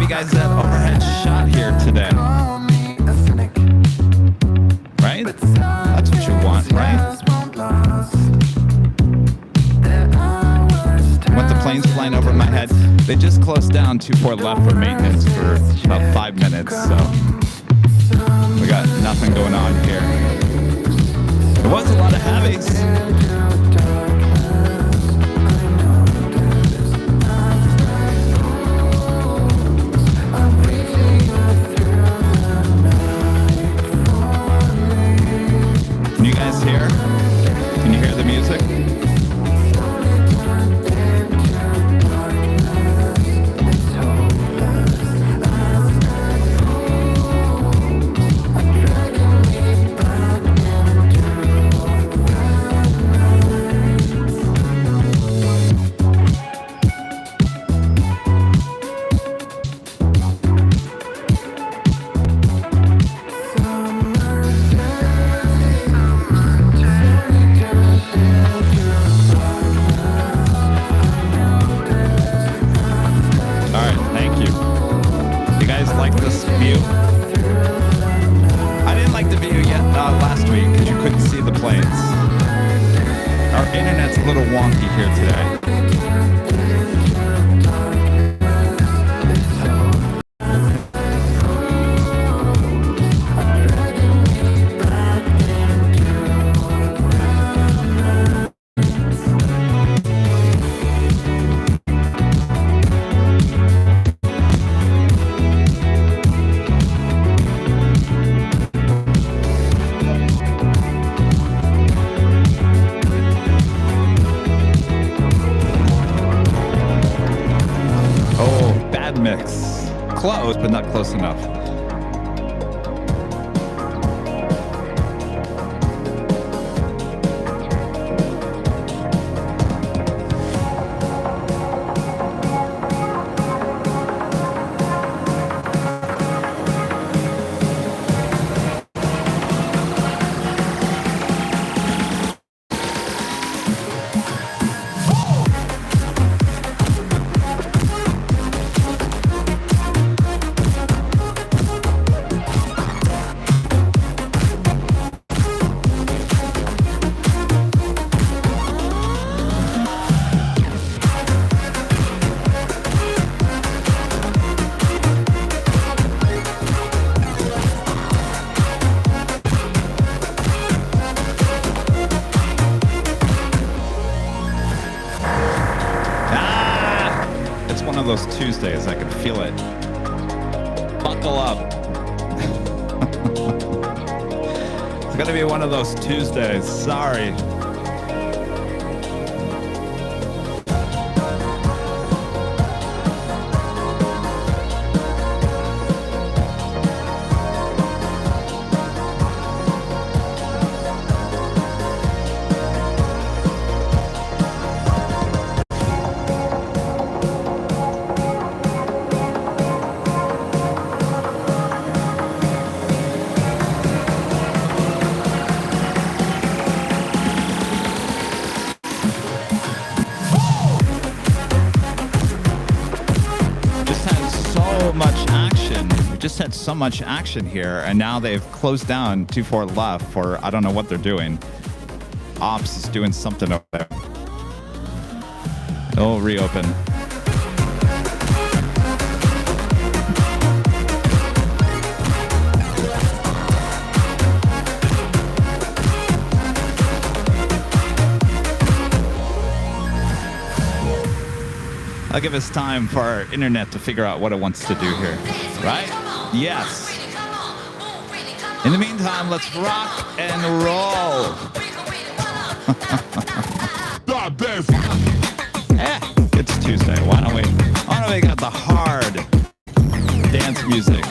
guys that overhead shot here today. Right? That's what you want, right? Want the planes flying over my head? They just closed down 24 left for maintenance for about 5 minutes, so we got nothing going on here. There was a lot of heavies. Can you guys hear? Can you hear the music? Close, but not close enough. Those Tuesdays, I can feel it. Buckle up. It's gonna be one of those Tuesdays. Sorry. Had so much action here, and now they've closed down 24 left for I don't know what they're doing. Ops is doing something over there. It'll reopen. I'll give us time for our internet to figure out what it wants to do here, right? Yes. In the meantime, let's rock and roll. It's Tuesday. Why don't we got the hard dance music?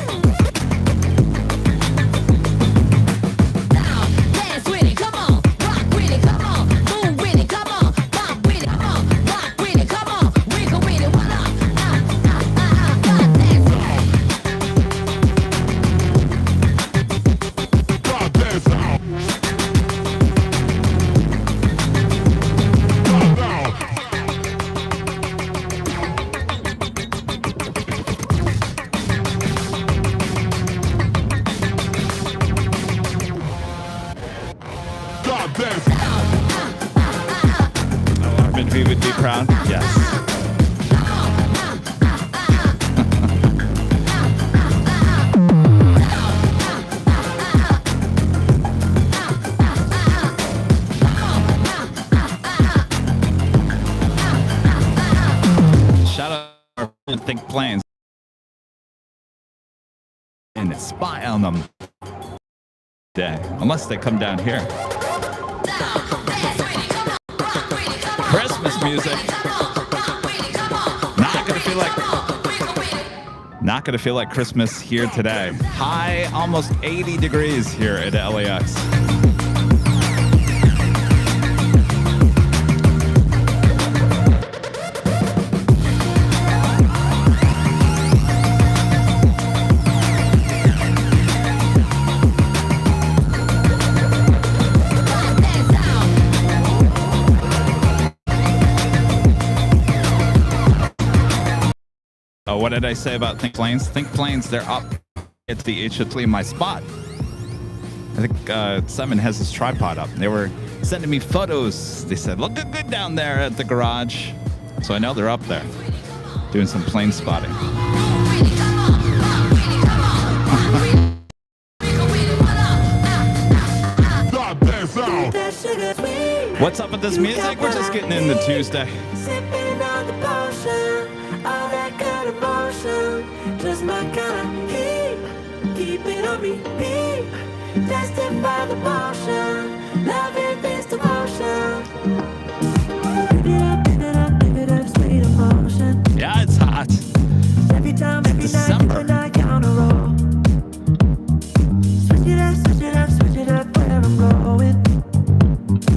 Navy would be proud. Yes. Shout out to Think Planes and spy on them. Day, unless they come down here. Christmas music. Not gonna feel like Christmas here today. High, almost 80 degrees here at LAX. What did I say about Think Planes? Think Planes, they're up at the actually my spot. I think Simon has his tripod up. They were sending me photos. They said, look good down there at the garage. So I know they're up there doing some plane spotting. What's up with this music? We're just getting into Tuesday. Just my kind of heat, keep it on repeat. Tested by the motion, loving this devotion. Live it up, sweet emotion. Yeah, it's hot. Every time, every December. night, I count a roll. Switch it up, where I'm going.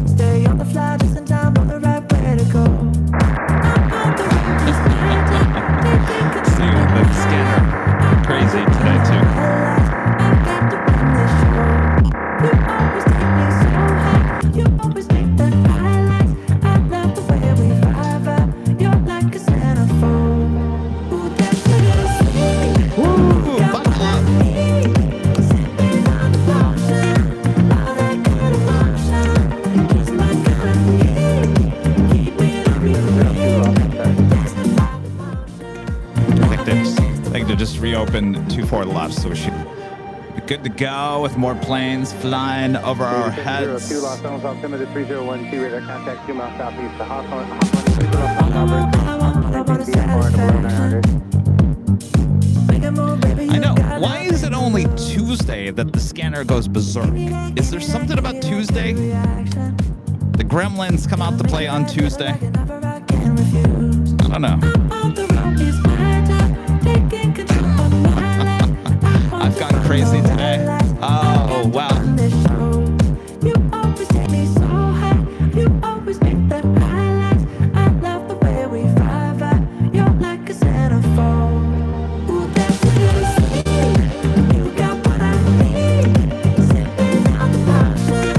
Stay on the fly, just in time, on the right way to go. The scanner crazy today too. Just reopened 24 left, so we should be good to go with more planes flying over our heads. 02 Los Angeles altimeter 3012, radar contact 2 miles southeast to Hawthorne. I know. Why is it only Tuesday that the scanner goes berserk? Is there something about Tuesday? The gremlins come out to play on Tuesday? I don't know. I've gone crazy today. Oh, wow. You always take me so high. You always make the highlights. I love the way we vibe. You're like a centerfold. Ooh, that's really sweet. You got what I need. Sipping on the potion.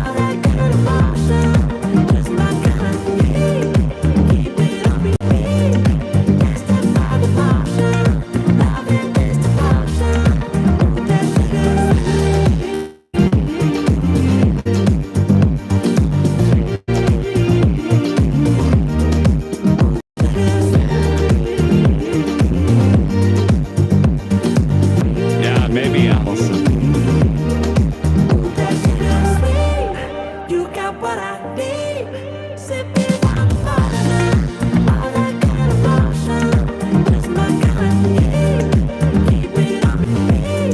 All that good emotion. Just my kind of heat. Keep it on repeat. Testify the motion. Loving this devotion. Yeah, maybe Allison. You got what I need. Sipping on the motion. All that good emotion. Just my kind of heat. Keep it on repeat.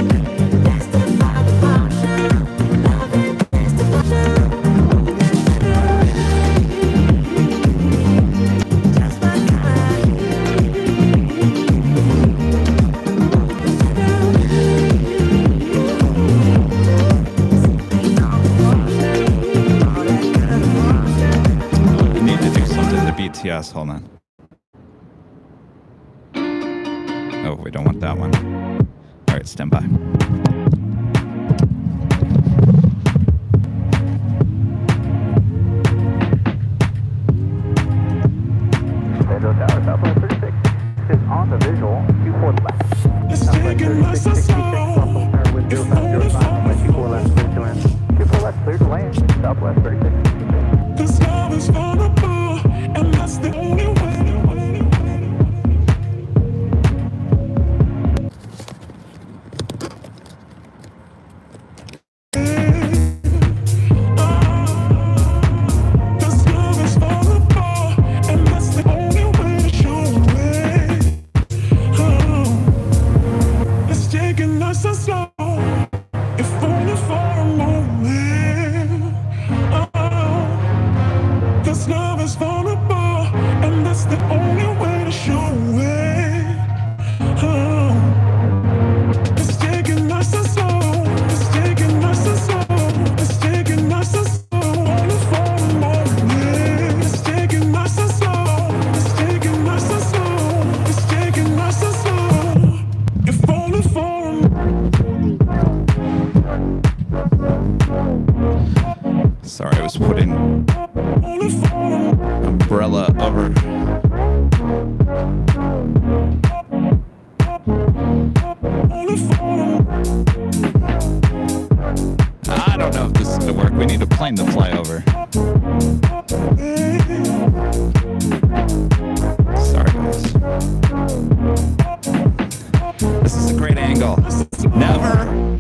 Testify the motion. Loving this devotion. Just my kind of I need to do something to BTS. Hold on. Oh, we don't want that one. All right, stand by. Pedro Tower, Southwest 36 is on the visual. 24 left. It's taking my soul. With 0505, west 24 left, clear to land. 24 left, clear to land. Southwest 36. The sky is vulnerable, and Sorry, I was putting umbrella over. I don't know if this is gonna work. We need a plane to fly over. Sorry, guys. This is a great angle. Never,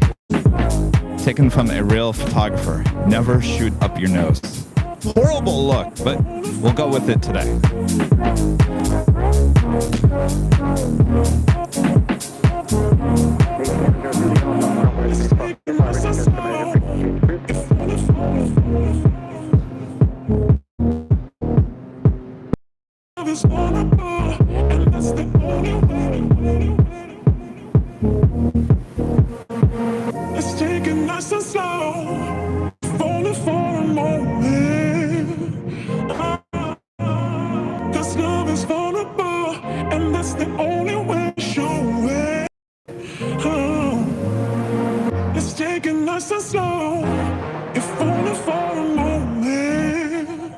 taken from a real photographer, never shoot up your nose. Horrible look, but we'll go with it today. It's taking us so slow, only for a moment. This love is vulnerable, and that's the only way to show it. It's taking us so slow, if only for a moment.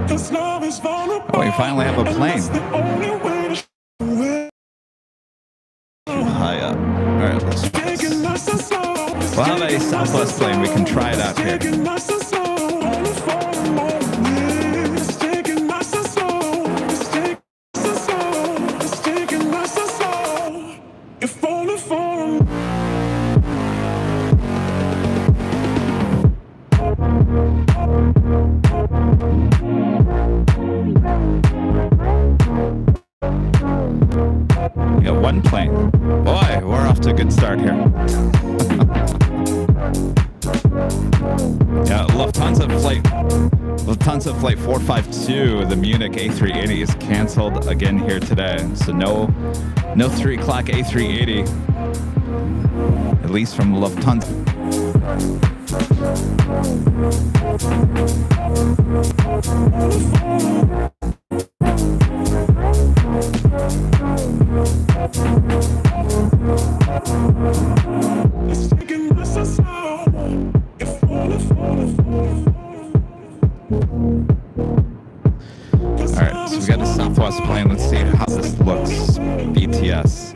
This love is vulnerable. Oh, we finally have a plane. That's the only way to show it. High up. All right, let's. We'll have a Southwest plane. We can try it out here. We got one plane. Boy, we're off to a good start here. Yeah, Lufthansa flight 452, the Munich A380 is canceled again here today. So no 3 o'clock A380, at least from Lufthansa. Alright, so we got a Southwest plane. Let's see how this looks. BTS.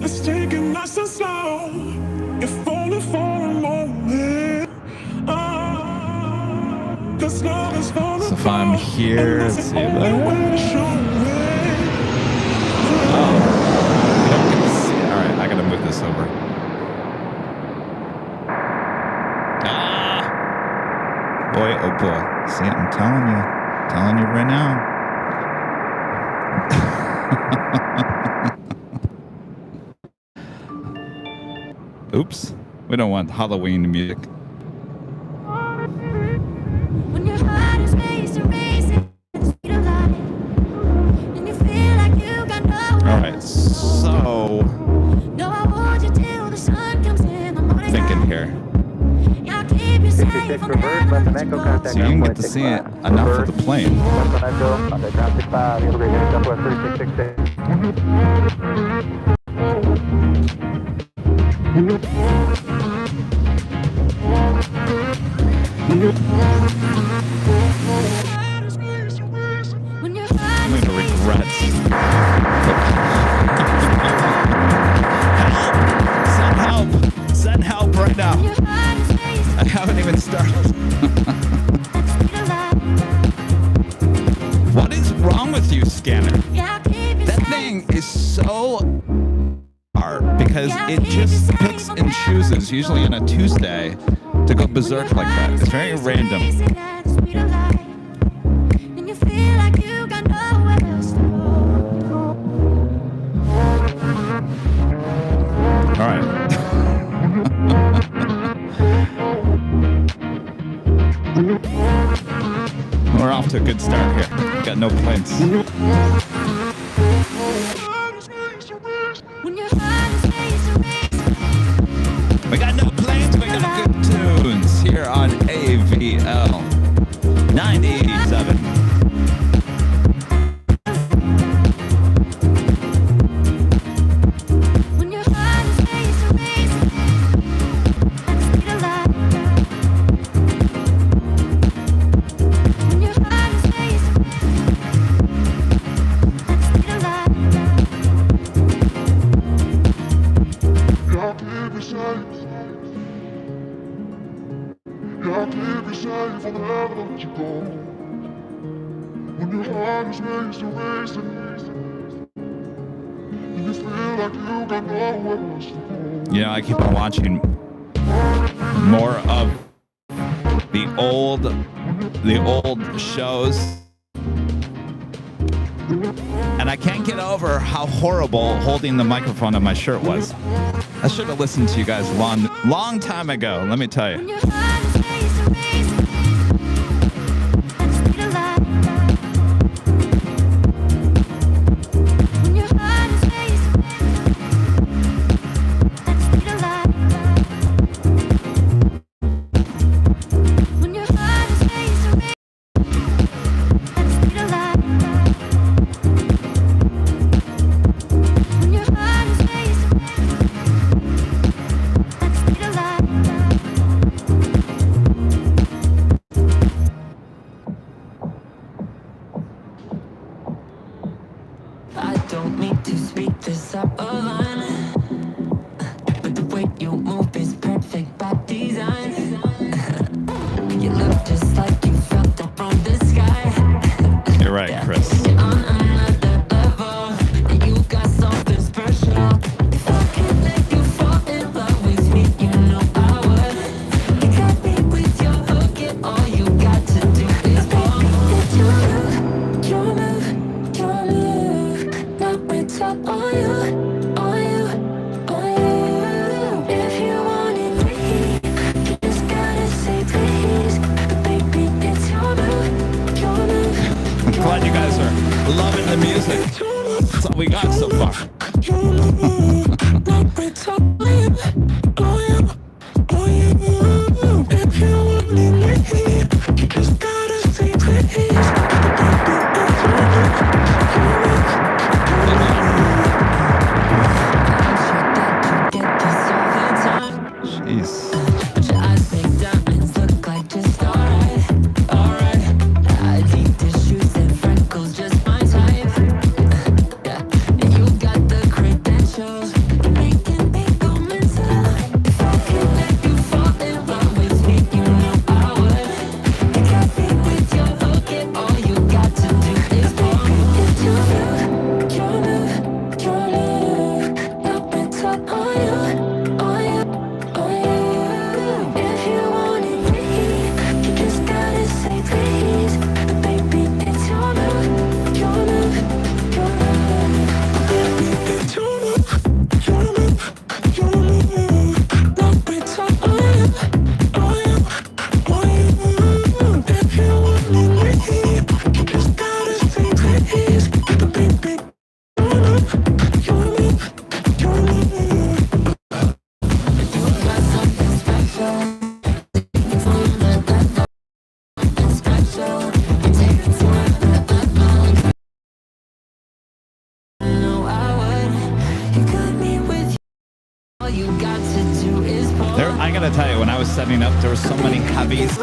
It's taking us so slow, if only for a moment. So if I'm here, let's see. Oh, we don't get to see it. Alright, I gotta move this over. Boy, oh boy. See, I'm telling you right now. Oops, we don't want Halloween music. When your heart is racing, racing, at the speed of light, and you feel like you got nowhere. All right, so No, I want you till the sun comes in the morning. thinking here. I'll keep you safe from reverse, left and echo, contact So you can get to see it enough of the plane. Left and echo, contact ground 65, Integrated Southwest 3666. When your I'm heart is gonna regret. Send help! Send help right now! your heart is racing I haven't even started. at the speed of light. What is wrong with you, Scanner? Yeah, I'll keep you That safe. thing is so hard because it just picks and chooses, usually on a Tuesday, to go berserk like that. It's very random. At the speed of light, and you feel like you got nowhere else to go. All right. We're off to a good start here. Got no planes. When your heart is racing, racing. We got no planes, we got good tunes here on AVL 987. When your heart is racing, racing. You know, I keep on watching more of the old shows, and I can't get over how horrible holding the microphone on my shirt was. I should have listened to you guys long time ago, let me tell you. When your heart is racing, racing at the speed of light. When your heart is racing at the speed of light. When your heart is racing, racing at the speed of light. When your heart is racing at the speed of light. I don't mean to speak this out of line, but the way you move is perfect by design. You look just like you felt up from the sky. You're right, Chris. You're on another level, and you got something special. If I can let you fall in love with me, you know I would. You got me with your hook, and all you got to do is walk. It's your move, your move. Now it's all on you, on you, on you. If you wanted me, you just gotta say please. But baby, it's your move, your move. I'm glad you guys are loving the music. That's all we got so far. Jeez. Your eyes make diamonds look like just alright, alright. Adidas shoes and freckles, just my type. Yeah, and you got the credentials, making me go mental. If I could let you fall in love with me, you know I would. You got me with your hook, and all you got to do is walk. It's your move, your move, your move. Now it's all on you, on you, on you. If you wanted me, you just gotta say please. But baby, it's your move, your move, your move. Baby, it's your move, your move, your move. Now it's all on you, on you, on you. If you wanted me, you just gotta say please. But baby, your move, your move, your move. You got something special. Special. You take it to another level. No, I would. You got me with you. All you got to do is walk. There, I gotta tell you, when I was setting up, there were so many heavies.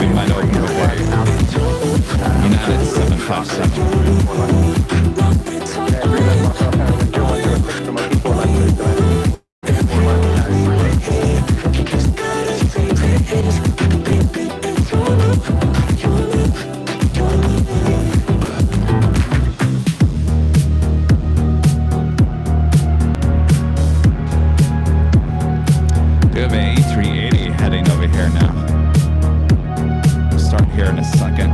We might open the way. United 757. We have an A380 heading over here now. We'll start here in a second.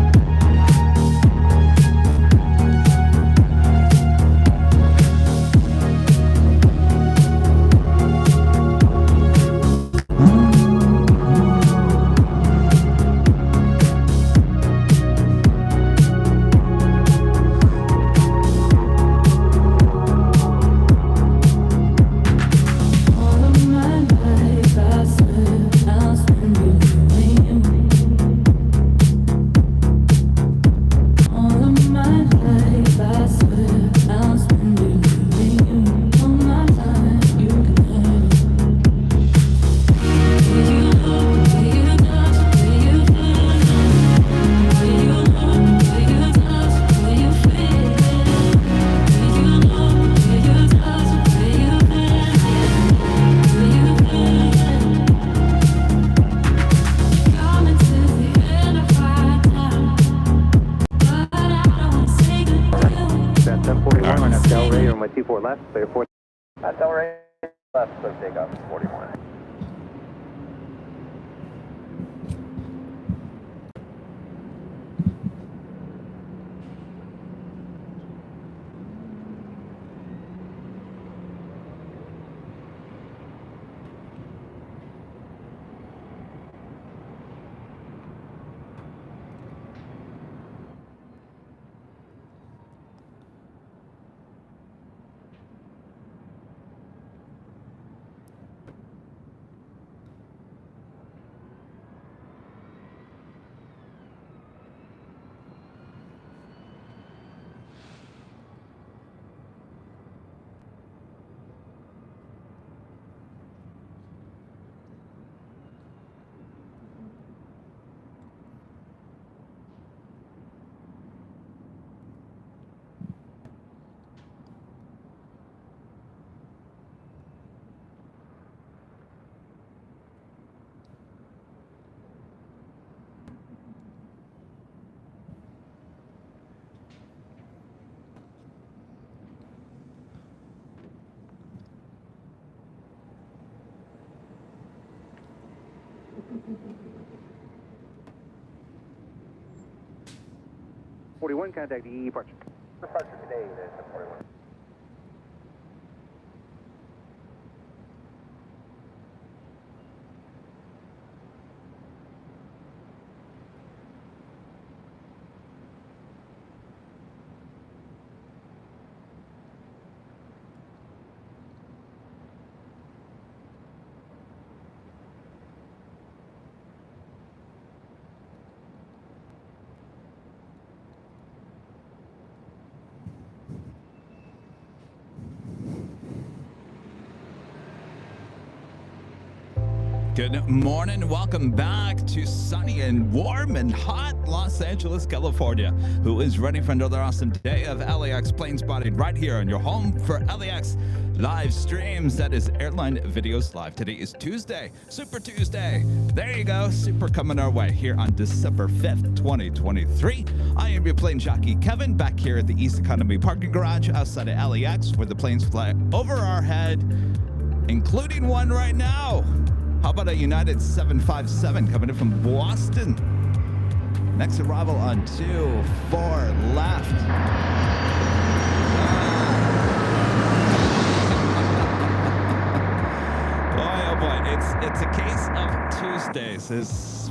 All of my life I'll spend with you. 24 left, clear 4. Delray left, clear takeoff 41. Contact EE departure. Departure today, there's a 41. Good morning. Welcome back to sunny and warm and hot Los Angeles, California. Who is ready for another awesome day of LAX plane spotting right here on your home for LAX live streams? That is Airline Videos Live. Today is Tuesday, Super Tuesday. There you go. Super coming our way here on December 5th, 2023. I am your plane jockey, Kevin, back here at the East Economy parking garage outside of LAX where the planes fly over our head, including one right now. How about a United 757 coming in from Boston? Next arrival on 24 left. Boy, oh boy, it's a case of Tuesdays.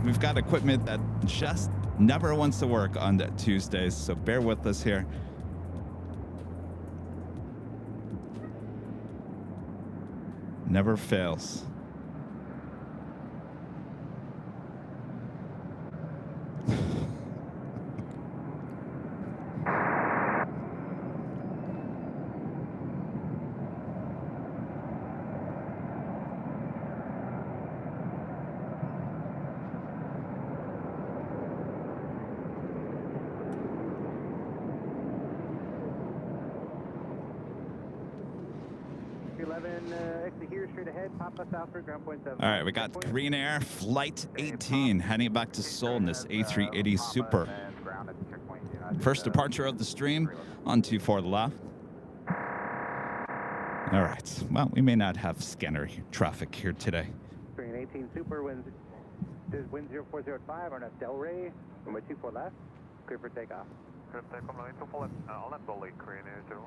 We've got equipment that just never wants to work on that Tuesdays, so bear with us here. Never fails. All right, we got Green Air Flight 18 heading back to Seoul in this A380 Super. First departure of the stream on 24 left. All right, well, we may not have scanner traffic here today. Green 18 Super, wind 0405 on a Delray, runway 24 left, clear for takeoff. Clear for takeoff, runway 24 left, on that Delray, Green Air 08.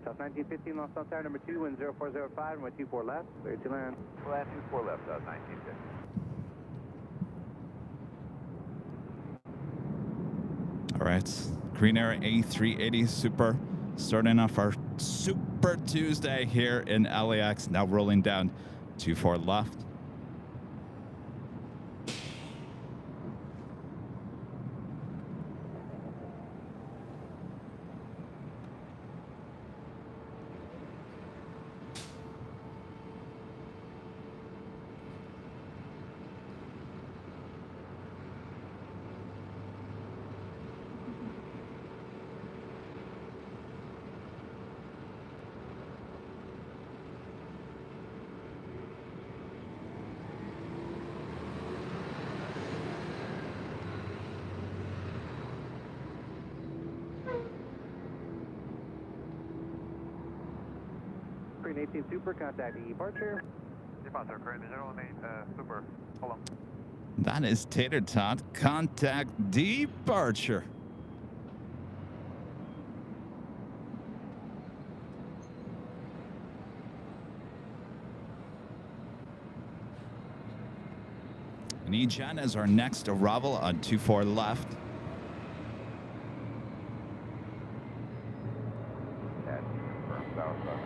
South 1915, Lost South Tower, number 2, wind 0405, runway 24 left, clear to land. Land 24 left, 1915. All right, Green Air A380 Super, starting off our Super Tuesday here in LAX, now rolling down 24 left. 18 Super, contact departure. Departure, Crane 018 Super. Hold on. That is Tater Tot. Contact departure. And Ejan is our next arrival on 24 left. That's confirmed south 96.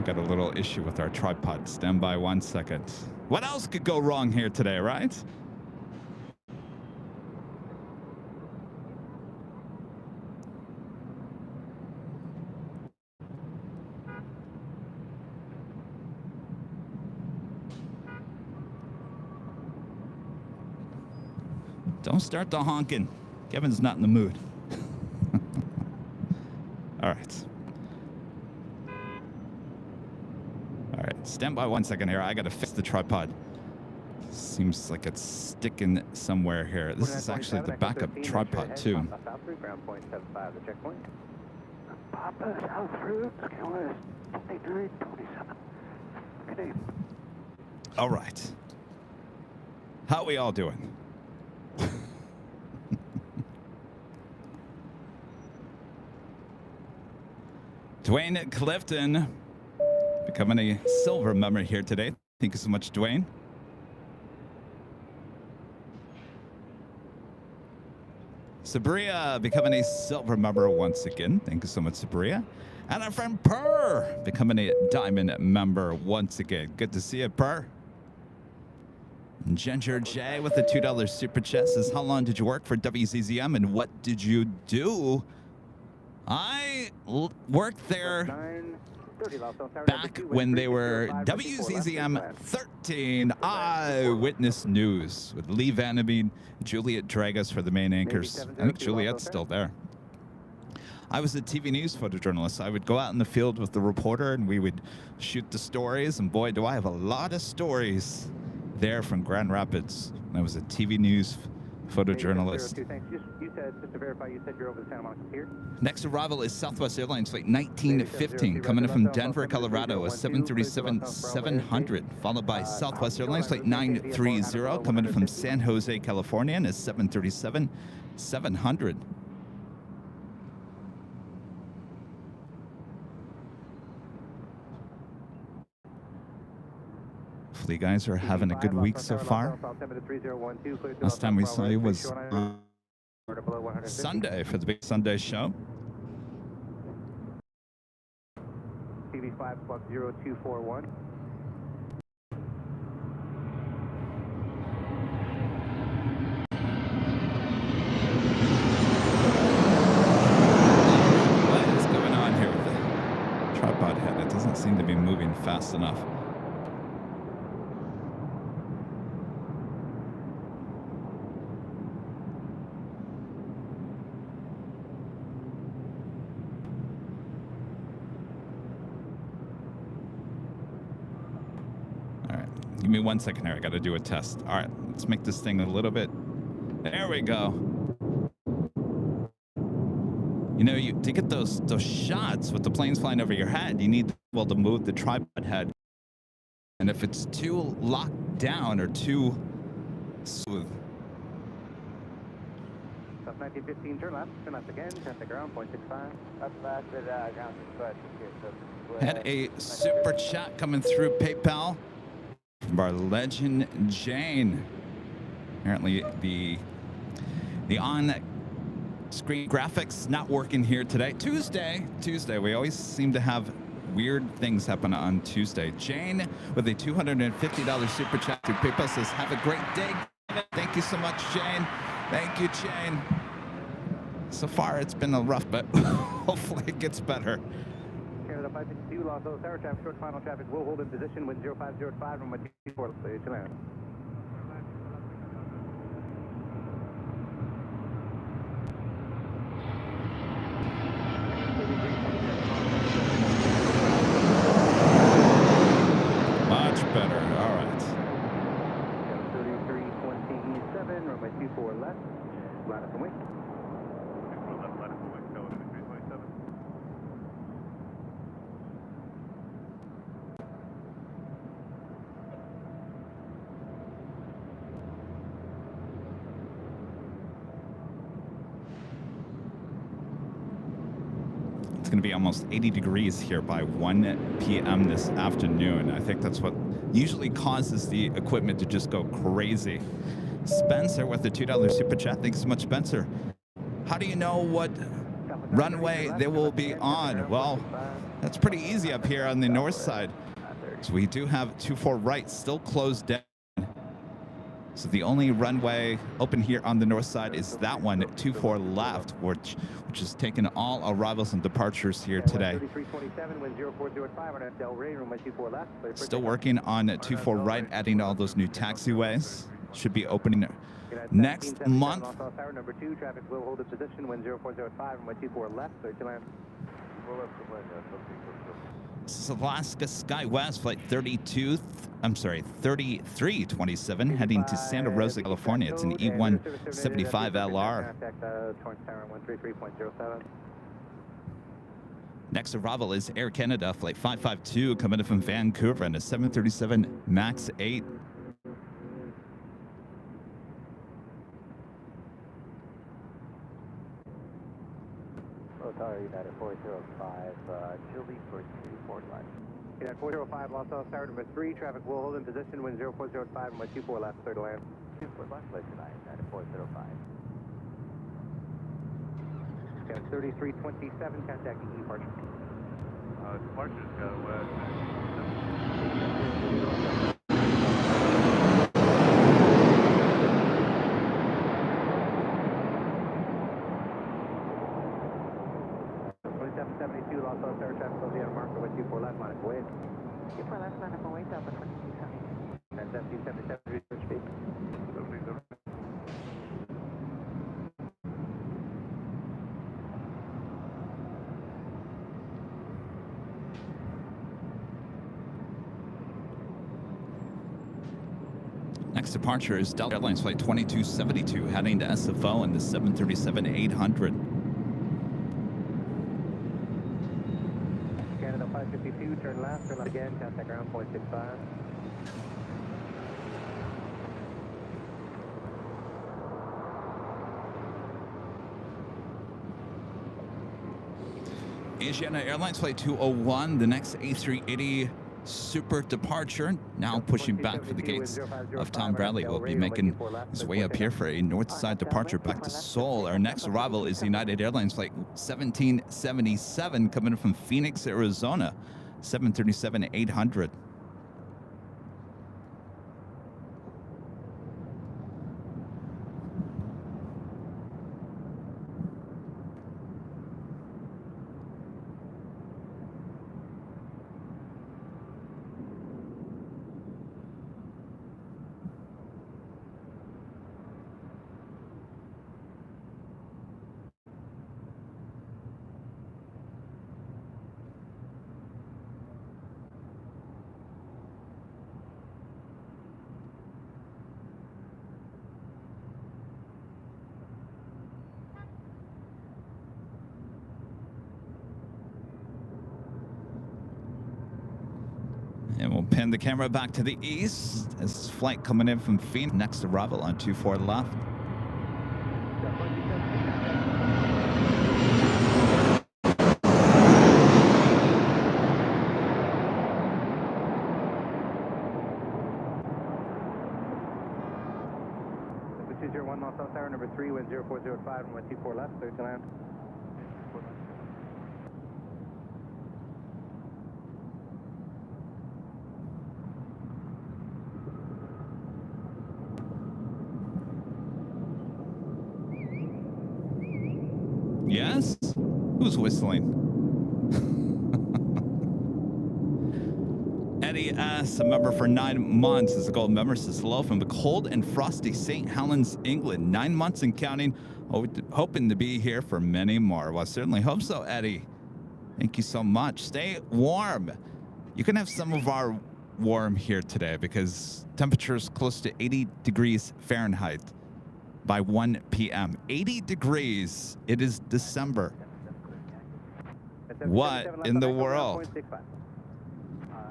Got a little issue with our tripod. Stand by 1 second. What else could go wrong here today, right? Don't start the honking. Kevin's not in the mood. All right. All right. Stand by 1 second here. I got to fix the tripod. Seems like it's sticking somewhere here. This is actually the backup tripod, too. South 3, ground point 75, the checkpoint. Papa, South 3, scale is 2927. Good day. All right. How we all doing? Dwayne Clifton becoming a silver member here today. Thank you so much, Dwayne. Sabria becoming a silver member once again. Thank you so much, Sabria. And our friend Purr becoming a diamond member once again. Good to see you, Purr. Ginger J with the $2 super chat says, how long did you work for WZZM and what did you do? I worked there back when they were WZZM 13 Eyewitness News with Lee Vandermeed, Juliet Dragas for the main anchors. I think Juliet's still there. I was a TV news photojournalist. I would go out in the field with the reporter and we would shoot the stories. And boy, do I have a lot of stories there from Grand Rapids. I was a TV news photojournalist. You said, just to verify, you said you're over the Santa Monica Pier? Next arrival is Southwest Airlines flight 1915, coming in from Denver, Colorado, a 737-700, followed by Southwest Airlines flight 930, coming in from San Jose, California, and a 737-700. Hopefully you guys are having a good week so far. Last time we saw you was Sunday for the big Sunday show. TV5 plus 0241. What is going on here with the tripod head? It doesn't seem to be moving fast enough. Give me 1 second here. I got to do a test. All right, let's make this thing a little bit. There we go. You know, to get those shots with the planes flying over your head, you need to move the tripod head. And if it's too locked down or too smooth. South 1915, turn left again, turn to ground, 0.65. Up left at ground, Had a super chat coming through PayPal from our legend Jane. Apparently the on-screen graphics not working here today. Tuesday, we always seem to have weird things happen on Tuesday. Jane with a $250 super chat through PayPal says, have a great day. Thank you so much, Jane. Thank you, Jane. So far it's been a rough, but hopefully it gets better. 562, Los Angeles Tower traffic, short final traffic will hold in position with 0505 from 24 to land. Much better. All right. 3327, runway line up and wait. Left, line up and wait, Tower 327. It's going to be almost 80 degrees here by 1 p.m. this afternoon. I think that's what usually causes the equipment to just go crazy. Spencer with the $2 super chat. Thanks so much, Spencer. How do you know what runway they will be on? Well, that's pretty easy up here on the north side. So we do have 24 right still closed down. So the only runway open here on the north side is that one, 24 left, which has taken all arrivals and departures here today. Still working on 24 right, adding all those new taxiways. Should be opening next month. Number 2, traffic will hold a position when 0405 and 24 left, so to land. This is Alaska SkyWest flight 3327 heading to Santa Rosa, California. It's an E175LR. Next arrival is Air Canada flight 552 coming in from Vancouver and a 737 MAX 8. Tower United 405, Chile for 24 left. United 405, Los Angeles Tower number 3, traffic will hold in position when 0405 and 24 left, clear to land. 24 left, late tonight, United 405. United 3327, contacting departure. Departure's got west. 72, Los Angeles Tower traffic will be on marker with 24 left, line up away. 24 left, line up away, Delta 2270. And 1777, research speed. 77. Next departure is Delta Airlines flight 2272 heading to SFO in the 737-800. Canada 552, turn left again, contact ground point 65. Asiana Airlines flight 201, the next A380 super departure, now pushing back for the gates of Tom Bradley. Will be making his way up here for a north side departure back to Seoul. Our next arrival is United Airlines flight 1777 coming in from Phoenix, Arizona, 737-800. And we'll pin the camera back to the east. This flight coming in from Phoenix. Next arrival on 24 left. Which is your 1 Los Angeles Tower number 3, wind 0405 and 124 left, clear to land. Yes? Who's whistling? Eddie S., a member for 9 months, is a gold member, says hello from the cold and frosty St. Helens, England. 9 months and counting. Hoping to be here for many more. Well, I certainly hope so, Eddie. Thank you so much. Stay warm. You can have some of our warm here today because temperatures close to 80 degrees Fahrenheit. by 1 p.m. 80 degrees. It is December. What in the world?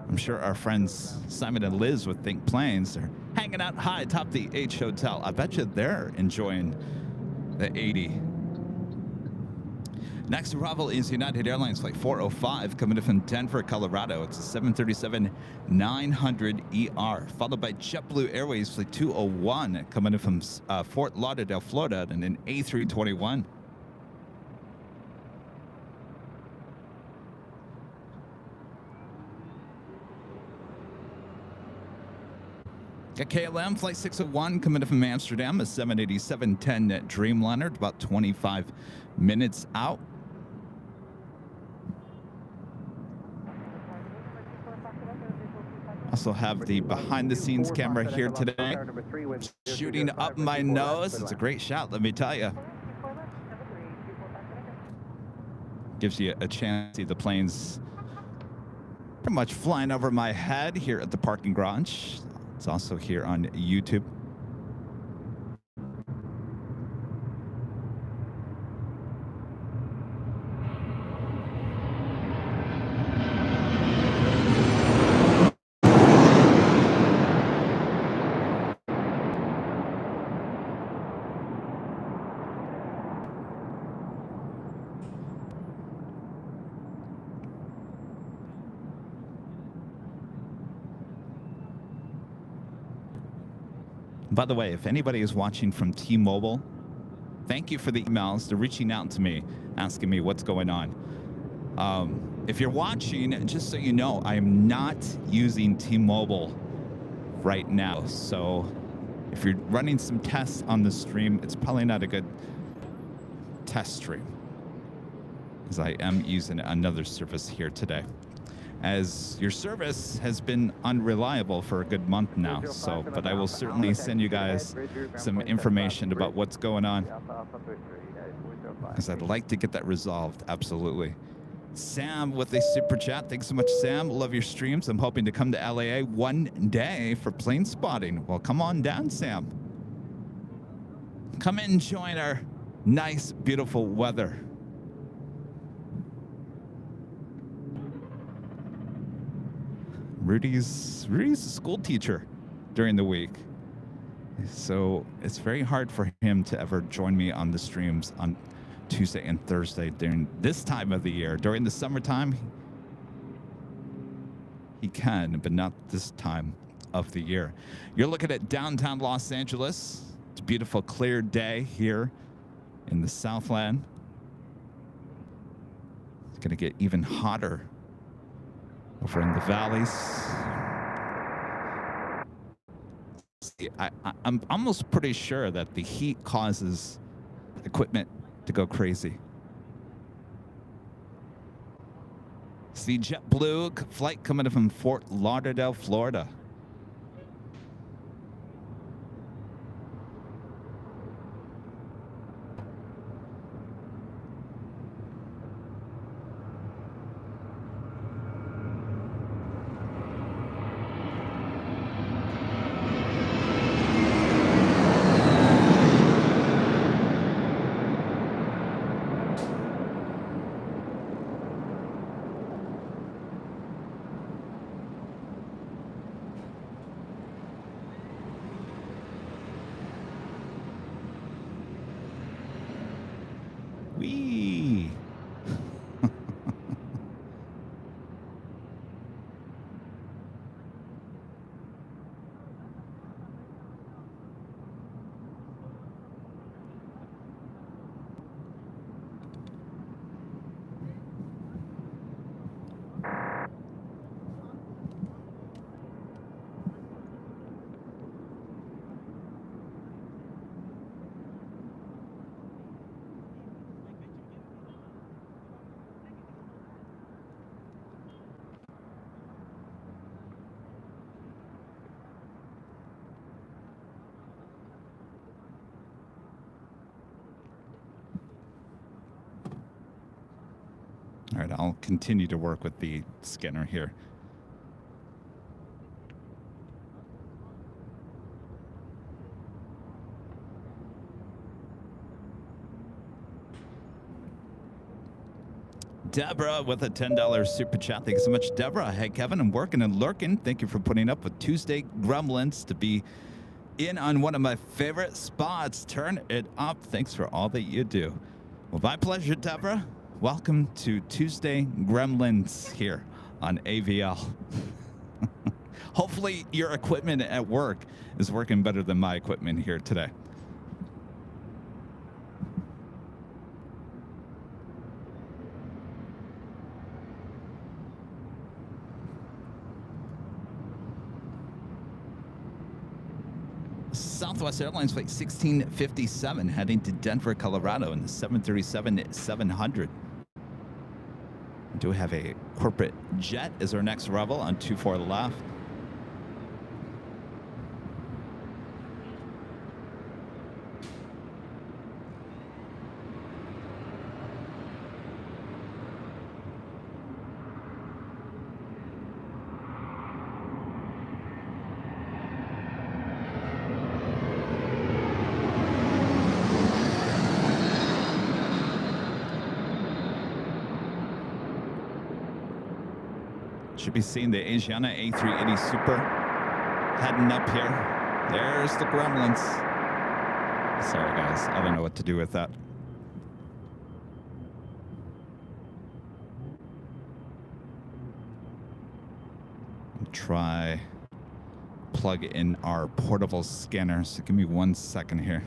I'm sure our friends Simon and Liz with Think Planes are hanging out high atop the H Hotel. I bet you they're enjoying the 80. Next arrival is United Airlines flight 405 coming in from Denver, Colorado. It's a 737-900ER, followed by JetBlue Airways flight 201 coming in from Fort Lauderdale, Florida, and an A321. Got KLM flight 601 coming in from Amsterdam, a 787-10 Dreamliner, about 25 minutes out. Also have the behind-the-scenes camera here today, shooting up my nose. It's a great shot, let me tell you. Gives you a chance to see the planes pretty much flying over my head here at the parking garage. It's also here on YouTube. By the way, if anybody is watching from T-Mobile, thank you for the emails. They're reaching out to me, asking me what's going on. If you're watching, just so you know, I am not using T-Mobile right now. So if you're running some tests on the stream, it's probably not a good test stream, as I am using another service here today, as your service has been unreliable for a good month now. So, but I will certainly send you guys some information about what's going on, because I'd like to get that resolved. Absolutely. Sam with a super chat. Thanks so much, Sam. Love your streams. I'm hoping to come to LAA one day for plane spotting. Well, come on down, Sam. Come in and join our nice, beautiful weather. Rudy's a school teacher during the week, so it's very hard for him to ever join me on the streams on Tuesday and Thursday during this time of the year. During the summertime, he can, but not this time of the year. You're looking at downtown Los Angeles. It's a beautiful, clear day here in the Southland. It's going to get even hotter over in the valleys. See, I'm almost pretty sure that the heat causes equipment to go crazy. It's the JetBlue flight coming in from Fort Lauderdale, Florida. Whee! All right, I'll continue to work with the scanner here. Deborah with a $10 super chat. Thank you so much, Deborah. Hey, Kevin, I'm working and lurking. Thank you for putting up with Tuesday gremlins to be in on one of my favorite spots. Turn it up. Thanks for all that you do. Well, my pleasure, Deborah. Welcome to Tuesday Gremlins here on AVL. Hopefully your equipment at work is working better than my equipment here today. Southwest Airlines flight 1657 heading to Denver, Colorado in the 737-700. We do have a corporate jet as our next arrival on 24 left. Should be seeing the Asiana A380 Super heading up here. There's the gremlins. Sorry, guys. I don't know what to do with that. Try plug in our portable scanner. So give me 1 second here.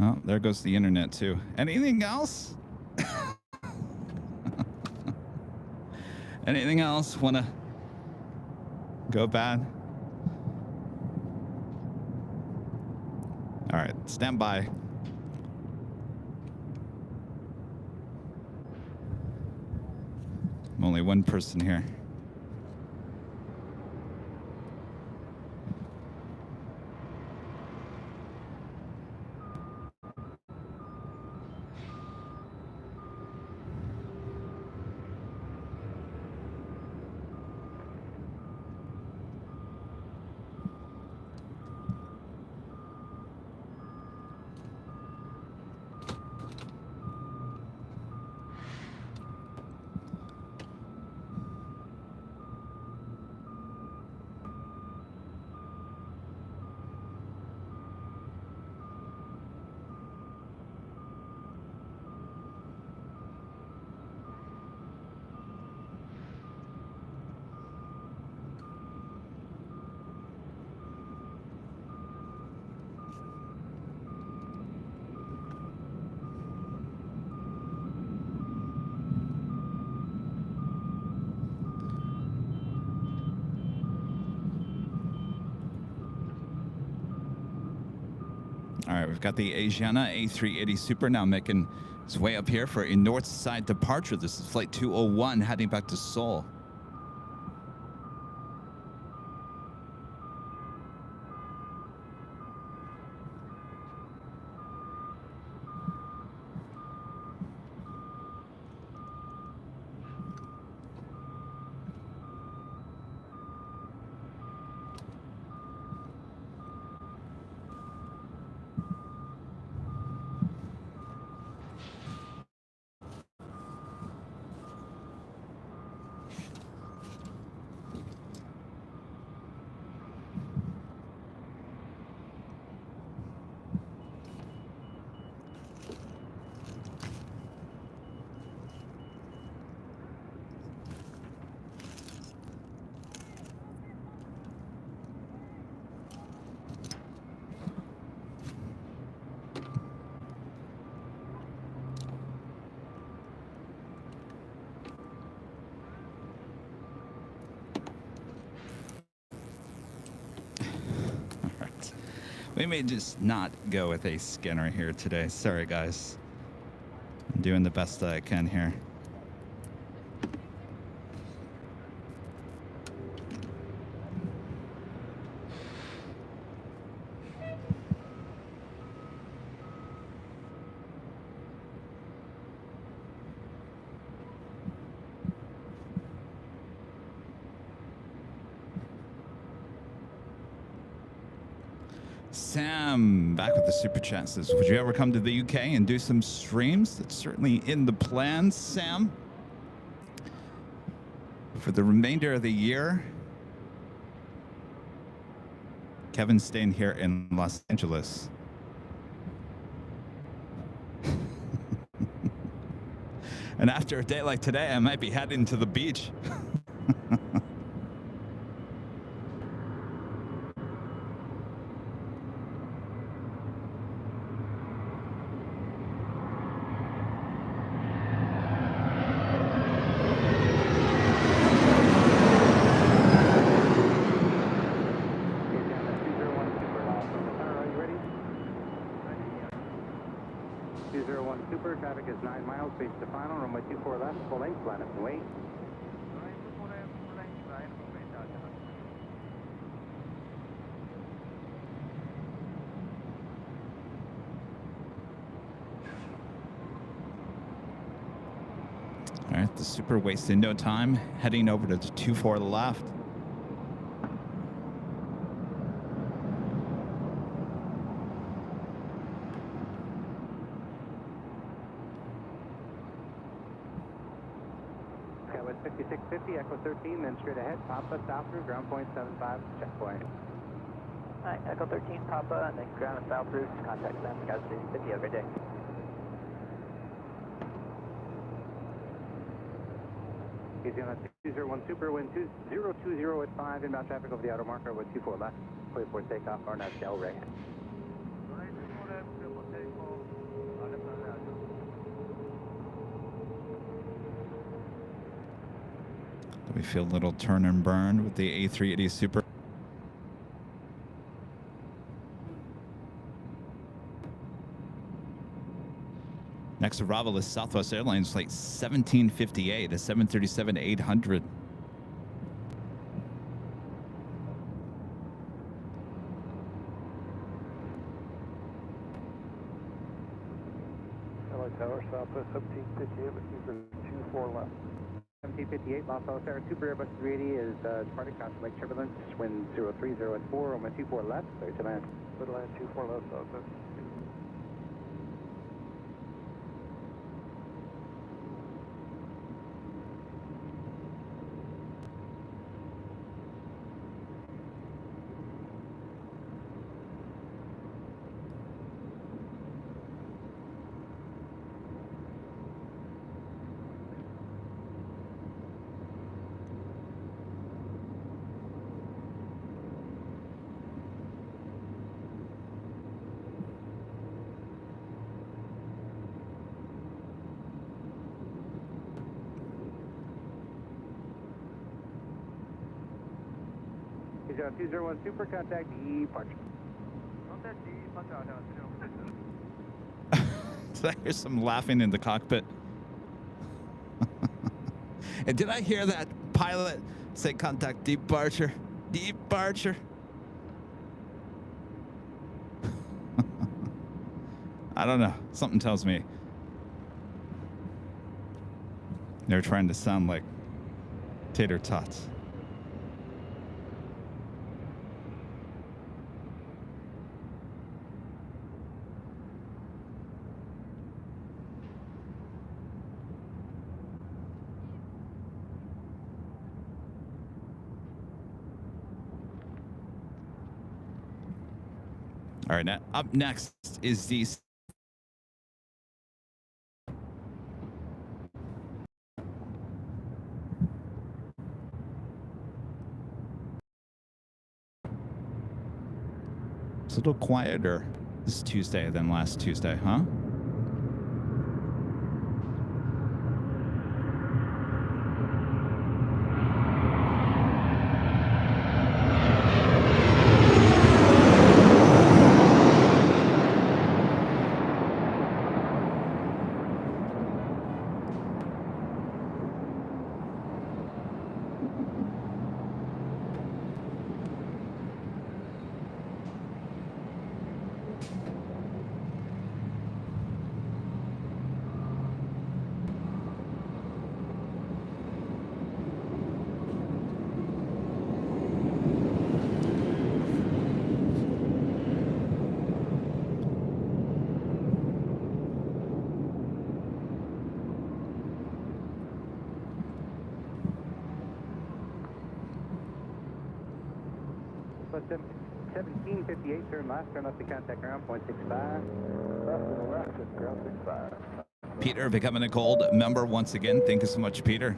Oh, there goes the internet too. Anything else? Anything else? Want to go bad? All right, stand by. I'm only one person here. All right, we've got the Asiana A380 Super now making its way up here for a north side departure. This is flight 201 heading back to Seoul. We may just not go with a scanner here today. Sorry, guys. I'm doing the best that I can here. Sam, back with the super chat, says, would you ever come to the UK and do some streams? That's certainly in the plans, Sam. For the remainder of the year, Kevin's staying here in Los Angeles. And after a day like today, I might be heading to the beach. All right, the super wasting no time, heading over to 24 left. Skywest 5650, Echo 13, then straight ahead, Papa, south through, ground point 75, checkpoint. Alright, Echo 13, Papa, and then ground and south route, contact them, Skywest 5650, have a great day. Asiana 201 Super, wind 2020 at 5, inbound traffic over the outer marker with 24 left, clear for takeoff, RNAV Del Rey. We feel a little turn and burn with the A380 Super. Next arrival is Southwest Airlines flight 1758, a 737-800. Hello Tower, Southwest 1758 with you for 24 left. 1758, Los Angeles Air Super Airbus 380 is departing cross Lake Turbulence, wind 030 at 4, on my 24 left, clear to land. Clear to land 24 left, Southwest. Asiana 201 Super, contact departure. Contact departure. Did I hear some laughing in the cockpit? And did I hear that pilot say contact departure? Departure. I don't know. Something tells me they're trying to sound like tater tots. All right, now up next is the it's a little quieter this Tuesday than last Tuesday, huh? 1758, turn left to contact ground, 0.65. Left, ground 65. Peter becoming a gold member once again. Thank you so much, Peter.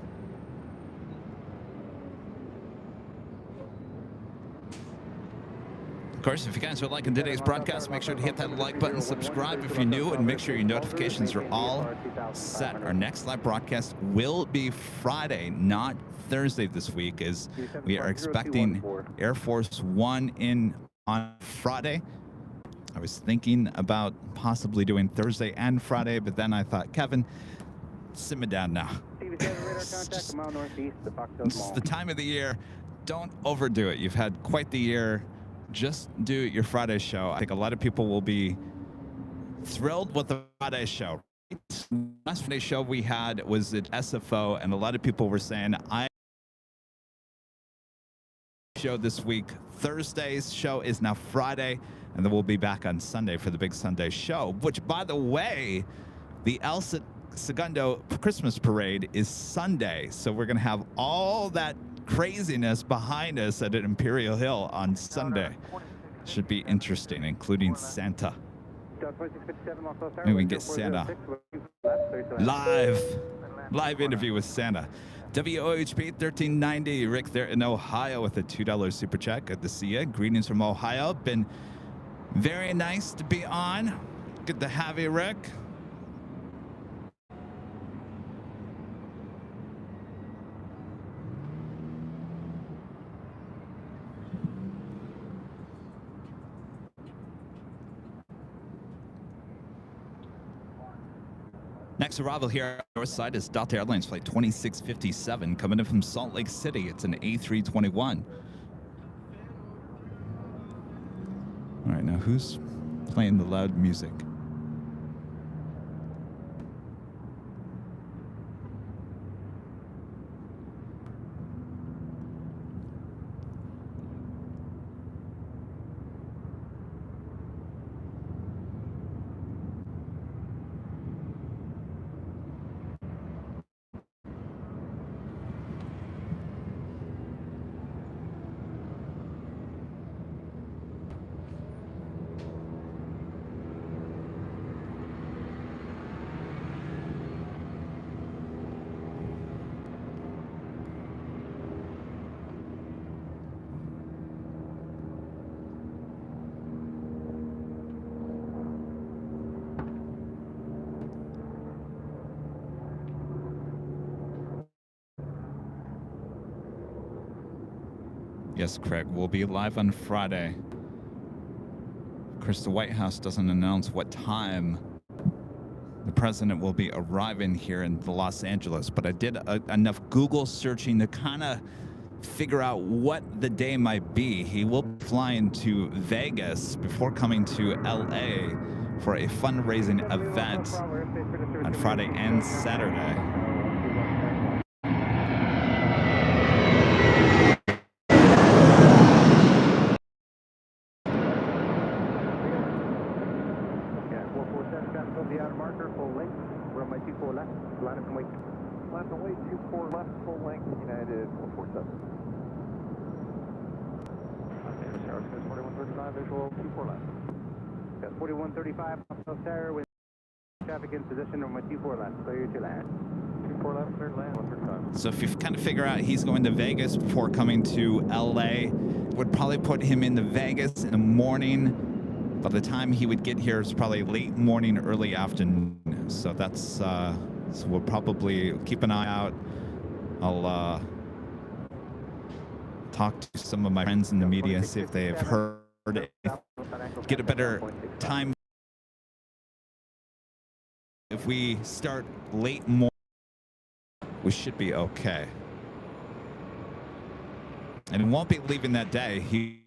Of course, if you guys are liking today's broadcast, make sure to hit that like button, subscribe if you're new, and make sure your notifications are all set. Our next live broadcast will be Friday, not Thursday this week, as we are expecting Air Force One in on Friday. I was thinking about possibly doing Thursday and Friday, but then I thought, Kevin, simmer down now. It's the time of the year. Don't overdo it. You've had quite the year. Just do your Friday show. I think a lot of people will be thrilled with the Friday show. Last Friday show we had was at SFO, and a lot of people were saying, I show this week. Thursday's show is now Friday, and then we'll be back on Sunday for the big Sunday show, which, by the way, the El Segundo Christmas Parade is Sunday. So we're going to have all that craziness behind us at Imperial Hill on Sunday. Should be interesting, including Santa. Maybe we can get Santa live interview with Santa. WOHP 1390, Rick there in Ohio with a $2 super chat. Good to see you. Greetings from Ohio. Been very nice to be on. Good to have you, Rick. Next arrival here on the north side is Delta Airlines flight 2657 coming in from Salt Lake City. It's an A321. All right, now who's playing the loud music? Yes, Craig, we'll be live on Friday. Of course, the White House doesn't announce what time the president will be arriving here in Los Angeles, but I did enough Google searching to kind of figure out what the day might be. He will be flying to Vegas before coming to LA for a fundraising event on Friday and Saturday. Land and wait, 24 left, full length, United 447. Okay, Sarah, 4135, visual, 24 left. Yes, 4135, Sarah, with traffic in position, runway 24 left, clear to land. 24 left, clear to land, 135. So if you kind of figure out he's going to Vegas before coming to LA, would probably put him into Vegas in the morning. By the time he would get here, it's probably late morning, early afternoon. So that's... So we'll probably keep an eye out. I'll talk to some of my friends in the media, see if they have heard it. Get a better time. If we start late morning, we should be okay. And he won't be leaving that day. He's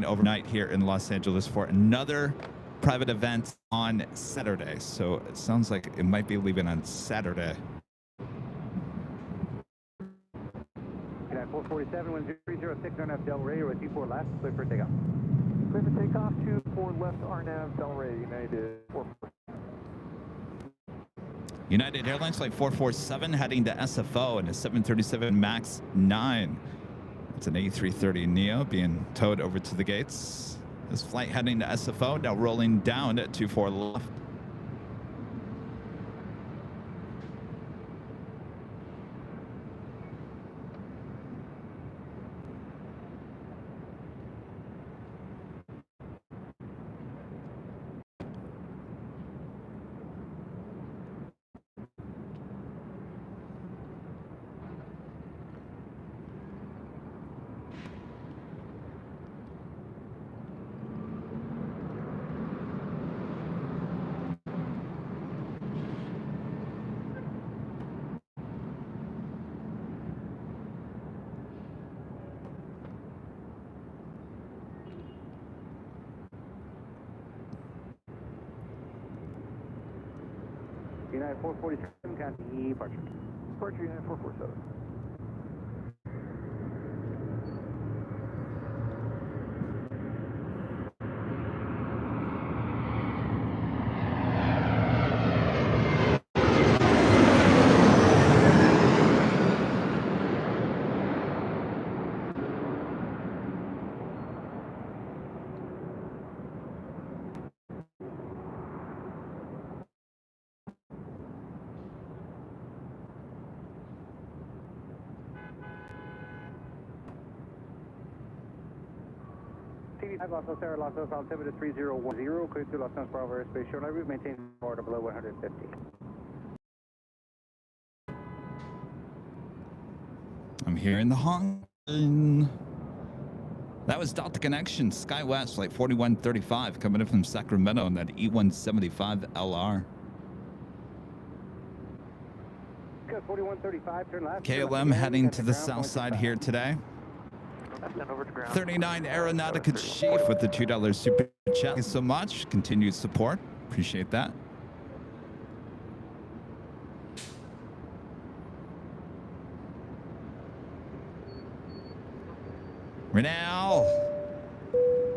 overnight here in Los Angeles for another private event on Saturday, so it sounds like it might be leaving on Saturday. 447, 1306, RNAV Del Rey, runway 24 left, clear for takeoff. Clear for takeoff, 24 left, RNAV Del Rey, United 447. United Airlines flight 447 heading to SFO in a 737 MAX 9. It's an A330 Neo being towed over to the gates. This flight heading to SFO, now rolling down at 24 left. United 447, county departure. Departure United 447. TV5 Los Angeles Air, Los Angeles altimeter 3010, clear to Los Angeles Bravo airspace shoreline route, maintain order below 150. I'm hearing the honk. That was Delta Connection, SkyWest, flight 4135, coming in from Sacramento on that E175 LR. 4135, turn left. KLM heading to the south side here today. 39 Aeronautica Chief with the $2 super chat. Thank you so much. Continued support. Appreciate that. Renal,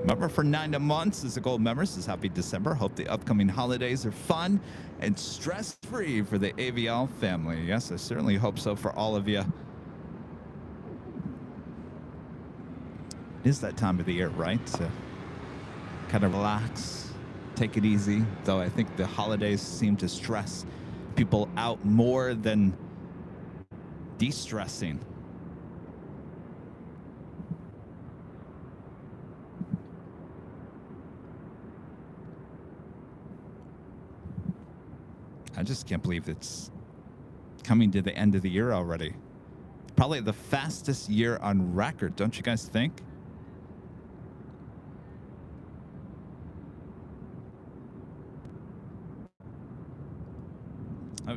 member for 9 months is a gold member. Says happy December. Hope the upcoming holidays are fun and stress-free for the AVL family. Yes, I certainly hope so for all of you. It is that time of the year, right? To kind of relax, take it easy. Though I think the holidays seem to stress people out more than de-stressing. I just can't believe it's coming to the end of the year already. Probably the fastest year on record, don't you guys think?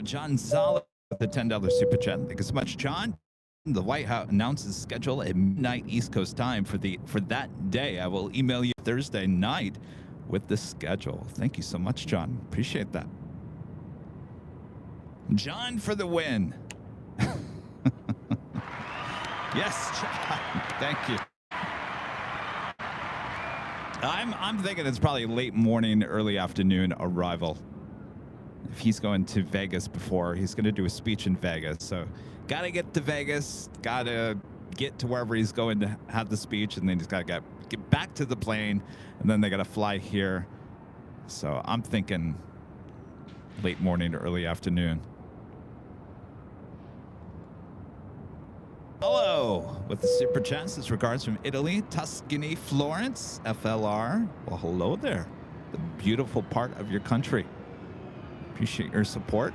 John Zala with the $10 super chat. Thank you so much, John. The White House announces schedule at midnight East Coast time for that day. I will email you Thursday night with the schedule. Thank you so much, John. Appreciate that. John for the win. Yes, John. Thank you. I'm thinking it's probably late morning, early afternoon arrival. If he's going to Vegas before, he's going to do a speech in Vegas. So got to get to Vegas, got to get to wherever he's going to have the speech, and then he's got to get back to the plane, and then they got to fly here. So I'm thinking late morning to early afternoon. Hello, with the super chats, regards from Italy, Tuscany, Florence, FLR. Well, hello there, the beautiful part of your country. Appreciate your support.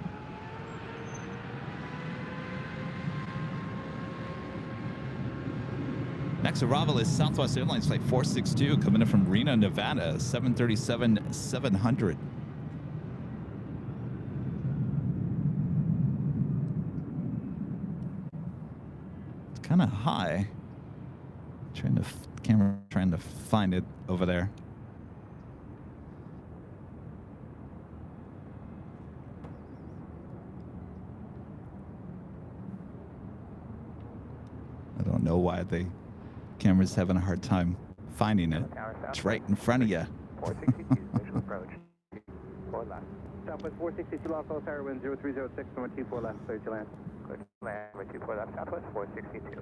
Next arrival is Southwest Airlines flight 462 coming in from Reno, Nevada, 737-700. It's kind of high. Camera trying to find it over there. I don't know why the camera's having a hard time finding it. It's right in front of you. 462, visual approach. 4 left. Southwest 462, Los Angeles Airwind 0306, number 24 left, clear to land. Clear to land, number 24 left, Southwest 462.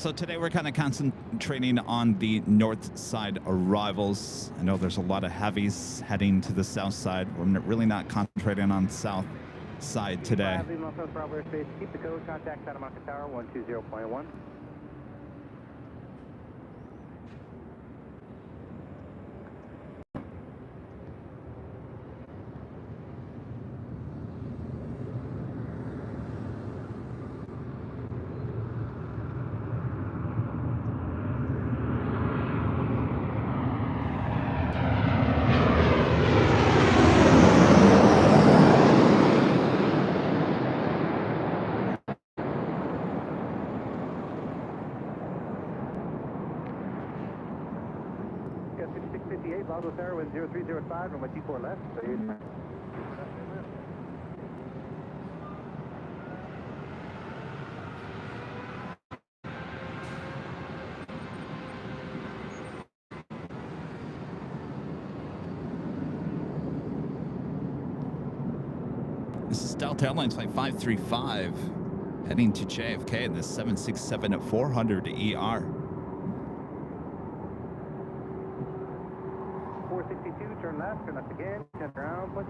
So today we're kind of concentrating on the north side arrivals. I know there's a lot of heavies heading to the south side. We're really not concentrating on south side today. Keep the code, contact Santa Monica Tower 120.1. Bravo Sarah, wind 0305, runway 24 left. This is Delta Airlines Flight 535 heading to JFK in the 767 at 400 ER. 462, turn left, turn left again, turn around, 0.65.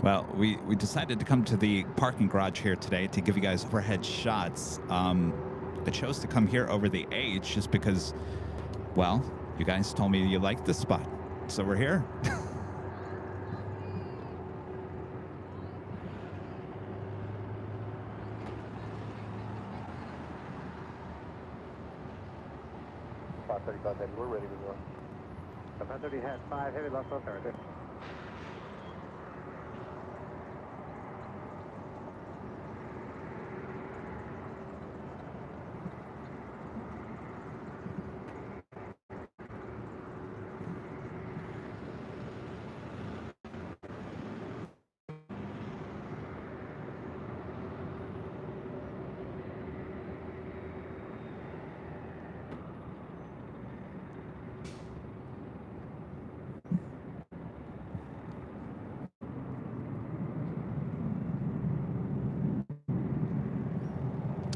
Well, we decided to come to the parking garage here today to give you guys overhead shots. I chose to come here over the H just because, well, you guys told me you liked this spot. So we're here. We're ready to go. 530 has 5 heavy lost alternative.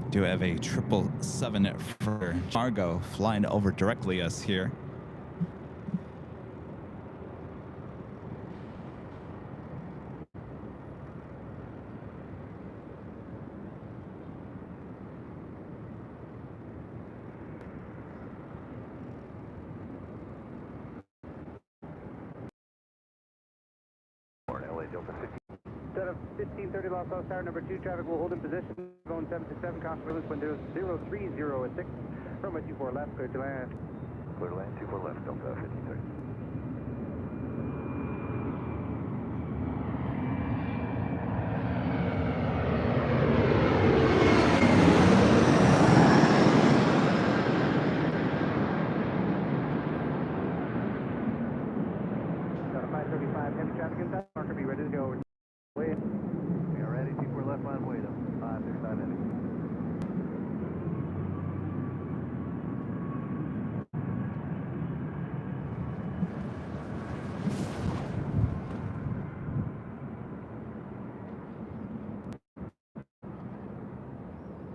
Do have a 777 for cargo flying over directly us here. Set of 1530 Los Angeles Tower, number 2, traffic will hold in position. Going 767, confirmation wind 030 at 6. Runway 24 left, clear to land. Clear to land, 24 left, Delta 1530. Got a 535 heavy traffic inside. Marker, be ready to go. Way. We are ready, 24 left line, wait up. 535 heavy.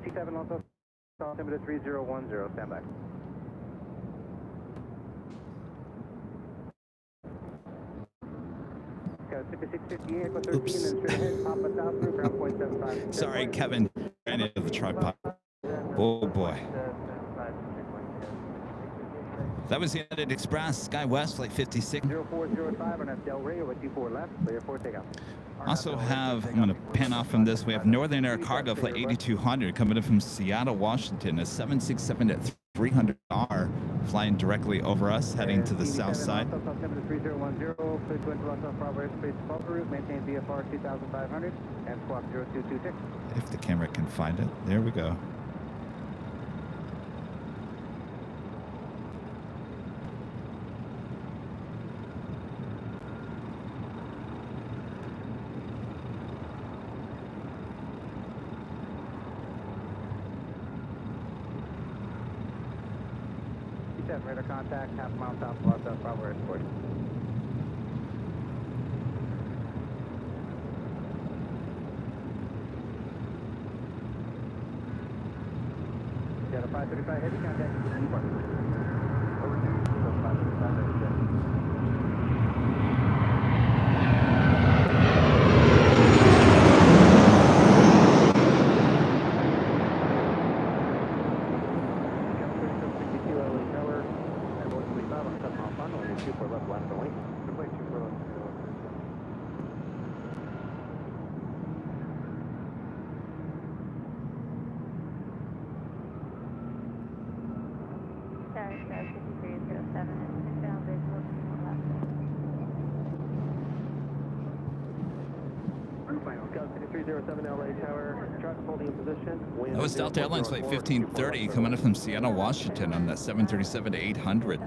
T7 also altimeter 3010, stand by. Got 5658, equal 13, and then straight ahead, Papa South through ground 0.75. Sorry, Kevin. Ran into the tripod. Oh boy. That was the United Express SkyWest Flight 56. 0405 on that Del Rey over T4 left, clear for takeoff. Also have, I'm going to pan off from this, we have Northern Air Cargo Flight 8200 coming in from Seattle, Washington, a 767 at 300R flying directly over us, heading to the south side. Altimeter 3010, clear to enter Los Angeles Bravo airspace default route, maintain VFR 2500, and squawk 0226. If the camera can find it. There we go. 7, radar contact, half mile south of Los Angeles, Bravo Airport. Got a 535 heavy contact. Over 535 heavy contact. That was Delta Airlines Flight 1530 coming up from Seattle, Washington on that 737-800.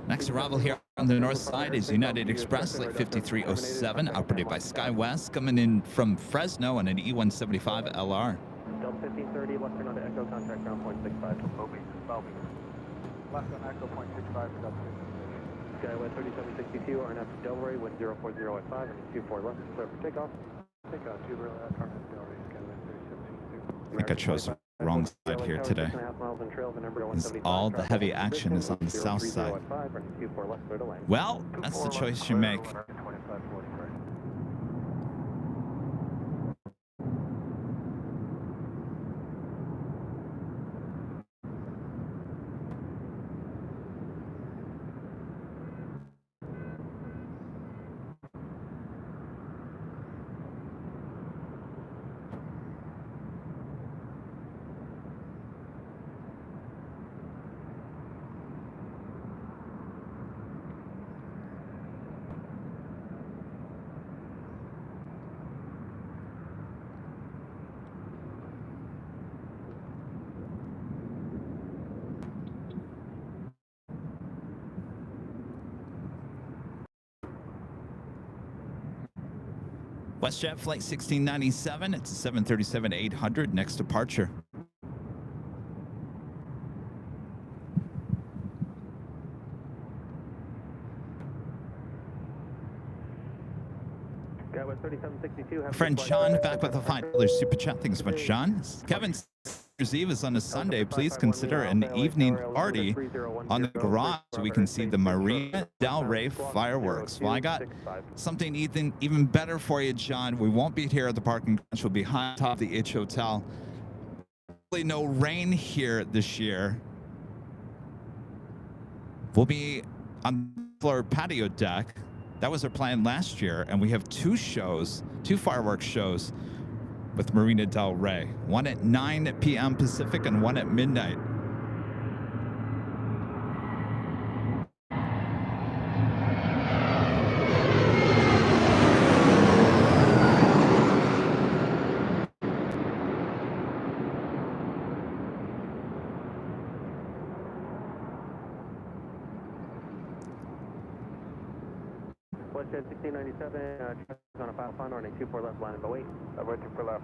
Next arrival here on the north side is United Express Flight 5307, operated by SkyWest, coming in from Fresno on an E175 LR. Delta 1530, left turn on to Echo, contact ground point 65. Bobby. Left on Echo point 65 for Delta 1530. SkyWest 3762, RNF Delray, wind 040 at 5, and 24 left, clear for takeoff. Takeoff, 2 RNF Delray, SkyWest 3762. I think I chose the wrong side here today. All the heavy action is on the south side. Well, that's the choice you make. WestJet Flight 1697, it's a 737-800, next departure. Friend Sean back with a $5 super chat. Thanks so much, Sean. Kevin, Eve is on a Sunday. Please consider an evening party on the garage so we can see the Marina Del Rey fireworks. Well, I got something even better for you, John. We won't be here at the parking garage. We'll be high atop the H Hotel. Really no rain here this year. We'll be on the floor patio deck. That was our plan last year, and we have two fireworks shows with Marina Del Rey. One at 9 p.m. Pacific and one at midnight. WestJet 1697, on a 5 on a 24 left line of 08. We're 24 left,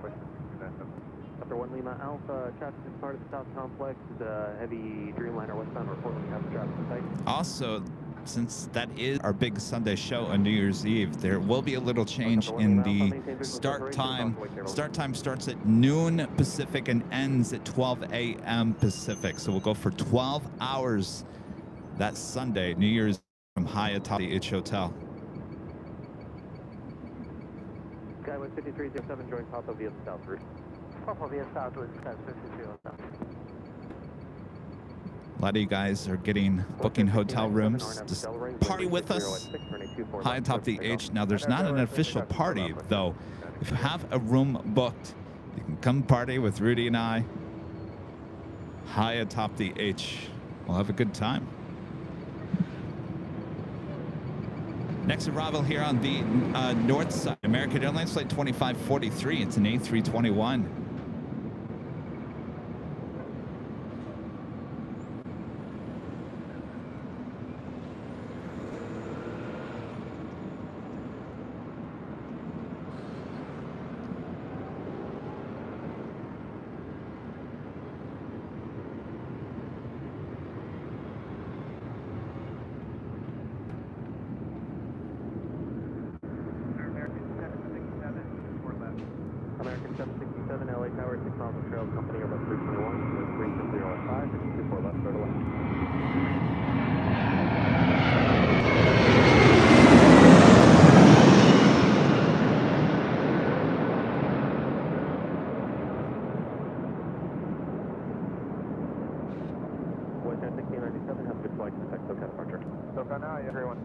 After 1 Lima Alpha, traffic is part of the South Complex, the heavy Dreamliner westbound report when you have the traffic in sight. Also, since that is our big Sunday show on New Year's Eve, there will be a little change in the start time. Start time starts at noon Pacific and ends at 12 a.m. Pacific. So we'll go for 12 hours that Sunday, New Year's, from high atop the H Hotel. Skyway 5307, join Papa via the south route. Papa via south route, Sky 5307. A lot of you guys are booking hotel rooms. Just party with us high atop the H. Now, there's not an official party, though. If you have a room booked, you can come party with Rudy and I high atop the H. We'll have a good time. Next arrival here on the north side, American Airlines Flight 2543. It's an A321. 6 miles of trail company, Airbus 321, with 300 and 24 left, clear to land. Western 1697, have a good flight, protect SoCal departure. SoCal now, yeah, everyone.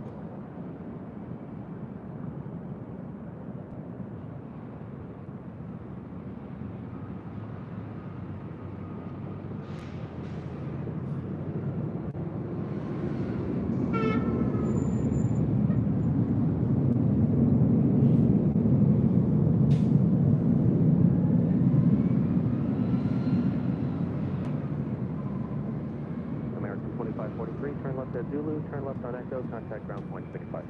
American 2543, turn left at Zulu, turn left on Echo, contact ground point 65.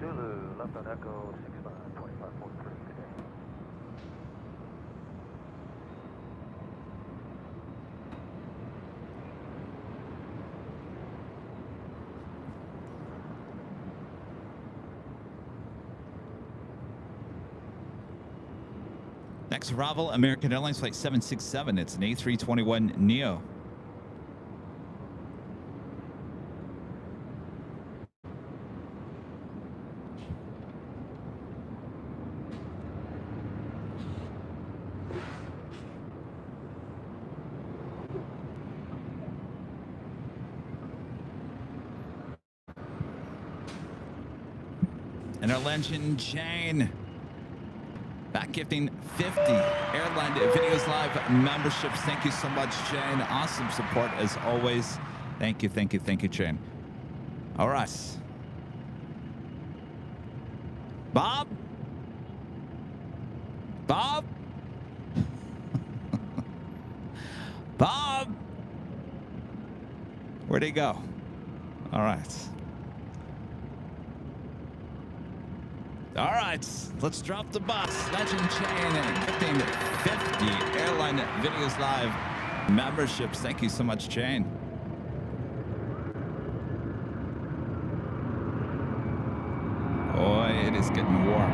Zulu, left on Echo, 65, 2543, good day. Next arrival, American Airlines Flight 767. It's an A321 Neo. And our legend, Jane. Back gifting 50 Airline Videos Live memberships. Thank you so much, Jane. Awesome support as always. Thank you, thank you, thank you, Jane. All right. Bob? Bob? Bob? Where'd he go? All right. All right, let's drop the bus. Legend Chain and 50 Airline Videos Live memberships. Thank you so much, Chain. Boy, it is getting warm.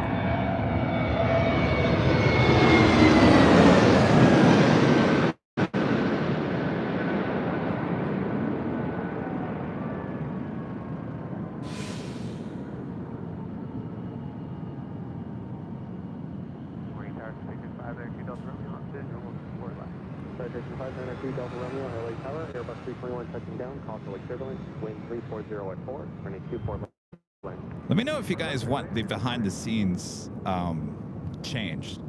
Citation 593 Delta Romeo, LA Tower, Airbus 321 touching down, call for Lake Turbulence, wind 340 at 4, running 24 left. Let me know if you guys want the behind the scenes changed.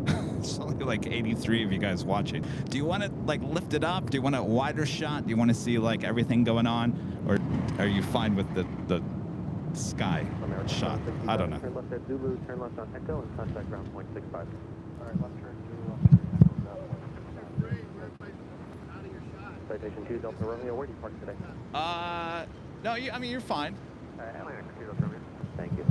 It's only like 83 of you guys watching. Do you want it like lifted up? Do you want a wider shot? Do you want to see like everything going on? Or are you fine with the sky shot? I don't know. Turn left at Zulu, turn left on Echo, and contact ground point 65. All right, left turn, Zulu, left turn, Echo, ground point 65. Citation 2 Delta Romeo, where do you park today? No, I mean, you're fine. LAX, Delta Romeo. Thank you.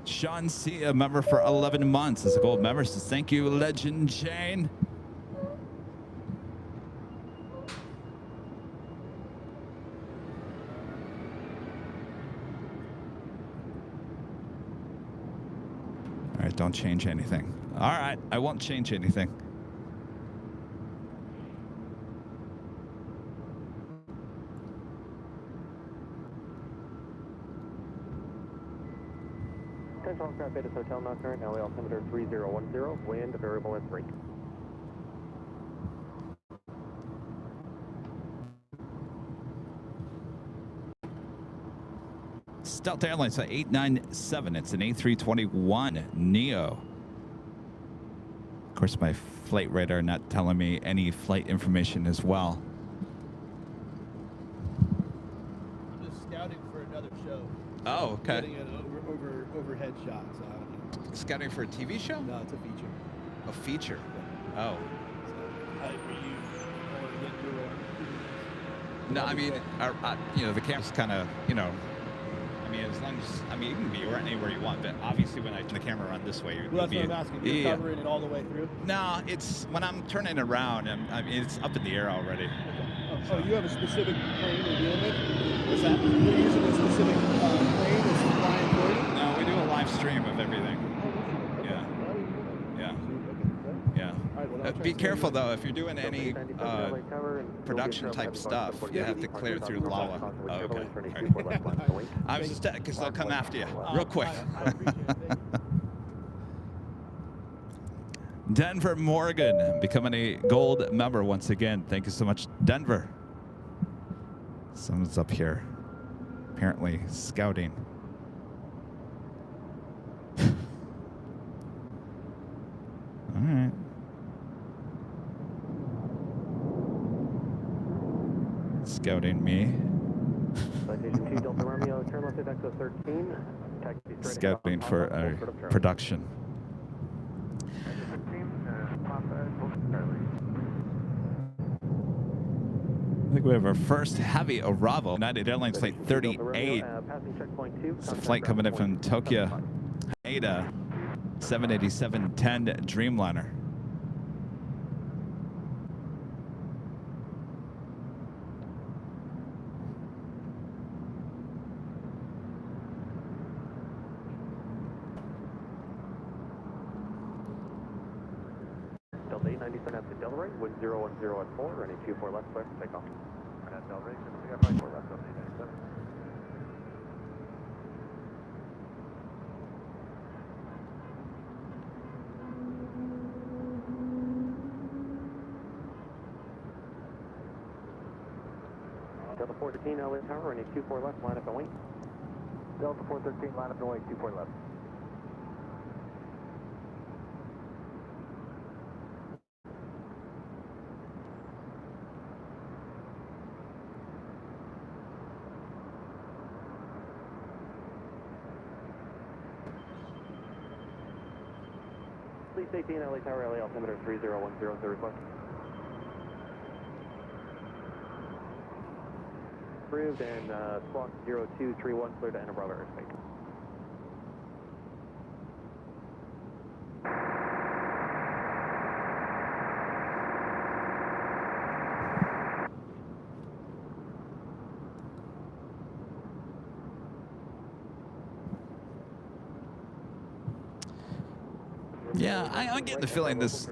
Sean C, a member for 11 months as a gold member, says thank you, Legend Jane. All right, don't change anything. All right, I won't change anything. Central Craft Beta Hotel now current, LA altimeter 3010, wind variable at 3. Delta Airlines 897. It's an A321 Neo. Of course, my flight radar not telling me any flight information as well. I'm just scouting for another show. Oh, okay. Getting an overhead shot, so I don't know. Scouting for a TV show? No, it's a feature. A feature? Oh. No, I mean, you know, the camera's kind of, you know, I mean, as long as, I mean, you can be anywhere you want, but obviously when I turn the camera around this way, Well, that's what I'm asking. You're covering it all the way through? No, it's, when I'm turning around, I mean, it's up in the air already. Okay. Oh, you have a specific plane you're dealing with? What's that? You're using a specific plane that's flying for you? No, we do a live stream of everything. Yeah. Yeah. Yeah. Be careful though, if you're doing any production type stuff, you have to clear through LAWA. Oh, okay. All right. I was just because they'll come after you real quick. I appreciate it. Thank you. Denver Morgan becoming a gold member once again. Thank you so much, Denver. Someone's up here, apparently scouting. All right. Scouting me. Scouting for a production. I think we have our first heavy arrival. United Airlines Flight 38. It's a flight coming in from Tokyo. Haneda 787-10 Dreamliner. Delta 897 at Delray, wind 010 at 4, running 24 left, clear for takeoff. And at Delray, 54 left, Delta 897. Delta 413, LA Tower, running 24 left, line up and wait. Delta 413, line up and wait, 24 left. Please 18, LA Tower, LA altimeter 3010, the request. Approved and squawk 0231, clear to enter Bravo airspace. Yeah, I'm getting the feeling this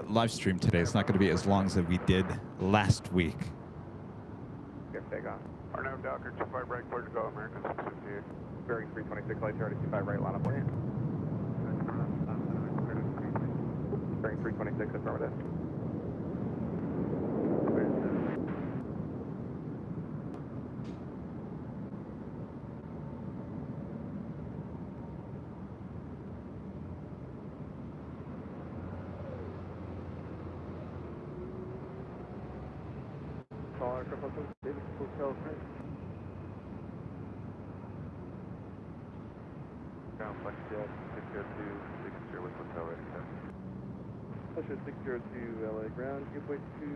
live stream today is not going to be as long as we did last week. Arnav Docker, 25 right, clear to go, American 658. Bearing 326, light tower to 25 right, line up one. Bearing 326, affirmative. Ground flex jet, 602, with hotel ready, sir. Pleasure 602 LA ground, give way to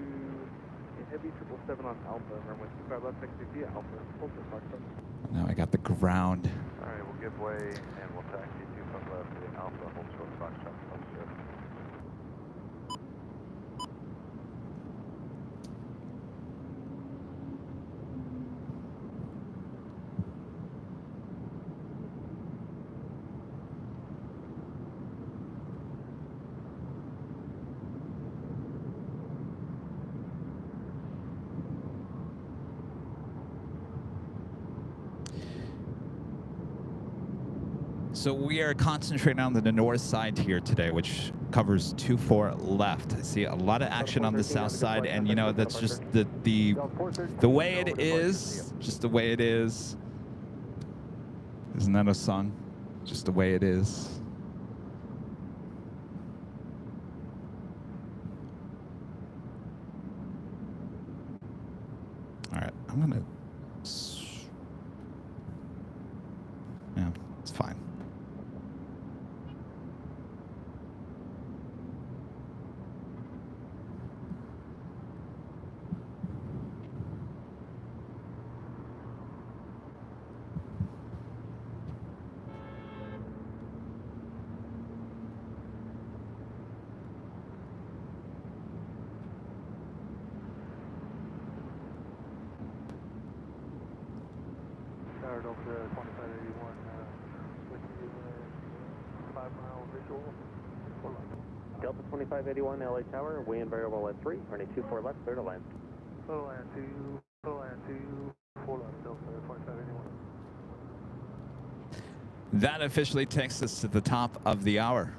Heavy 777 on Alpha, runway 25 left, next to via Alpha, full to Foxtrot. Now I got the ground. All right, we'll give way and we'll taxi 2 foot left to Alpha, hold short Foxtrot, +0. So we are concentrating on the north side here today, which covers 24 left. I see a lot of action on the south side, and you know that's just the way it is. Just the way it is. Isn't that a song? Just the way it is. All right, I'm gonna. Yeah, it's fine. Tower Delta 2581, with you, Delta 2581 LA Tower, wind variable at 3, running 24 left, clear to land. Clear to land 4 left, Delta 2581. That officially takes us to the top of the hour.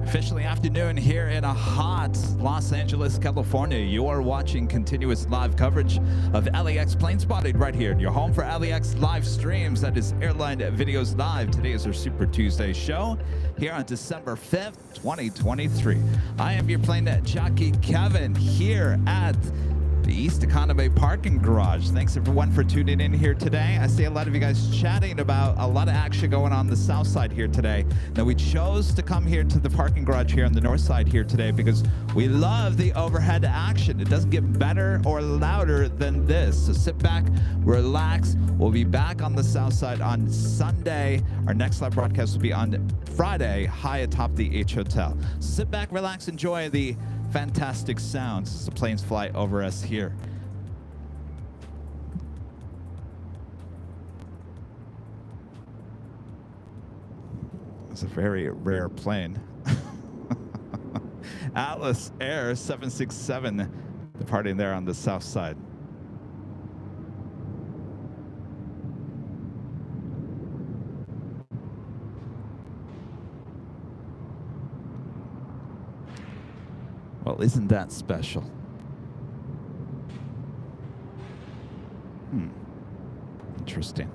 Officially afternoon here in a hot Los Angeles, California. You are watching continuous live coverage of LAX plane spotting right here in your home for LAX live streams. That is Airline Videos Live. Today is our Super Tuesday show here on December 5th, 2023. I am your plane jockey, Kevin, here at the East Economy parking garage. Thanks everyone for tuning in here today. I see a lot of you guys chatting about a lot of action going on the south side here today. Now we chose to come here to the parking garage here on the north side here today because we love the overhead action. It doesn't get better or louder than this. So sit back, relax. We'll be back on the south side on Sunday. Our next live broadcast will be on Friday, high atop the H Hotel. So sit back, relax, enjoy the fantastic sounds as the planes fly over us here. It's a very rare plane. Atlas Air 767 departing there on the south side. Well, isn't that special? Interesting.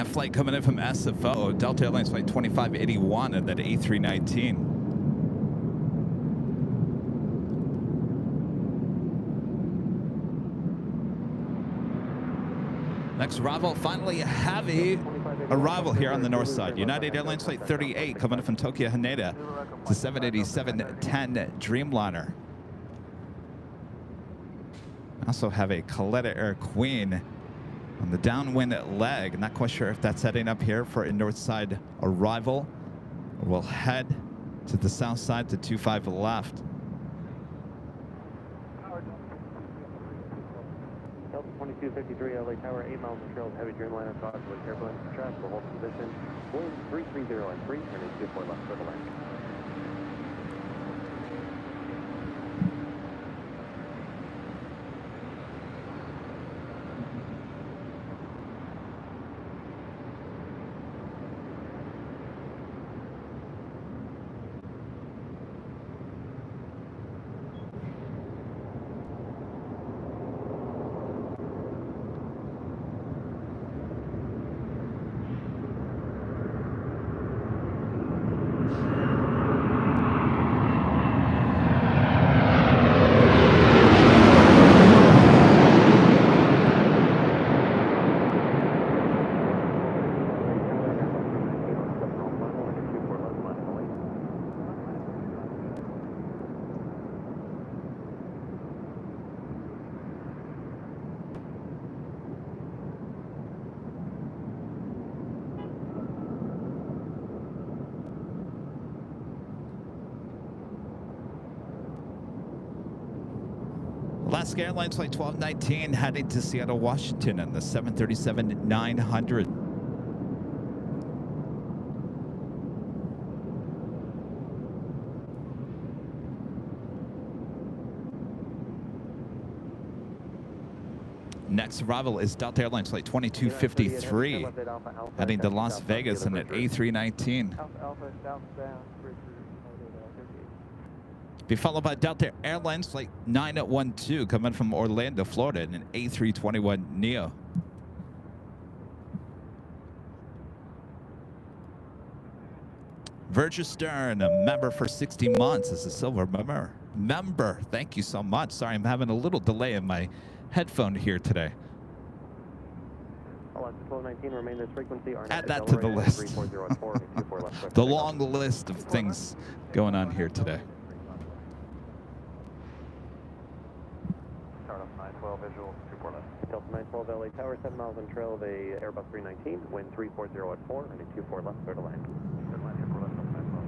Flight coming in from SFO, Delta Airlines flight 2581 at that A319. Next arrival, finally a heavy arrival here on the north side. United Airlines flight 38 coming in from Tokyo Haneda to 787-10 Dreamliner. Also have a Coletta Air Queen on the downwind leg. Not quite sure if that's heading up here for a north side arrival. We'll head to the south side to 25 left. Delta 2253 LA Tower, 8 miles of trail, heavy Dreamliner, possibly turbulence, traffic, will hold position, wind 330 and 3, turning 24 left for the land. Alaska Airlines flight 1219 heading to Seattle, Washington on the 737-900. Next arrival is Delta Airlines flight 2253 heading to Las Vegas in an A319. Be followed by Delta Airlines flight 912 coming from Orlando, Florida, in an A321 Neo. Virgil Stern, a member for 60 months, is a silver member. Thank you so much. Sorry, I'm having a little delay in my headphone here today. Alaska 1219, remain this frequency. Add that to the list. The long list of things going on here today. Start off 912 visual, 24 left. Delta 912 LA Tower, 7 miles on trail of a Airbus 319, wind 340 at 4, and a 24 left, clear to land. Clear to land, 24 left, 912.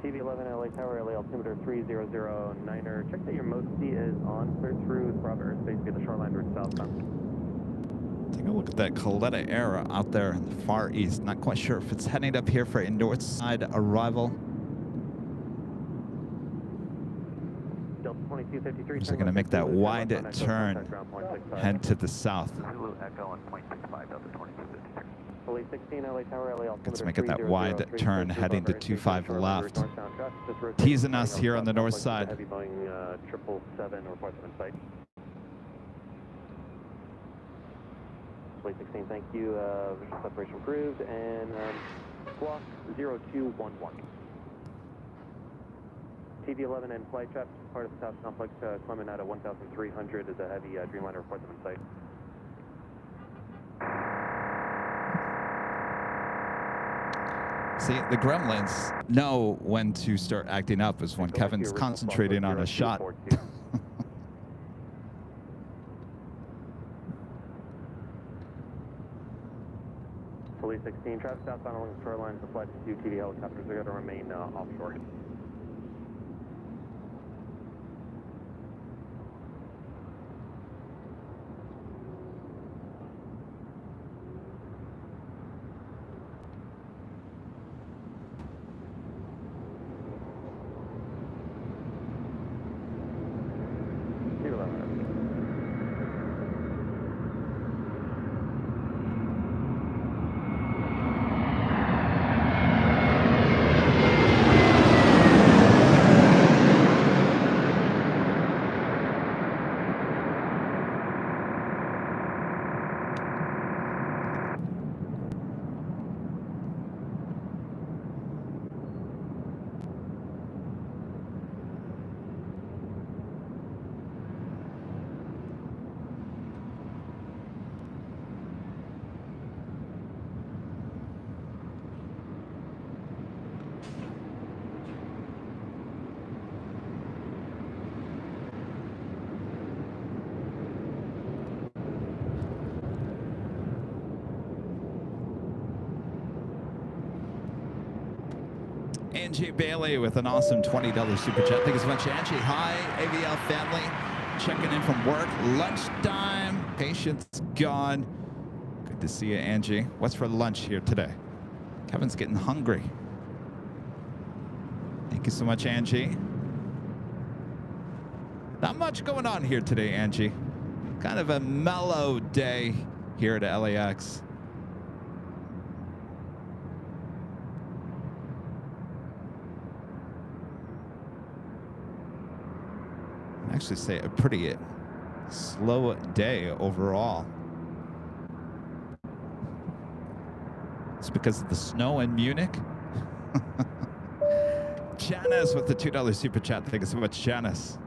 TV11 LA Tower, LA altimeter 3009er. Check that your MOSI is on. Clear through Bravo airspace via the shoreline route southbound. Take a look at that Coletta Era out there in the far east. Not quite sure if it's heading up here for a north side arrival. Delta 2253. Is it going to make that wide turn, head to the south? Zulu Echo on 0.65 Delta 2253. Police 16 LA Tower, LA altimeter. Let's make it that wide turn heading to 25 left. Teasing us here on the north side. Heavy Boeing 777 reports in sight. Police 16, thank you. Visual separation approved. And squawk 0211. TV11 and flight trap, part of the South Complex, climbing out at 1,300 is a heavy Dreamliner reports in sight. See, the gremlins know when to start acting up is when Kevin's concentrating on a shot. Police 16, traffic southbound along the shoreline. The flight to TV helicopters are going to remain offshore. Angie Bailey with an awesome $20 super chat. Thank you so much, Angie. Hi, AVL family. Checking in from work. Lunchtime. Patience gone. Good to see you, Angie. What's for lunch here today? Kevin's getting hungry. Thank you so much, Angie. Not much going on here today, Angie. Kind of a mellow day here at LAX. I'd actually say a pretty slow day overall. It's because of the snow in Munich. Janice with the $2 super chat. Thank you so much, Janice.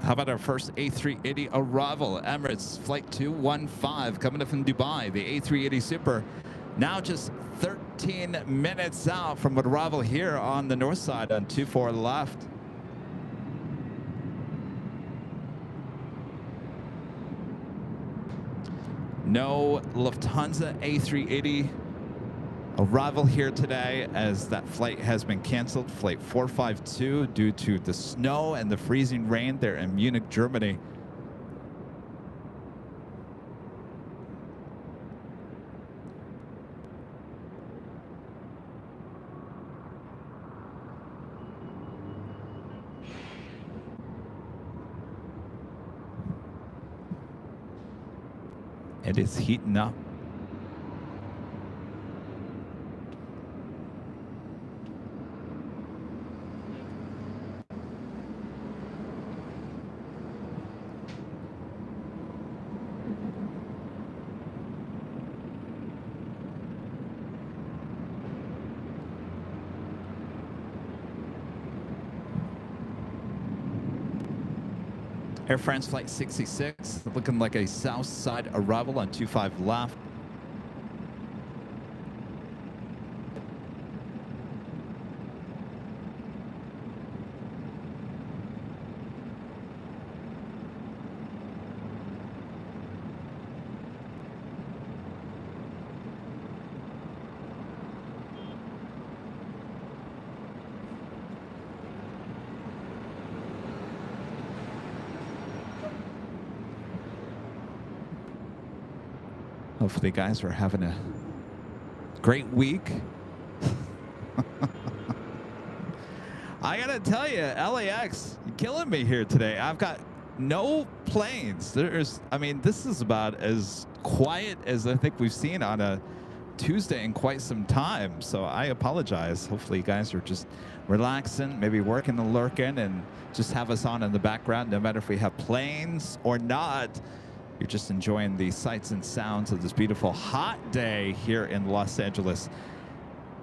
How about our first A380 arrival? Emirates Flight 215 coming in from Dubai. The A380 Super now just 13 minutes out from arrival here on the north side on 24 left. No Lufthansa A380 arrival here today as that flight has been canceled. Flight 452 due to the snow and the freezing rain there in Munich, Germany. It is heating up. Air France Flight 66, looking like a south side arrival on 25 left. Hopefully, guys, are having a great week. I gotta tell you, LAX, you're killing me here today. I've got no planes. I mean, this is about as quiet as I think we've seen on a Tuesday in quite some time. So I apologize. Hopefully, you guys are just relaxing, maybe working and lurking, and just have us on in the background, no matter if we have planes or not. You're just enjoying the sights and sounds of this beautiful hot day here in Los Angeles.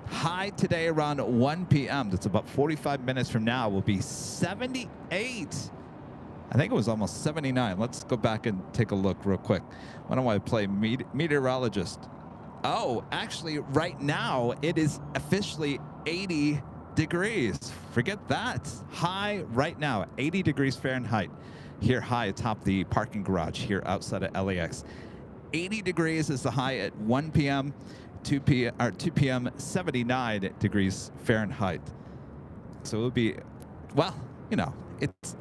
High today around 1 p.m. That's about 45 minutes from now. Will be 78. I think it was almost 79. Let's go back and take a look real quick. Why don't I play meteorologist? Oh, actually, right now it is officially 80 degrees. Forget that. High right now, 80 degrees Fahrenheit. Here high atop the parking garage here outside of LAX. 80 degrees is the high at 1 p.m. 2 p.m. 79 degrees Fahrenheit. So it would be, well, you know,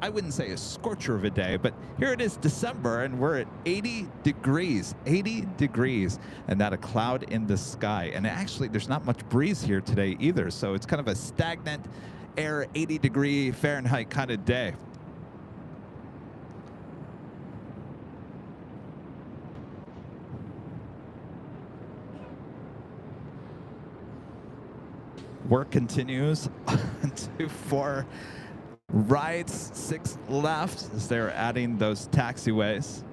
I wouldn't say a scorcher of a day, but here it is December and we're at 80 degrees, and not a cloud in the sky. And actually there's not much breeze here today either. So it's kind of a stagnant air, 80 degree Fahrenheit kind of day. Work continues. 4 rights, 6 left as they're adding those taxiways.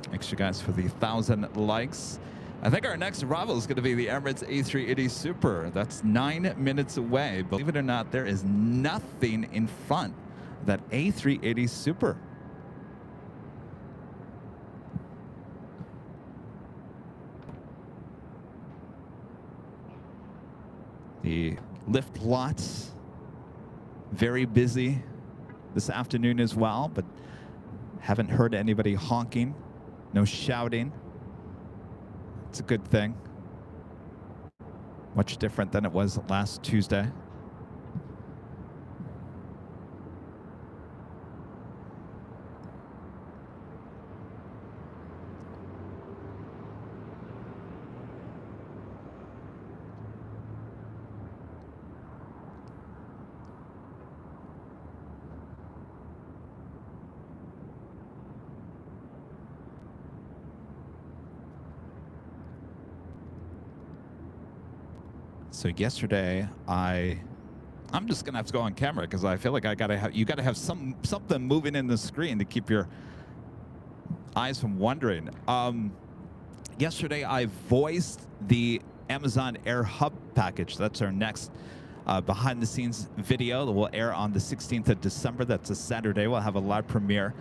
Thanks you guys for the 1,000 likes. I think our next arrival is going to be the Emirates A380 Super. That's 9 minutes away. Believe it or not, there is nothing in front of that A380 Super. The lift lots, very busy this afternoon as well, but haven't heard anybody honking, no shouting. It's a good thing. Much different than it was last Tuesday. So yesterday, I'm just gonna have to go on camera because I feel like you gotta have something moving in the screen to keep your eyes from wandering. Yesterday, I voiced the Amazon Air Hub package. That's our next behind-the-scenes video that will air on the 16th of December. That's a Saturday. We'll have a live premiere.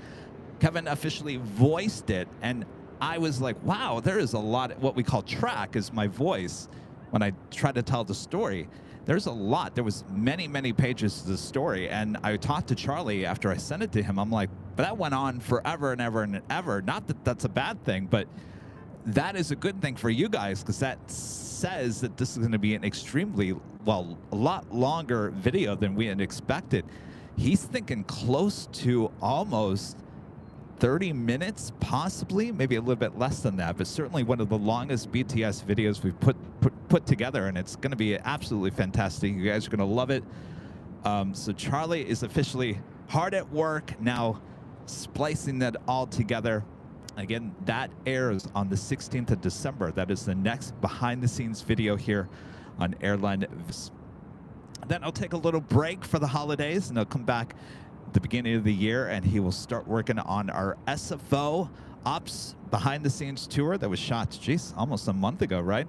Kevin officially voiced it, and I was like, wow, there is a lot of what we call track is my voice when I try to tell the story. There's a lot. There was many, many pages to the story, and I talked to Charlie after I sent it to him. I'm like, but that went on forever and ever and ever. Not that that's a bad thing, but that is a good thing for you guys because that says that this is going to be an extremely, well, a lot longer video than we had expected. He's thinking close to almost 30 minutes, possibly, maybe a little bit less than that, but certainly one of the longest BTS videos we've put together, and it's going to be absolutely fantastic. You guys are going to love it. So Charlie is officially hard at work now, splicing that all together. Again, that airs on the 16th of December. That is the next behind-the-scenes video here on Airline. Then I'll take a little break for the holidays, and I'll come back at the beginning of the year, and he will start working on our SFO Ops behind-the-scenes tour that was shot, geez, almost a month ago, right?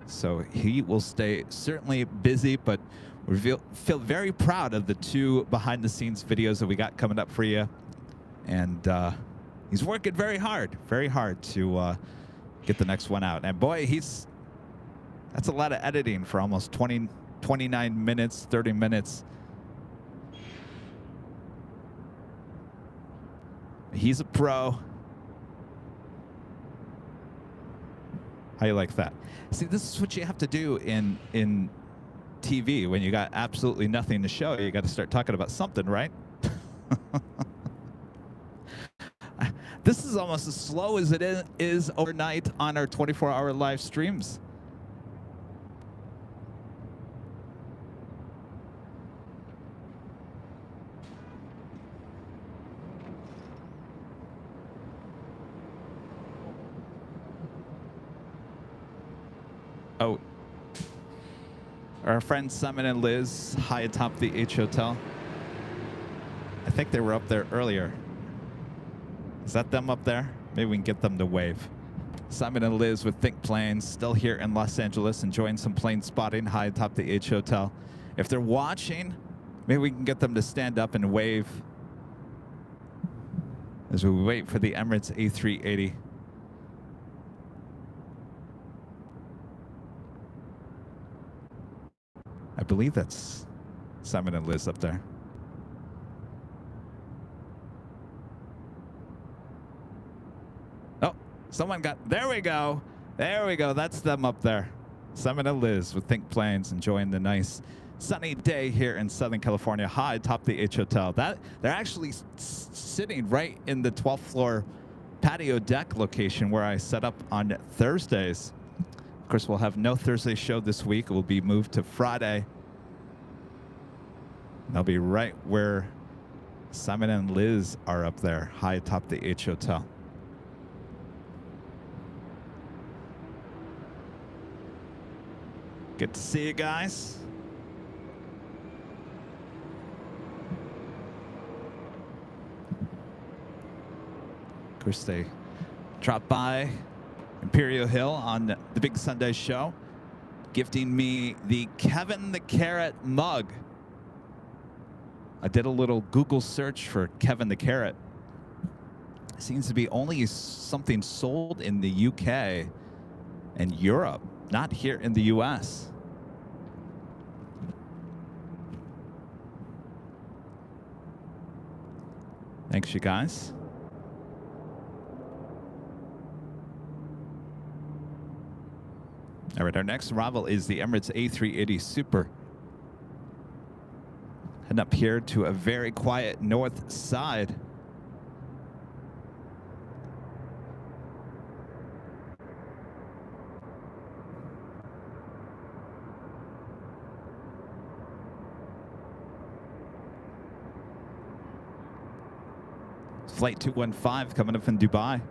So he will stay certainly busy, but we feel very proud of the 2 behind-the-scenes videos that we got coming up for you. And he's working very hard to get the next one out. And boy, that's a lot of editing for almost 29 minutes, 30 minutes. He's a pro. How you like that? See, this is what you have to do in TV when you got absolutely nothing to show. You got to start talking about something, right? This is almost as slow as it is overnight on our 24-hour live streams. Oh, our friends Simon and Liz high atop the H Hotel. I think they were up there earlier. Is that them up there? Maybe we can get them to wave. Simon and Liz with Think Planes, still here in Los Angeles, enjoying some plane spotting high atop the H Hotel. If they're watching, maybe we can get them to stand up and wave as we wait for the Emirates A380. I believe that's Simon and Liz up there. Oh, someone there we go. There we go. That's them up there. Simon and Liz with Think Planes, enjoying the nice sunny day here in Southern California, high atop the H Hotel. They're actually sitting right in the 12th floor patio deck location where I set up on Thursdays. Of course, we'll have no Thursday show this week. It will be moved to Friday. I'll be right where Simon and Liz are up there, high atop the H Hotel. Good to see you guys. Of course, they dropped by Imperial Hill on the Big Sunday show, gifting me the Kevin the Carrot mug. I did a little Google search for Kevin the Carrot. Seems to be only something sold in the UK and Europe, not here in the US. Thanks, you guys. All right, our next arrival is the Emirates A380 Super. Heading up here to a very quiet north side. Flight 215 coming up from Dubai.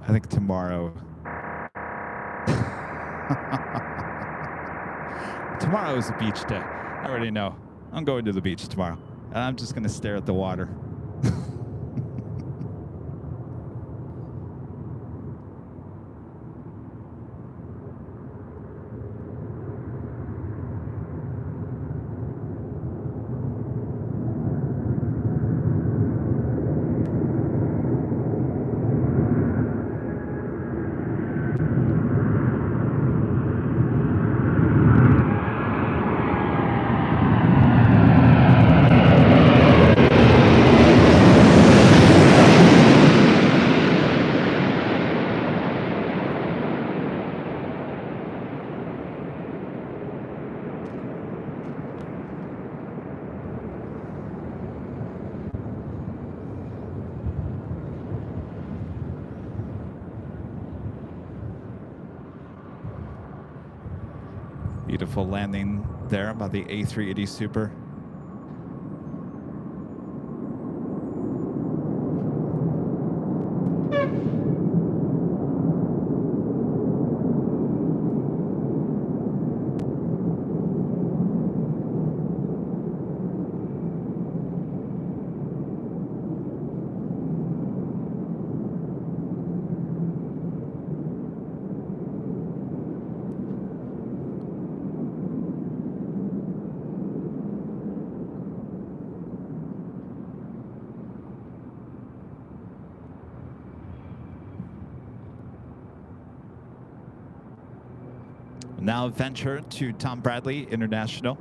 I think tomorrow. Tomorrow is a beach day. I already know. I'm going to the beach tomorrow. And I'm just going to stare at the water. Beautiful landing there by the A380 Super. Now venture to Tom Bradley International.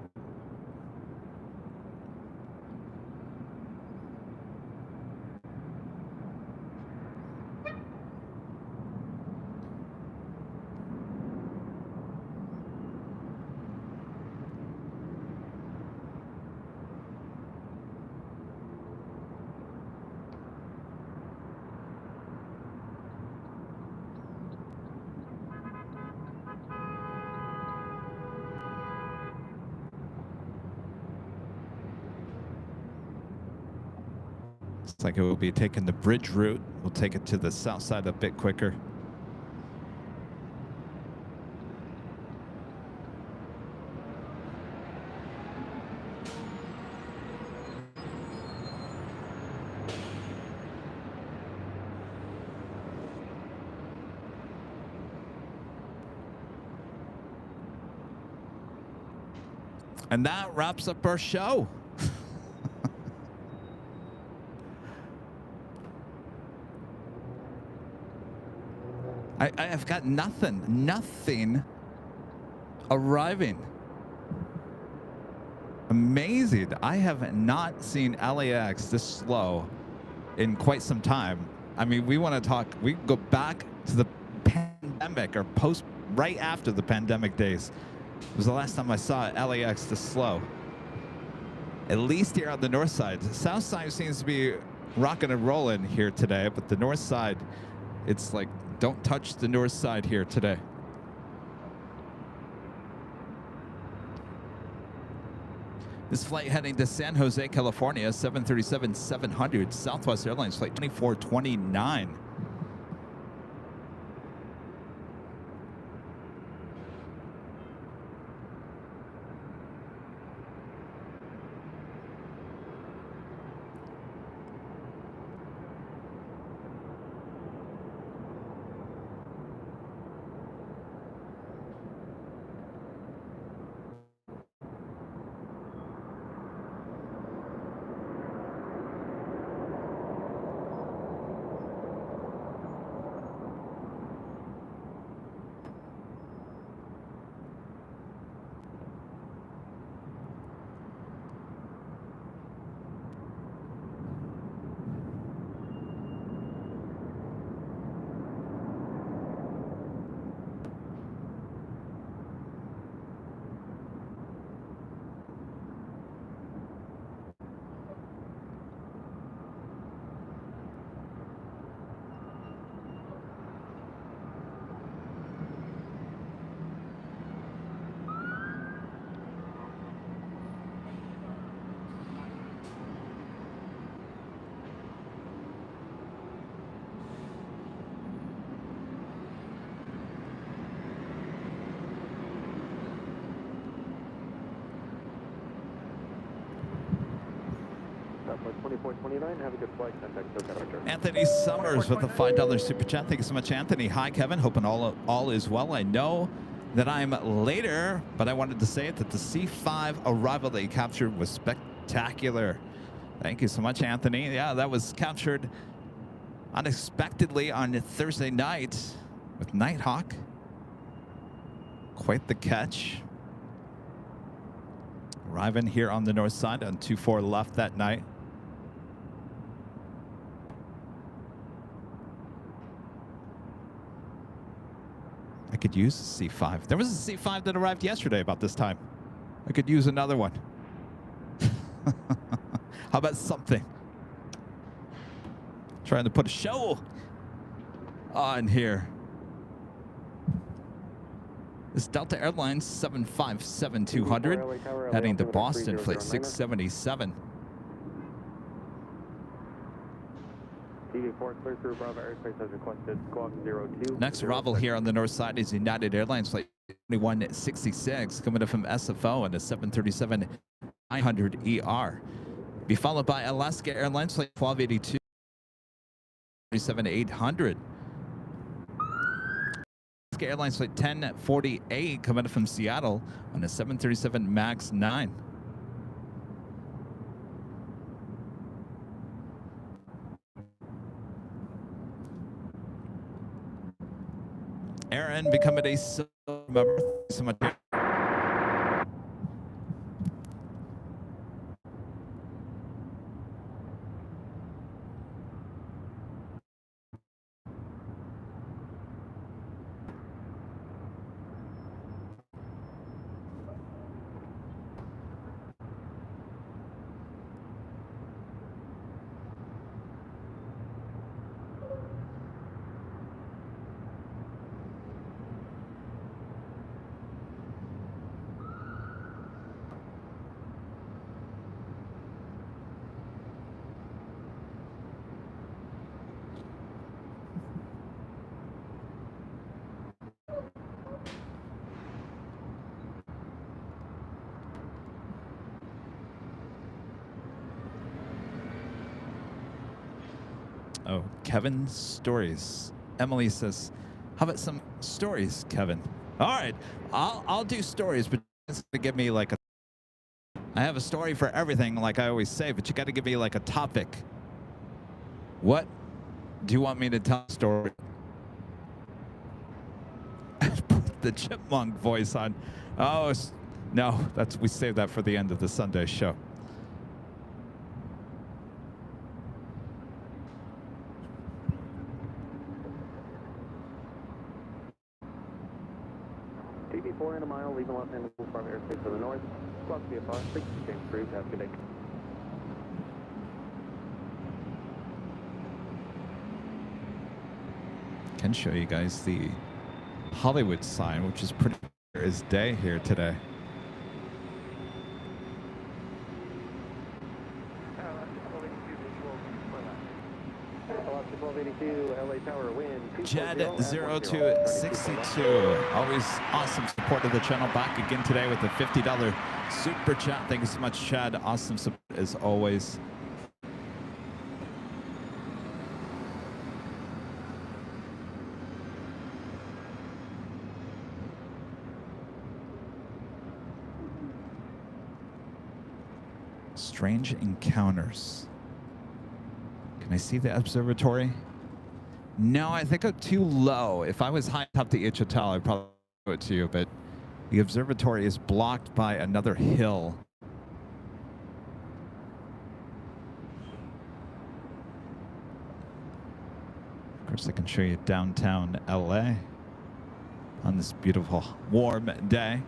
Looks like it will be taking the bridge route. We'll take it to the south side a bit quicker. And that wraps up our show. I have got nothing arriving. Amazing. I have not seen LAX this slow in quite some time. I mean, we want to talk, we go back to the pandemic or right after the pandemic days. It was the last time I saw LAX this slow. At least here on the north side. The south side seems to be rocking and rolling here today, but the north side, it's like, don't touch the north side here today. This flight heading to San Jose, California, 737-700, Southwest Airlines flight 2429. Southwest 2429. Have a good flight. Contact SoCal Archer. Anthony Summers with a $5 super chat. Thank you so much, Anthony. Hi, Kevin. Hoping all is well. I know that I'm later, but I wanted to say it that the C5 arrival that you captured was spectacular. Thank you so much, Anthony. Yeah, that was captured unexpectedly on Thursday night with Nighthawk. Quite the catch. Arriving here on the north side on 24 left that night. I could use a C5. There was a C5 that arrived yesterday about this time. I could use another one. How about something? Trying to put a show on here. This Delta Airlines 757-200 heading to Boston, flight 677. TV4 clear through Bravo Airspace as requested. Squawk 02. Next arrival here on the north side is United Airlines flight 2166 coming up from SFO and a 737-900ER. Be followed by Alaska Airlines flight 1282 37-800. Alaska Airlines flight 1048 coming up from Seattle on a 737 MAX 9. Aaron becoming a silver member. Thank you so much. Oh, Kevin's stories. Emily says, how about some stories, Kevin? All right, I'll do stories, but it's gonna give me like a, I have a story for everything, like I always say, but you got to give me like a topic. What do you want me to tell a story? Put the chipmunk voice on. Oh, no, we saved that for the end of the Sunday show. TV4 in a mile, leaving Los Angeles Bravo Airspace to the north. Squawk VFR, 6 James Cruise. Have a good day. Can show you guys the Hollywood sign, which is pretty clear as day here today. LA Tower wind. Jed 0262, always awesome support of the channel. Back again today with a $50 super chat. Thank you so much, Chad. Awesome support as always. Strange encounters. Can I see the observatory? No, I think I'm too low. If I was high up the H Hotel, I'd probably show it to you, but the observatory is blocked by another hill. Of course, I can show you downtown LA on this beautiful warm day.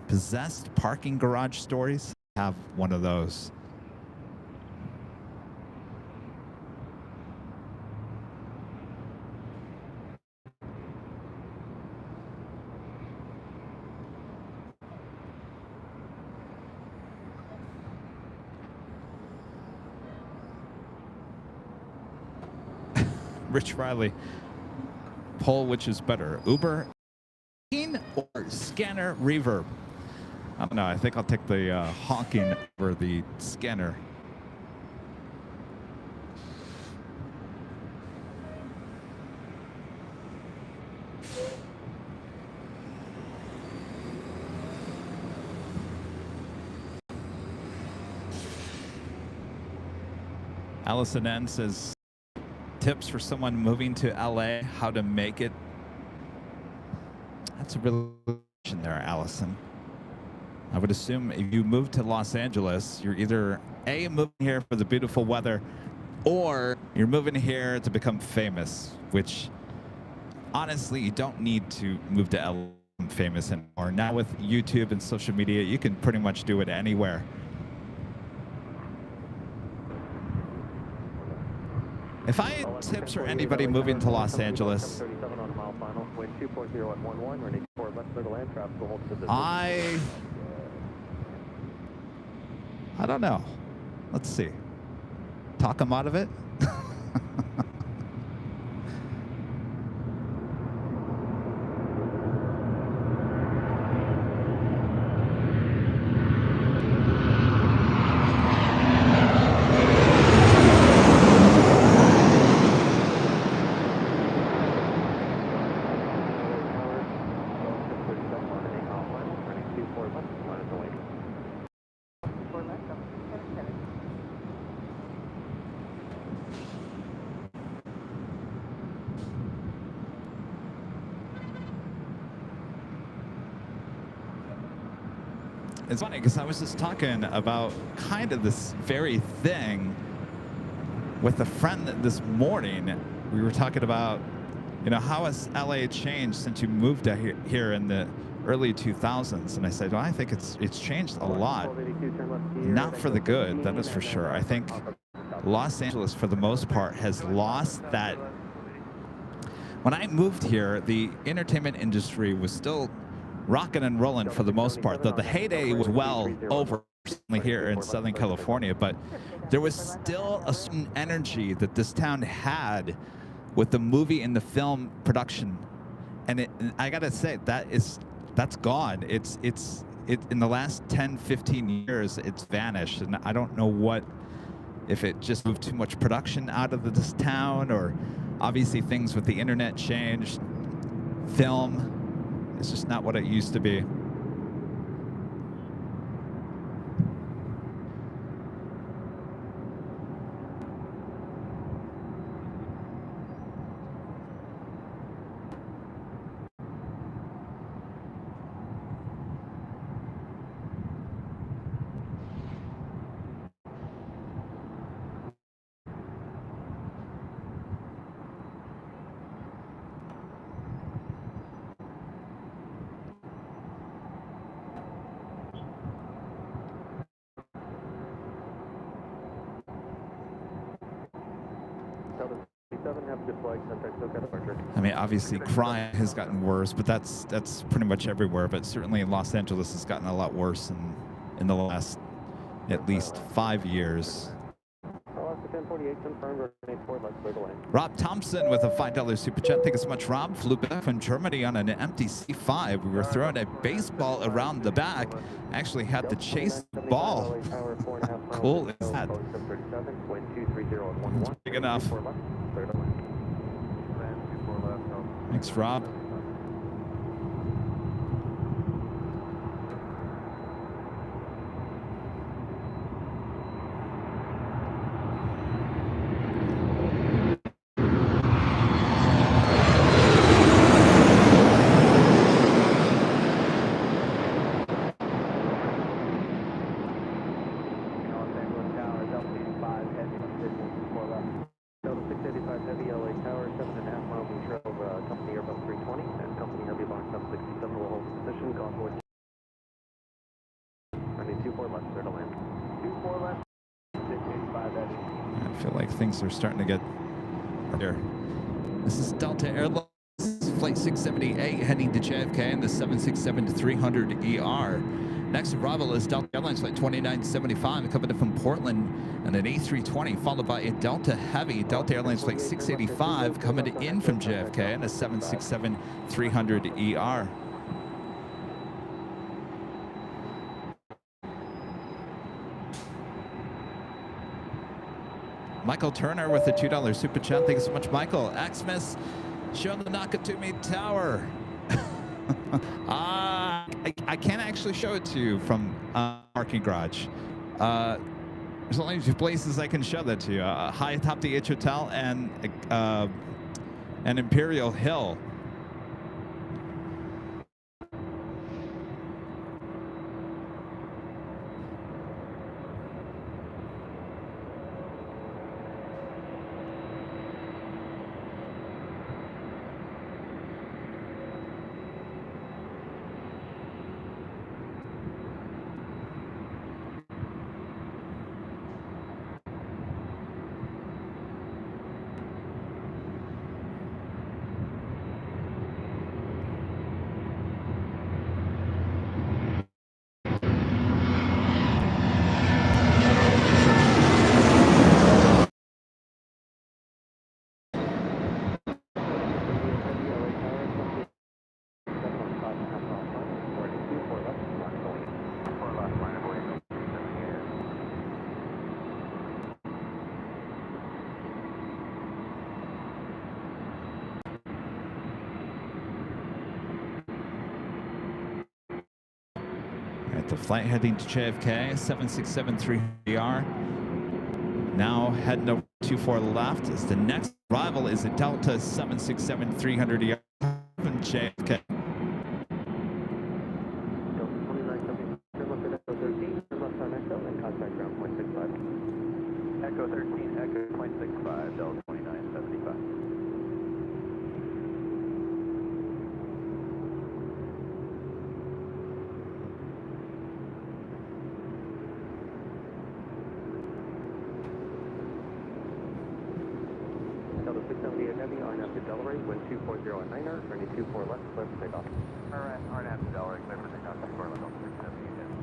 Possessed parking garage stories? I have one of those. Rich Riley, poll which is better, Uber or Scanner Reverb? I don't know. I think I'll take the honking over the scanner. Allison N says, tips for someone moving to LA, how to make it. That's a real question there, Allison. I would assume if you move to Los Angeles, you're either A, moving here for the beautiful weather, or you're moving here to become famous, which honestly, you don't need to move to LA to become famous anymore. Now with YouTube and social media, you can pretty much do it anywhere. If I had tips for anybody moving to Los Angeles, I don't know. Let's see. Talk them out of it. It's funny because I was just talking about kind of this very thing with a friend this morning. We were talking about, you know, how has LA changed since you moved here in the early 2000s? And I said, well, I think it's changed a lot. Not for the good, that is for sure. I think Los Angeles, for the most part, has lost that. When I moved here, the entertainment industry was still rocking and rolling for the most part. The heyday was well over here in Southern California, but there was still a certain energy that this town had with the movie and the film production. And I gotta say, that's gone. It in the last 10, 15 years, it's vanished. And I don't know if it just moved too much production out of this town, or obviously things with the internet changed. Film, it's just not what it used to be. I mean, obviously crime has gotten worse, but that's pretty much everywhere. But certainly Los Angeles has gotten a lot worse in the last at least 5 years. Rob Thompson with a $5 super chat. Thank you so much, Rob. Flew back from Germany on an empty C5. We were throwing a baseball around the back. Actually had to chase the ball. How cool is that? It's big enough. Thanks, Rob. Things are starting to get here. This is Delta Airlines Flight 678 heading to JFK in the 767-300ER. Next arrival is Delta Airlines Flight 2975 coming in from Portland and an A320, followed by a Delta Heavy Delta Airlines Flight 685 coming in from JFK in a 767-300ER. Michael Turner with the $2 super chat. Thank you so much, Michael. Xmas, show the Nakatomi Tower. I can't actually show it to you from parking garage. There's only 2 places I can show that to you: high atop the H Hotel and Imperial Hill. The flight heading to JFK, 7673R. Now heading over 24 left as the next arrival is a Delta 767-300ER from JFK. Echo 13, Echo 0.65, Delta 2975. Delta 678 Heavy, RNAV to Delaware, wind 240 at 9er, turning 24 left, clear for takeoff. Alright, RNAV to Delaware, clear for takeoff, 4 left, Delta 678 Heavy.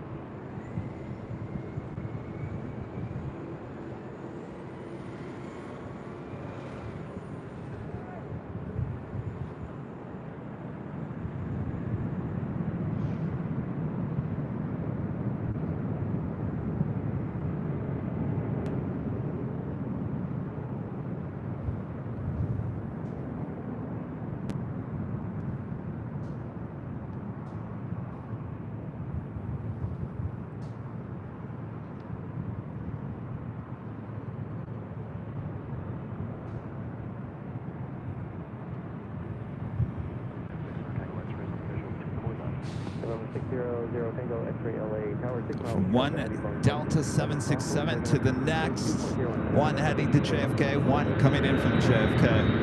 From one Delta 767 to the next, one heading to JFK, one coming in from JFK.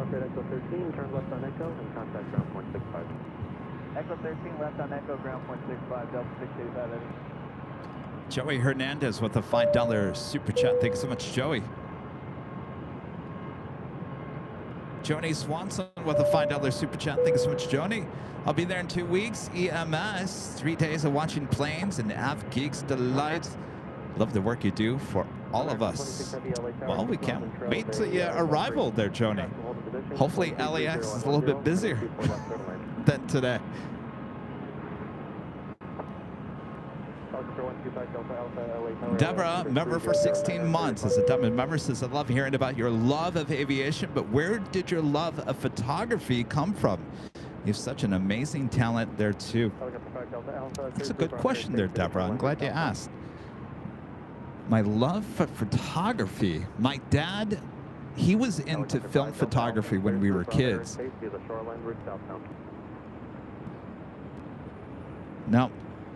Echo 13, turn left on Echo and contact ground point 65. Echo 13, left on Echo, ground point 65, Delta 685 Heavy. Joey Hernandez with a $5 super chat. Thanks so much, Joey. Joni Swanson with a $5 super chat. Thanks so much, Joni. I'll be there in 2 weeks. EMS, 3 days of watching planes and Av Geeks Delights. Love the work you do for all of us. Well, we can't wait till your arrival there, Joni. Hopefully LAX is a little bit busier than today. Deborah, member for 16 months. As a Deborah member says, I love hearing about your love of aviation, but where did your love of photography come from? You have such an amazing talent there, too. That's a good question there, Deborah. I'm glad you asked. My love for photography. My dad, he was into film photography when we were kids. Now,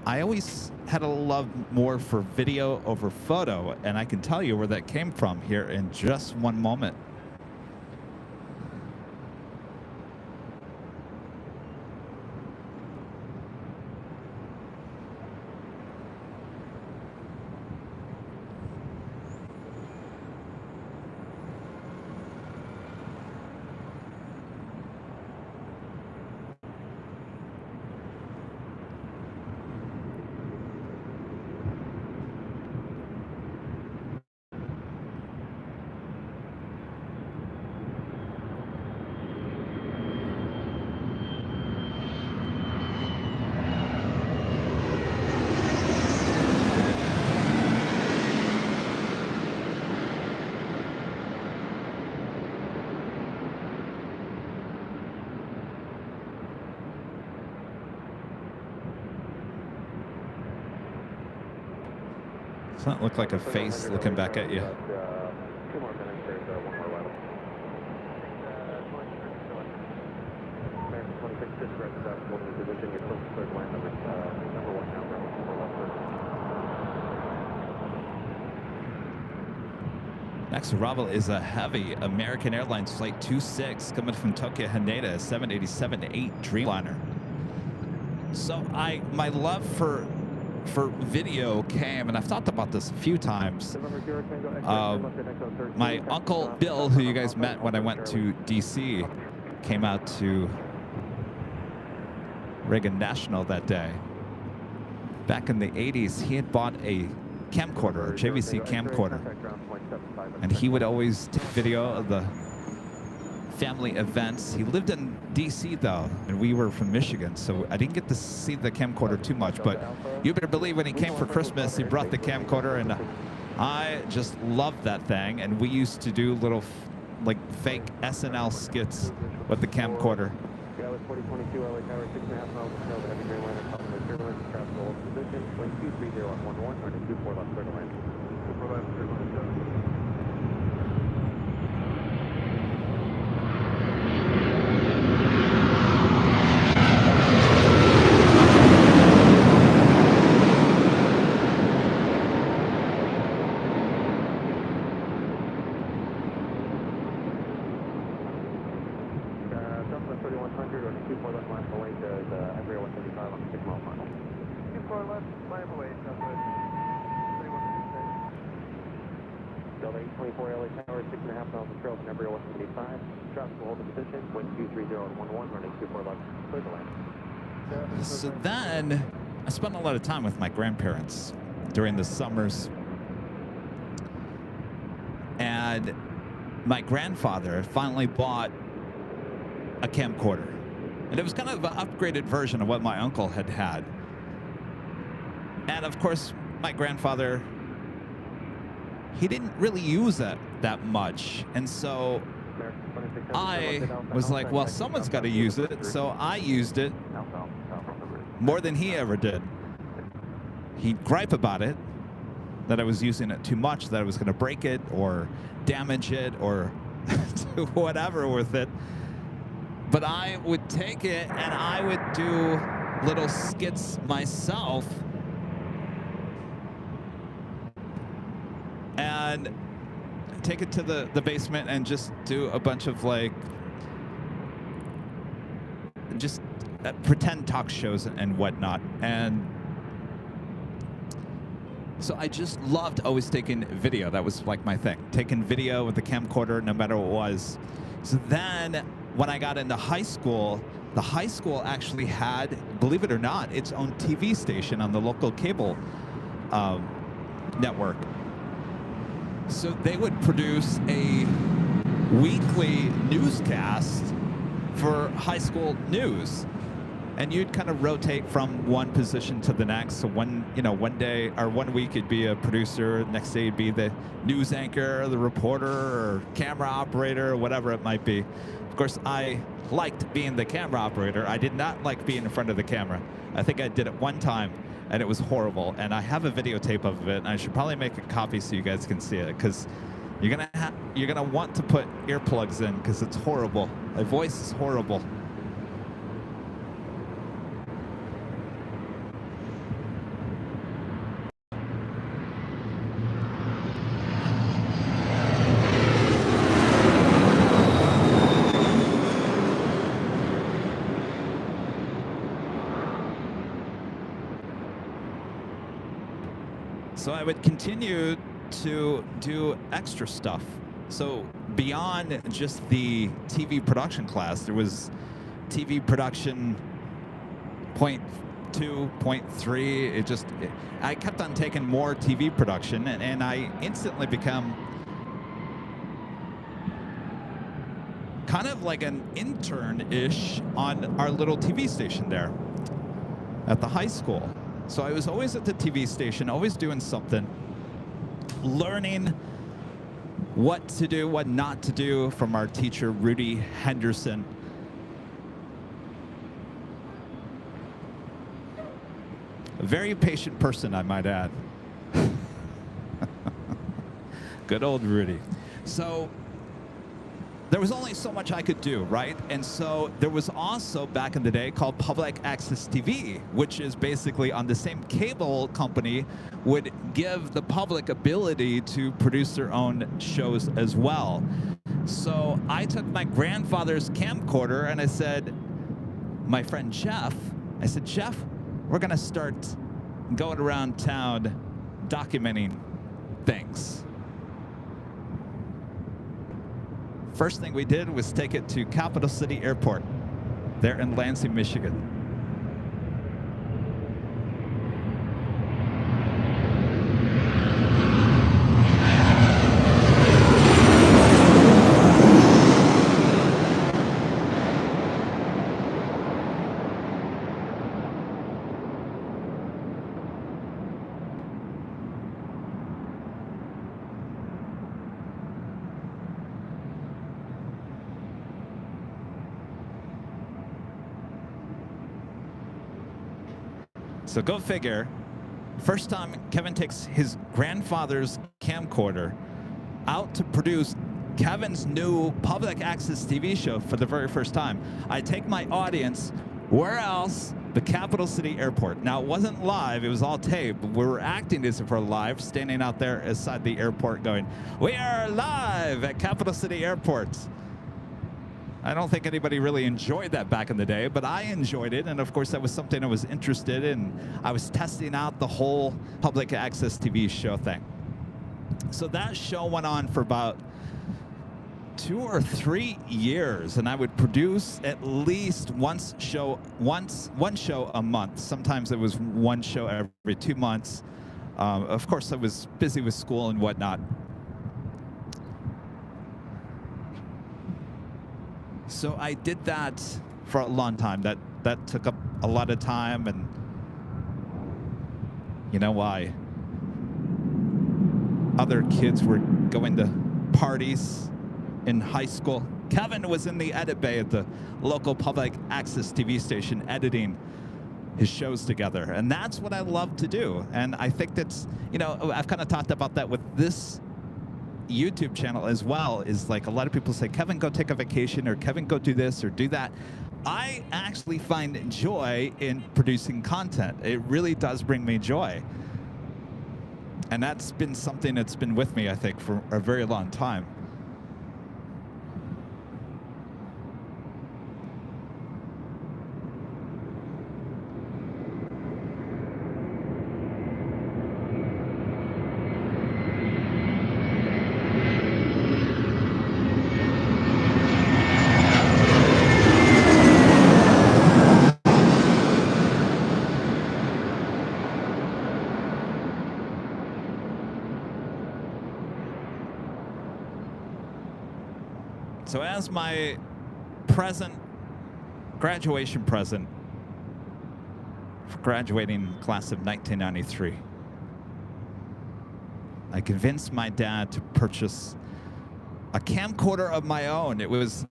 I always had a love more for video over photo, and I can tell you where that came from here in just one moment. Does that look like a face looking back at you? 2 more minutes, there's one more level. American 26, just correct that, holding the position, you're close to third line, number 1 now, relative for left. Next arrival is a heavy American Airlines Flight 26 coming from Tokyo Haneda, 787-8 Dreamliner. So my love for video came, and I've talked about this a few times. My uncle Bill, who you guys met when I went to DC, came out to Reagan National that day. Back in the 80s, he had bought a camcorder, a JVC camcorder, and he would always take video of the family events. He lived in DC though, and we were from Michigan, so I didn't get to see the camcorder too much, but you better believe when he came for Christmas, he brought the camcorder, and I just loved that thing. And we used to do little like fake SNL skits with the camcorder. Yeah, with 4022 LA Tower, 6.5 miles of snow, the heavy Dreamliner calling the turbulence, traffic hold position, wind 230 on 11, running 24 left, third line. 24 left, third line, So then I spent a lot of time with my grandparents during the summers. And my grandfather finally bought a camcorder. And it was kind of an upgraded version of what my uncle had had. And of course, my grandfather, he didn't really use it that much. And so I was like, well, someone's got to use it. So I used it more than he ever did. He'd gripe about it, that I was using it too much, that I was going to break it or damage it or do whatever with it. But I would take it and I would do little skits myself. And take it to the basement and just do a bunch of like just pretend talk shows and whatnot. And so I just loved always taking video. That was like my thing, taking video with the camcorder no matter what it was. So then when I got into high school, the high school actually had, believe it or not, its own TV station on the local cable network. So they would produce a weekly newscast for high school news. And you'd kind of rotate from one position to the next. So one day or 1 week you'd be a producer, next day you'd be the news anchor, or the reporter, or camera operator, or whatever it might be. Of course, I liked being the camera operator. I did not like being in front of the camera. I think I did it one time, and it was horrible. And I have a videotape of it, and I should probably make a copy so you guys can see it, because you're gonna want to put earplugs in, because it's horrible. My voice is horrible. So I would continue to do extra stuff. So beyond just the TV production class, there was TV production point 2, point 3. I kept on taking more TV production, and I instantly become kind of like an intern-ish on our little TV station there at the high school. So I was always at the TV station, always doing something, learning what to do, what not to do from our teacher, Rudy Henderson. A very patient person, I might add. Good old Rudy. So there was only so much I could do, right? And so there was also, back in the day, called Public Access TV, which is basically on the same cable company would give the public ability to produce their own shows as well. So I took my grandfather's camcorder and I said, my friend Jeff, I said, Jeff, we're gonna start going around town documenting things. First thing we did was take it to Capital City Airport there in Lansing, Michigan. So go figure, first time Kevin takes his grandfather's camcorder out to produce Kevin's new public access TV show for the very first time. I take my audience, where else? The Capital City Airport. Now, it wasn't live, it was all tape. We were acting as if we're live, standing out there inside the airport going, we are live at Capital City Airport. I don't think anybody really enjoyed that back in the day, but I enjoyed it. And of course, that was something I was interested in. I was testing out the whole public access TV show thing. So that show went on for about 2 or 3 years, and I would produce at least one show a month. Sometimes it was one show every 2 months. Of course, I was busy with school and whatnot. So I did that for a long time. That took up a lot of time, and you know why? Other kids were going to parties in high school. Kevin was in the edit bay at the local public access TV station editing his shows together. And that's what I love to do. And I think that's, you know, I've kind of talked about that with this YouTube channel as well, is like a lot of people say, Kevin, go take a vacation, or Kevin, go do this or do that. I actually find joy in producing content. It really does bring me joy. And that's been something that's been with me, I think, for a very long time. So as my graduation present for graduating class of 1993, I convinced my dad to purchase a camcorder of my own. It was,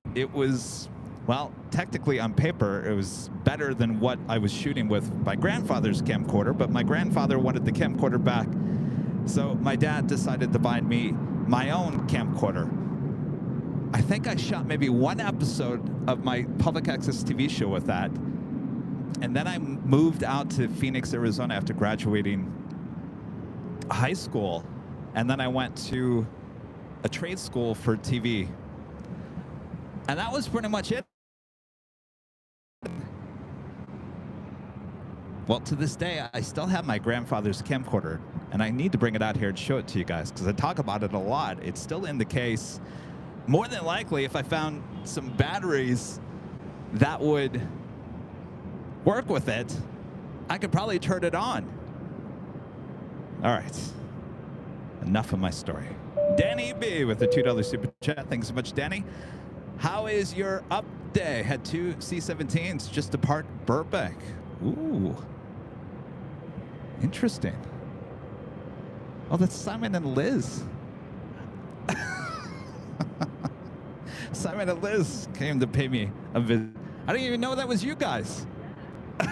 well, technically on paper, it was better than what I was shooting with my grandfather's camcorder, but my grandfather wanted the camcorder back. So my dad decided to buy me my own camcorder. I think I shot maybe one episode of my public access TV show with that. And then I moved out to Phoenix, Arizona after graduating high school. And then I went to a trade school for TV. And that was pretty much it. Well, to this day, I still have my grandfather's camcorder, and I need to bring it out here and show it to you guys because I talk about it a lot. It's still in the case. More than likely, if I found some batteries that would work with it, I could probably turn it on. All right. Enough of my story. Danny B with the $2 super chat. Thanks so much, Danny. How is your up day? Had 2 C-17s just depart Burbank. Ooh. Interesting. Oh, that's Simon and Liz. Simon and Liz came to pay me a visit. I didn't even know that was you guys. All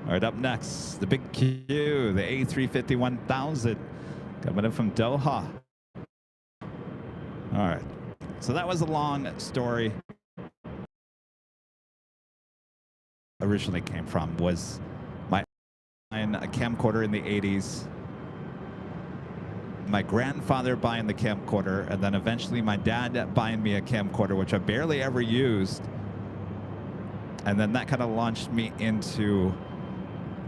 right, up next, the big Q, the A350 1000, coming in from Doha. All right, so that was a long story. Originally came from was my a camcorder in the 80s, my grandfather buying the camcorder, and then eventually my dad buying me a camcorder, which I barely ever used. And then that kind of launched me into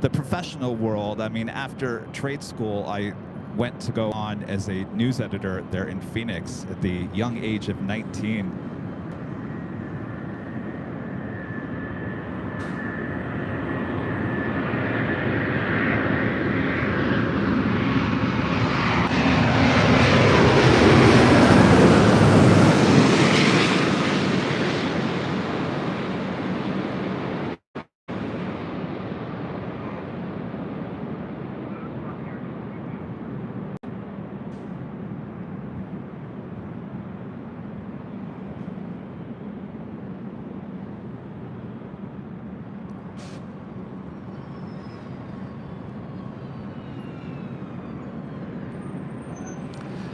the professional world. I mean, after trade school, I went to go on as a news editor there in Phoenix at the young age of 19.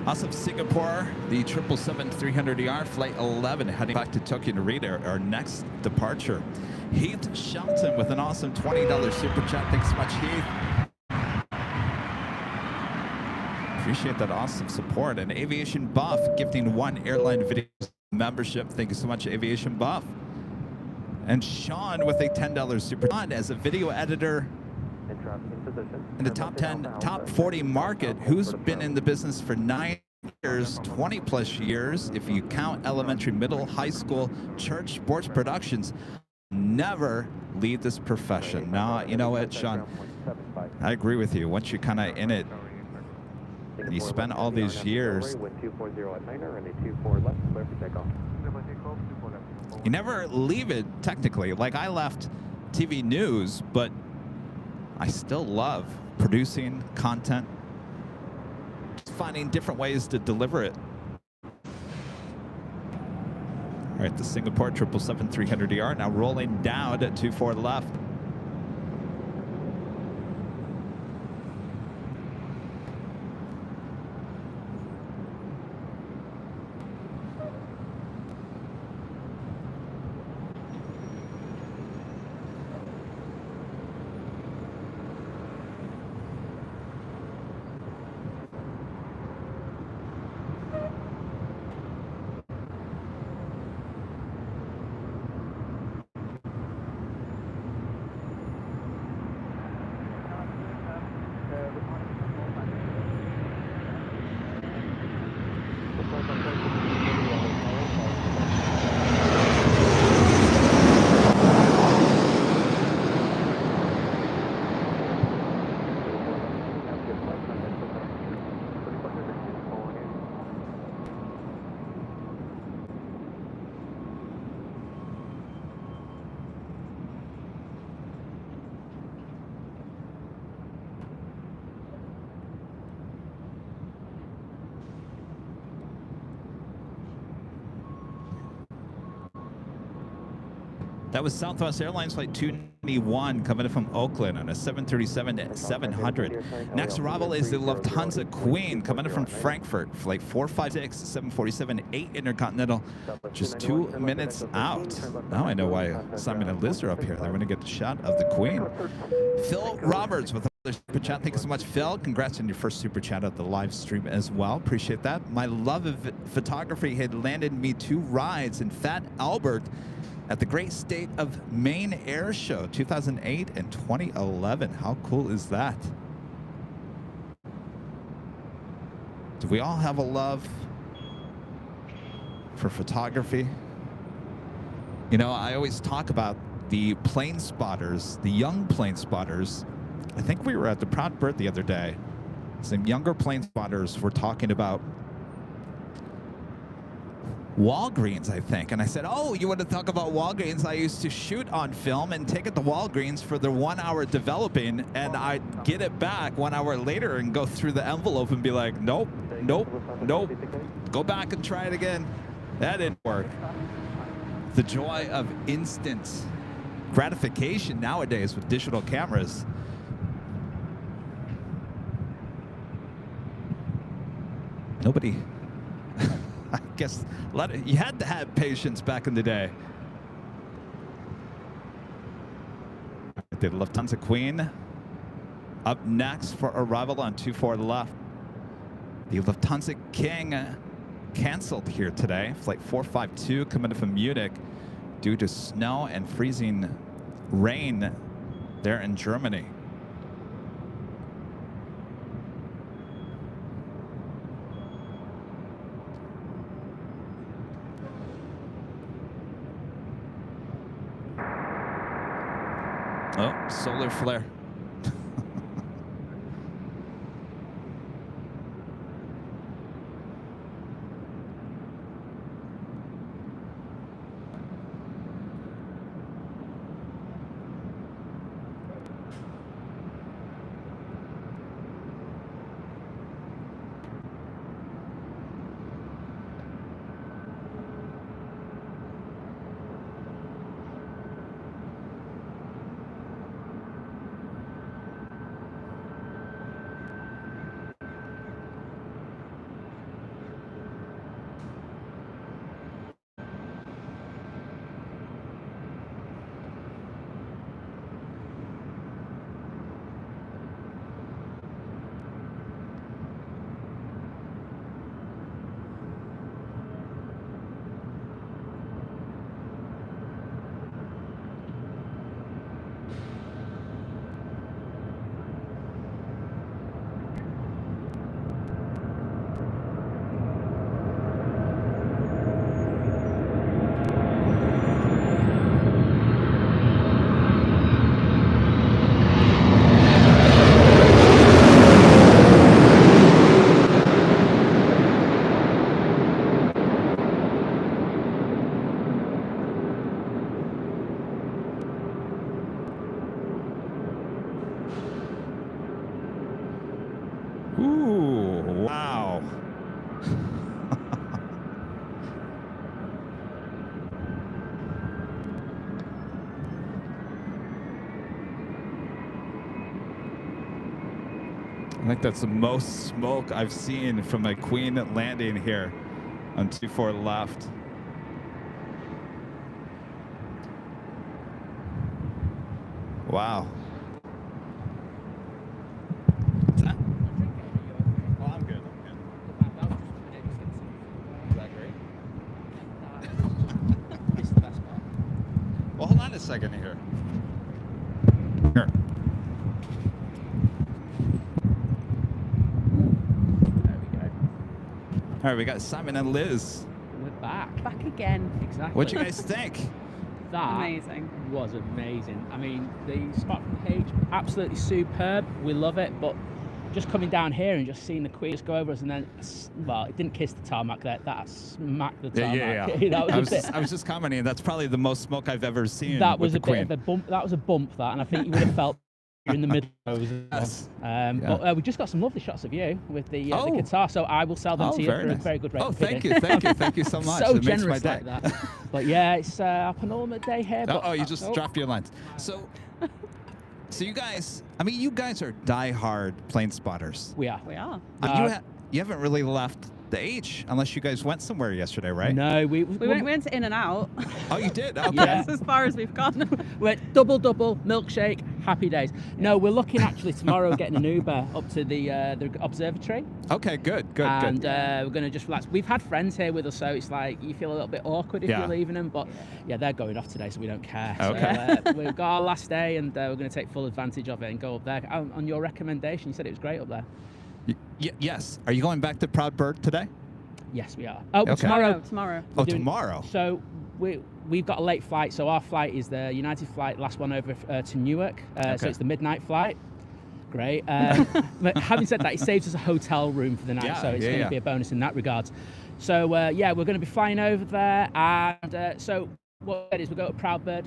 Awesome. Singapore, the 777-300ER, Flight 11, heading back to Tokyo to read our next departure. Heath Shelton with an awesome $20 super chat. Thanks so much, Heath. Appreciate that awesome support. And Aviation Buff gifting 1 Airline Videos membership. Thank you so much, Aviation Buff. And Sean with a $10 super chat as a video editor in the top 40 market, who's been in the business for 9 years, 20 plus years, if you count elementary, middle, high school, church, sports productions. Never leave this profession. Now, you know what, Sean, I agree with you. Once you're kind of in it, and you spend all these years, you never leave it technically. Like, I left TV news, but I still love producing content, finding different ways to deliver it. All right, the Singapore 777-300ER now rolling down at 24 left. That was Southwest Airlines Flight 291 coming in from Oakland on a 737-700. Next arrival is the Lufthansa Queen coming in from Frankfurt. Flight 456, 747-8 Intercontinental. Just 2 minutes out. Now I know why Simon and Liz are up here. They're going to get the shot of the Queen. Phil Roberts with another super chat. Thank you so much, Phil. Congrats on your first super chat of the live stream as well. Appreciate that. My love of photography had landed me 2 rides in Fat Albert at the Great State of Maine Air Show 2008 and 2011. How cool is that? Do we all have a love for photography? You know, I always talk about the plane spotters, the young plane spotters. I think we were at the Proud Bird the other day. Some younger plane spotters were talking about Walgreens, I think. And I said, oh, you want to talk about Walgreens? I used to shoot on film and take it to Walgreens for the 1 hour developing, and I'd get it back 1 hour later and go through the envelope and be like, nope, nope, nope. Go back and try it again. That didn't work. The joy of instant gratification nowadays with digital cameras. Nobody, I guess, you had to have patience back in the day. The Lufthansa Queen up next for arrival on 24 left. The Lufthansa King canceled here today. Flight 452 coming in from Munich due to snow and freezing rain there in Germany. Oh, solar flare. Ooh, wow. I think that's the most smoke I've seen from a Queen landing here on 24 left. Wow. What's that? Oh, I'm good. I'm good. Is that great? This is the best part. Well, hold on a second here. Here. There we go. All right, we got Simon and Liz. We're back. Back again. Exactly. What'd you guys think? That Amazing. was amazing. I mean, the spot from the H, absolutely superb. We love it, but just coming down here and just seeing the Queen just go over us and then, well, it didn't kiss the tarmac there. That smacked the tarmac. Yeah. That I was just commenting. That's probably the most smoke I've ever seen. that was with a the bit Queen. of a bump. That was a bump, that, and I think you would have felt you're in the middle. Yes. But we just got some lovely shots of you with the guitar, so I will sell them to you for a very good rate. Oh, thank you so much. So it makes my generous day. like that. But yeah, it's our penultimate day here. But, Oh, you just dropped your lines. So you guys, I mean, you guys are diehard plane spotters. We are. We are. You haven't really left the H unless you guys went somewhere yesterday, right? No, we went in and out. Oh, you did? Okay. That's as far as we've gone. Went double, milkshake, Happy days. No, we're looking actually tomorrow getting an Uber up to the observatory. Okay, good. And we're going to just relax. We've had friends here with us, so it's like you feel a little bit awkward if you're leaving them, but yeah, they're going off today, so we don't care. Okay. So, we've got our last day, and we're going to take full advantage of it and go up there. On your recommendation, you said it was great up there. Yes. Are you going back to Proud Bird today? Yes, we are. Oh, Okay. tomorrow. Oh, tomorrow. So we've got a late flight. So our flight is the United flight, last one over to Newark. So it's the midnight flight. Great. But having said that, it saves us a hotel room for the night, so it's going to be a bonus in that regard. So we're going to be flying over there, and so what it is, we'll go to Proud Bird.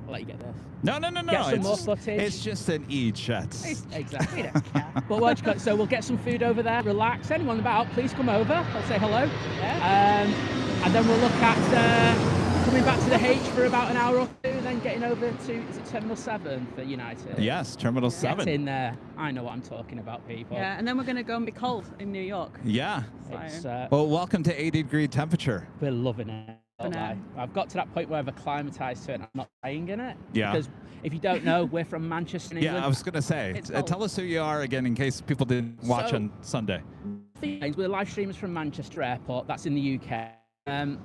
I'll let you get this. No. Get some more footage. It's just an e-jet. Exactly. But so we'll get some food over there, relax. Anyone about, please come over. I'll say hello. Yeah. And then we'll look at coming back to the H for about an hour or two, and then getting over to, is it Terminal 7 for United? Yes, Terminal 7. Get in there. I know what I'm talking about, people. Yeah, and then we're going to go and be cold in New York. Yeah. It's, well, welcome to 80-degree temperature. We're loving it. I've got to that point where I've acclimatized to it and I'm not staying in it. Yeah. Because if you don't know, we're from Manchester, England. Yeah, I was going to say, tell us who you are again in case people didn't watch on Sunday. We're live streamers from Manchester Airport. That's in the UK.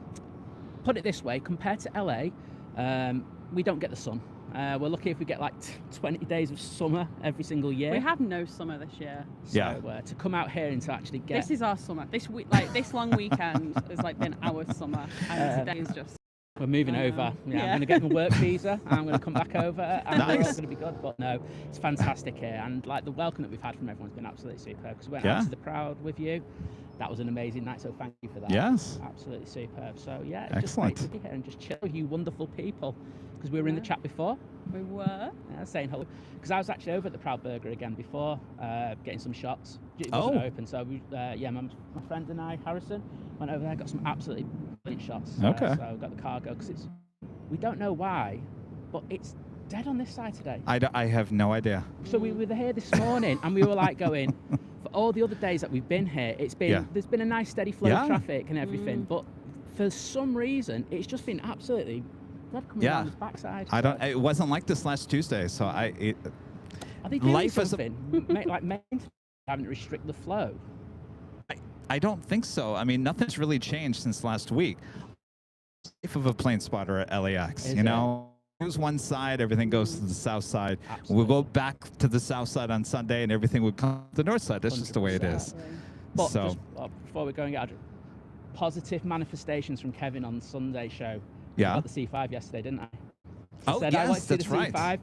Put it this way, compared to LA, we don't get the sun. We're lucky if we get like 20 days of summer every single year. We have no summer this year. So to come out here and to actually get... This is our summer. This week, like this long weekend has like been our summer, and today is just... We're moving over. Yeah, I'm going to get my work visa, and I'm going to come back over, and we're all going to be good. But no, it's fantastic here, and like the welcome that we've had from everyone's been absolutely superb. Because we went out to the Proud with you. That was an amazing night, so thank you for that. Yes. Absolutely superb. So yeah, it's excellent. Just great to be here and just chill with you wonderful people. Because we were in the chat before. We were. Yeah, saying hello. Because I was actually over at the Proud Burger again before, getting some shots. It wasn't open, so we, my friend and I, Harrison, went over there, got some absolutely brilliant shots. Okay. So got the cargo, because we don't know why, but it's dead on this side today. I have no idea. So we were here this morning, and we were like going, for all the other days that we've been here, it's been there's been a nice steady flow of traffic and everything, but for some reason, it's just been absolutely dead coming down his backside. It wasn't like this last Tuesday, so Are they doing something? Like having to restrict the flow? I don't think so. I mean, nothing's really changed since last week. If of a plane spotter at LAX, you know, goes one side, everything goes to the south side. Absolutely. We'll go back to the south side on Sunday, and everything would come to the north side. That's just the way it is. But so just, before we go and get positive manifestations from Kevin on Sunday show. Yeah. I got the C5 yesterday, didn't I? Oh, said, yes, I want to see that's the right. C5.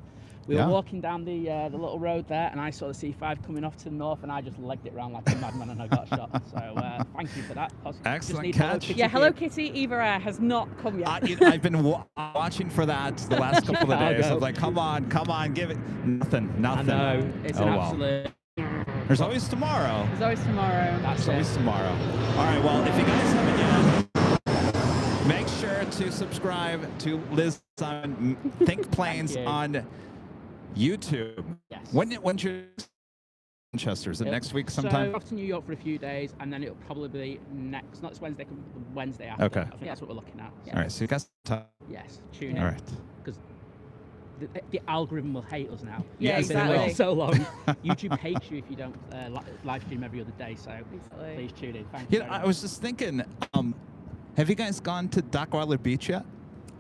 We were walking down the little road there, and I saw the C5 coming off to the north, and I just legged it around like a madman, and I got shot. So thank you for that. Excellent catch. Hello Kitty Eva Air has not come yet. I've been watching for that the last couple of days. I was like, come on, give it. Nothing. I know. It's an absolute... There's always tomorrow. There's always tomorrow. There's always tomorrow. All right, well, if you guys haven't yet, make sure to subscribe to Liz on Think Planes on YouTube. Yes. When's your Manchester? Is it next week sometime? So off to New York for a few days, and then it'll probably be next, not this Wednesday, the Wednesday after. Okay. I think that's what we're looking at. All right, so you guys Yes, tune in. All right. Because the algorithm will hate us now. Yeah, It's been around exactly. so long. YouTube hates you if you don't live stream every other day, so please tune in. Thank you. I was just thinking, have you guys gone to Dockweiler Beach yet?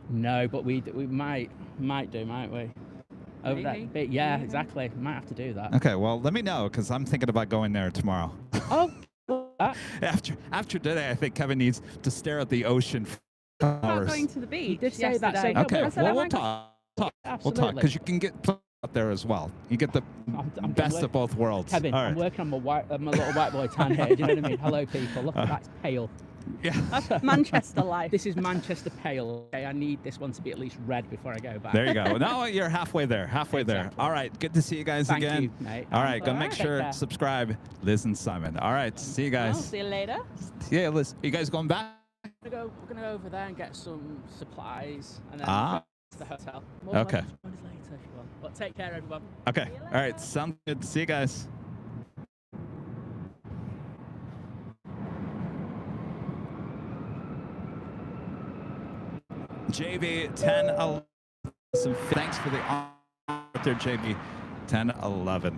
No, but we might do, might we? Over that bit, yeah, exactly. Might have to do that. Okay, well, let me know, because I'm thinking about going there tomorrow. Oh, after today, I think Kevin needs to stare at the ocean for About hours. going to the beach. He did say that, yesterday. so- Okay, I said well, I we'll might- talk. We'll talk, Absolutely. because you can get out there as well. You get the I'm best of both worlds. Kevin, All right. I'm working on my little white boy tan here. Do you know what I mean? Hello, people. Look at that, it's pale. Yeah. That's Manchester life. This is Manchester pale. Okay, I need this one to be at least red before I go back. There you go. No, you're halfway there. Halfway there. Exactly. All right. Good to see you guys Thank again. you, mate. All right. Go All make right. sure Take care. subscribe, Liz and Simon. All right. See you Well, guys. see you later. Yeah, Liz. You guys going back? We're gonna go over there and get some supplies, and then Ah. go to the hotel. More than Okay. likely join us later if you want. But take care, everyone. Okay. All right. Sounds good. See you guys. JB 1011. Thanks for the there, JB. 10-11.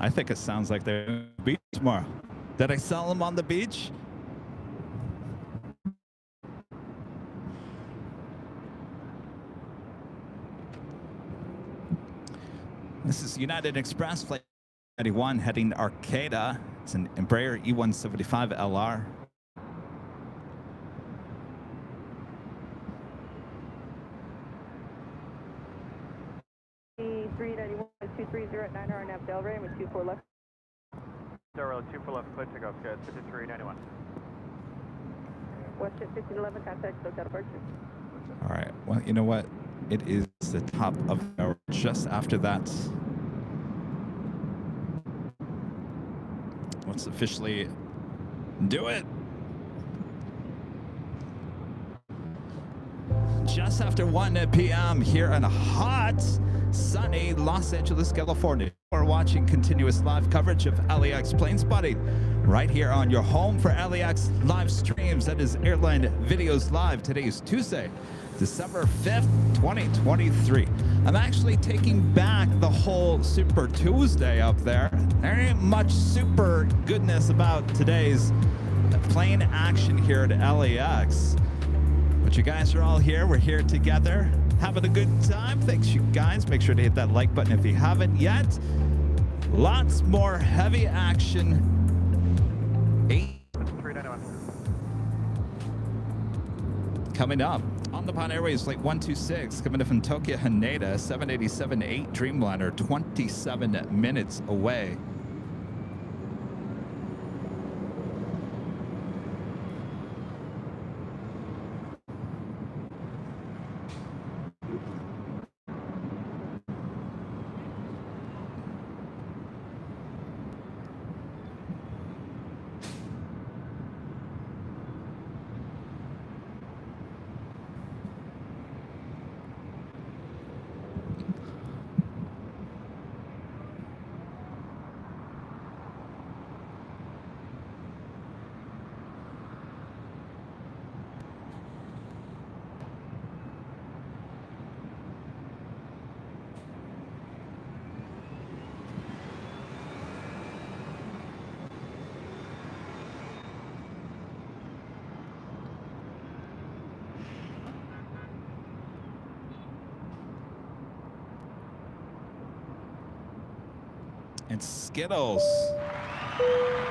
I think it sounds like they're on the beach tomorrow. Did I sell them on the beach? This is United Express flight 91 heading to Arcata. It's an Embraer E175 LR. E391 230 at 9 hour nav Delray with 24 left. 24 left, clear takeoff, good. 5391. West Jet 1511, contact SoCal departure. All right. Well, you know what? It is the top of the hour. Just after that, let's officially do it. Just after 1 p.m. here in a hot, sunny Los Angeles, California. We're watching continuous live coverage of LAX plane spotting right here on your home for LAX live streams. That is Airline Videos Live. Today is Tuesday, December 5th, 2023. I'm actually taking back the whole Super Tuesday up there. There ain't much super goodness about today's plane action here at LAX. But you guys are all here. We're here together, having a good time. Thanks, you guys. Make sure to hit that like button if you haven't yet. Lots more heavy action. 391. Coming up on the Pan Airways Flight 126, coming in from Tokyo Haneda, 787-8 Dreamliner, 27 minutes away. And Skittles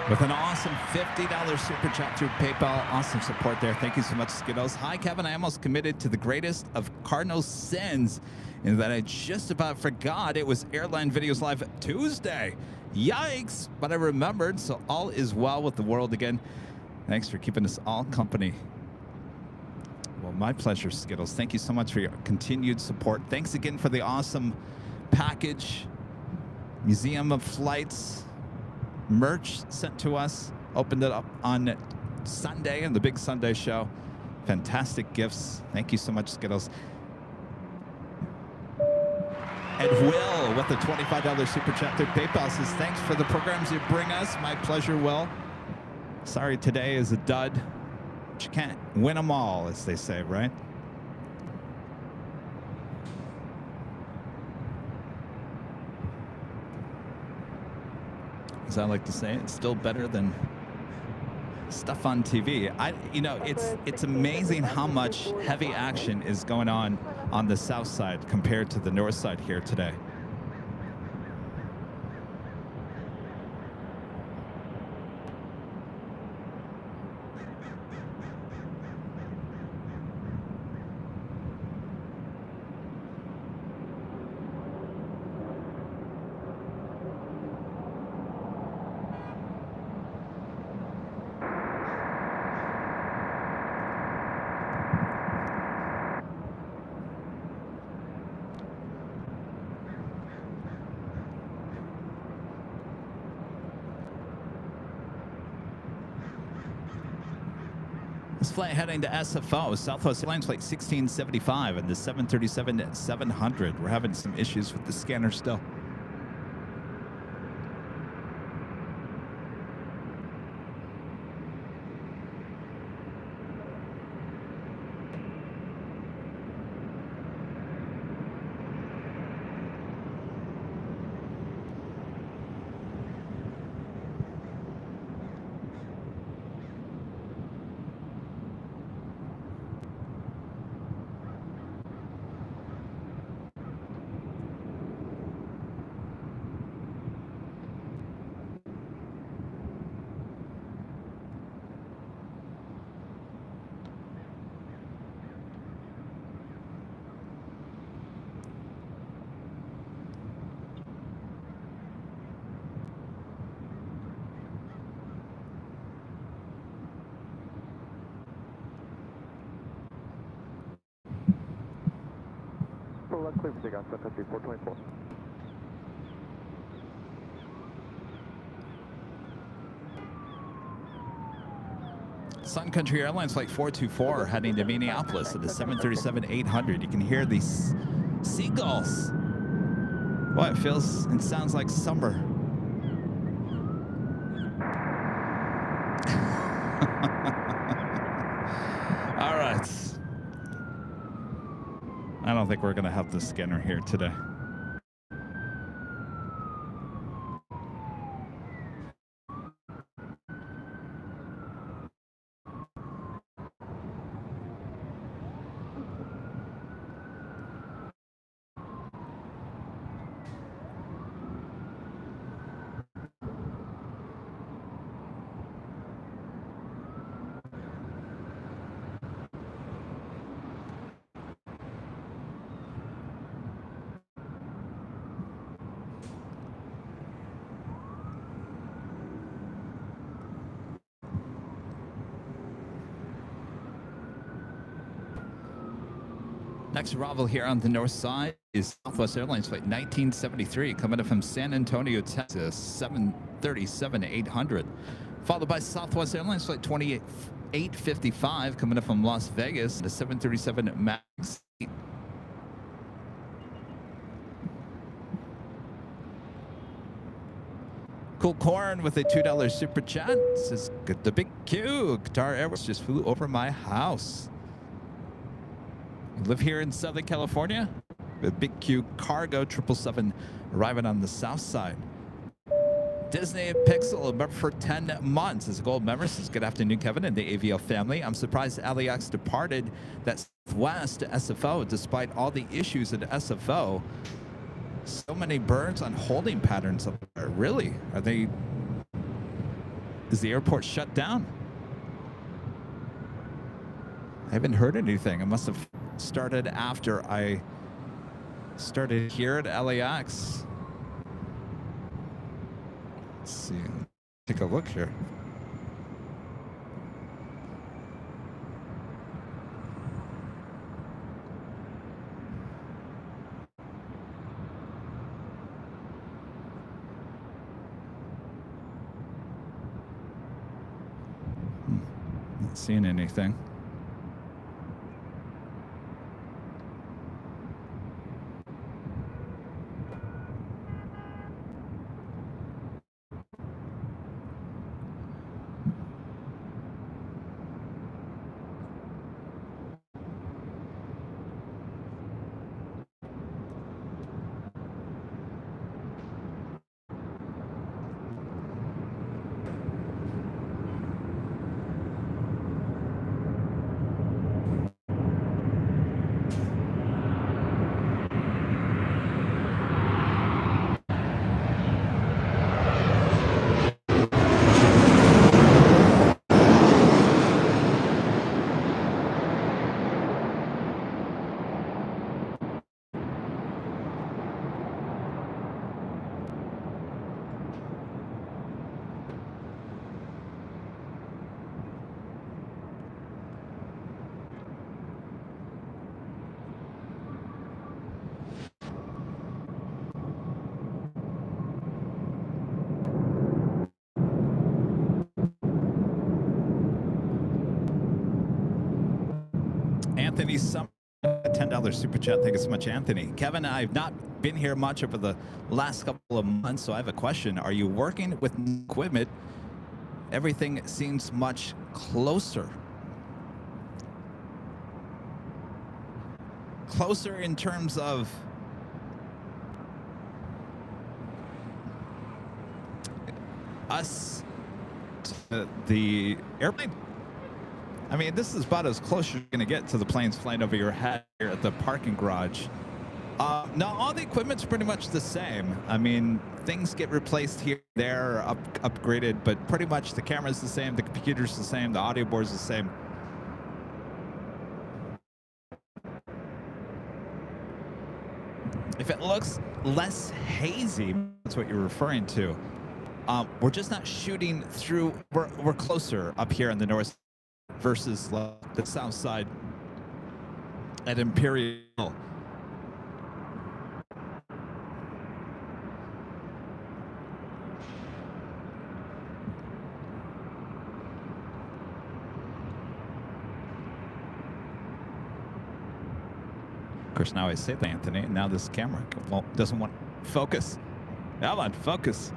with an awesome $50 super chat through PayPal. Awesome support there. Thank you so much, Skittles. Hi, Kevin. I almost committed to the greatest of cardinal sins in that I just about forgot it was Airline Videos Live Tuesday. Yikes. But I remembered, so all is well with the world again. Thanks for keeping us all company. Well, my pleasure, Skittles. Thank you so much for your continued support. Thanks again for the awesome package. Museum of Flights merch sent to us. Opened it up on Sunday in the big Sunday show. Fantastic gifts. Thank you so much, Skittles. And Will with the $25 super chat through PayPal says, thanks for the programs you bring us. My pleasure, Will. Sorry today is a dud, but you can't win them all, as they say, right? As I like to say, it's still better than stuff on TV. It's amazing how much heavy action is going on the south side compared to the north side here today. This flight heading to SFO, Southwest Airlines Flight 1675 and the 737-700. We're having some issues with the scanner still. Clear for takeoff, Sun Country 424. Sun Country Airlines Flight 424 heading to Minneapolis at the 737-800. You can hear these seagulls. Boy, it feels and sounds like summer. All right. I don't think we're going to have the scanner here today. Next arrival here on the north side is Southwest Airlines Flight 1973 coming in from San Antonio, Texas, 737-800. Followed by Southwest Airlines Flight 2855 coming in from Las Vegas, the 737 MAX. Cool Corn with a $2 super chat says, "The big Q, Qatar Airways just flew over my house. You live here in Southern California? The Big Q Cargo 777 arriving on the south side. Disney Pixel, a member for 10 months. As a gold member, says, good afternoon, Kevin and the AVL family. I'm surprised LAX departed that Southwest to SFO despite all the issues at SFO. So many birds on holding patterns up there. Really? Are they... Is the airport shut down? I haven't heard anything. It must have started after I started here at LAX. Let's see. Take a look here. Not seeing anything. Anthony Summer, $10 super chat. Thank you so much, Anthony. Kevin, I've not been here much over the last couple of months, so I have a question. Are you working with equipment? Everything seems much closer. Closer in terms of us to the airplane. I mean, this is about as close as you're going to get to the planes flying over your head here at the parking garage. No, all the equipment's pretty much the same. I mean, things get replaced here, there, upgraded, but pretty much the camera's the same, the computer's the same, the audio board's the same. If it looks less hazy, that's what you're referring to. We're just not shooting through. We're closer up here in the north versus the south side at Imperial. Of course, now I say that, Anthony, and now this camera doesn't want focus. Come on, focus.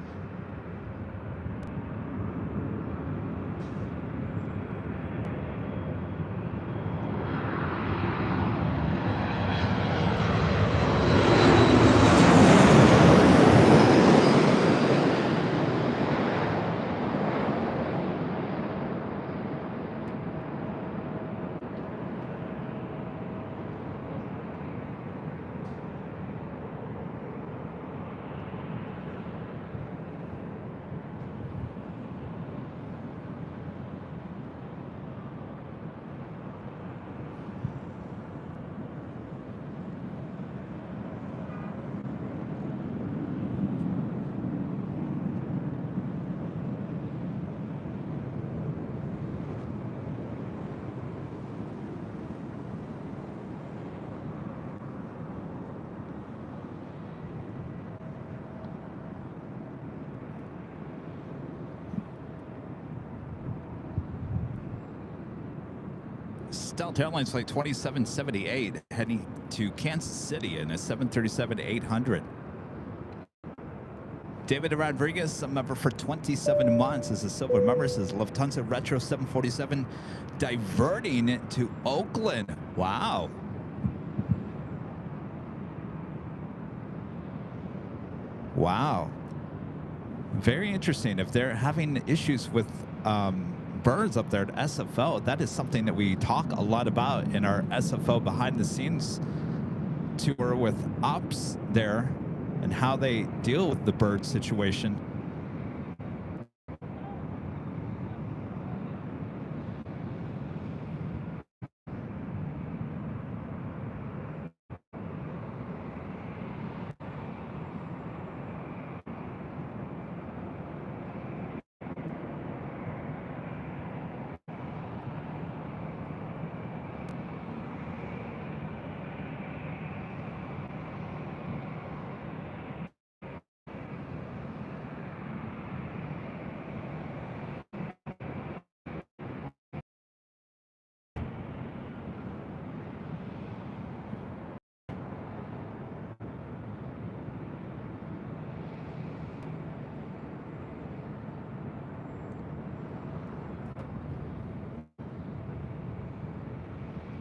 Delta Airlines flight 2778 heading to Kansas City in a 737-800. David Rodriguez, a member for 27 months, is a silver member. Says Lufthansa Retro 747 diverting to Oakland. Wow. Wow. Very interesting. If they're having issues with birds up there at SFO, that is something that we talk a lot about in our SFO behind the scenes tour with ops there and how they deal with the bird situation.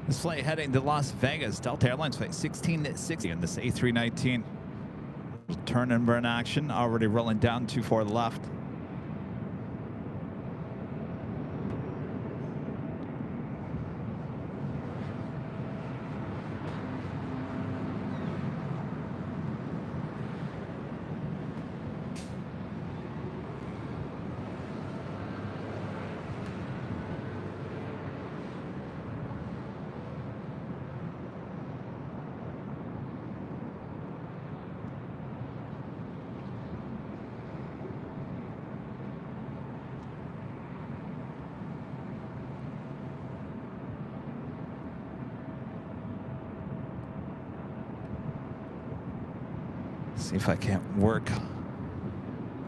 This flight heading to Las Vegas, Delta Airlines flight 1660 in this A319. Turn and burn action, already rolling down 24 left. See if I can't work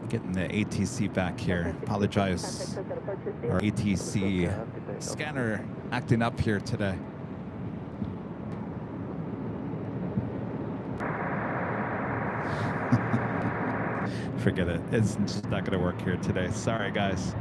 getting the ATC back here. Apologize. Our ATC scanner acting up here today. Forget it. It's just not going to work here today. Sorry, guys.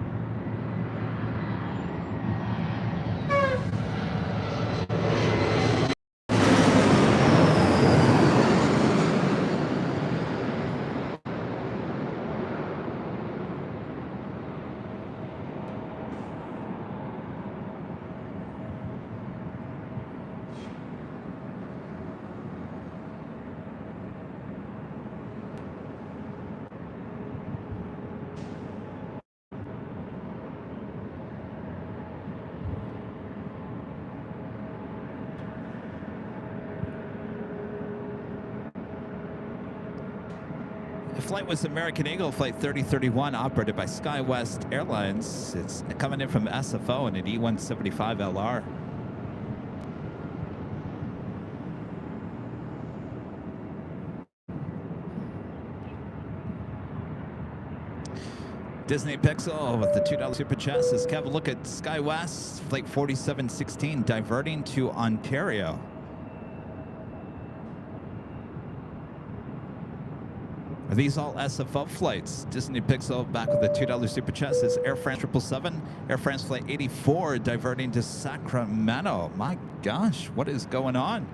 The flight was American Eagle Flight 3031, operated by SkyWest Airlines. It's coming in from SFO in an E175LR. Disney Pixel with the $2 super chat says, Kev, look at SkyWest Flight 4716 diverting to Ontario. Are these all SFO flights? Disney Pixel back with the $2 super chat says Air France 777, Air France Flight 84 diverting to Sacramento. My gosh, what is going on?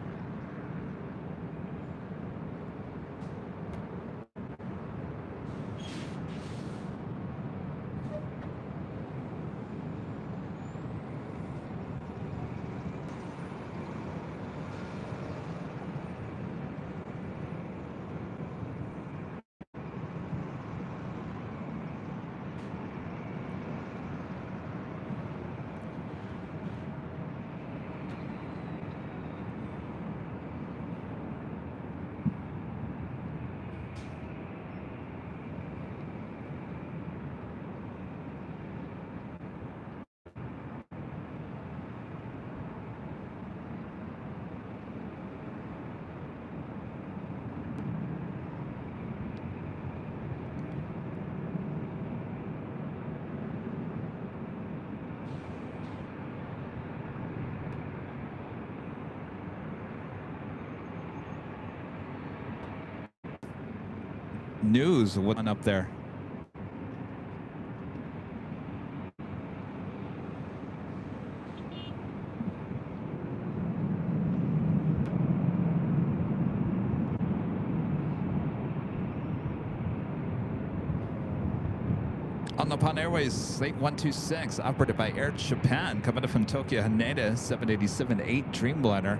News, what's up there? On the Pan Airways, Late 126, operated by Air Japan, coming up from Tokyo, Haneda, 787-8 Dreamliner.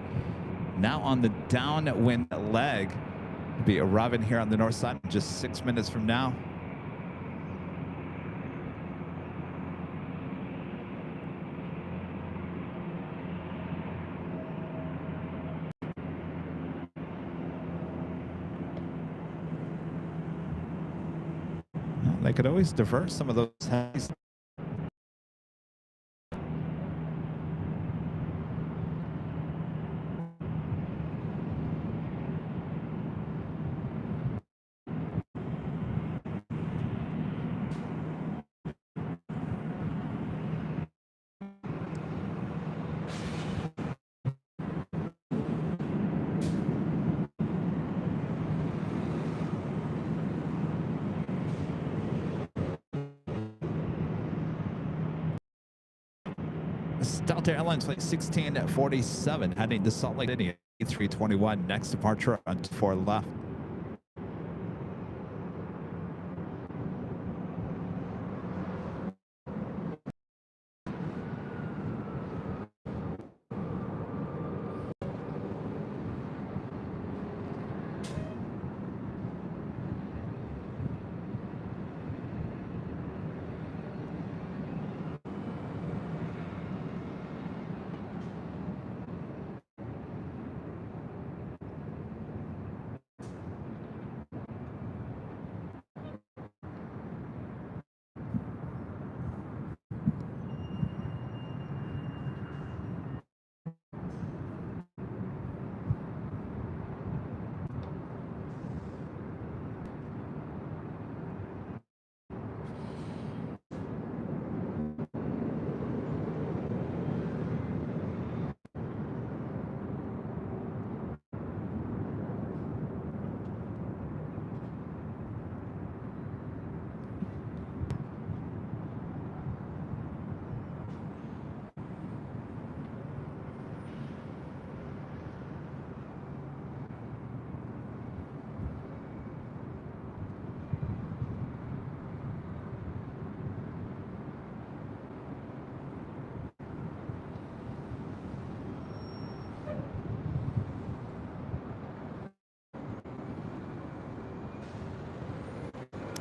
Now on the downwind leg. Be arriving here on the north side in just 6 minutes from now. Well, they could always divert some of those heavies. Delta Airlines Flight 1647 heading to Salt Lake City, A321, next departure on 4 left.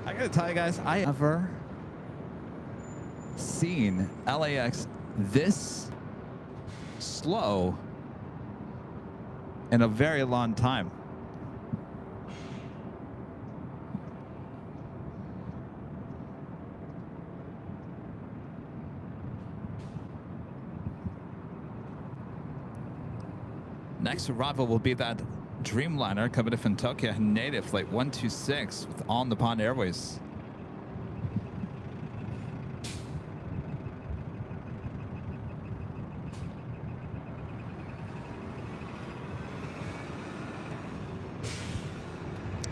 I gotta tell you guys, I never seen LAX this slow in a very long time. Next arrival will be that Dreamliner coming in from Tokyo, native flight 126 with On the Pond Airways.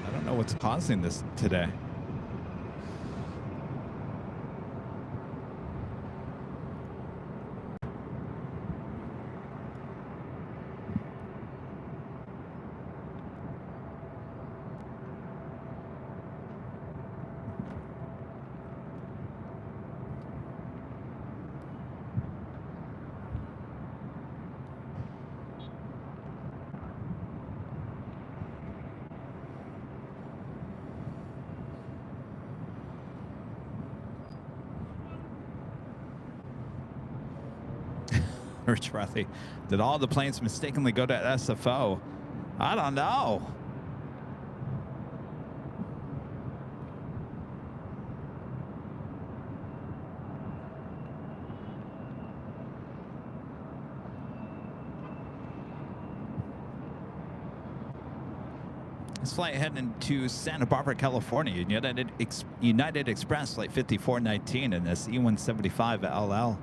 I don't know what's what's causing this today. Rich Breathy, did all the planes mistakenly go to SFO? I don't know. This flight heading to Santa Barbara, California, United Express flight 5419 in this E175 LL.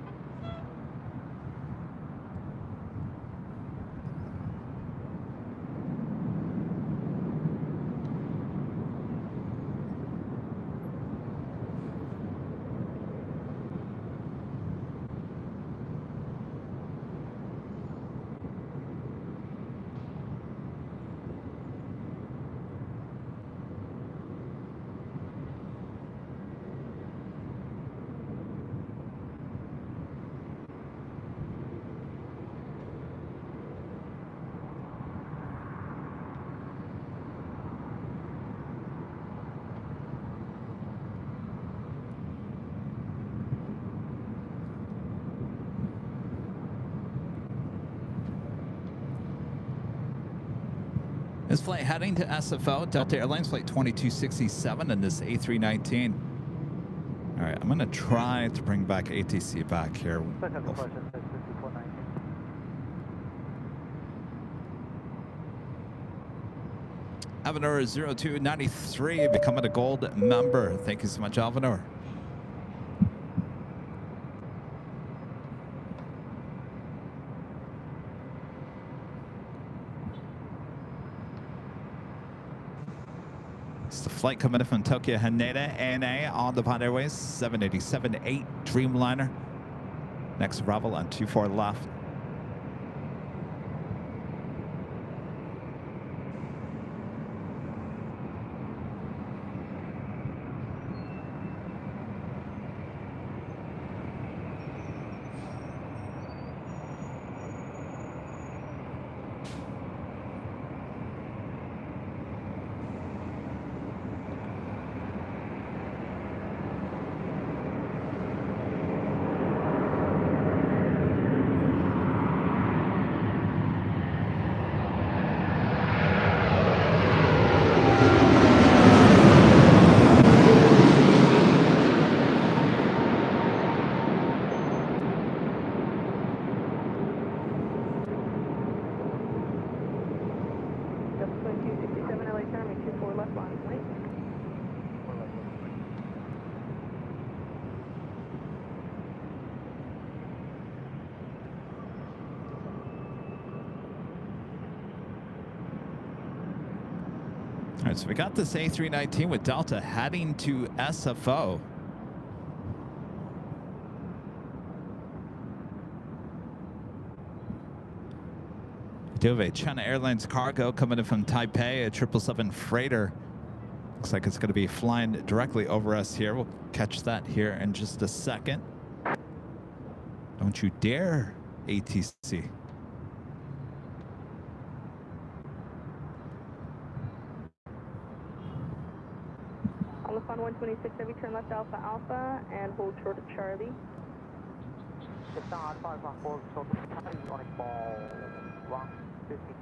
This flight heading to SFO, Delta Airlines flight 2267 and this A319. All right, I'm going to try to bring back ATC back here. Alvanor 0293 becoming a gold member. Thank you so much, Alvanor. It's the flight coming in from Tokyo Haneda ANA on the Pod Airways 787-8 Dreamliner. Next arrival on 24 left. All right, so we got this A319 with Delta heading to SFO. We do have a China Airlines cargo coming in from Taipei, a 777 freighter. Looks like it's going to be flying directly over us here. We'll catch that here in just a second. Don't you dare, ATC. On 126, heavy turn left Alpha Alpha and hold short of Charlie. It's on 514, short of Charlie on a ball 150.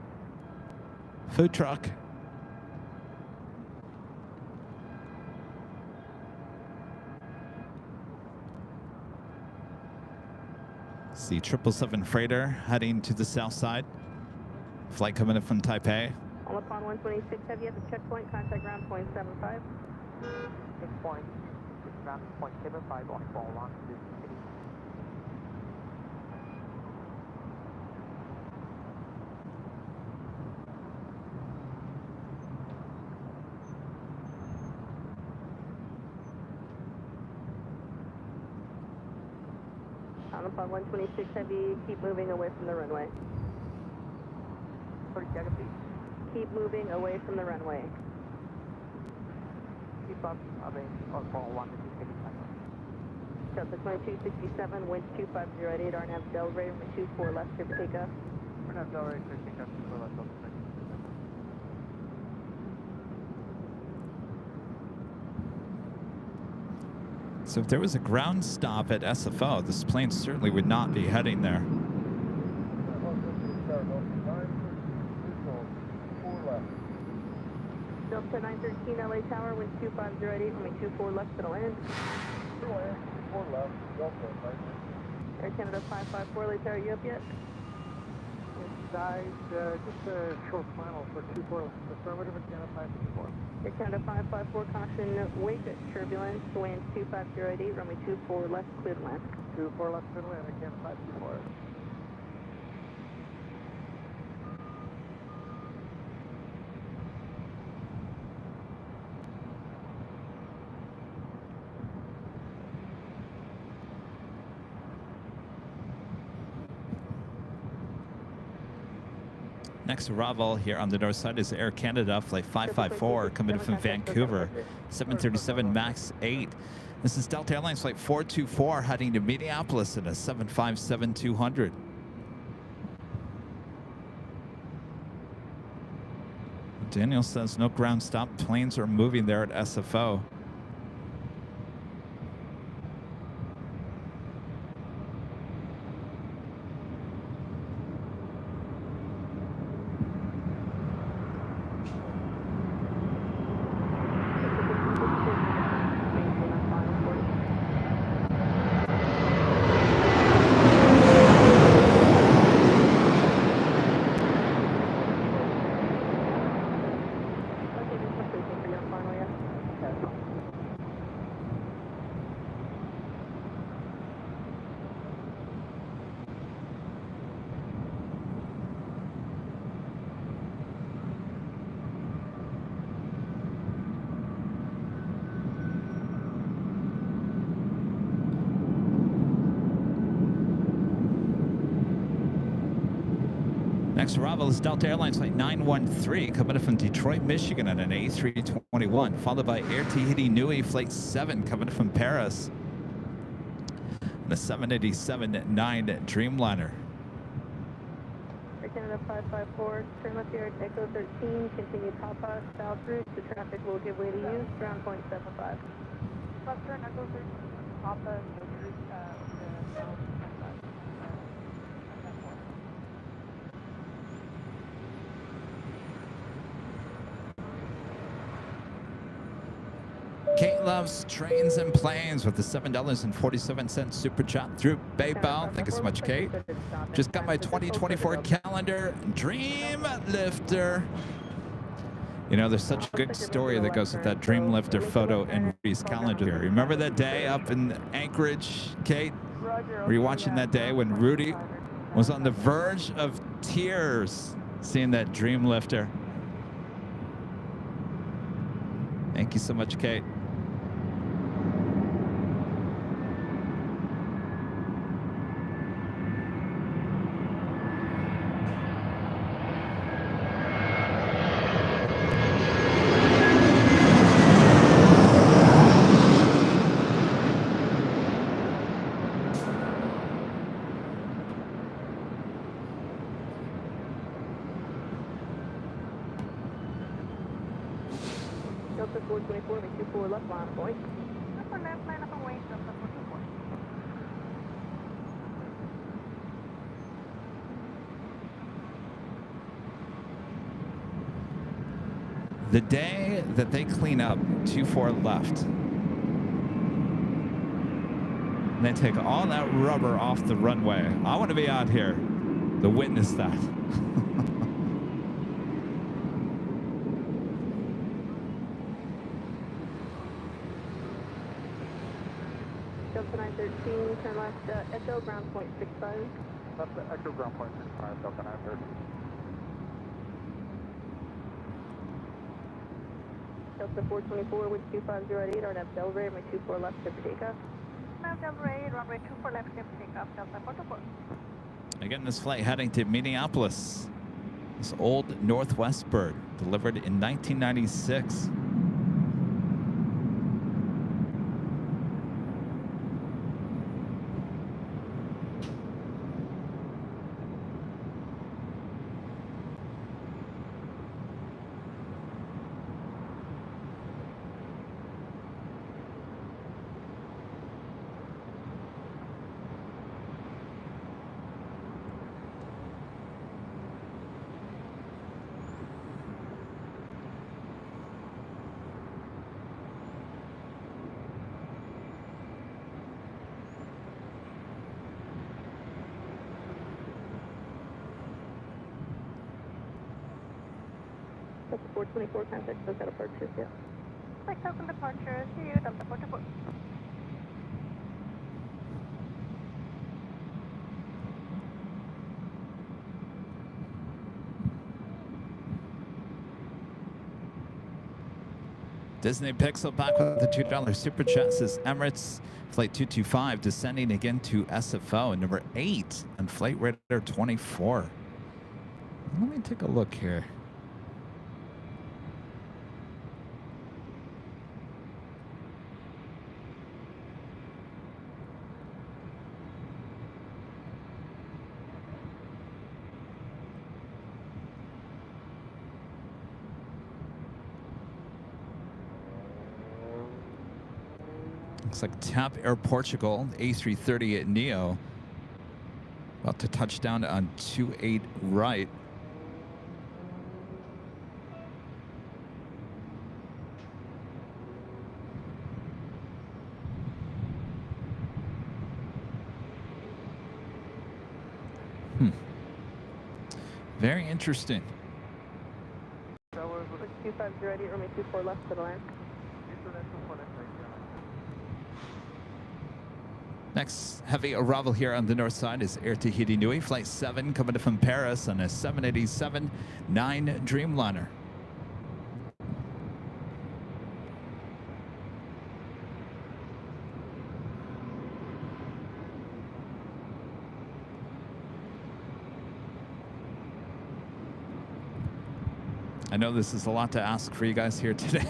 Food truck. It's the 777 freighter heading to the south side. Flight coming in from Taipei. On 126, heavy at the checkpoint, contact ground point 75. 6 points, ground point 75 on ball 150. On upon 126 Heavy, keep moving away from the runway. Keep moving away from the runway. Keep up, on call 126. Delta 2267, wind 2508, RNAV Delray, runway 24 left, clear for takeoff. RNAV Delray, clear for takeoff, 24 left, Delta 6. So if there was a ground stop at SFO, this plane certainly would not be heading there. Delta 913 LA Tower, wind 2508, runway 24 left, to land. 4 left, Delta, Air Canada 554 LA Tower, you up yet? Guys, just a short final for 24 affirmative and Canada 554. Air Canada 554, caution, wake turbulence, wind 2508, runway 24 left, clear to land. 24 left, clear to land, Air Canada 554. Next arrival here on the north side is Air Canada Flight 554 coming in from Vancouver, 737 MAX 8. This is Delta Airlines Flight 424 heading to Minneapolis in a 757-200. Daniel says no ground stop. Planes are moving there at SFO. Next arrival is Delta Airlines Flight 913 coming in from Detroit, Michigan on an A321, followed by Air Tahiti Nui Flight 7 coming in from Paris. The 787-9 Dreamliner. Air Canada 554, turn left here at Echo 13, continue Papa south route, the traffic will give way to you, ground point 75. Left turn Echo 13, Papa, Kate loves trains and planes with the $7.47 super chat through PayPal. Thank you so much, Kate. Just got my 2024 calendar, Dreamlifter. You know, there's such a good story that goes with that Dreamlifter photo in Rudy's calendar. Remember that day up in Anchorage, Kate? Were you watching that day when Rudy was on the verge of tears seeing that Dreamlifter? Thank you so much, Kate. Delta 424, make 24 left line point. Left on left line up and wait, Delta 424. The day that they clean up 24 left, and they take all that rubber off the runway, I want to be out here to witness that. Delta 913, turn left, Echo, ground point 65. Left Echo, ground point 65, Delta 913. Delta 424, with 2508, RNAV Delray, my 24 left, clear for takeoff. Delta 8, runway 24 left, clear for takeoff, Delta Portable. Again, this flight heading to Minneapolis. This old Northwest bird, delivered in 1996. Delta 424, contact Delta departure, yeah. Flight open departure, see you, Delta Portable. Disney Pixel back with the $2 super chat. Says Emirates flight 225 descending again to SFO number 8 on flight radar 24. Let me take a look here. Looks like TAP Air Portugal, A330 at Neo. About to touch down on 28 right. Very interesting. 250 ready, runway 24 left to the land. Next heavy arrival here on the north side is Air Tahiti Nui, flight 7 coming in from Paris on a 787-9 Dreamliner. I know this is a lot to ask for you guys here today.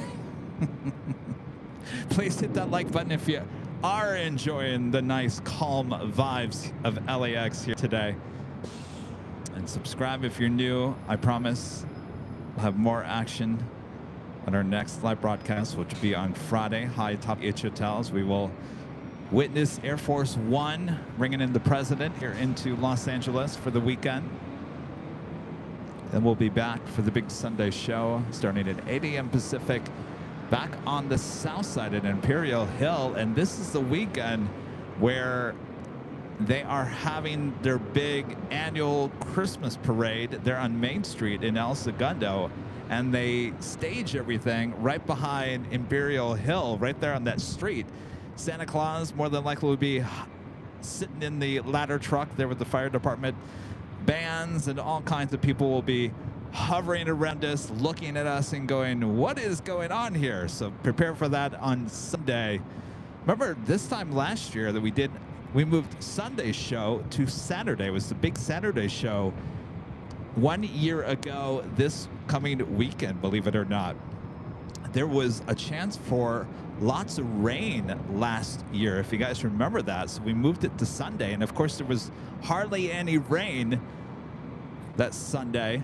Please hit that like button if you are enjoying the nice, calm vibes of LAX here today. And subscribe if you're new. I promise we'll have more action on our next live broadcast, which will be on Friday. High top H hotels. We will witness Air Force One bringing in the president here into Los Angeles for the weekend. Then we'll be back for the big Sunday show starting at 8 a.m. Pacific. Back on the south side at Imperial Hill, and this is the weekend where they are having their big annual Christmas parade. They're on Main Street in El Segundo, and they stage everything right behind Imperial Hill, right there on that street. Santa Claus more than likely will be sitting in the ladder truck there with the fire department. Bands and all kinds of people will be hovering around us, looking at us and going, what is going on here? So prepare for that on Sunday. Remember this time last year that we moved Sunday's show to Saturday. It was the big Saturday show 1 year ago this coming weekend, believe it or not. There was a chance for lots of rain last year, if you guys remember that. So we moved it to Sunday, and of course there was hardly any rain that Sunday.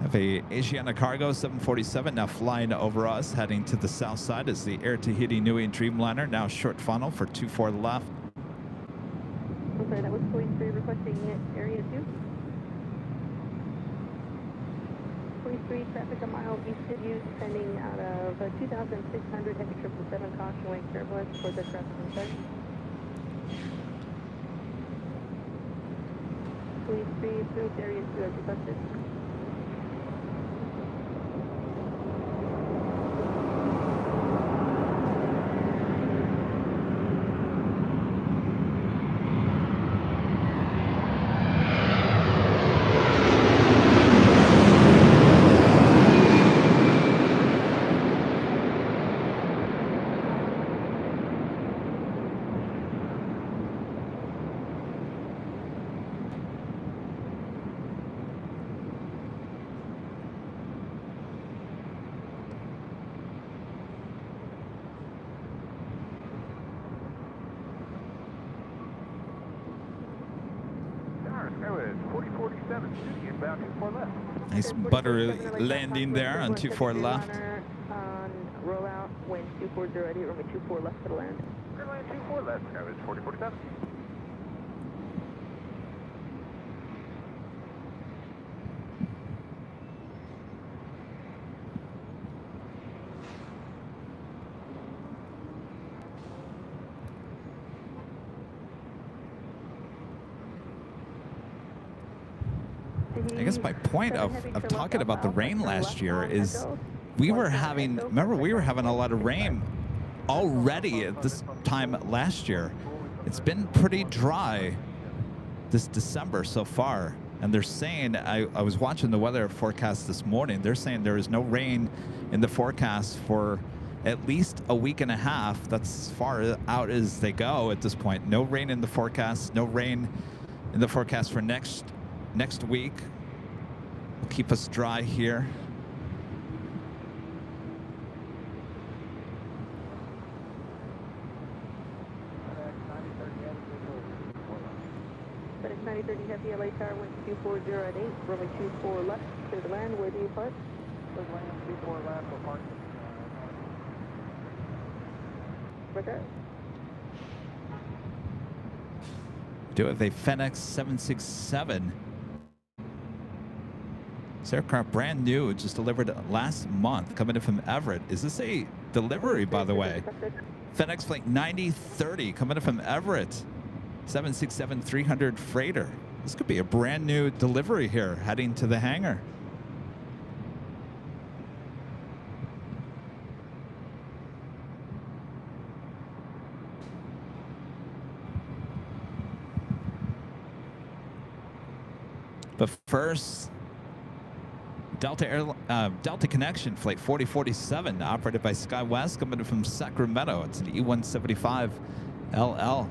Have a Asiana Cargo 747 now flying over us, heading to the south side is the Air Tahiti Nui Dreamliner, now short funnel for 24 left. I'm sorry, that was 43 requesting area 2. 43 traffic a mile east of you, descending out of 2,600 heavy 777 caution wing turbulence for the traffic inside. 43 approved area 2 as requested. Inbound 24 left. Nice buttery landing there on 24 left. On rollout, wind 240 ready, runway 24 left to the land. Airline 24 left, Skywards 4047. I guess my point of talking about the rain last year is we were having, remember, we were having a lot of rain already at this time last year. It's been pretty dry this December so far. And they're saying, I was watching the weather forecast this morning, they're saying there is no rain in the forecast for at least a week and a half. That's as far out as they go at this point. No rain in the forecast, no rain in the forecast for next week. Will keep us dry here. FedEx 9030 Heavy LA Tower, wind 240 at 8, runway 24 left, clear to land. Where do you park? Land 24 left, we'll park. Right there. Do it with a FedEx 767. This aircraft brand new, just delivered last month, coming in from Everett. Is this a delivery, by the way? FedEx Flight 9030 coming in from Everett. 767-300 freighter. This could be a brand new delivery here, heading to the hangar. But first, Delta Connection Flight 4047, operated by SkyWest, coming in from Sacramento. It's an E175 LL.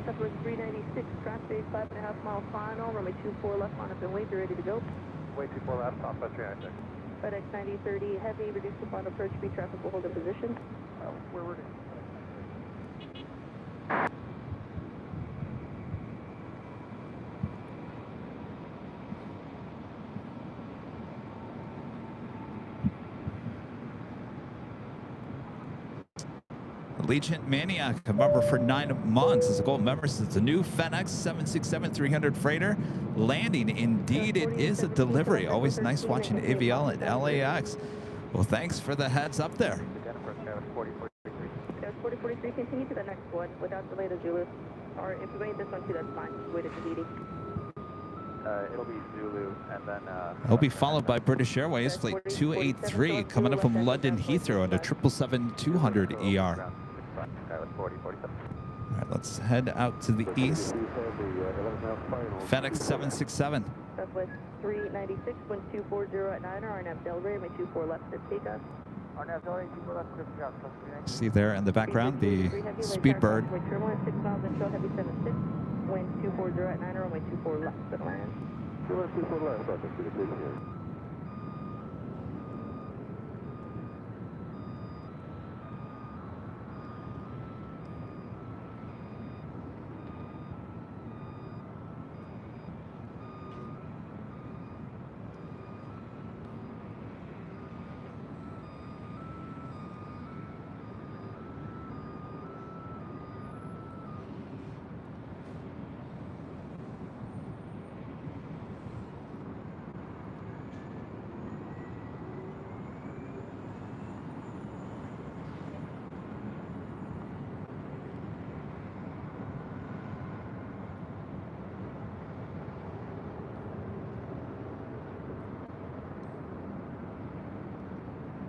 Southwest 396, traffic 5.5 mile final, runway 24 left, line up and wait, you're ready to go. Way 24 left, Southwest 396. FedEx 9030 Heavy, reduce the final approach speed, traffic will hold in position. We're ready. Allegiant Maniac, a member for 9 months, as a gold member since the new FedEx 767-300 freighter landing. Indeed, it is a delivery. Always nice watching AVL at LAX. Well, thanks for the heads up there. Skywards 4043, continue to the next one without delay to Zulu. Or if you made this one too, that's fine. Just wait at Tahiti. It'll be Zulu, and then... It'll be followed by British Airways Flight 283, coming up from London Heathrow at a 777-200 ER. All right, let's head out to the east. FedEx 767. Southwest 396, wind 240 at 9, RNAV Delray, may 24 left at takeoff. RNAV Delray, 24 left, clear for ground. See there in the background, the Speedbird. Turbulence 6 miles and show heavy 76, wind 240 at 9, runway 24 left at land. 24 left, Southwest 396.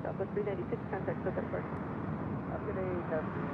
Southwest 396, contact with us first. Have a good day, Captain.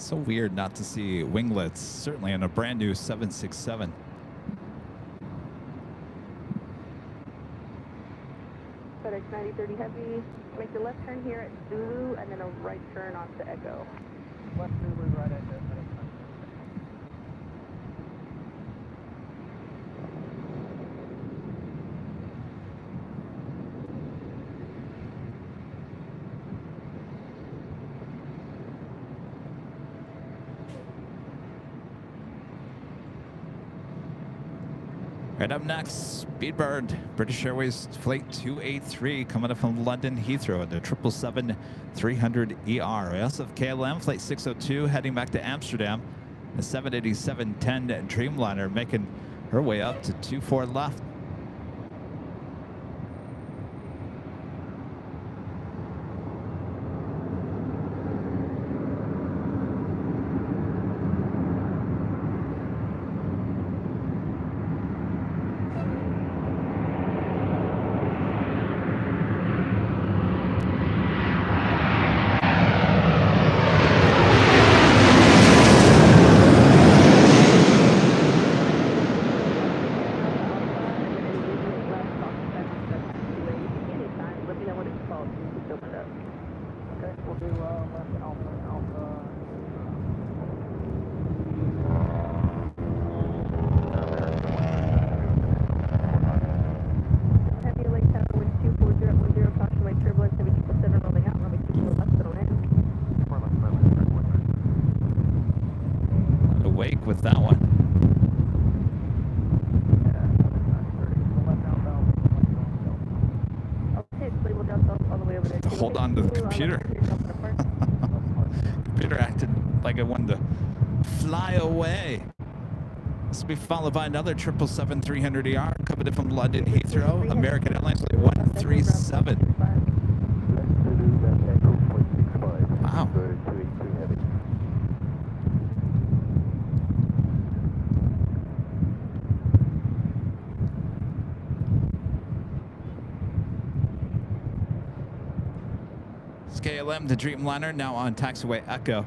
So weird not to see winglets, certainly on a brand new 767. FedEx 9030 Heavy, make the left turn here at Zulu and then a right turn onto Echo. Left Zulu, right Echo. Right up next, Speedbird, British Airways Flight 283 coming up from London Heathrow at the 777-300ER. We also have KLM Flight 602 heading back to Amsterdam. The 787-10 Dreamliner making her way up to 24 left. With that one. Hold on to the computer. Computer acted like it wanted to fly away. This will be followed by another 777-300ER coming in from London Heathrow, American Airlines Flight 137. Wow. KLM, the Dreamliner, now on taxiway Echo.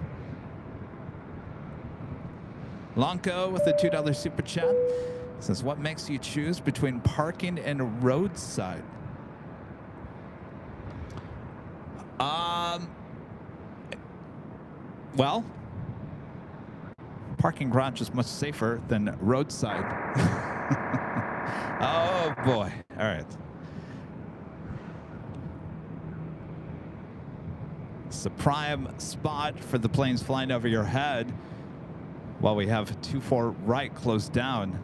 Lonko with the $2 super chat says, what makes you choose between parking and roadside? Well, parking garage is much safer than roadside. Oh boy. All right. It's a prime spot for the planes flying over your head while we have 24 right closed down.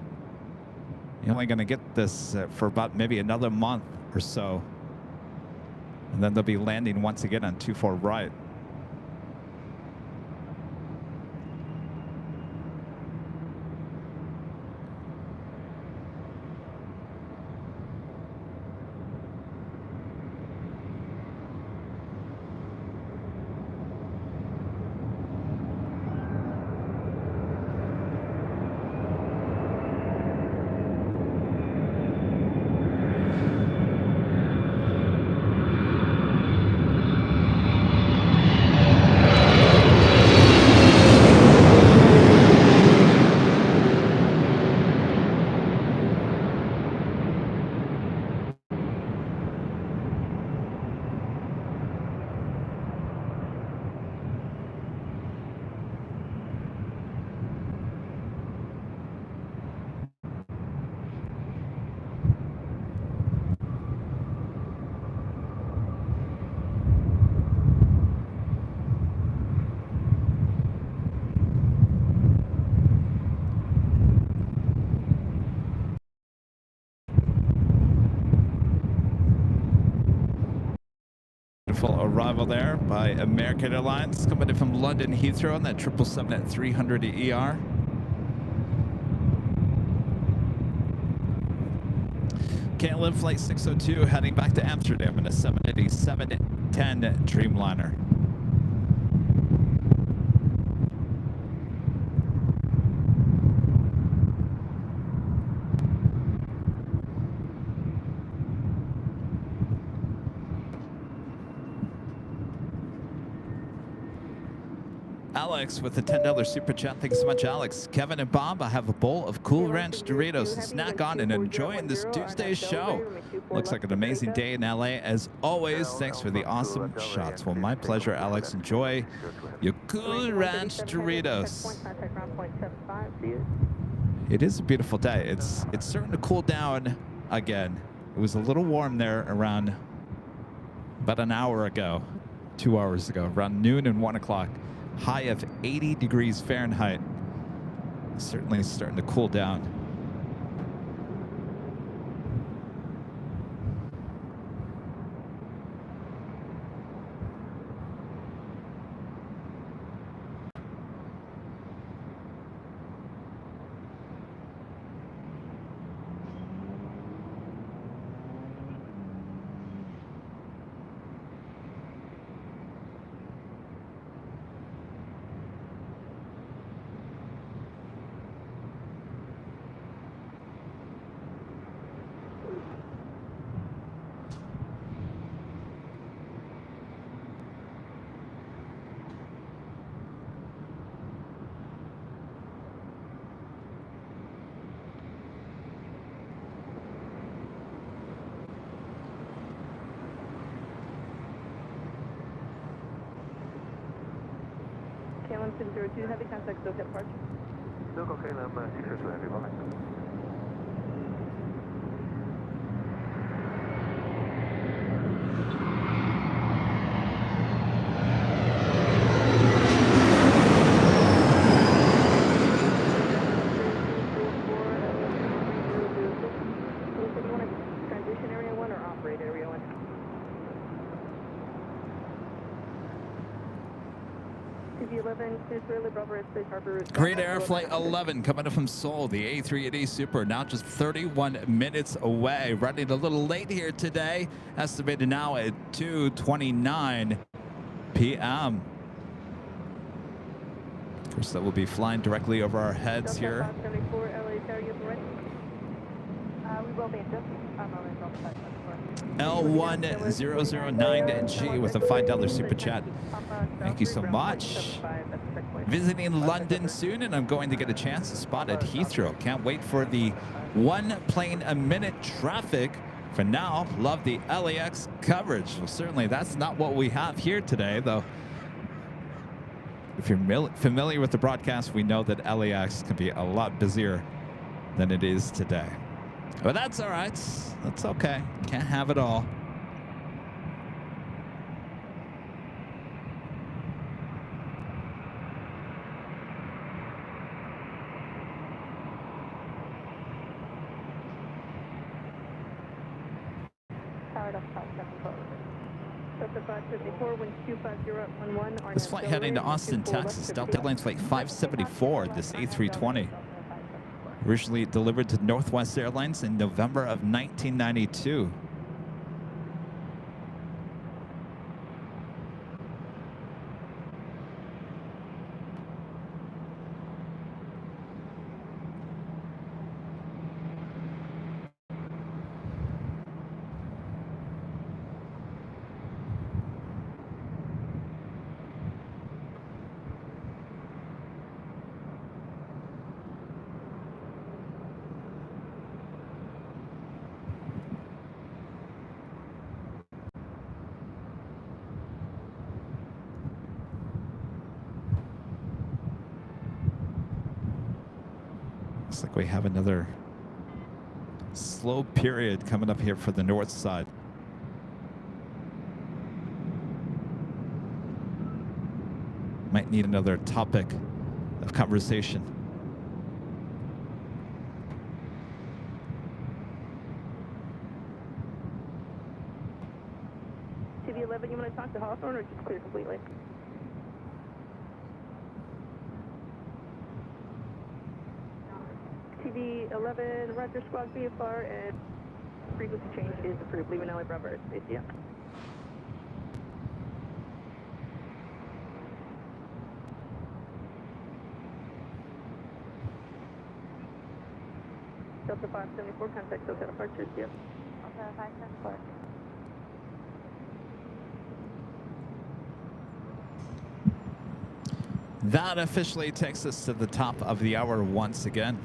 You're only going to get this for about maybe another month or so. And then they'll be landing once again on 24 right. Arrival there by American Airlines coming in from London Heathrow on that 777-300ER. KLM Flight 602 heading back to Amsterdam in a 787-10 Dreamliner. Alex with a $10 super chat. Thanks so much, Alex. Kevin and Bob, I have a bowl of Cool Ranch Doritos to snack on and enjoying this Tuesday show. Looks like an amazing day in LA as always. Thanks for the awesome shots. Well, my pleasure, Alex. Enjoy your Cool Ranch Doritos. It is a beautiful day. It's starting to cool down again. It was a little warm there around about an hour ago, 2 hours ago, around noon and 1 o'clock. High of 80 degrees Fahrenheit. Certainly starting to cool down. KLM 602, heavy contact, still get departure. Local KLM 602, heavy behind. Great Air Flight 11 coming up from Seoul. The A380 Super now just 31 minutes away. Running a little late here today. Estimated now at 2:29 p.m. Of course, that will be flying directly over our heads here. We will be in just a moment. L1009G with a $5 super chat. Thank you so much. Visiting London soon, and I'm going to get a chance to spot at Heathrow. Can't wait for the 1 plane a minute traffic. For now, love the LAX coverage. Well, certainly that's not what we have here today, though. If you're familiar with the broadcast, we know that LAX can be a lot busier than it is today. But that's all right. That's okay. Can't have it all. This flight heading to Austin, Texas. Delta Airlines Flight 574, this A320. Originally delivered to Northwest Airlines in November of 1992. Looks like we have another slow period coming up here for the north side. Might need another topic of conversation. TV11, you want to talk to Hawthorne or just clear completely? TV11, Roger, squawk VFR, and frequency change is approved. Leaving LA Bravo airspace, yeah. Delta 574, contact Delta departures, yeah. Delta 574. That officially takes us to the top of the hour once again.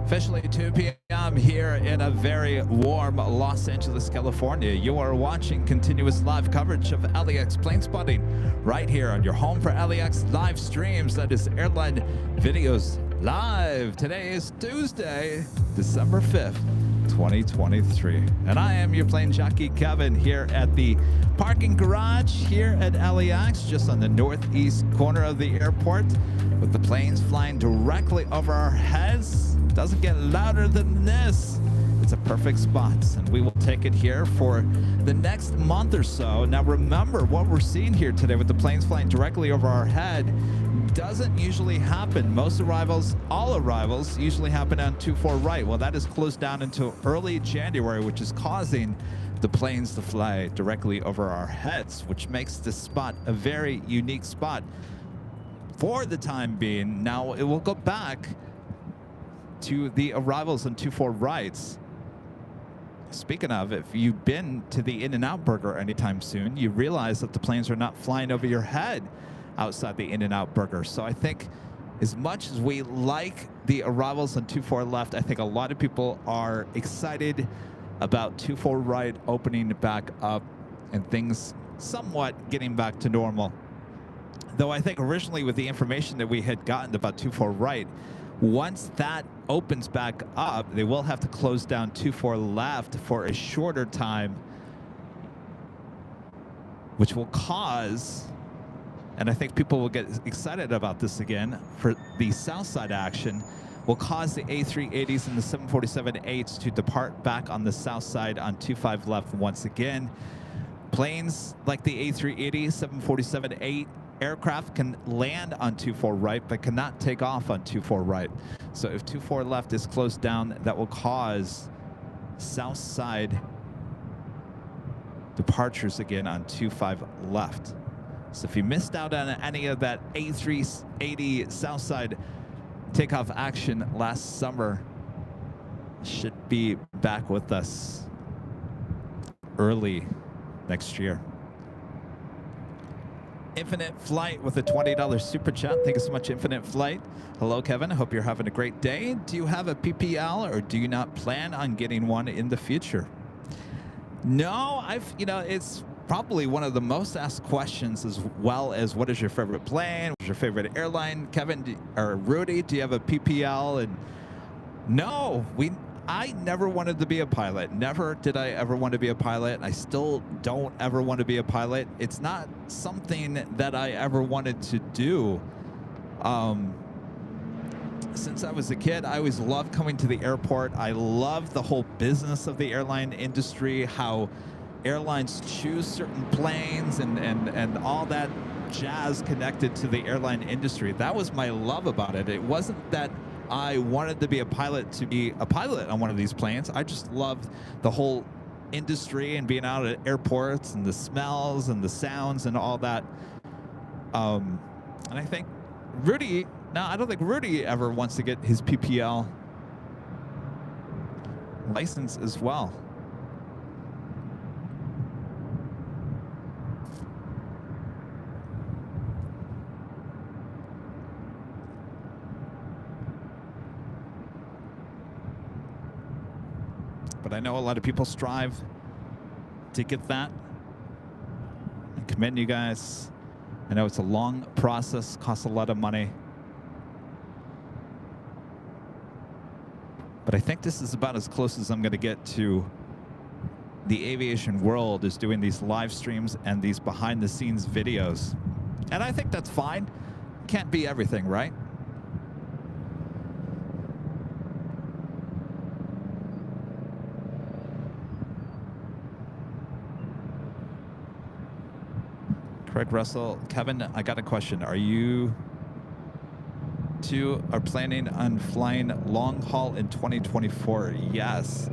Officially 2 p.m. here in a very warm Los Angeles, California. You are watching continuous live coverage of LAX plane spotting right here on your home for LAX live streams. That is Airline Videos Live. Today is Tuesday, December 5th, 2023. And I am your plane jockey, Kevin, here at the parking garage here at LAX, just on the northeast corner of the airport, with the planes flying directly over our heads. Doesn't get louder than this. It's a perfect spot, and we will take it here for the next month or so. Now remember, what we're seeing here today with the planes flying directly over our head doesn't usually happen. Most arrivals, all arrivals, usually happen on 24 right. Well, that is closed down until early January, which is causing the planes to fly directly over our heads, which makes this spot a very unique spot for the time being. Now it will go back to the arrivals on 24 rights. Speaking of, if you've been to the In-N-Out Burger anytime soon, you realize that the planes are not flying over your head outside the In-N-Out Burger. So I think as much as we like the arrivals on 24 left, I think a lot of people are excited about 24 right opening back up and things somewhat getting back to normal. Though I think originally with the information that we had gotten about 24 right, once that opens back up, they will have to close down 24 left for a shorter time, which will cause, and I think people will get excited about this again, for the south side action, will cause the A380s and the 747-8s to depart back on the south side on 25 left once again. Planes like the A380, 747-8 aircraft can land on 24 right, but cannot take off on 24 right. So if 24 left is closed down, that will cause south side departures again on 25 left. So if you missed out on any of that A380 south side takeoff action last summer, should be back with us early next year. Infinite Flight with a $20 super chat. Thank you so much, Infinite Flight. Hello, Kevin. I hope you're having a great day. Do you have a PPL, or do you not plan on getting one in the future? No, it's probably one of the most asked questions, as well as what is your favorite plane? What's your favorite airline? Kevin or Rudy, do you have a PPL? And no, I never wanted to be a pilot. Never did I ever want to be a pilot. I still don't ever want to be a pilot. It's not something that I ever wanted to do. Since I was a kid, I always loved coming to the airport. I loved the whole business of the airline industry, how airlines choose certain planes and all that jazz connected to the airline industry. That was my love about it. It wasn't that I wanted to be a pilot on one of these planes. I just loved the whole industry and being out at airports and the smells and the sounds and all that. And I think I don't think Rudy ever wants to get his PPL license as well. But I know a lot of people strive to get that. I commend you guys. I know it's a long process, costs a lot of money. But I think this is about as close as I'm going to get to the aviation world, is doing these live streams and these behind-the-scenes videos. And I think that's fine. Can't be everything, right? Craig Russell, Kevin, I got a question. Are you two are planning on flying long haul in 2024? Yes.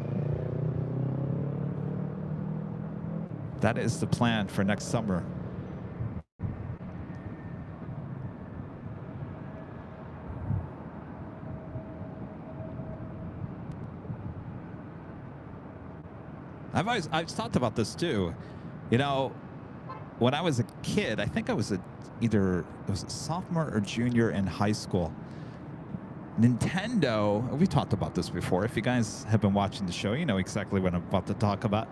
That is the plan for next summer. I've talked about this too. You know, when I was a kid, I think I was either it was a sophomore or junior in high school. Nintendo, we've talked about this before. If you guys have been watching the show, you know exactly what I'm about to talk about.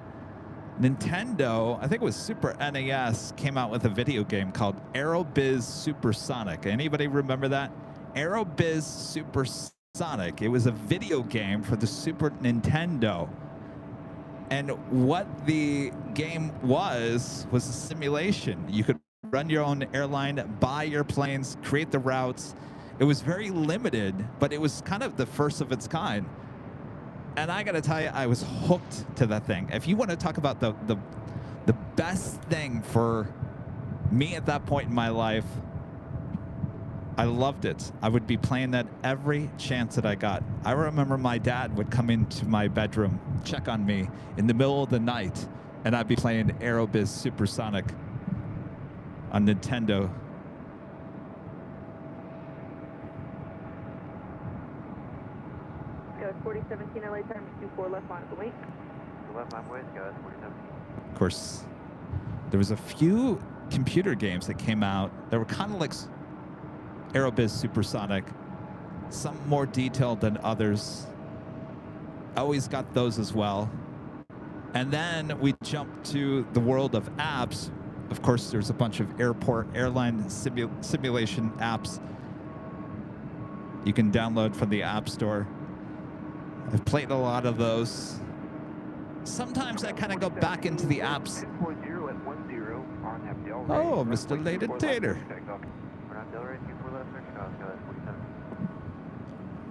Nintendo, I think it was Super NES, came out with a video game called Aerobiz Supersonic. Anybody remember that? Aerobiz Supersonic. It was a video game for the Super Nintendo. And what the game was a simulation. You could run your own airline, buy your planes, create the routes. It was very limited, but it was kind of the first of its kind. And I got to tell you, I was hooked to that thing. If you want to talk about the best thing for me at that point in my life, I loved it. I would be playing that every chance that I got. I remember my dad would come into my bedroom, check on me in the middle of the night, and I'd be playing Aerobiz Supersonic on Nintendo. Go 4017 LA time 24 left line of the wing. Left line west, guys, 47. Of course, there was a few computer games that came out that were kind of like Aerobiz Supersonic, some more detailed than others. Always got those as well. And then we jumped to the world of apps. Of course, there's a bunch of airline simulation apps you can download from the App Store. I've played a lot of those. Sometimes I kind of go back into the apps. Oh, Mr. Lady Tater.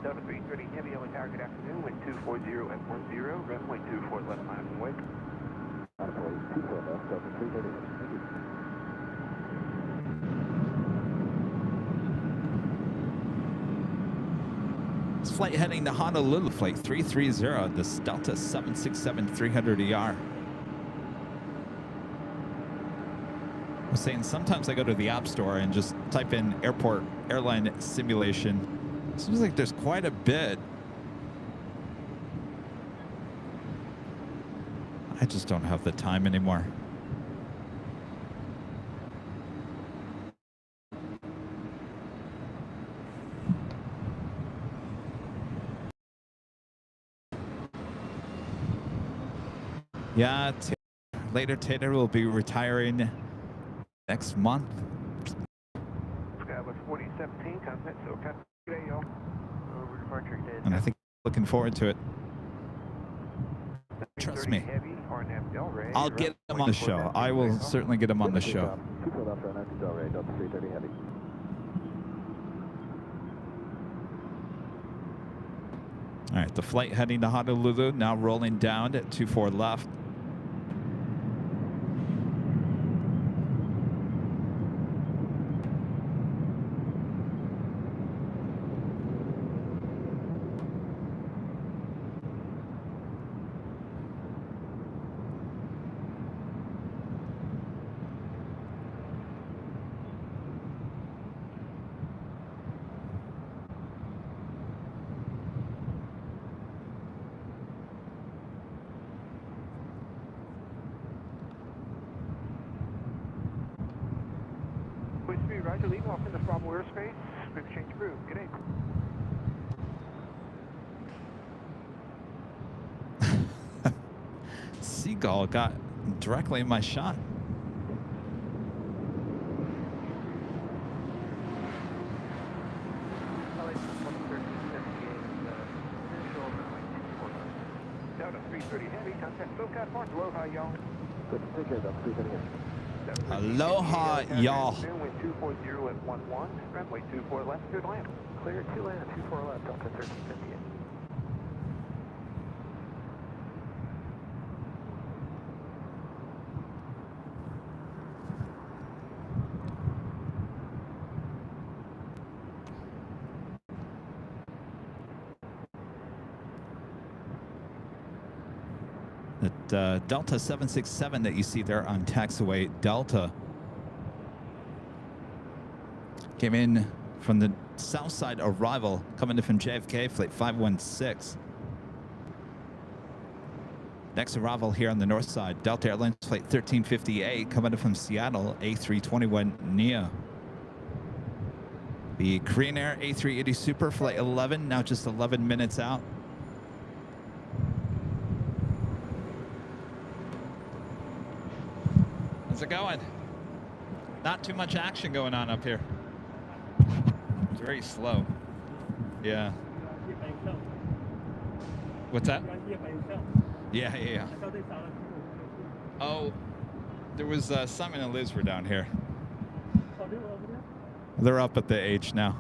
7330 Heavy on the tower, good afternoon, wind 240 at 10, runway 24 left line of the wake. 24 left, 7330. Thank you. This flight heading to Honolulu, flight 330, this Delta 767-300ER. I was saying sometimes I go to the App Store and just type in airline simulation. Seems like there's quite a bit. I just don't have the time anymore. Yeah, later Tater will be retiring next month. Skyline 4017, contact SoCal. Today, y'all. Over departure days. And I think looking forward to it. Trust me. I'll get him on the show. I will certainly get him on the show. All right, the flight heading to Honolulu, now rolling down at 24 left. Roger, leave off in the Bravo airspace. We've changed crew. Good day. Seagull got directly in my shot. Delta 330 Heavy, contact SoCal Park. Aloha, y'all. Good to take care of that 330. Aloha, y'all. Wind 240 at 11, runway 24 left, good land. Clear to land, 24 left, Delta 1358. That Delta 767 that you see there on taxiway Delta came in from the south side arrival, coming in from JFK, flight 516. Next arrival here on the north side, Delta Airlines flight 1358 coming in from Seattle, A321 NEO. The Korean Air A380 Super flight 11, now just 11 minutes out. How's it going? Not too much action going on up here. It's very slow. Yeah. What's that? Yeah. Oh, there was Simon and Liz were down here. They're up at the H now.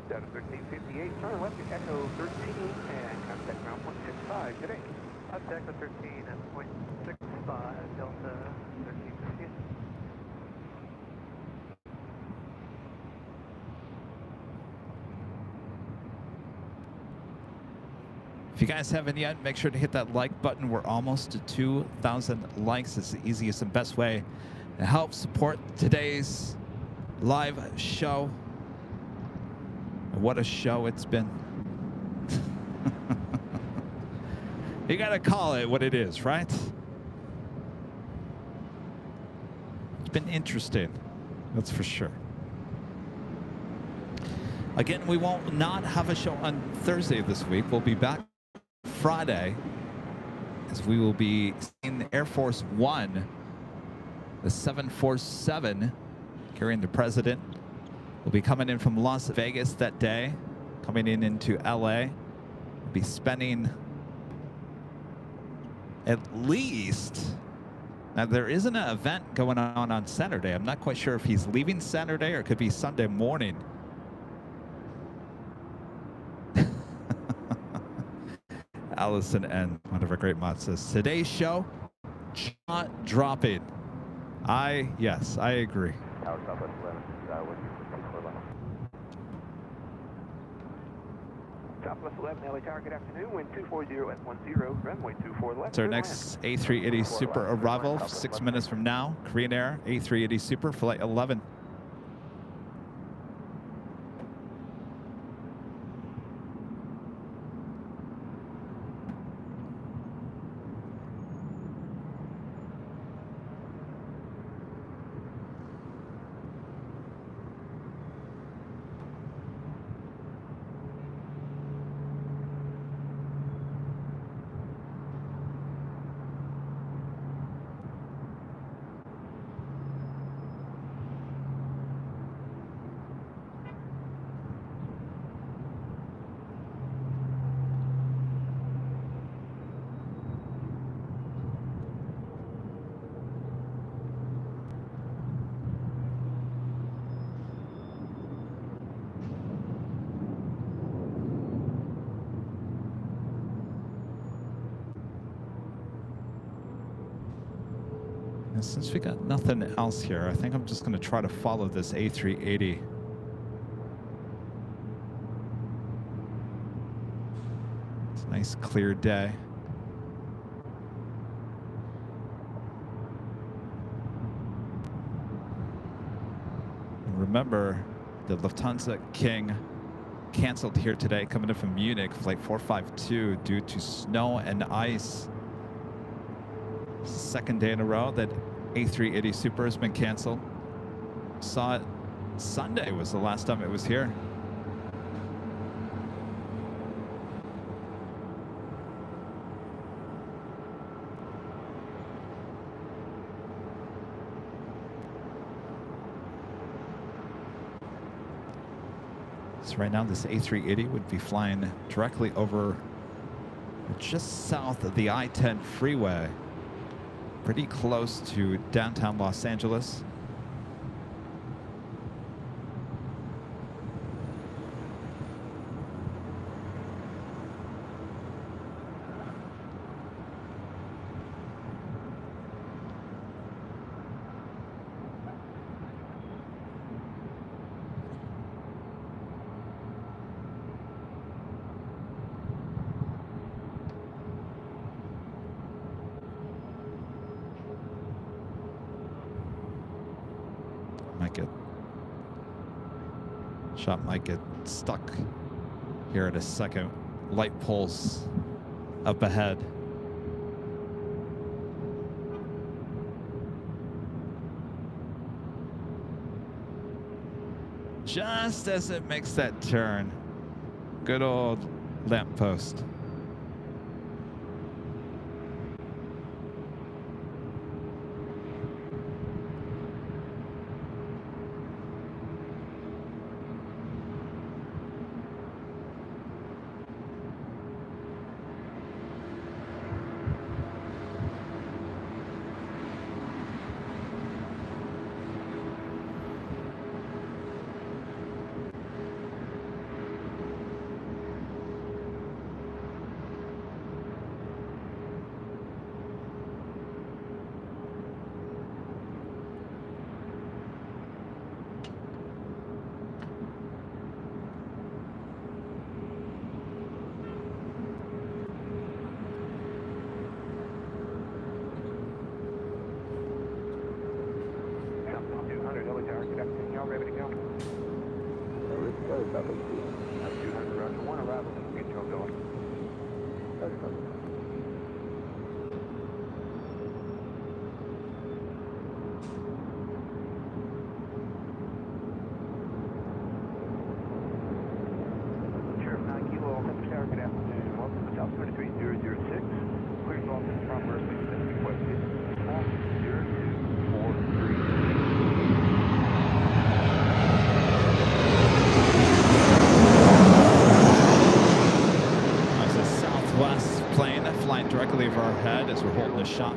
Down to 1358, turn left to Echo 13 and contact ground 165 today. Up to Echo 13 at 0.65, Delta 1358. If you guys haven't yet, make sure to hit that like button. We're almost to 2,000 likes. It's the easiest and best way to help support today's live show. What a show it's been. You gotta call it what it is, right? It's been interesting, that's for sure. Again, we won't not have a show on Thursday this week. We'll be back Friday, as we will be seeing the Air Force One, the 747, carrying the president. We'll be coming in from Las Vegas that day, coming in into LA. We'll be spending at least, now there isn't an event going on Saturday. I'm not quite sure if he's leaving Saturday or it could be Sunday morning. Allison N., one of our great mods, says, today's show, jaw dropping. Yes, I agree. Tower Southwest 11, wind 24 level. Southwest 11, LA Tower, good afternoon, wind 240 at 10, runway 24 left. It's our next A380 Super arrival, 6 minutes from now. Korean Air A380 Super, flight 11. And since we got nothing else here, I think I'm just going to try to follow this A380. It's a nice clear day. And remember, the Lufthansa King canceled here today, coming in from Munich, flight 452, due to snow and ice. Second day in a row that A380 Super has been canceled. Saw it Sunday was the last time it was here. So right now this A380 would be flying directly over just south of the I-10 freeway. Pretty close to downtown Los Angeles. Shot might get stuck here at a second. Light poles up ahead. Just as it makes that turn. Good old lamppost.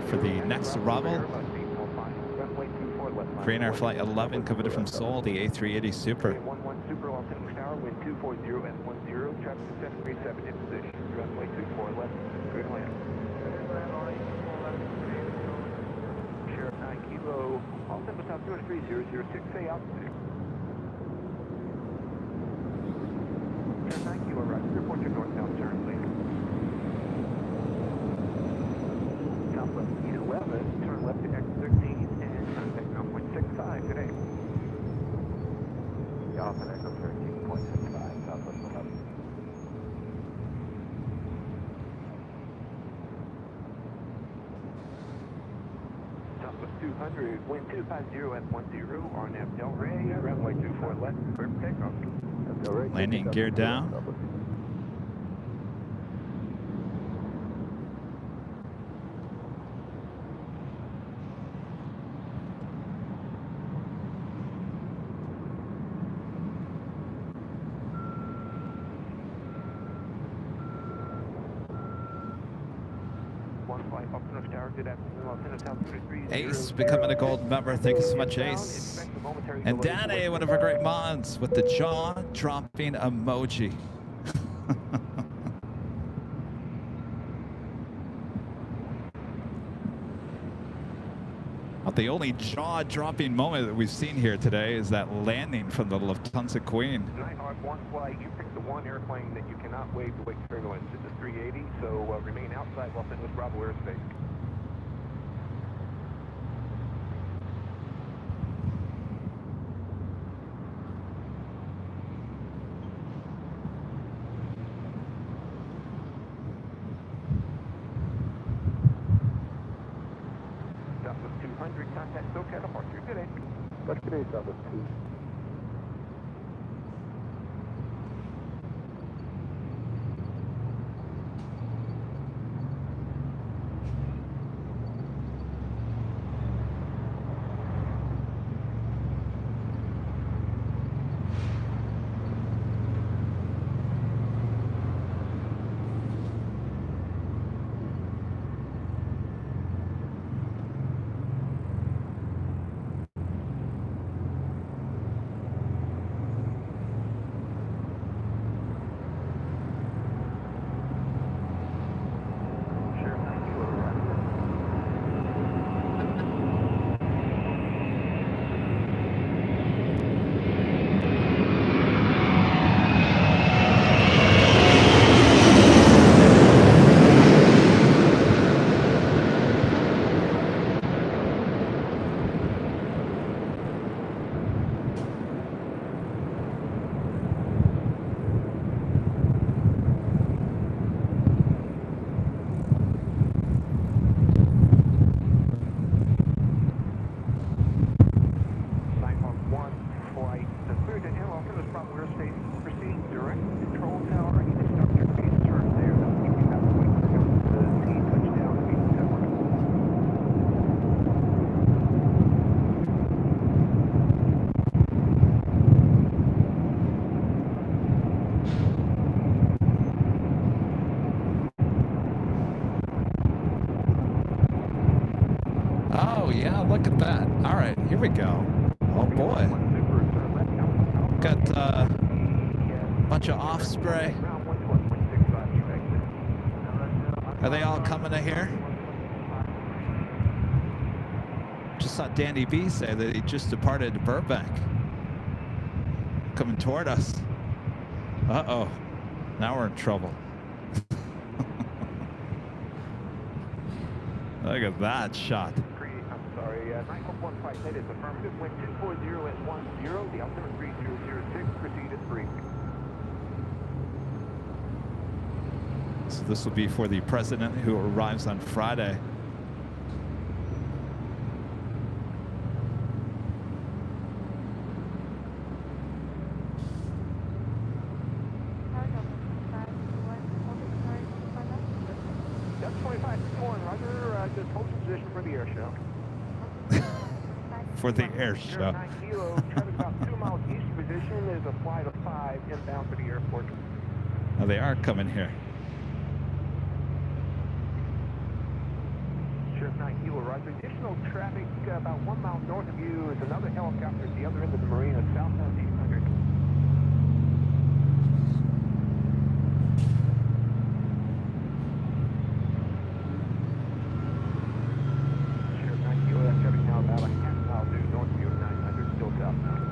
For the next arrival, Korean Air Flight 11 coming from Seoul, the A380 Super. 11 Super, Los Angeles Tower, wind 240 and 10, traffic 737 in position, runway 24 left, clear to land. Sheriff 9 Kilo, Los Angeles South 23006, say altitude. Sheriff 9 Kilo, right, report your northbound turn, please. Southwest 11, turn left to X13 and contact 0.65 today. Alpha Echo 13.65, Southwest 11. Southwest 200, wind 250 at 10, RNAV Del Rey, runway 24 left, clear for takeoff. Landing gear down. Ace becoming a gold member. Thank you so much, Ace. And Danny, one of our great mods, with the jaw-dropping emoji. But the only jaw-dropping moment that we've seen here today is that landing from the Lufthansa Queen. Nighthawk 1 flight, you picked the one airplane that you cannot waive to wake turbulence. It's a 380, so remain outside Los Angeles Bravo airspace. Southwest 200, contact SoCal departure. Good day. Good day, Southwest 2. Look at that. All right, here we go. Oh boy. Got a bunch of off spray. Are they all coming to here? Just saw Danny B say that he just departed to Burbank. Coming toward us. Uh-oh. Now we're in trouble. Look at that shot. Sorry, 911 flight head is affirmative. Wind 240 at 10. The altimeter 3006. Proceed at 3. So this will be for the president who arrives on Friday. That's 25-1, Roger. Just hold your position for the air show. For the air show. 9 kilo, traffic about 2 miles east position is a flight of 5 inbound to the airport. Oh, they are coming here. Sheriff 9 kilo, Roger. Additional traffic about 1 mile north of you is another helicopter at the other end of the marina, southbound 800. Sheriff 9 kilo, that's traffic now about a half mile due north of you at 900, still southbound.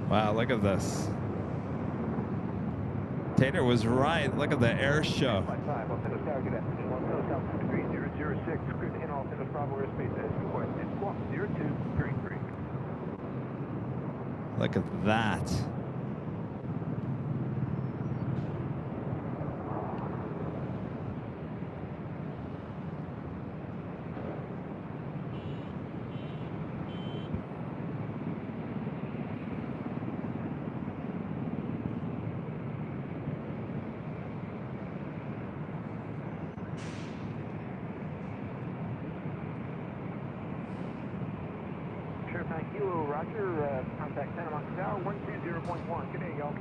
Wow, look at this. Tater was right. Look at the air show. Look at that. Kilo, Roger. Contact Santa Monica Tower, 120.1. Good day, y'all.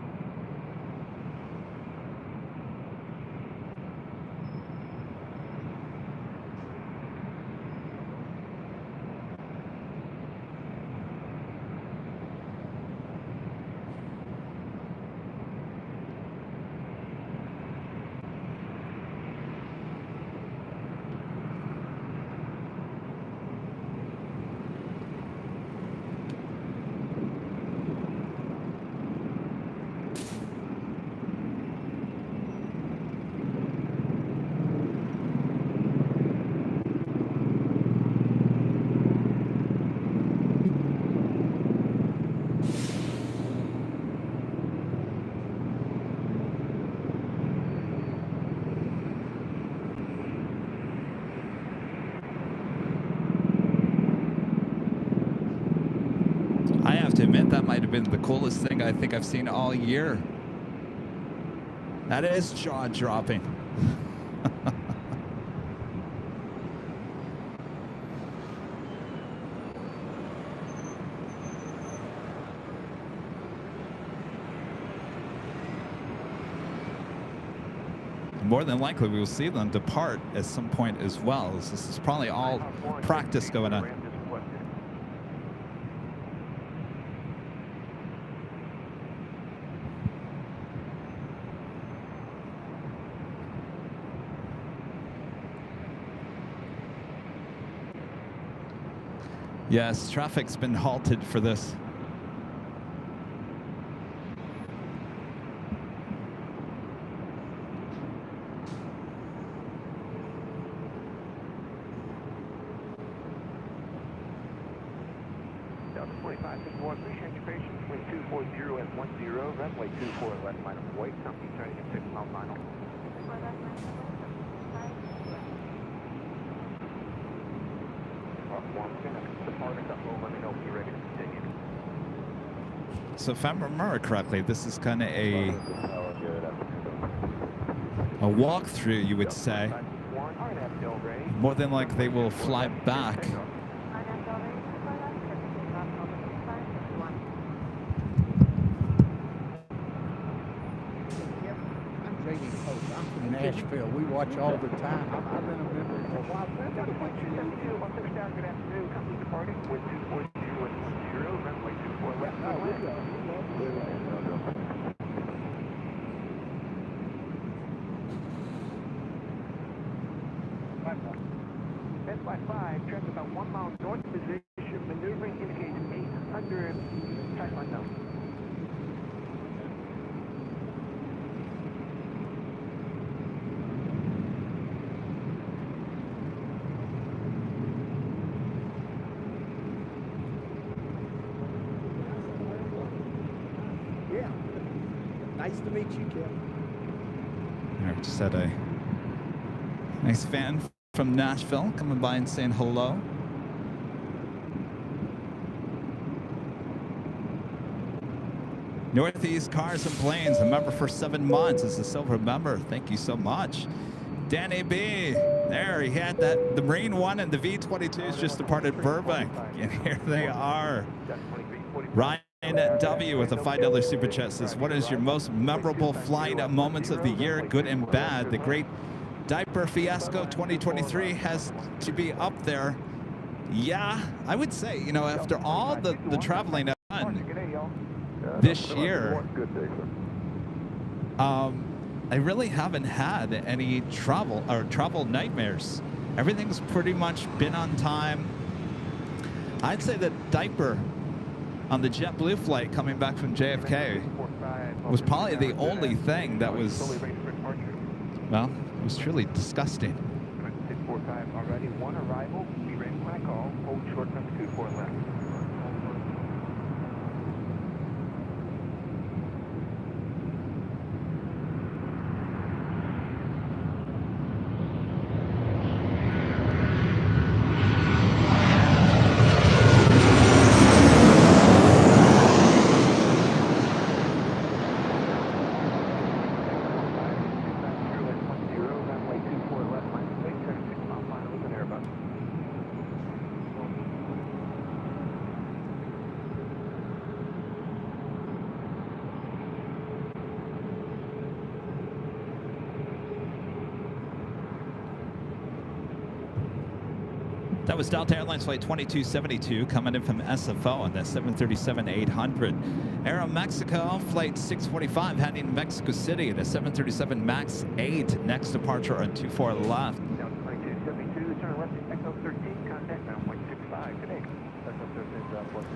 I have to admit, that might have been the coolest thing I think I've seen all year. That is jaw-dropping. More than likely, we will see them depart at some point as well. This is probably all practice going on. Yes, traffic's been halted for this. Delta 2561, appreciate your patience. Wind 240 at 10, runway 24 left line of weight, company turning at 6 mile final. So if I remember correctly, this is kind of a walkthrough, you would say. More than likely, they will fly back. I'm from Nashville. We watch all the time. I've been a member for a while. Good afternoon. Company departing with 240 at 10, runway 24 left. No, we love Best by 5, track about 1 mile north position, maneuvering indicates 800, type unknown. Yeah. Nice to meet you, Kevin. There, just had a nice fan from Nashville coming by and saying hello. Northeast Cars and Planes, a member for 7 months, is a silver member. Thank you so much. Danny B, there, he had that, the Marine 1 and the V-22s just departed Burbank, and here they are. Ryan W with a $5 super chat says, what is your most memorable flight moments of the year, good and bad? The great diaper fiasco 2023 has to be up there. Yeah, I would say, you know, after all the traveling I've done this year, I really haven't had any travel nightmares. Everything's pretty much been on time. I'd say that diaper on the JetBlue flight coming back from JFK was probably the only thing that was, well, it was truly disgusting. 645 already, 1 arrival, be ready when I call, hold short number 24 left. That was Delta Airlines Flight 2272 coming in from SFO on the 737-800. Aeromexico Flight 645 heading to Mexico City, the 737 MAX 8. Next departure on 24 left. Down 2272, turn left to Echo 13, contact 9.65 today.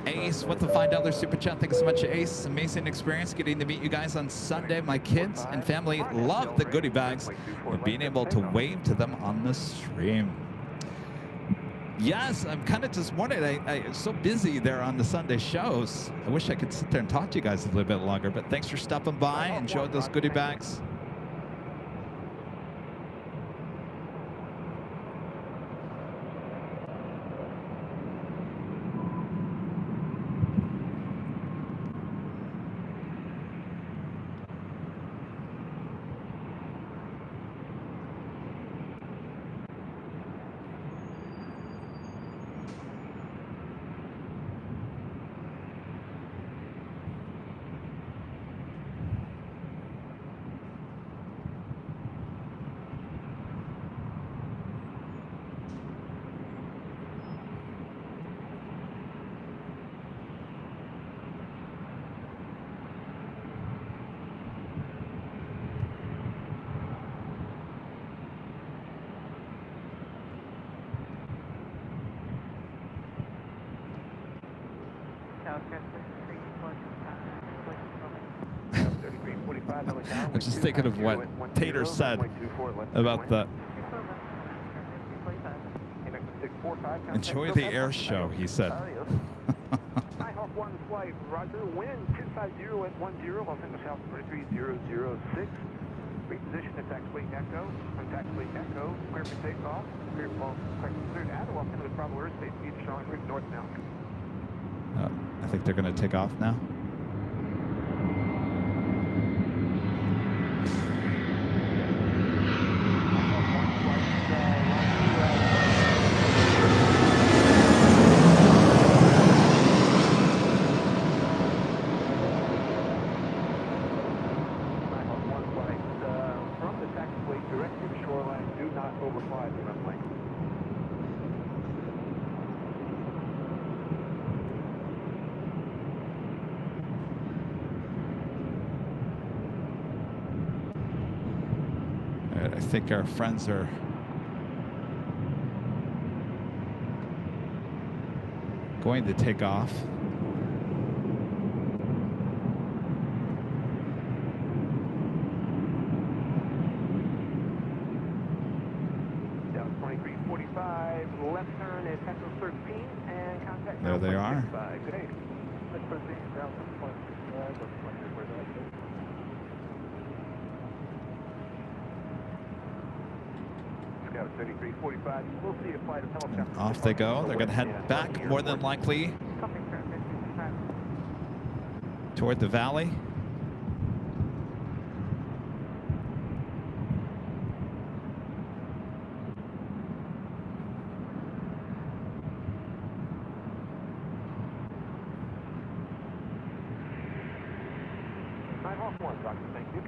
Ace with the $5 super chat. Thank you so much, Ace. Amazing experience getting to meet you guys on Sunday. My kids and family love the goodie bags and being able to wave to them on the stream. Yes, I'm kind of disappointed. I'm so busy there on the Sunday shows. I wish I could sit there and talk to you guys a little bit longer, but thanks for stopping by. Enjoy those goodie bags. I was just thinking of what Tater said about the enjoy the air show, he said. Nighthawk 1 flight, roger, wind 250 at 10, Los Angeles South 33006. Reposition at taxiway Echo, on taxiway Echo, clear for takeoff, clear to add Los Angeles Bravo airspace, speed showing route north now. I think they're going to take off now. I think our friends are going to take off. Down 2345, left turn at Echo 13, and contact. There they are. Good day. Let's proceed down to 3345. We'll see a flight of helicopter. Off they go. They're going to head back, more than likely, toward the valley. Nighthawk 1, Doctor, thank you.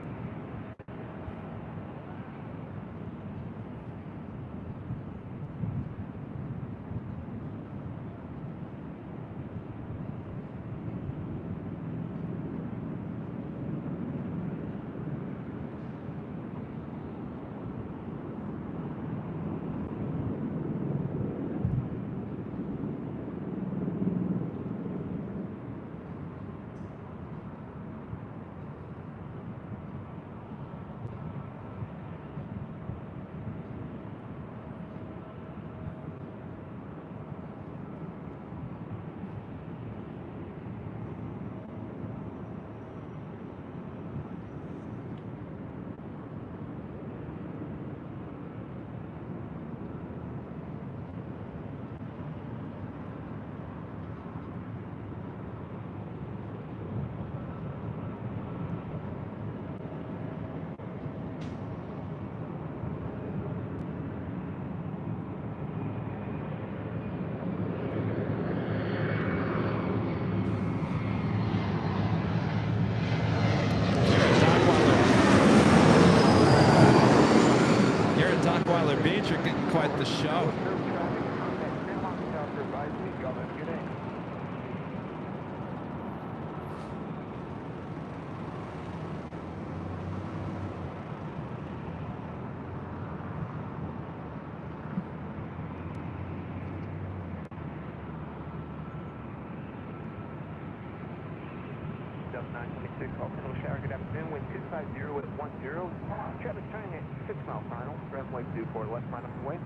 Delta 926, Volcano Shower, good afternoon, wind 250 at 10. Traffic turning at 6 mile final, runway 24 left, minus the wing.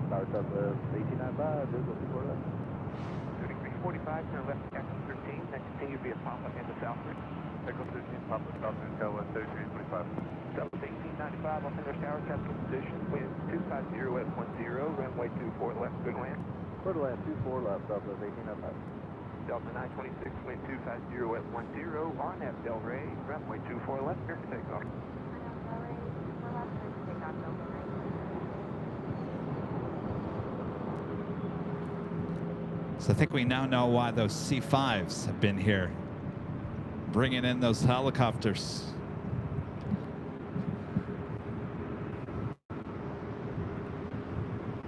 Tower Southwest 1895, visual 24 left. 3345, turn left to Echo 13, then continue via Papa into Southbridge. Echo 13, Papa, Southbridge, Delta 3345. Delta 1895, Volcano Shower, traffic in position, wind 250 at 10, runway 24 left, good land. Good land, 24 left, Southwest 1895. Delta 926, wind 250 at 10, RNAV Del Rey, runway 24 left, clear for takeoff. So I think we now know why those C5s have been here, bringing in those helicopters.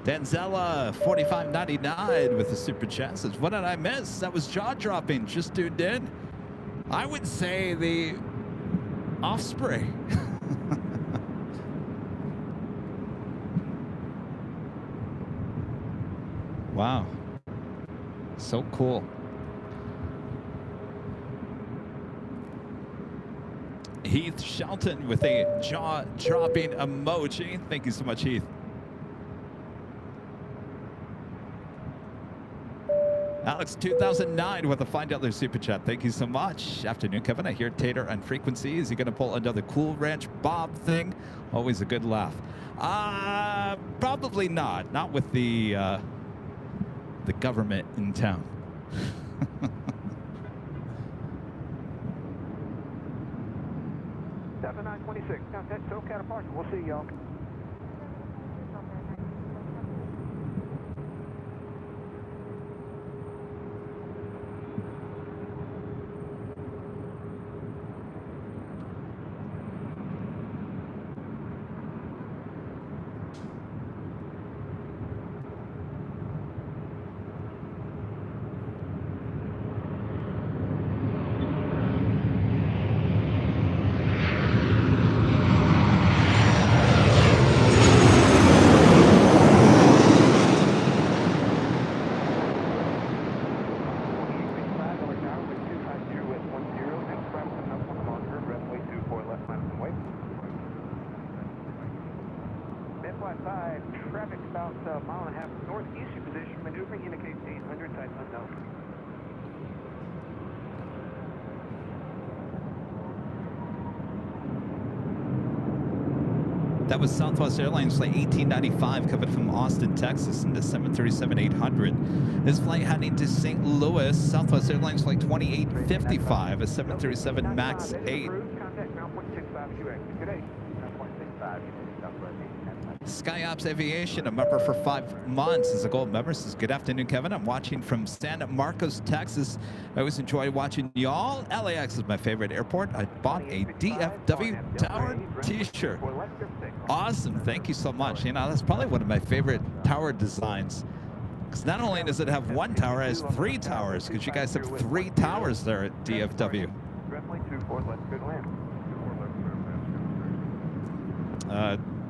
Denzella 45.99 with the super chat says, "What did I miss? That was jaw dropping. Just tuned in." I would say the Offspring. Wow. So cool. Heath Shelton with a jaw-dropping emoji. Thank you so much, Heath. Alex 2009 with a $5 super chat. Thank you so much. Afternoon, Kevin. I hear Tater on frequency. Is he going to pull another Cool Ranch Bob thing? Always a good laugh. Probably not. Not with the government in town. Delta 926, contact SoCal Park. We'll see y'all. Traffic about a mile and a half northeast. Your position maneuver indicates 800, type unknown. That was Southwest Airlines flight 1895 coming from Austin, Texas into 737-800. This flight heading to St. Louis, Southwest Airlines flight 2855, a 737 MAX 8. Contact ground 0.65 QX. Good day. 0.65 Southwest 8. SkyOps Aviation, a member for 5 months, is a gold member. Says, "Good afternoon, Kevin. I'm watching from San Marcos, Texas. I always enjoy watching y'all. LAX is my favorite airport. I bought a DFW tower t-shirt." Awesome. Thank you so much. You know, that's probably one of my favorite tower designs. Because not only does it have one tower, it has 3 towers. Because you guys have 3 towers there at DFW.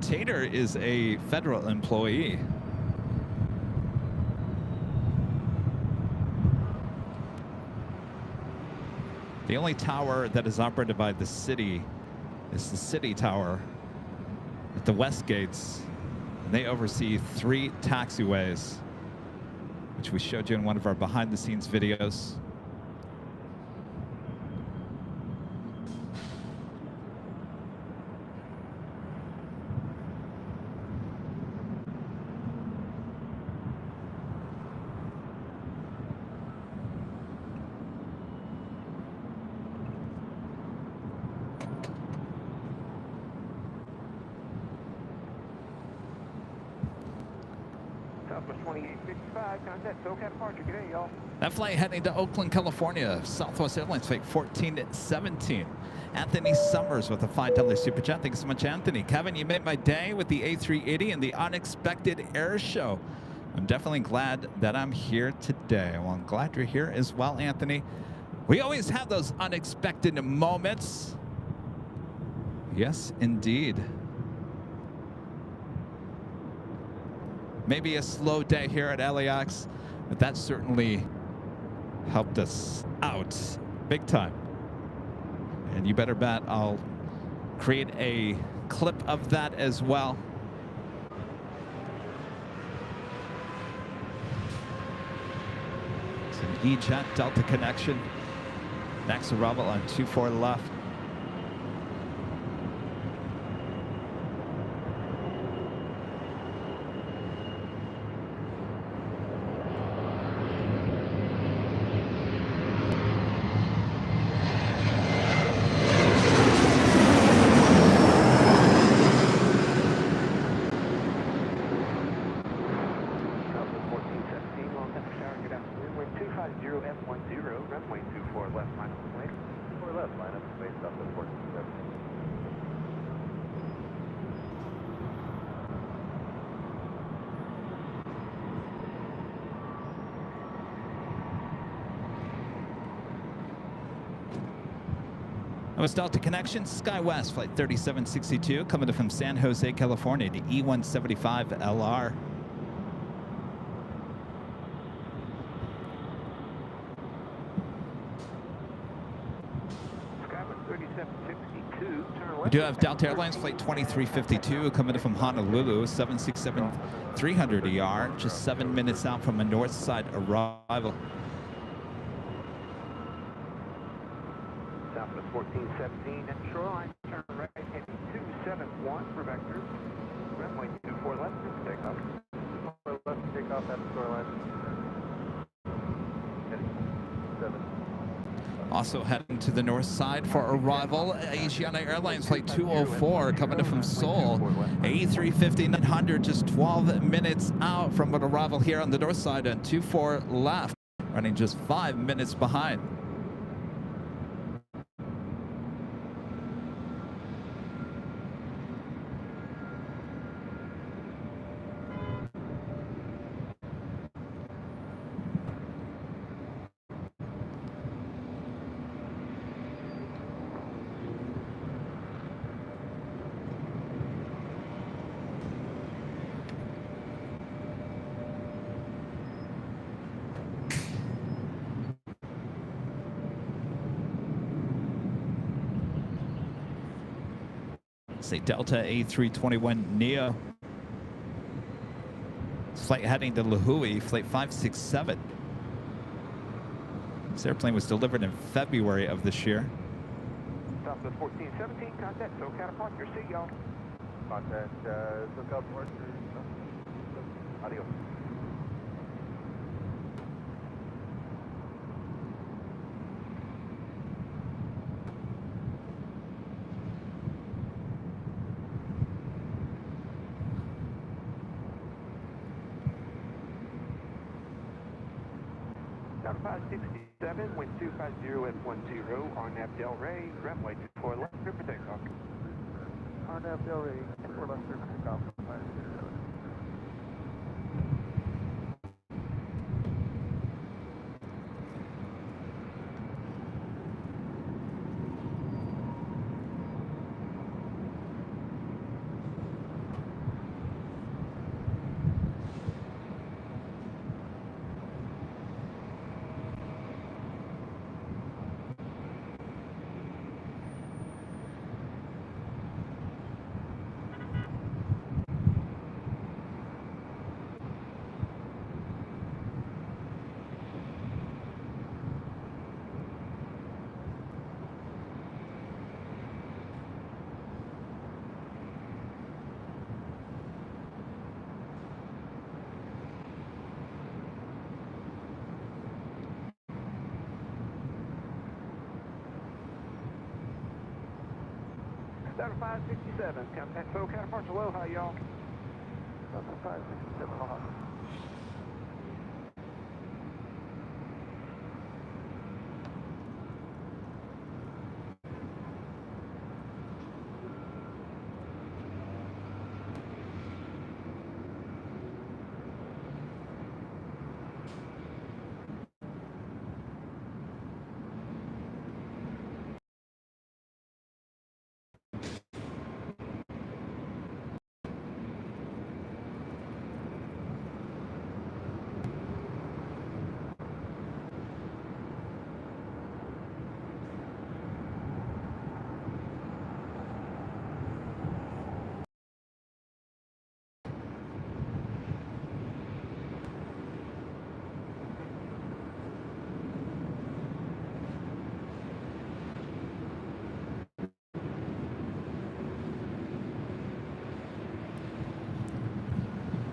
Tater is a federal employee. The only tower that is operated by the city is the city tower at the West Gates. And they oversee 3 taxiways, which we showed you in one of our behind-the-scenes videos. That flight heading to Oakland, California, Southwest Airlines flight 1417. Anthony Summers with a $5 super chat. Thanks so much, Anthony. Kevin, you made my day with the A380 and the unexpected air show. I'm definitely glad that I'm here today. Well, I'm glad you're here as well, Anthony. We always have those unexpected moments. Yes, indeed. Maybe a slow day here at LAX, but that certainly helped us out big time. And you better bet I'll create a clip of that as well. It's an E-Jet Delta connection. Next arrival on 24 left. West Delta connection, SkyWest flight 3762, coming in from San Jose, California to E175 LR. We do have Delta Airlines flight 2352 coming in from Honolulu, 767-300ER, just 7 minutes out from a north side arrival. 1417 at shoreline, turn right, heading 271 for vectors. Runway 24 left, takeoff. 24 left, takeoff at the shoreline. Heading 7. Also heading to the north side for arrival, Asiana Airlines flight 204 coming in from Seoul, A350-900, just 12 minutes out from an arrival here on the north side on 24 left, running just 5 minutes behind. Say Delta A321 Neo. This flight heading to Lihue, flight 567. This airplane was delivered in February of this year. Southwest 1417, contact SoCal departure. See y'all. Contact SoCal departure. Adios. Tower 567, wind 250 F10, RNAV Del Rey, runway 24 left, clear for takeoff. RNAV Del Rey, 24 left, clear for takeoff. 567. Delta 567, contact SoCal departure. Aloha, y'all. Delta 567, aloha.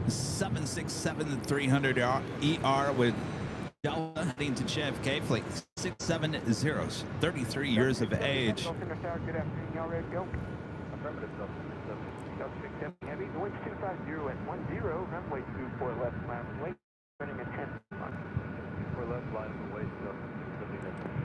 767-300ER with Delta heading to JFK, flight 670, 33 years of age. Good afternoon, y'all ready to go? Affirmative, Delta 670 Heavy, winds 250 at 10, runway 24 left, line of weight, running at 10. 24 left, line of weight, Delta 670 Heavy.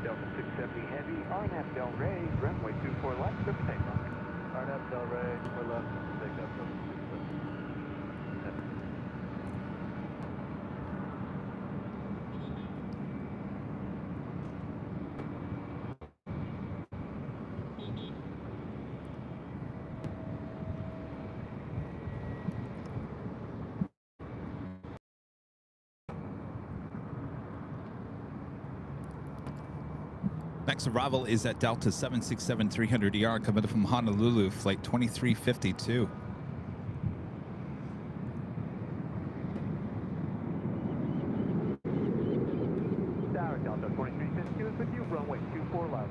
Delta 670 Heavy, RNF Del Rey, runway 24 left, good takeoff. RNF Del Rey, 4 left, takeoff, Delta 670 Heavy. Next arrival is at Delta 767-300ER coming from Honolulu, flight 2352. Tower Delta 2352 is with you, runway 24 left.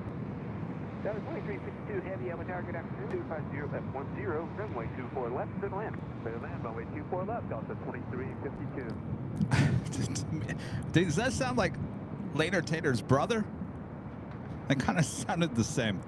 Delta 2352 Heavy, Avatar, good afternoon, 250 left 10, runway 24 left, clear to land. Clear to land, runway 24 left, Delta 2352. Does that sound like Later Tater's brother? It kind of sounded the same.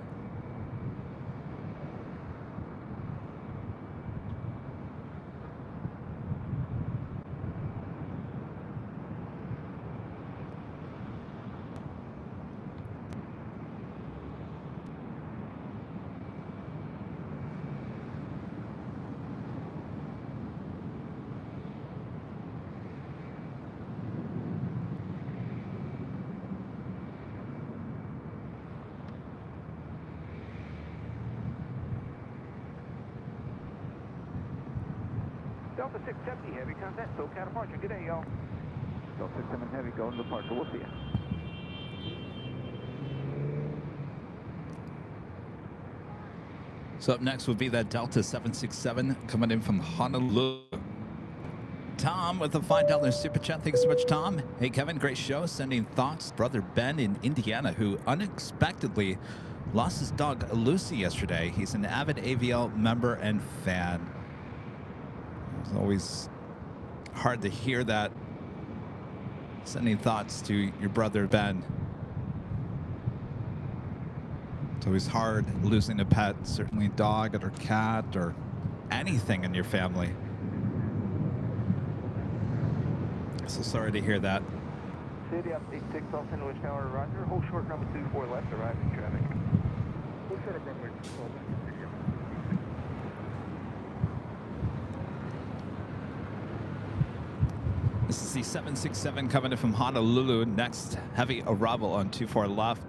Delta 670 Heavy, contact SoCal departure. Good day, y'all. Delta 67 Heavy, going to departure. We'll see you. So up next will be that Delta 767 coming in from Honolulu. Tom with a $5 super chat. Thanks so much, Tom. Hey, Kevin, great show. Sending thoughts. Brother Ben in Indiana, who unexpectedly lost his dog Lucy yesterday. He's an avid AVL member and fan. It's always hard to hear that. Sending thoughts to your brother Ben. It's always hard losing a pet, certainly a dog or cat or anything in your family. So sorry to hear that. City up 86 off St. Louis Tower, Roger. Hold short number 24 left, arriving traffic. Hold short of runway 24 left. This is the 767 coming in from Honolulu. Next heavy arrival on 24 left.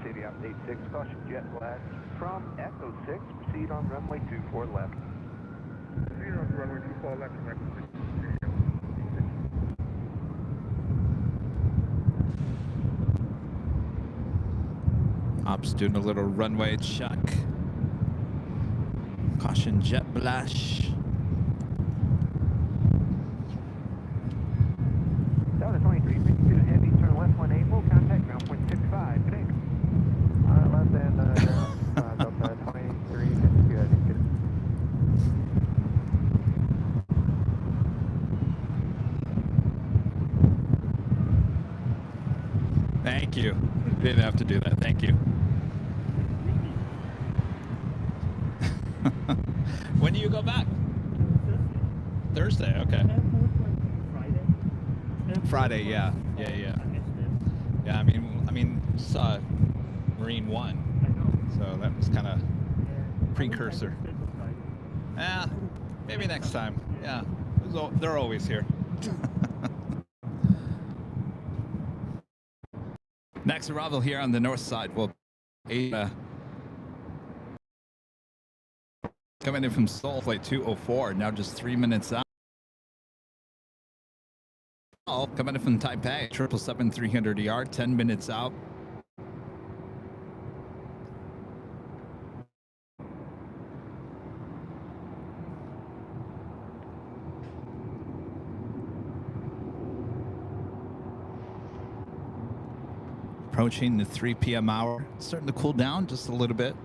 City up 86, caution jet lag from Echo 6, proceed on runway 24 left. Proceed on runway 24 left from Echo 6. Ops doing a little runway check. Caution jet blash. Delta 2352 Heavy, turn left 18, full contact ground point 65. Good day. Left and Delta 2352 Heavy, good. Thank you. You didn't have to do that. Thank you. When do you go back? Thursday, okay. Friday, yeah. Yeah, I mean, saw Marine One, so that was kind of precursor. Yeah, maybe next time. Yeah, they're always here. Next arrival here on the north side will be coming in from Seoul, flight 204, now just 3 minutes out. Coming in from Taipei, 777-300ER, 10 minutes out. Approaching the 3 p.m. hour, starting to cool down just a little bit.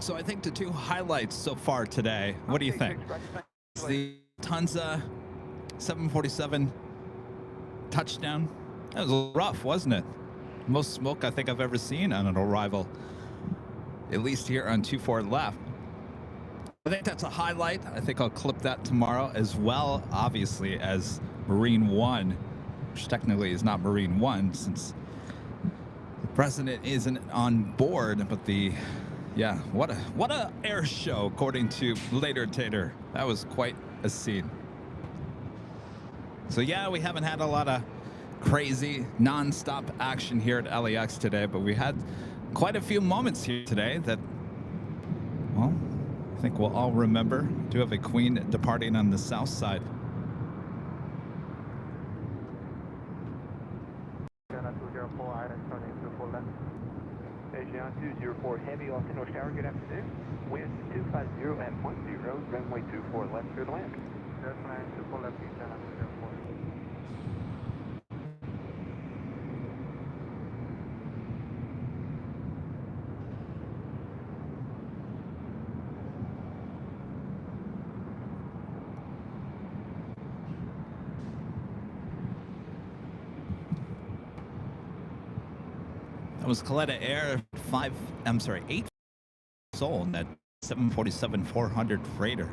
So I think the two highlights so far today, what do you think? The Lufthansa 747 touchdown. That was a little rough, wasn't it? Most smoke I think I've ever seen on an arrival, at least here on 24 left. I think that's a highlight. I think I'll clip that tomorrow, as well, obviously, as Marine One, which technically is not Marine One since the president isn't on board, but yeah, what a air show, according to Later Tater. That was quite a scene. So yeah, we haven't had a lot of crazy non-stop action here at LAX today, but we had quite a few moments here today that, well, I think we'll all remember. We do have a Queen departing on the south side. Asiana 204 Heavy off to North Tower, good afternoon. Wind 250 at 10, runway 24 left, clear to land. Airline 24 left, Asiana 204. That was Coletta Air 8 Seoul in that 747-400 freighter.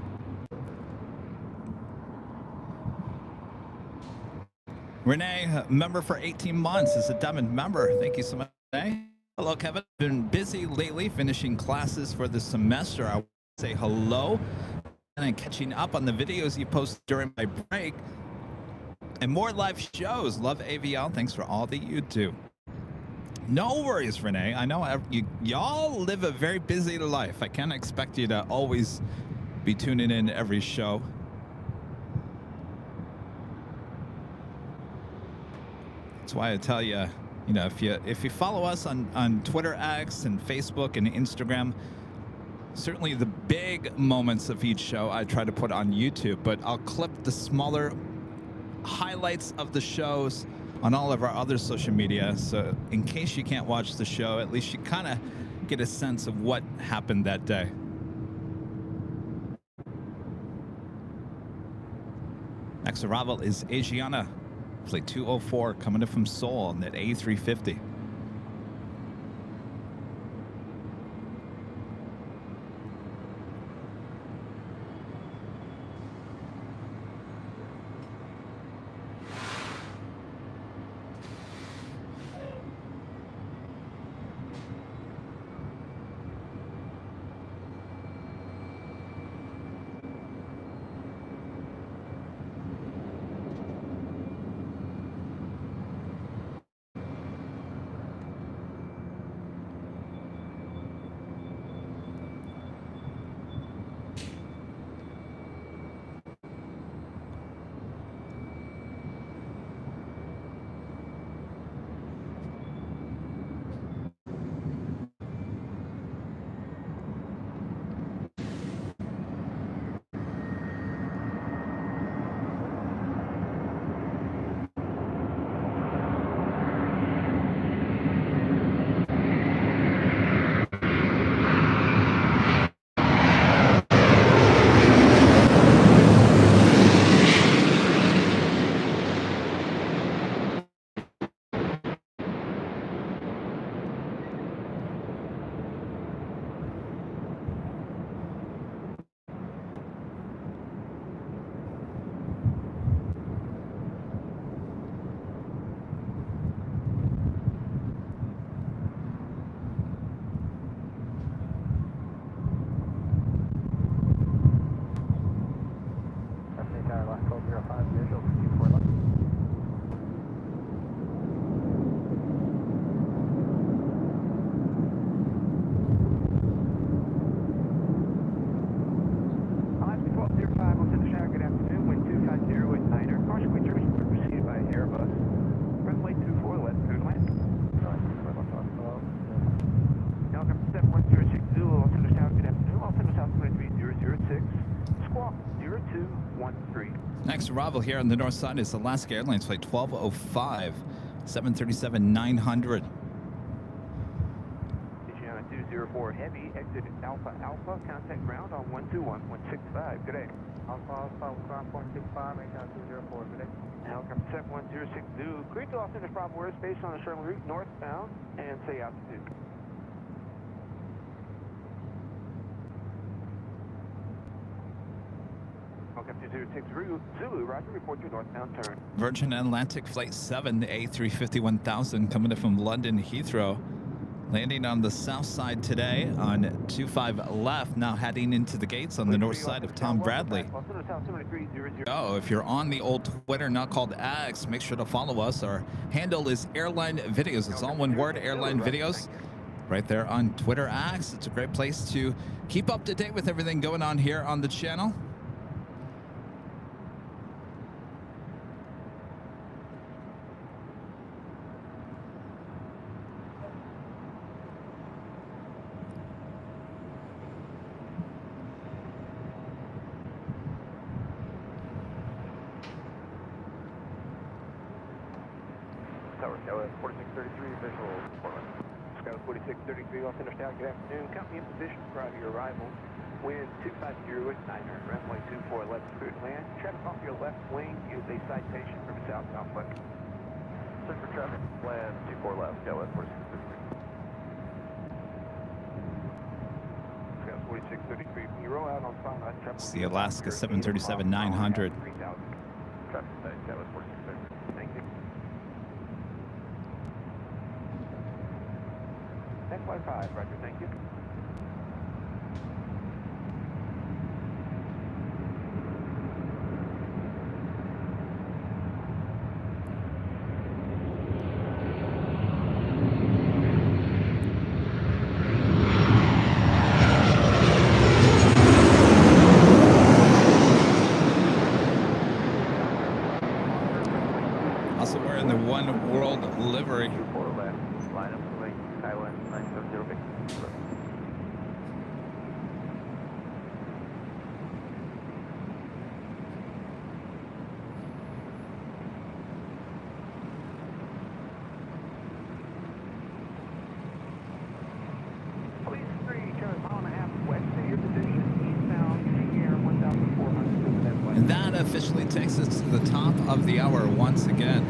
Renee, member for 18 months, is a diamond member. Thank you so much, Renee. Hello, Kevin. Been busy lately finishing classes for the semester. I want to say hello and catching up on the videos you post during my break and more live shows. Love AVL. Thanks for all that you do. No worries, Renee. I know y'all live a very busy life. I can't expect you to always be tuning in every show. That's why I tell you, you know, if you follow us on Twitter X and Facebook and Instagram, certainly the big moments of each show I try to put on YouTube, but I'll clip the smaller highlights of the shows on all of our other social media, so in case you can't watch the show, at least you kind of get a sense of what happened that day. Next arrival is Asiana, flight 204, coming in from Seoul on that A380. next arrival here on the north side is Alaska Airlines flight 1205, 737-900. Asiana 204 Heavy, exit Alpha Alpha, contact ground on 121.165. Good day. Alpha Alpha, 1.65, Asiana 204, good day. Helicopter 71060, clear to Los Angeles Bravo airspace on the Sherman route northbound and say altitude. Helicopter 206 Zulu, Roger, report your northbound turn. Virgin Atlantic flight 7, A350 1000, coming in from London Heathrow. Landing on the south side today on 25 left, now heading into the gates on the north side of Tom Bradley. Oh, if you're on the old Twitter, not called X, make sure to follow us. Our handle is Airline Videos. It's all one word, Airline Videos. Right there on Twitter X. It's a great place to keep up to date with everything going on here on the channel. Tower, Scout 4633, visual Portland. Scout 4633, Los Angeles Tower, good afternoon. Company in position prior to your arrival. Wind 250 at 900, runway 24 left, cleared land. Traffic off your left wing is a citation from south southwest. Search for traffic, land 24 left, Scout 4633. Scout 4633, you roll out on final traffic. It's the Alaska 737-900. 3000. Traffic state, Scout 4633. Thank you. Next flight 5, Roger, thank you. Also wearing the One World livery. 24 left, line up the way, Taiwan 970 Vic. Police 3, turn mile and a half west to your position, eastbound, King Air 1400. And that officially takes us to the top of the hour once again.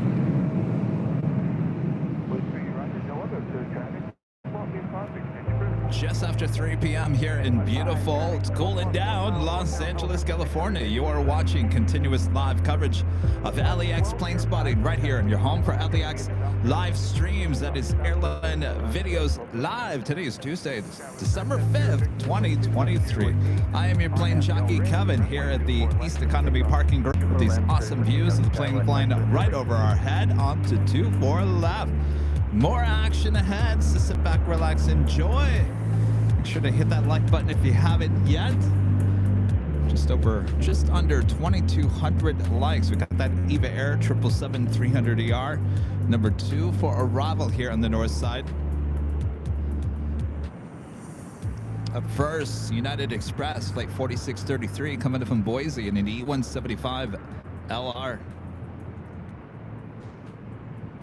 Just after 3 p.m. here in beautiful, it's cooling down, Los Angeles, California. You are watching continuous live coverage of LAX plane spotting right here in your home for LAX live streams. That is Airline Videos Live. Today is Tuesday, December 5th, 2023. I am your plane jockey, Kevin, here at the East Economy Parking Garage with these awesome views of the plane flying right over our head onto 24 left. More action ahead, so sit back, relax, enjoy. Make sure to hit that like button if you haven't yet. Just under 2,200 likes. We got that Eva Air 777-300ER, number 2 for arrival here on the north side. Up first, United Express, flight 4633, coming in from Boise in an E175 LR.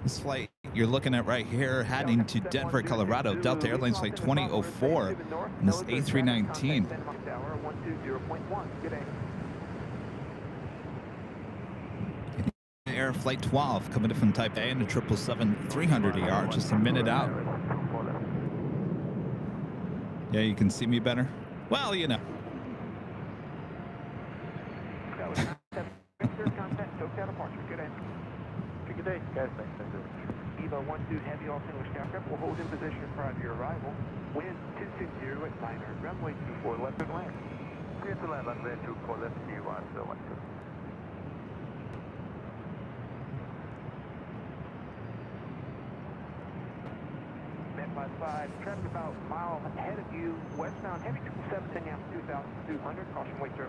This flight you're looking at right here, heading to Denver, Colorado, Delta Airlines flight 2004, and this A319. Air flight 12, coming in from Type A in a 777-300ER, just a minute out. Yeah, you can see me better? Well, you know. Good day, guys. Thanks. Eva 12 Heavy Los Angeles aircraft will hold in position prior to your arrival. Wind 260 at 900, runway 24 left and land. Clear to land, runway 24 left, C1, so 12. Met 55, traffic about a mile ahead of you, westbound Heavy 777, 10 out 2,200, caution weight 1.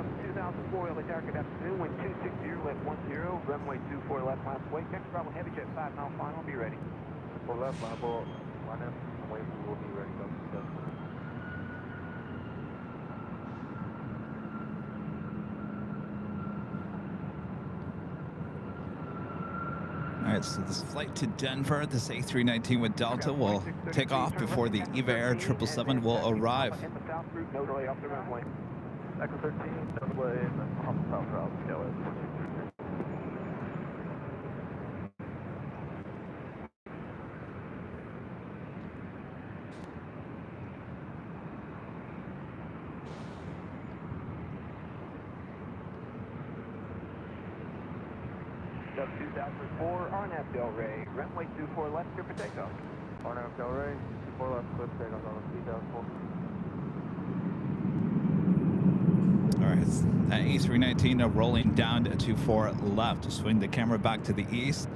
Delta 2004, LA Tower, good afternoon. Wind 260, left 10, runway 24 left, line away. Next Bravo Heavy Jet 5 mile final, be ready. 4 left, line up, away, we will be ready. Go. All right, so this flight to Denver, this A319 with Delta will take off before the EVA Air 777 will arrive. In the south route, no delay off the runway. Echo 13, no delay, off the south route, KLS. Delta 2004, RNAV Del Rey, runway 24 left, clear for takeoff. RNAV Del Rey, 24 left, clear for takeoff on the 2004. All right, that A319 rolling down to 24 left to swing the camera back to the east.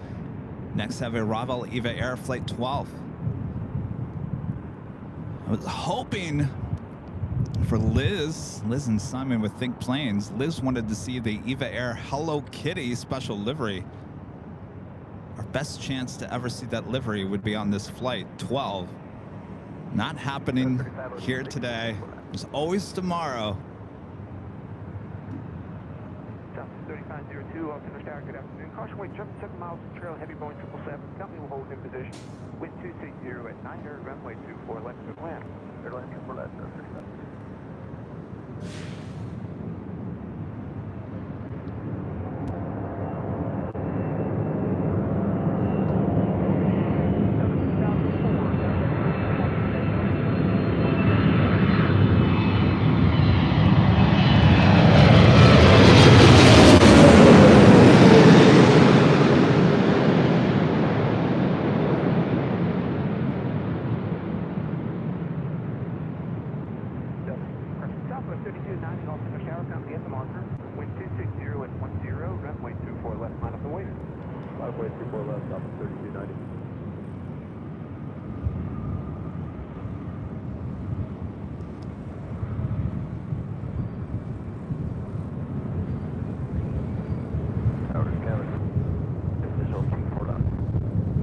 Next have arrival EVA Air Flight 12. I was hoping for Liz and Simon with Think Planes. Liz wanted to see the EVA Air Hello Kitty special livery. Our best chance to ever see that livery would be on this flight 12. Not happening here today. There's always tomorrow. 3502, Altimeter Tower, good afternoon. Caution weight, jump 7 miles to trail, heavy Boeing 777. Company will hold in position. Wind 260 at 900, runway 24 left, good land. Airline 24 left, 35.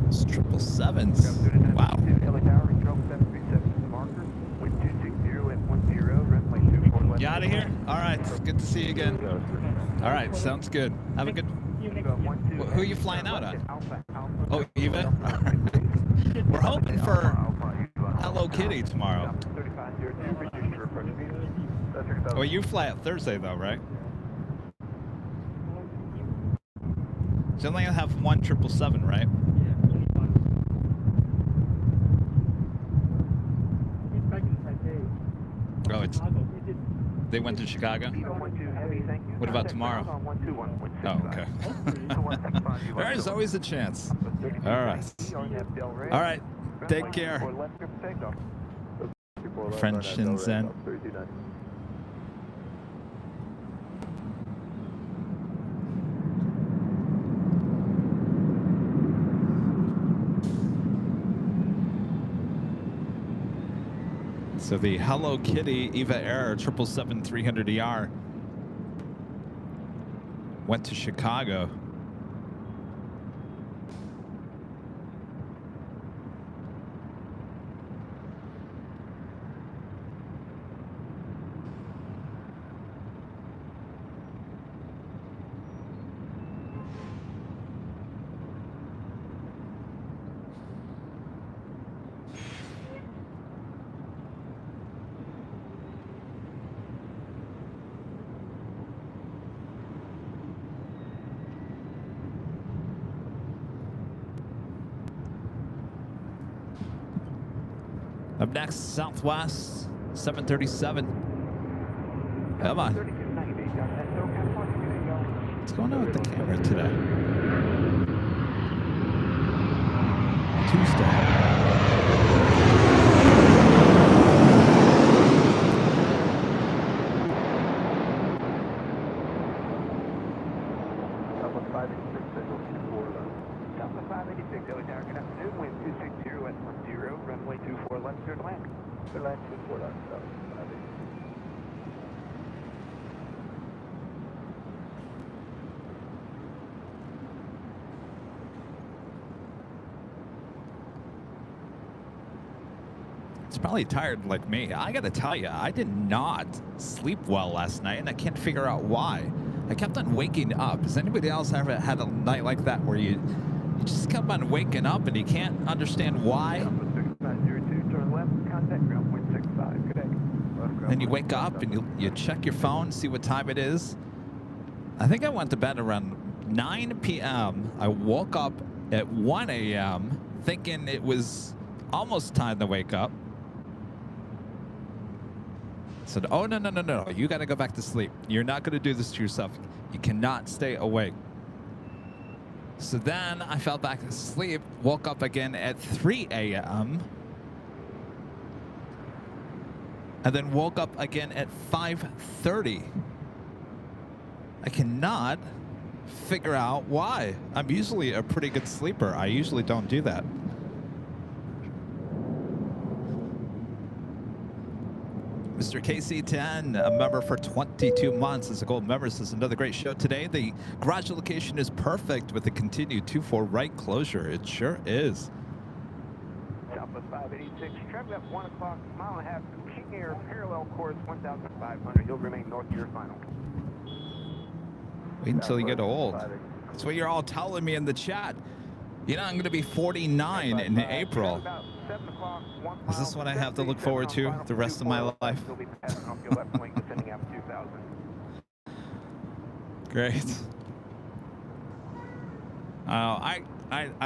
It's 777s. Wow. You out of here? All right. It's good to see you again. All right. Sounds good. Have a good. Who are you flying out on? Oh, Eva. We're hoping for Hello Kitty tomorrow. Well, you fly out Thursday though, right? So only have one 777, right? Oh, it's. They went to Chicago? What about tomorrow? Oh, okay. There's always a chance. All right. All right. Take care. Friend Shenzhen. So the Hello Kitty EVA Air 777-300ER went to Chicago. Up next, Southwest 737. Come on. What's going on with the camera today? Tuesday. It's probably tired like me. I gotta tell you, I did not sleep well last night, and I can't figure out why. I kept on waking up. Has anybody else ever had a night like that where you just kept on waking up and you can't understand why? Then you wake up and you check your phone, see what time it is. I think I went to bed around 9 p.m. I woke up at 1 a.m. thinking it was almost time to wake up. Said, oh, no. You got to go back to sleep. You're not going to do this to yourself. You cannot stay awake. So then I fell back asleep, woke up again at 3 a.m. and then woke up again at 5:30. I cannot figure out why. I'm usually a pretty good sleeper. I usually don't do that. Mr. KC10, a member for 22 months, is a gold member. This is another great show today. The garage location is perfect with the continued 2-4 right closure. It sure is. Southwest 586, traffic at 1 o'clock, mile and a half, King Air, parallel course 1,500. You'll remain north of your final. Wait until you get old. That's what you're all telling me in the chat. You know, I'm going to be 49 in April. Is this what I have to look forward to the rest of my life? Great. I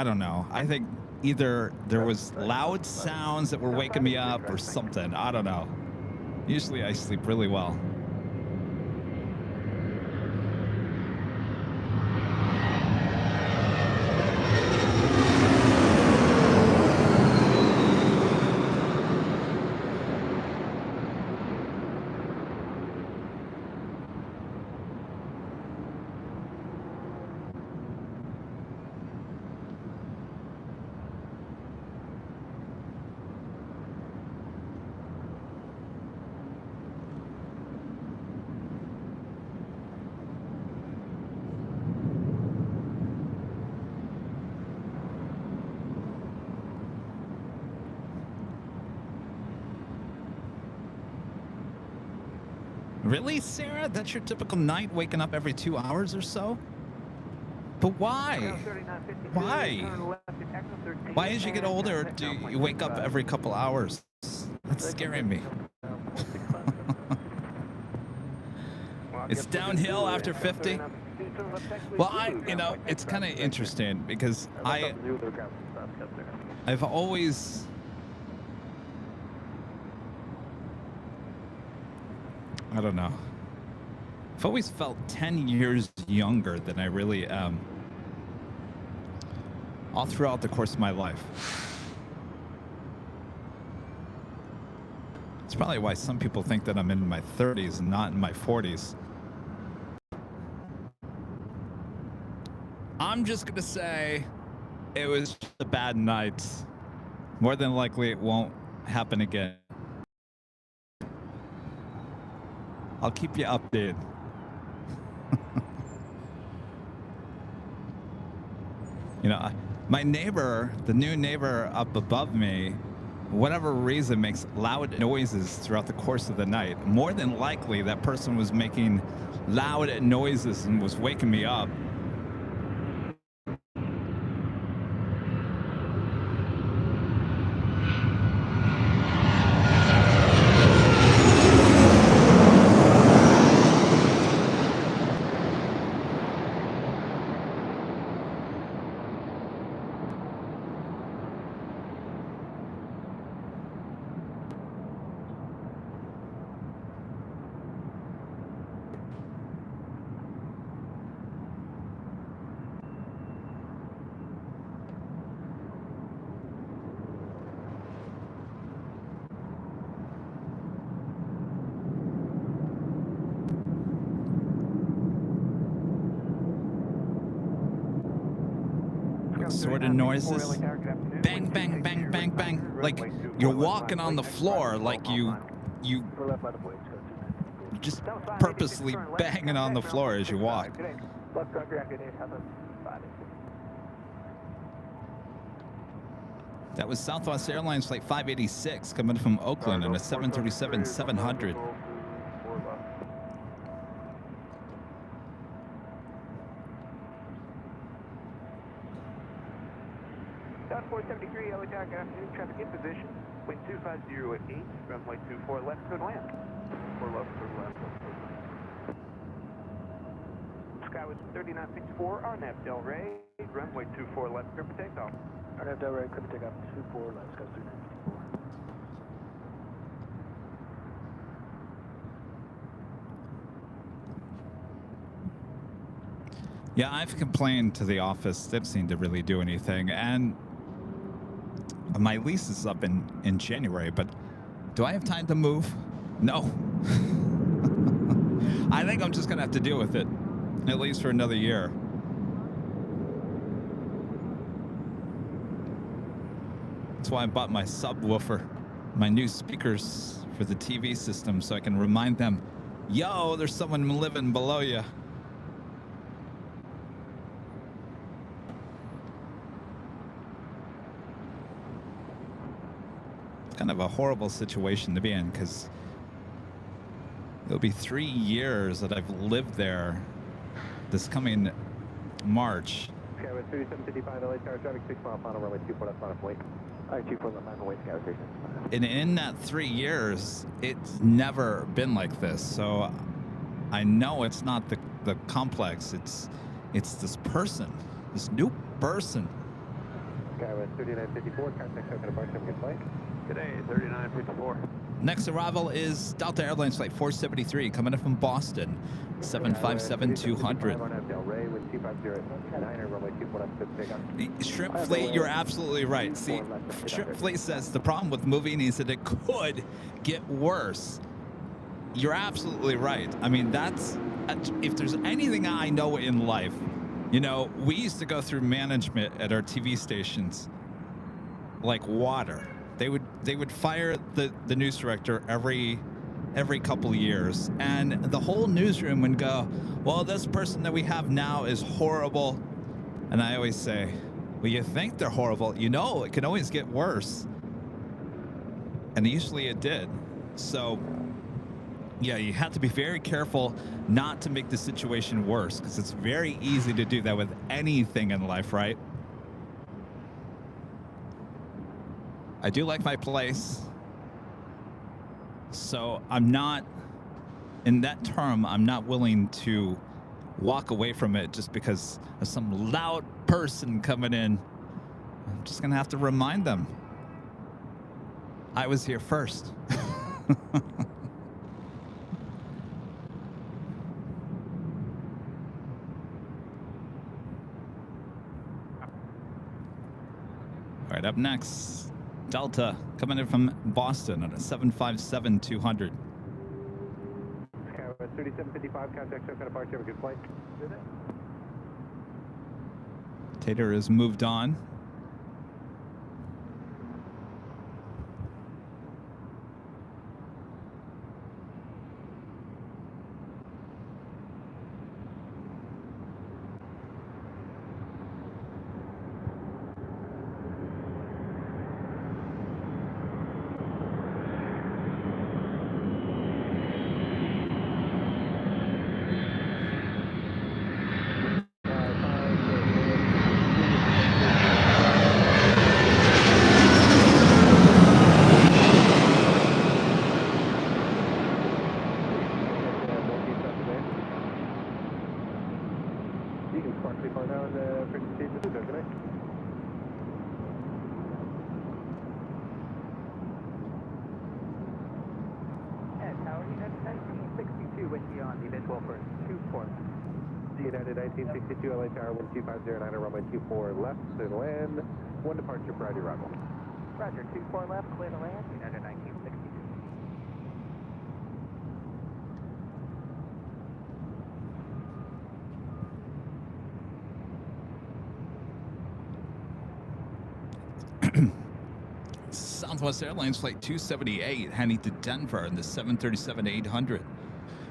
don't know. I think either there was loud sounds that were waking me up or something. I don't know. Usually I sleep really well. Really, Sarah? That's your typical night, waking up every 2 hours or so? But why? Why? Why as you get older do you wake up every couple hours? That's scaring me. It's downhill after 50? Well, it's kind of interesting because I've always... I don't know. I've always felt 10 years younger than I really am. All throughout the course of my life. It's probably why some people think that I'm in my 30s and not in my 40s. I'm just gonna say it was just a bad night. More than likely it won't happen again. I'll keep you updated. You know, my neighbor, the new neighbor up above me, for whatever reason, makes loud noises throughout the course of the night. More than likely, that person was making loud noises and was waking me up. Sort of noises. Bang, bang, bang, bang, bang. Like you're walking on the floor, like you just purposely banging on the floor as you walk. That was Southwest Airlines Flight 586 coming from Oakland on a 737-700. Down 473, LA Tower, good afternoon. Traffic in position. Wind 250 at 8, runway 24 left, clear to land. 4 left, clear to land. Skyway 3964, RNAV Del Rey, runway 24 left, clear for takeoff. RNAV Del Rey, clear for takeoff, 24 left, Skyway 3964. Yeah, I've complained to the office. They don't seem to really do anything. And my lease is up in January, but do I have time to move? No. I think I'm just going to have to deal with it, at least for another year. That's why I bought my subwoofer, my new speakers for the TV system, so I can remind them, yo, there's someone living below you. Kind of a horrible situation to be in, because it'll be 3 years that I've lived there this coming March. Skyway 3755, LA Tower, traffic 6 mile final, runway 24 left, final wait. Alright, 24 left, final wait, Skyway 37. And in that 3 years, it's never been like this. So I know it's not the complex, it's this person, this new person. Skyway 3954, contact open departure, good flight. Good day, 3954. Next arrival is Delta Airlines Flight 473 coming in from Boston, 757-200. Shrimp Fleet, you're absolutely right. See, Shrimp Fleet says the problem with moving is that it could get worse. You're absolutely right. I mean, if there's anything I know in life, you know, we used to go through management at our TV stations like water. They would fire the news director every couple of years, and the whole newsroom would go, well, this person that we have now is horrible. And I always say, well, you think they're horrible, you know, it can always get worse. And usually it did. So yeah, you have to be very careful not to make the situation worse, because it's very easy to do that with anything in life, right? I do like my place, so I'm not, in that term, I'm not willing to walk away from it just because of some loud person coming in. I'm just gonna have to remind them I was here first. All right, up next, Delta coming in from Boston on a 757-200. Skyway 3755, contact open departure, have a good flight. Good day. Tater has moved on. United 1962 LA Tower 12509 runway 24 left, clear to land. 1 departure priority arrival. Roger, 24 left, clear to land. United 1962. Southwest Airlines Flight 278 heading to Denver in the 737-800.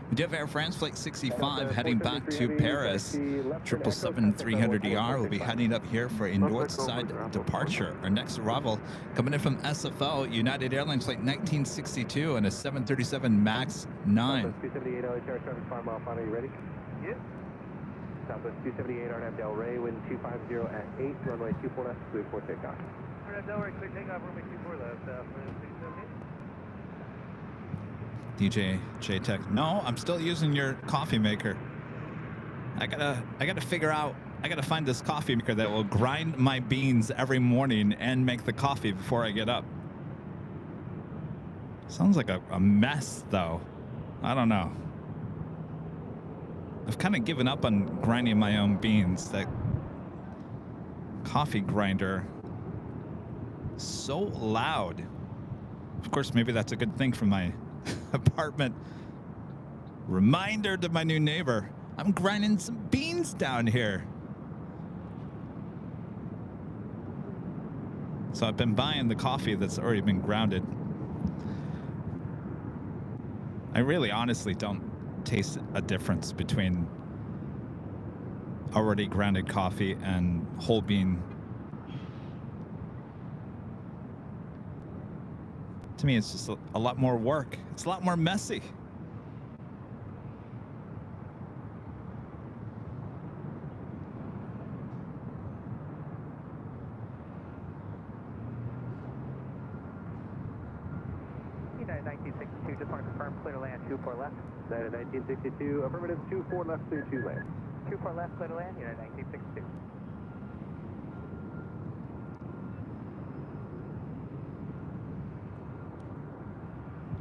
We do have Air France Flight 65 heading back to Paris. 777-300ER will be heading up here for a north side departure. Our next arrival coming in from SFO, United Airlines Flight 1962 and a 737 MAX 9. 278 LHR traffic 5 mile final. You ready? Yes. Southwest 278 RNAV Del Rey, wind 250 at 8, runway 24 left, clear for takeoff. RNAV Del Rey, clear takeoff, runway 24 left, wind 678. DJ J-Tech. No, I'm still using your coffee maker. I gotta figure out, I gotta find this coffee maker that will grind my beans every morning and make the coffee before I get up. Sounds like a mess though. I don't know. I've kind of given up on grinding my own beans. That coffee grinder, so loud. Of course, maybe that's a good thing for my apartment. Reminder to my new neighbor, I'm grinding some beans down here. So I've been buying the coffee that's already been grounded. I really honestly don't taste a difference between already grounded coffee and whole bean. To me, it's just a lot more work. It's a lot more messy. United 1962, just want to confirm clear to land 24 left. United 1962, affirmative 24 left, clear to land. 24 left, clear to land, United 1962.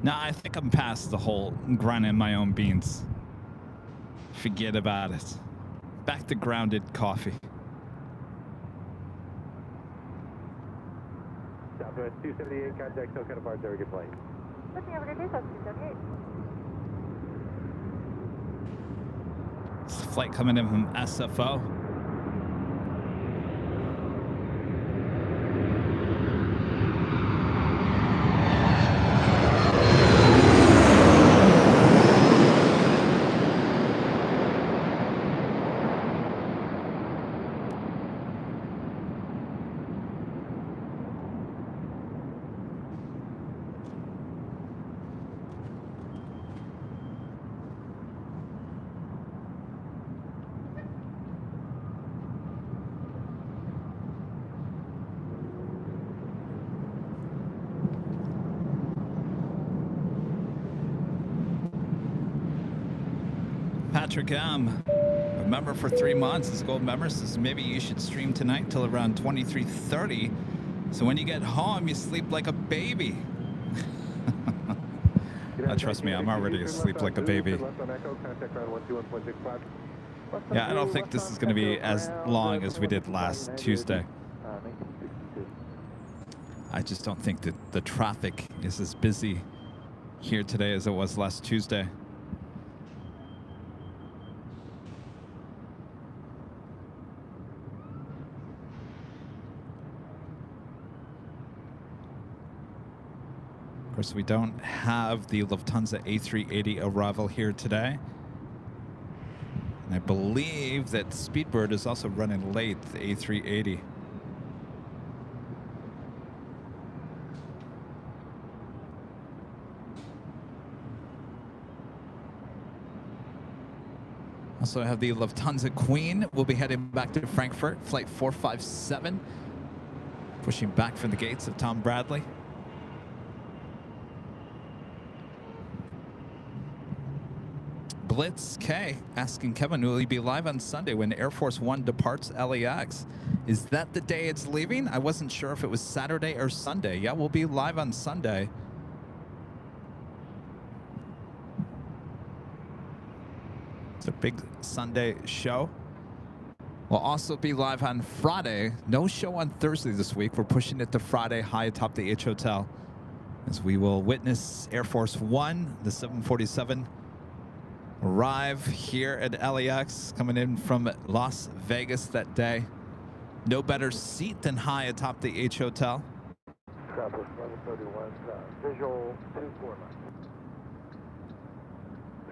Now, I think I'm past the whole grinding my own beans. Forget about it. Back to grounded coffee. Southwest 278, contact SoCal departure, very good flight. Looking over good day, Southwest 278. It's a flight coming in from SFO. Patrick M. A member for 3 months. This gold member says maybe you should stream tonight till around 23:30. So when you get home, you sleep like a baby. Trust me, I'm already asleep like a baby. Yeah, I don't think this is going to be as long as we did last Tuesday. I just don't think that the traffic is as busy here today as it was last Tuesday. Of course, we don't have the Lufthansa A380 arrival here today. And I believe that Speedbird is also running late, the A380. Also have the Lufthansa Queen. We'll be heading back to Frankfurt, flight 457. Pushing back from the gates of Tom Bradley. Blitz K asking Kevin, will he be live on Sunday when Air Force One departs LAX? Is that the day it's leaving? I wasn't sure if it was Saturday or Sunday. Yeah, we'll be live on Sunday. It's a big Sunday show. We'll also be live on Friday. No show on Thursday this week. We're pushing it to Friday high atop the H Hotel as we will witness Air Force One, the 747, arrive here at LAX, coming in from Las Vegas that day. No better seat than high atop the H Hotel. Southwest 1131, visual 24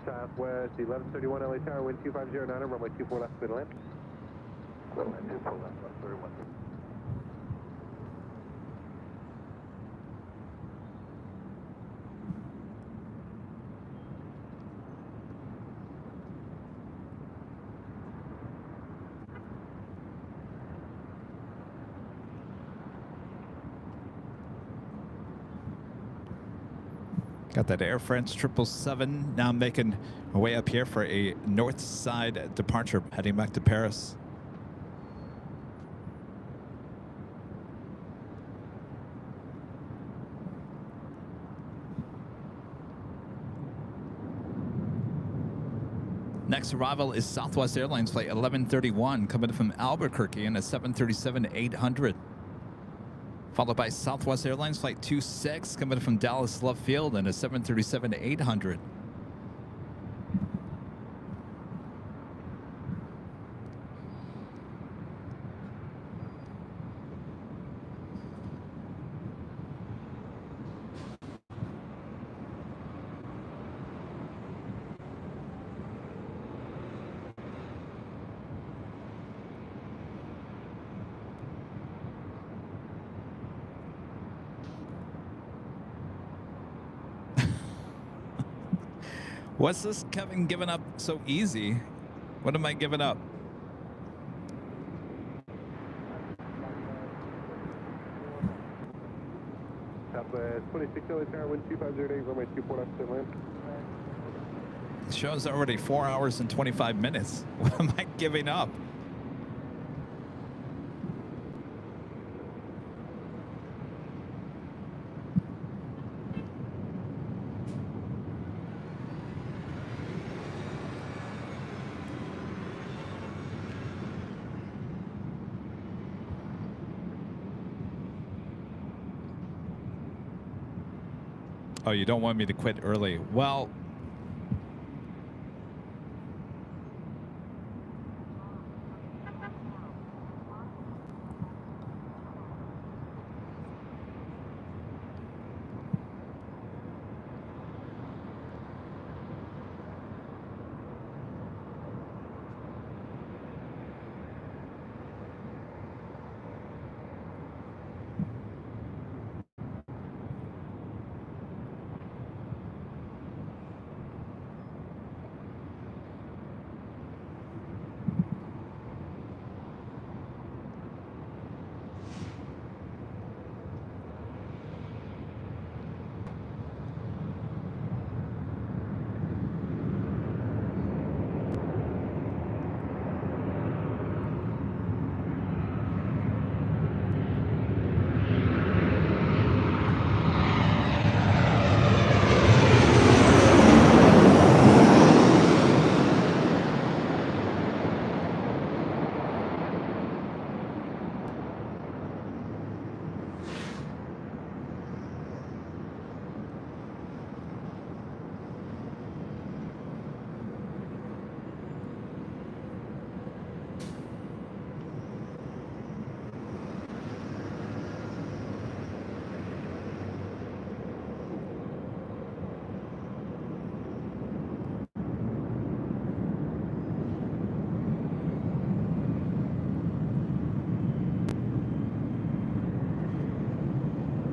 left. Southwest 1131 LA Tower, wind 2509, runway 24 left, clear to land. Runway 24 left, 31. Got that Air France 777 now making our way up here for a north side departure heading back to Paris. Next arrival is Southwest Airlines flight 1131 coming from Albuquerque in a 737-800. Followed by Southwest Airlines flight 26 coming from Dallas Love Field in a 737-800. What's this Kevin giving up so easy? What am I giving up? Southwest 26 LA Tower, wind 2508, runway 24 left, clear to land. The show's already 4 hours and 25 minutes. What am I giving up? Oh, you don't want me to quit early. Well,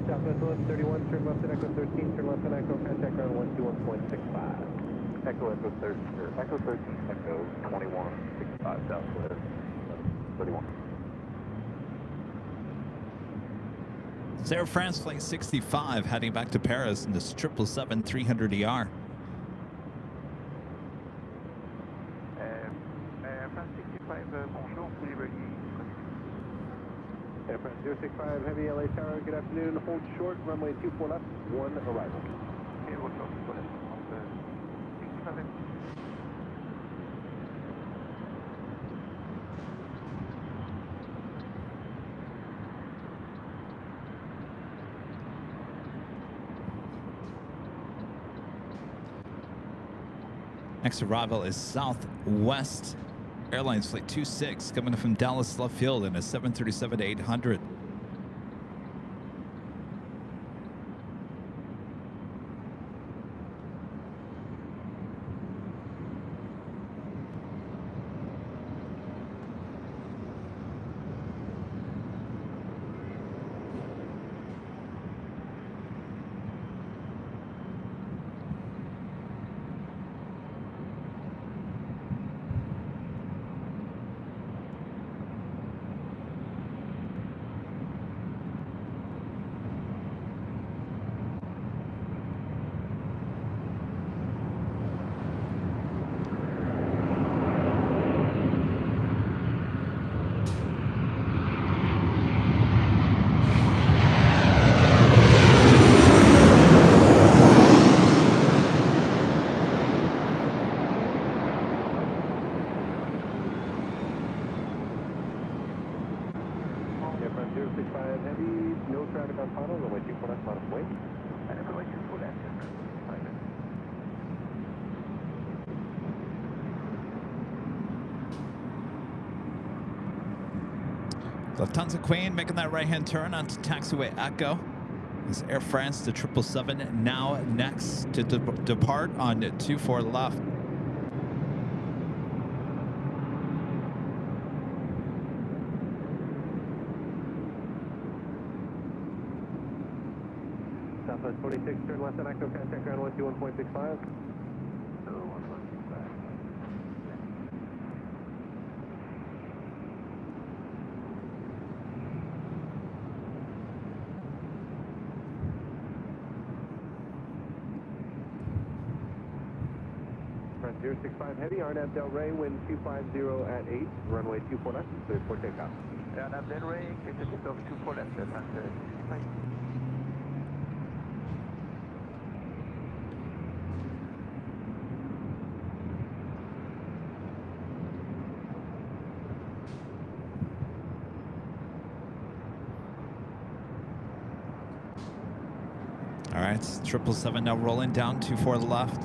Southwest 1131, turn left at Echo 13, turn left at Echo, contact ground 121.65. Echo 13, Echo 2165 Southwest 31. it's Air France flight 65 heading back to Paris in this 777-300ER. Air France 65, bonjour, fully ready. Air France 065, Heavy LA Tower, good afternoon, hold short, runway 24 left, 1 arrival. Okay, hold short, go ahead. 67. Next arrival is Southwest Airlines flight 26 coming from Dallas Love Field in a 737-800. Lufthansa Queen making that right-hand turn onto taxiway Echo. Is Air France the 777 now next to depart on 24 left. Southwest 26, turn left on Echo, contact ground 121.65. Front 065 heavy, RNAV Del Rey, wind 250 at 8, runway 24 left, cleared for takeoff. RNAV Del Rey, cleared to takeoff 24 left, transfer 65. All right, 777 now rolling down 24 left.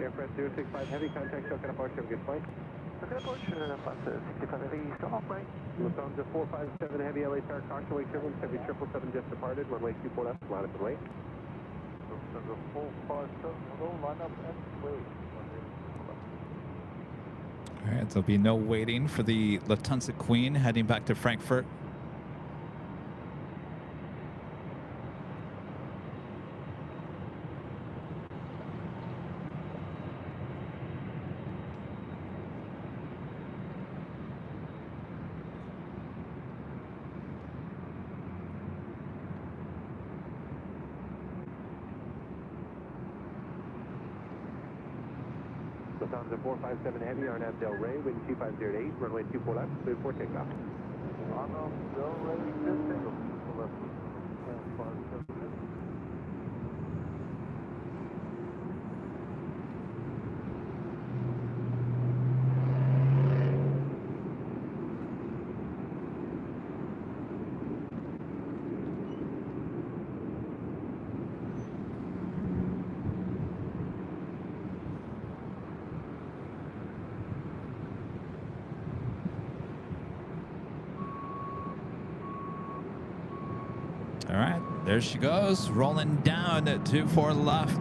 Air France 065 heavy, contact Shokan approach, have a good flight. Shokan approach, France 65 heavy, still on flight. Lufthansa 457 heavy, LA Star, caution wake turbulence, heavy 777 just departed, runway 24 left, line up and wait. Lufthansa 457, hello, line up and wait. All right, there'll be no waiting for the Lufthansa Queen heading back to Frankfurt. Lufthansa 457 heavy, RNAV Del Rey, wind 250 at 8, runway 24 left, cleared for takeoff. RNAV Del Rey, good takeoff, 24 left, 457. All right, there she goes, rolling down at 24 left.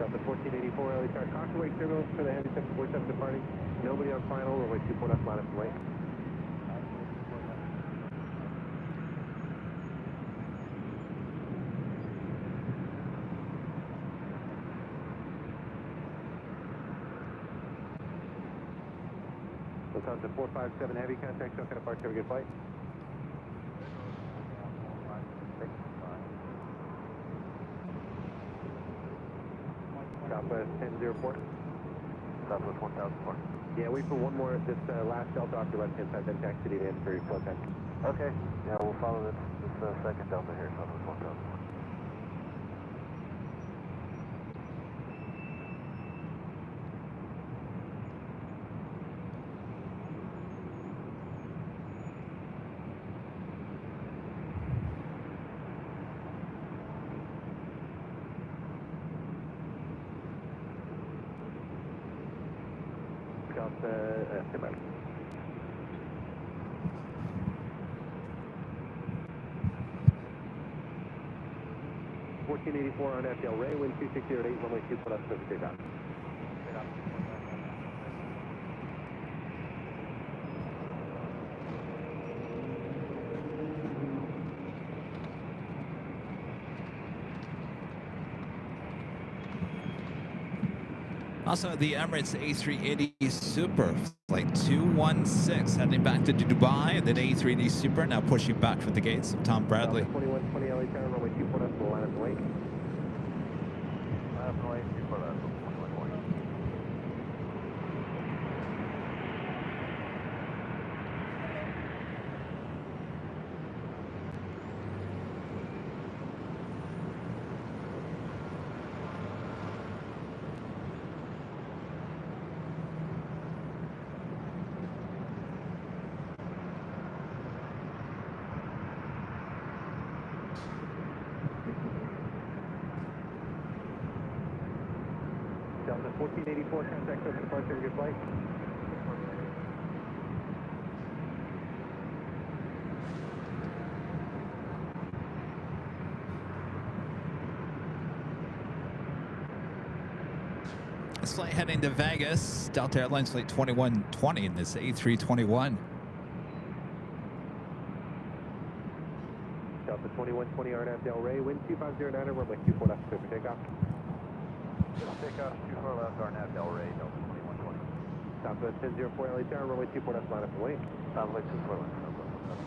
The 1484 LA Star, caution wake turbulence for the heavy 747 departing. Nobody on final, runway 24 left, line up and wait. Lufthansa 457 heavy, contact Shokan approach, have a good flight. Southwest 1004. Southwest 1004. Yeah, wait for one more, this last delta off your left-hand side, then taxi to the end for your flow time. Okay, yeah, we'll follow this second Delta here, Southwest 1000. Estimate. 1484 on FL Ray, wind 260 at 8, runway 24 left, service takeoff. Also, the Emirates A380 Super, flight 216, heading back to Dubai, and then A380 Super now pushing back from the gates of Tom Bradley. 2120 LA Tower, runway 24 left, line up and wait. Line up and wait, 24 left, 2120. Delta 1484, contact us, departure, good flight. This flight heading to Vegas, Delta Airlines flight 2120 in this A321. Delta 2120, RNAV Del Rey, wind 2509, runway 24 left, clear for takeoff. Takeoff, 24 left, RNAV Del Rey, Delta 2120. Southwest 1004 LA Tower, runway 24 left, line up and wait. Southwest 24 left, Southwest 10.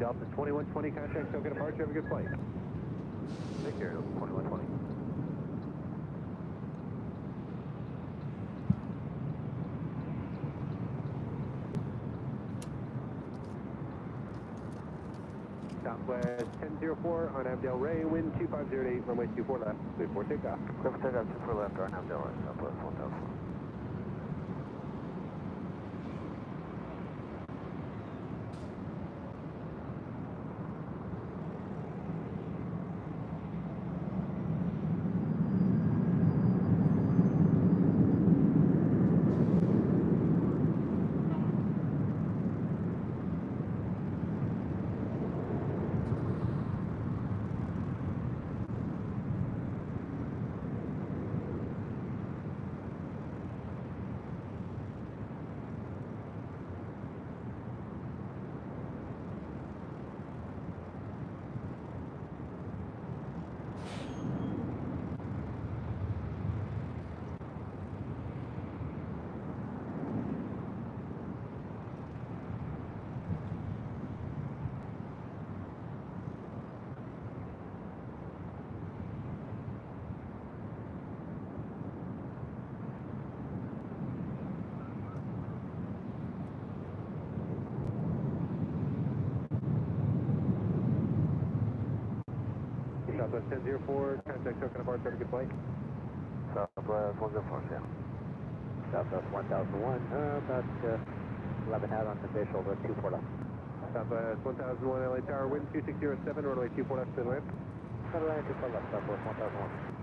Delta 2120, contact, so good departure, have a good flight. Take care, Delta 2120. Southwest 1004 on Abdel Ray, wind 2508, runway 24 left, clear for takeoff. Clear for takeoff, 24 left, on Abdel Ray, Southwest 1004. Southwest 1004, contact token of our have a good flight. Southwest 104, yeah. Southwest 1001, about 11 out on the visual, 24 left. Southwest 1001 LA Tower, wind 2607, runway 24 left, clear land. Clear land, 24 left, Southwest 1001.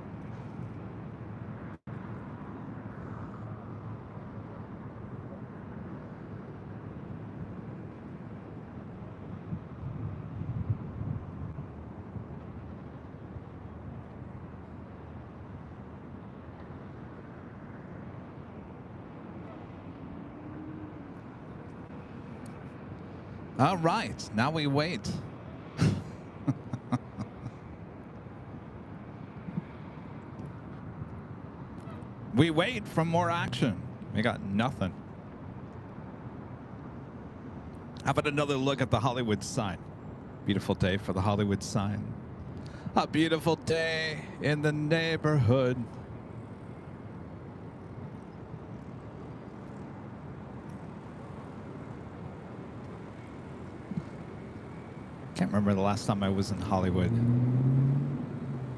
All right, now we wait. We wait for more action. We got nothing. How about another look at the Hollywood sign? Beautiful day for the Hollywood sign. A beautiful day in the neighborhood. Can't remember the last time I was in Hollywood.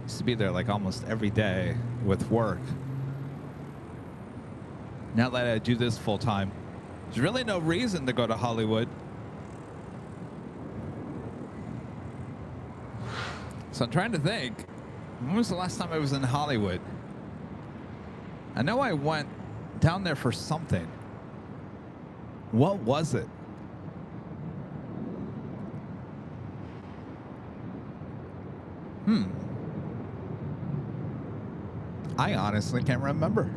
Used to be there like almost every day with work. Now that I do this full time, there's really no reason to go to Hollywood. So I'm trying to think, when was the last time I was in Hollywood? I know I went down there for something. What was it? I honestly can't remember.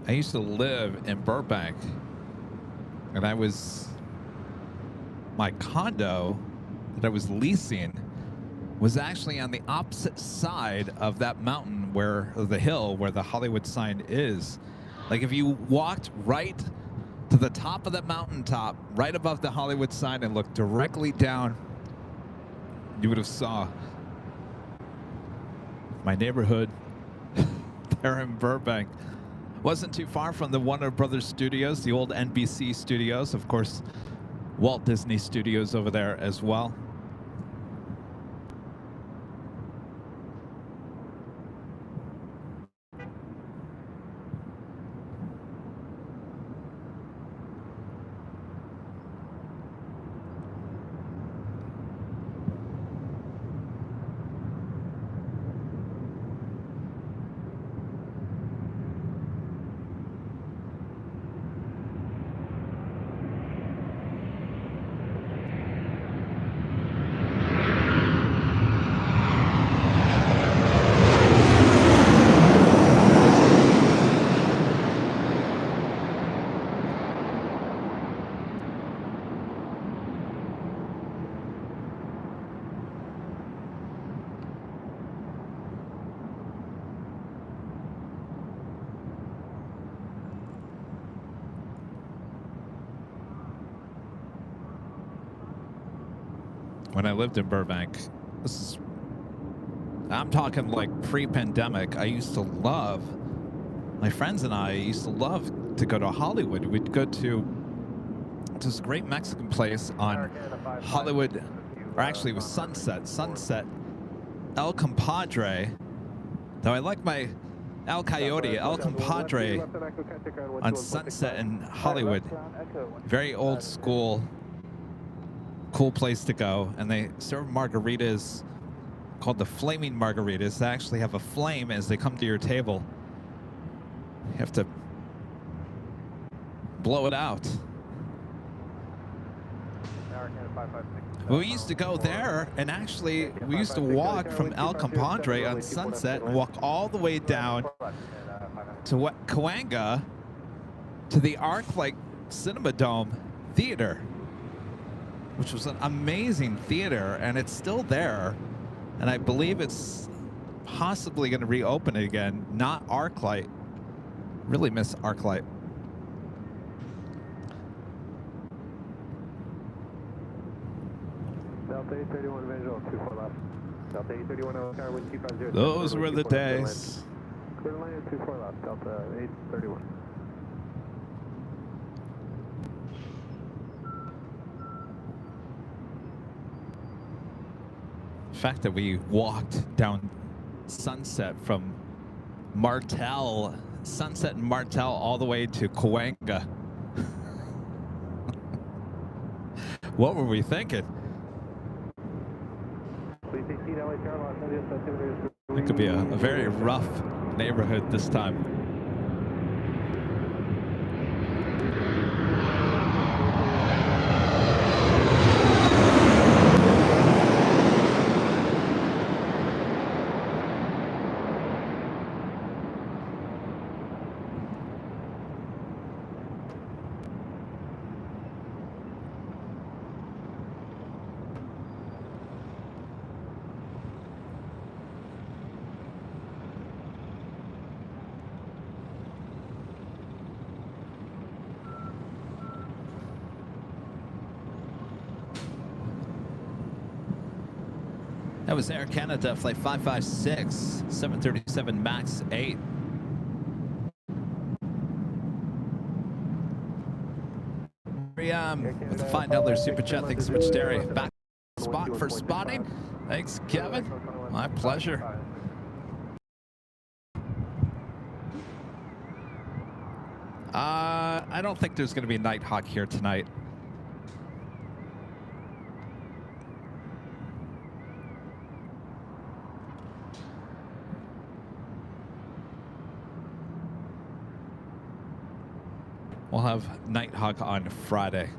I used to live in Burbank, and my condo that I was leasing was actually on the opposite side of that mountain the hill where the Hollywood sign is. Like if you walked right to the top of that mountaintop, right above the Hollywood sign and looked directly down, you would have saw my neighborhood there in Burbank. Wasn't too far from the Warner Brothers studios, the old NBC studios, of course, Walt Disney Studios over there as well. When I lived in Burbank, I'm talking like pre-pandemic, my friends and I used to love to go to Hollywood. We'd go to this great Mexican place on Hollywood, or actually it was Sunset, El Compadre. Though I like my El Coyote, El Compadre on Sunset in Hollywood. Very old school, cool place to go. And they serve margaritas called the Flaming Margaritas. They actually have a flame as they come to your table. You have to blow it out. We used to go there, and actually we used to walk from El Compadre on Sunset and walk all the way down to Cahuenga to the ArcLight Cinema Dome Theater, which was an amazing theater, and it's still there. And I believe it's possibly going to reopen it again. Not ArcLight. Really miss ArcLight. Delta 831 visual, 24 left. Delta 831 Oscar, wind 250. Those were the days. Clear line 24 left, Delta 831. The fact that we walked down Sunset from Sunset and Martel all the way to Cahuenga. What were we thinking? It could be a very rough neighborhood this time. That was Air Canada flight 556, 737 MAX 8. With the $5 super chat. Thanks so much, Terry. Back spot for spotting. Thanks, Kevin. My pleasure. I don't think there's going to be Nighthawk here tonight. We'll have Nighthawk on Friday.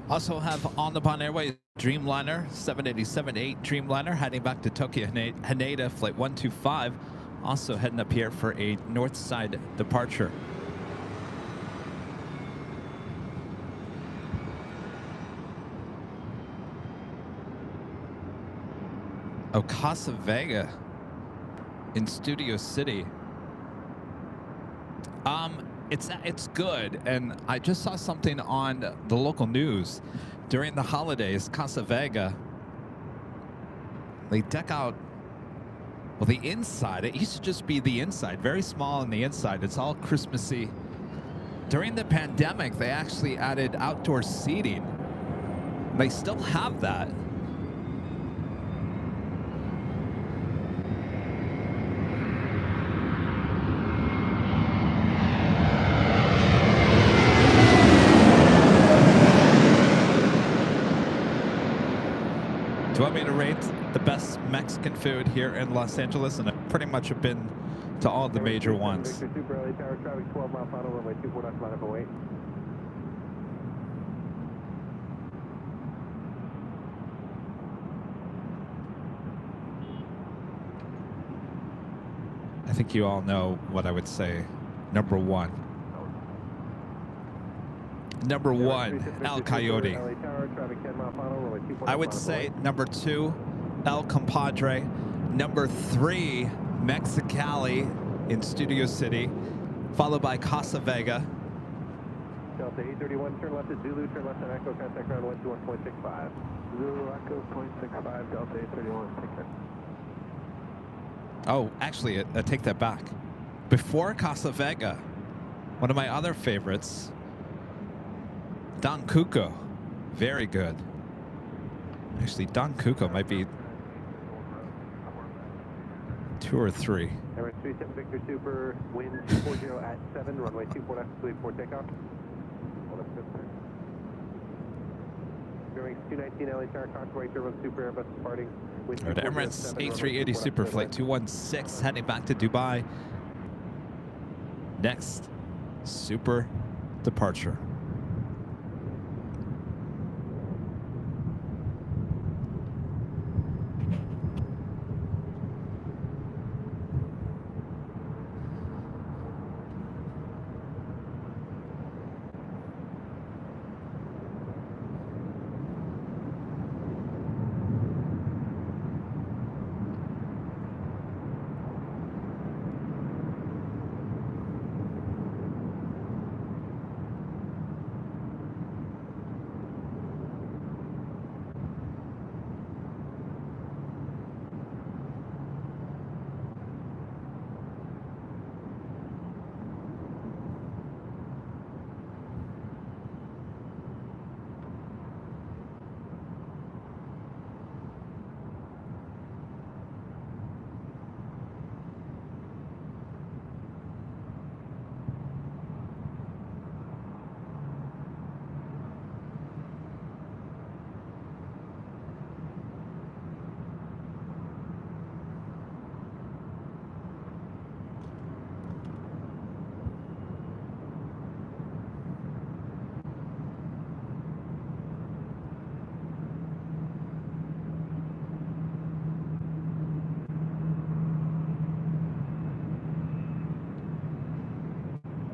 Also have on the Bon Airways Dreamliner, 787-8 Dreamliner, heading back to Tokyo Haneda, flight 125. Also heading up here for a north side departure. Oh, Casa Vega in Studio City. It's good, and I just saw something on the local news during the holidays. Casa Vega, they deck out, well, the inside. It used to just be the inside, very small on the inside. It's all Christmassy. During the pandemic, they actually added outdoor seating. They still have that. Do you want me to rate the best Mexican food here in Los Angeles? And I pretty much have been to all the major ones. Super LA Tower, traffic 12 mile final, runway 24 knots, line up and wait. I think you all know what I would say. Number one. Number one, El Coyote. I would say number two, El Compadre. Number three, Mexicali in Studio City, followed by Casa Vega. Delta 831, turn left at Zulu, turn left at Echo, contact ground 121.65. Zulu, Echo, 0.65, Delta 831, take care. Oh, actually, I take that back. Before Casa Vega, one of my other favorites, Don Cuco, very good. Actually, Don Cuco might be 2 or 3. Emirates 37 Victor Super, wind 240 at 7, runway 24 left, cleared for takeoff. Hold up, good, sir. Bearing 219 LA Tower, Contour Turbo Super Airbus departing. Right, Emirates A380 Super Flight 216, heading back to Dubai. Next, Super departure.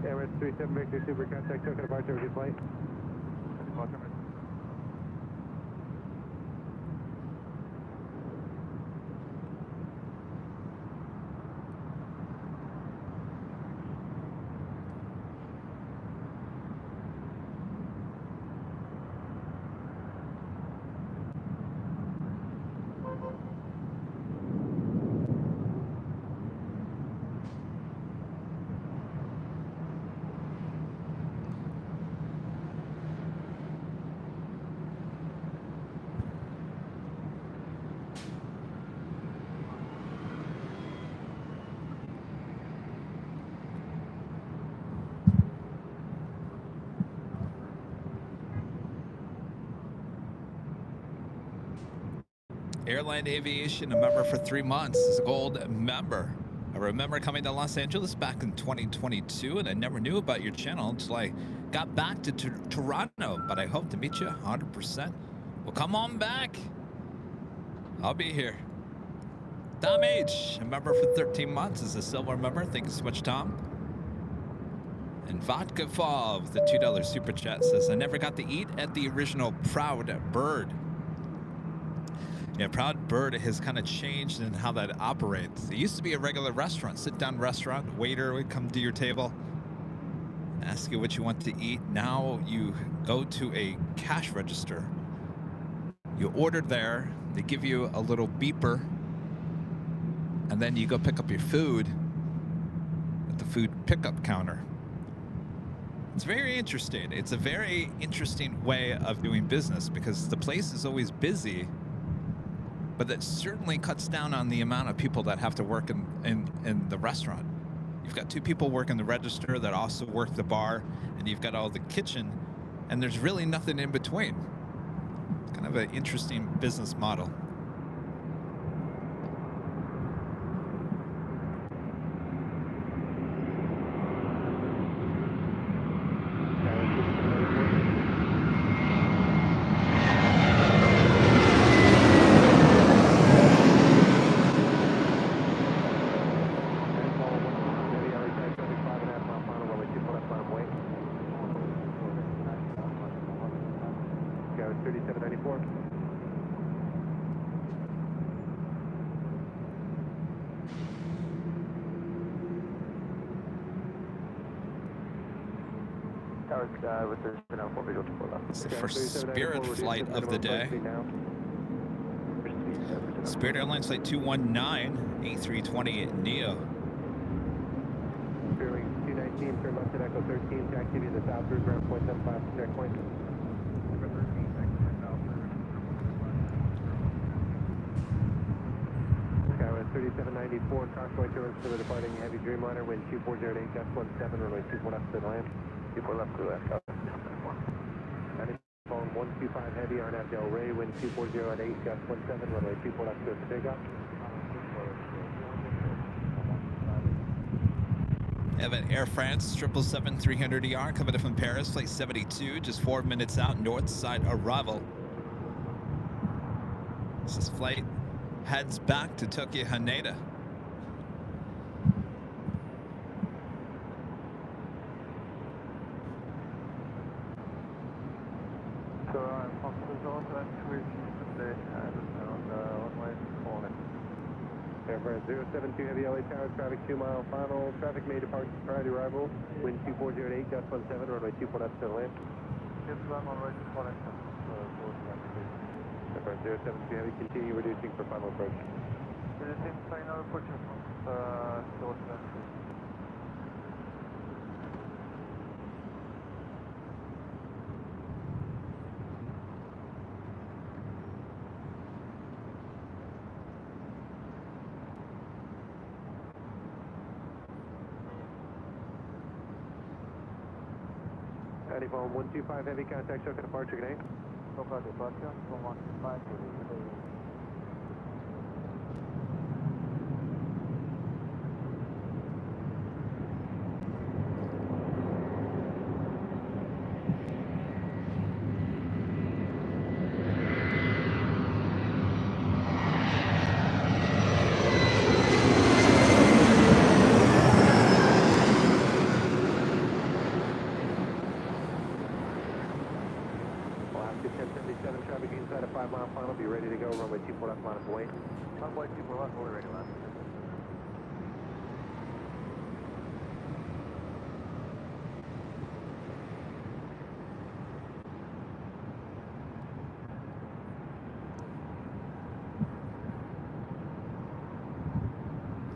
Emirates 37 Victor Super, contact Tokyo departure of your flight. Airline Aviation, a member for 3 months, is a gold member. I remember coming to Los Angeles back in 2022, and I never knew about your channel until I got back to Toronto, but I hope to meet you 100%. Well, come on back. I'll be here. Tom H, a member for 13 months, is a silver member. Thank you so much, Tom. And Vodka Fall with the $2 super chat says, I never got to eat at the original Proud Bird. Yeah, Proud Bird has kind of changed in how that operates. It used to be a regular restaurant, sit-down restaurant. Waiter would come to your table, ask you what you want to eat. Now you go to a cash register. You order there. They give you a little beeper. And then you go pick up your food at the food pickup counter. It's very interesting. It's a very interesting way of doing business because the place is always busy, but that certainly cuts down on the amount of people that have to work in the restaurant. You've got 2 people working the register that also work the bar, and you've got all the kitchen, and there's really nothing in between. It's kind of an interesting business model. It's the first Spirit flight of the day. Spirit Airlines Flight 219, A320 Neo. Bearing 219, turn left at Echo 13, taxi to the south route, ground point 75 to checkpoint. Skywest 3794, crossway towards for the departing Heavy Dreamliner, wind 2408, gust 17, runway 24 left to land. 24 left to left. Phone 125 Heavy, RNAV Del Rey, wind 2408, gust 17, runway 24 left to takeoff. We have an Air France 777-300ER coming in from Paris, flight 72, just 4 minutes out, north side arrival. This flight heads back to Tokyo Haneda. So I'm possible zone to entry today on the runway calling. Air France 072 Heavy LA Tower, traffic 2 mile final, traffic may depart prior to arrival, wind 2408, gust 17, runway 24 left to land. Yes, I'm on right to connection. Air France 072 Heavy, continue reducing for final approach. Reducing final approach from short entry. Phone 125 Heavy, contact Chuck departure, good day. Chuck departure, phone 125 Heavy.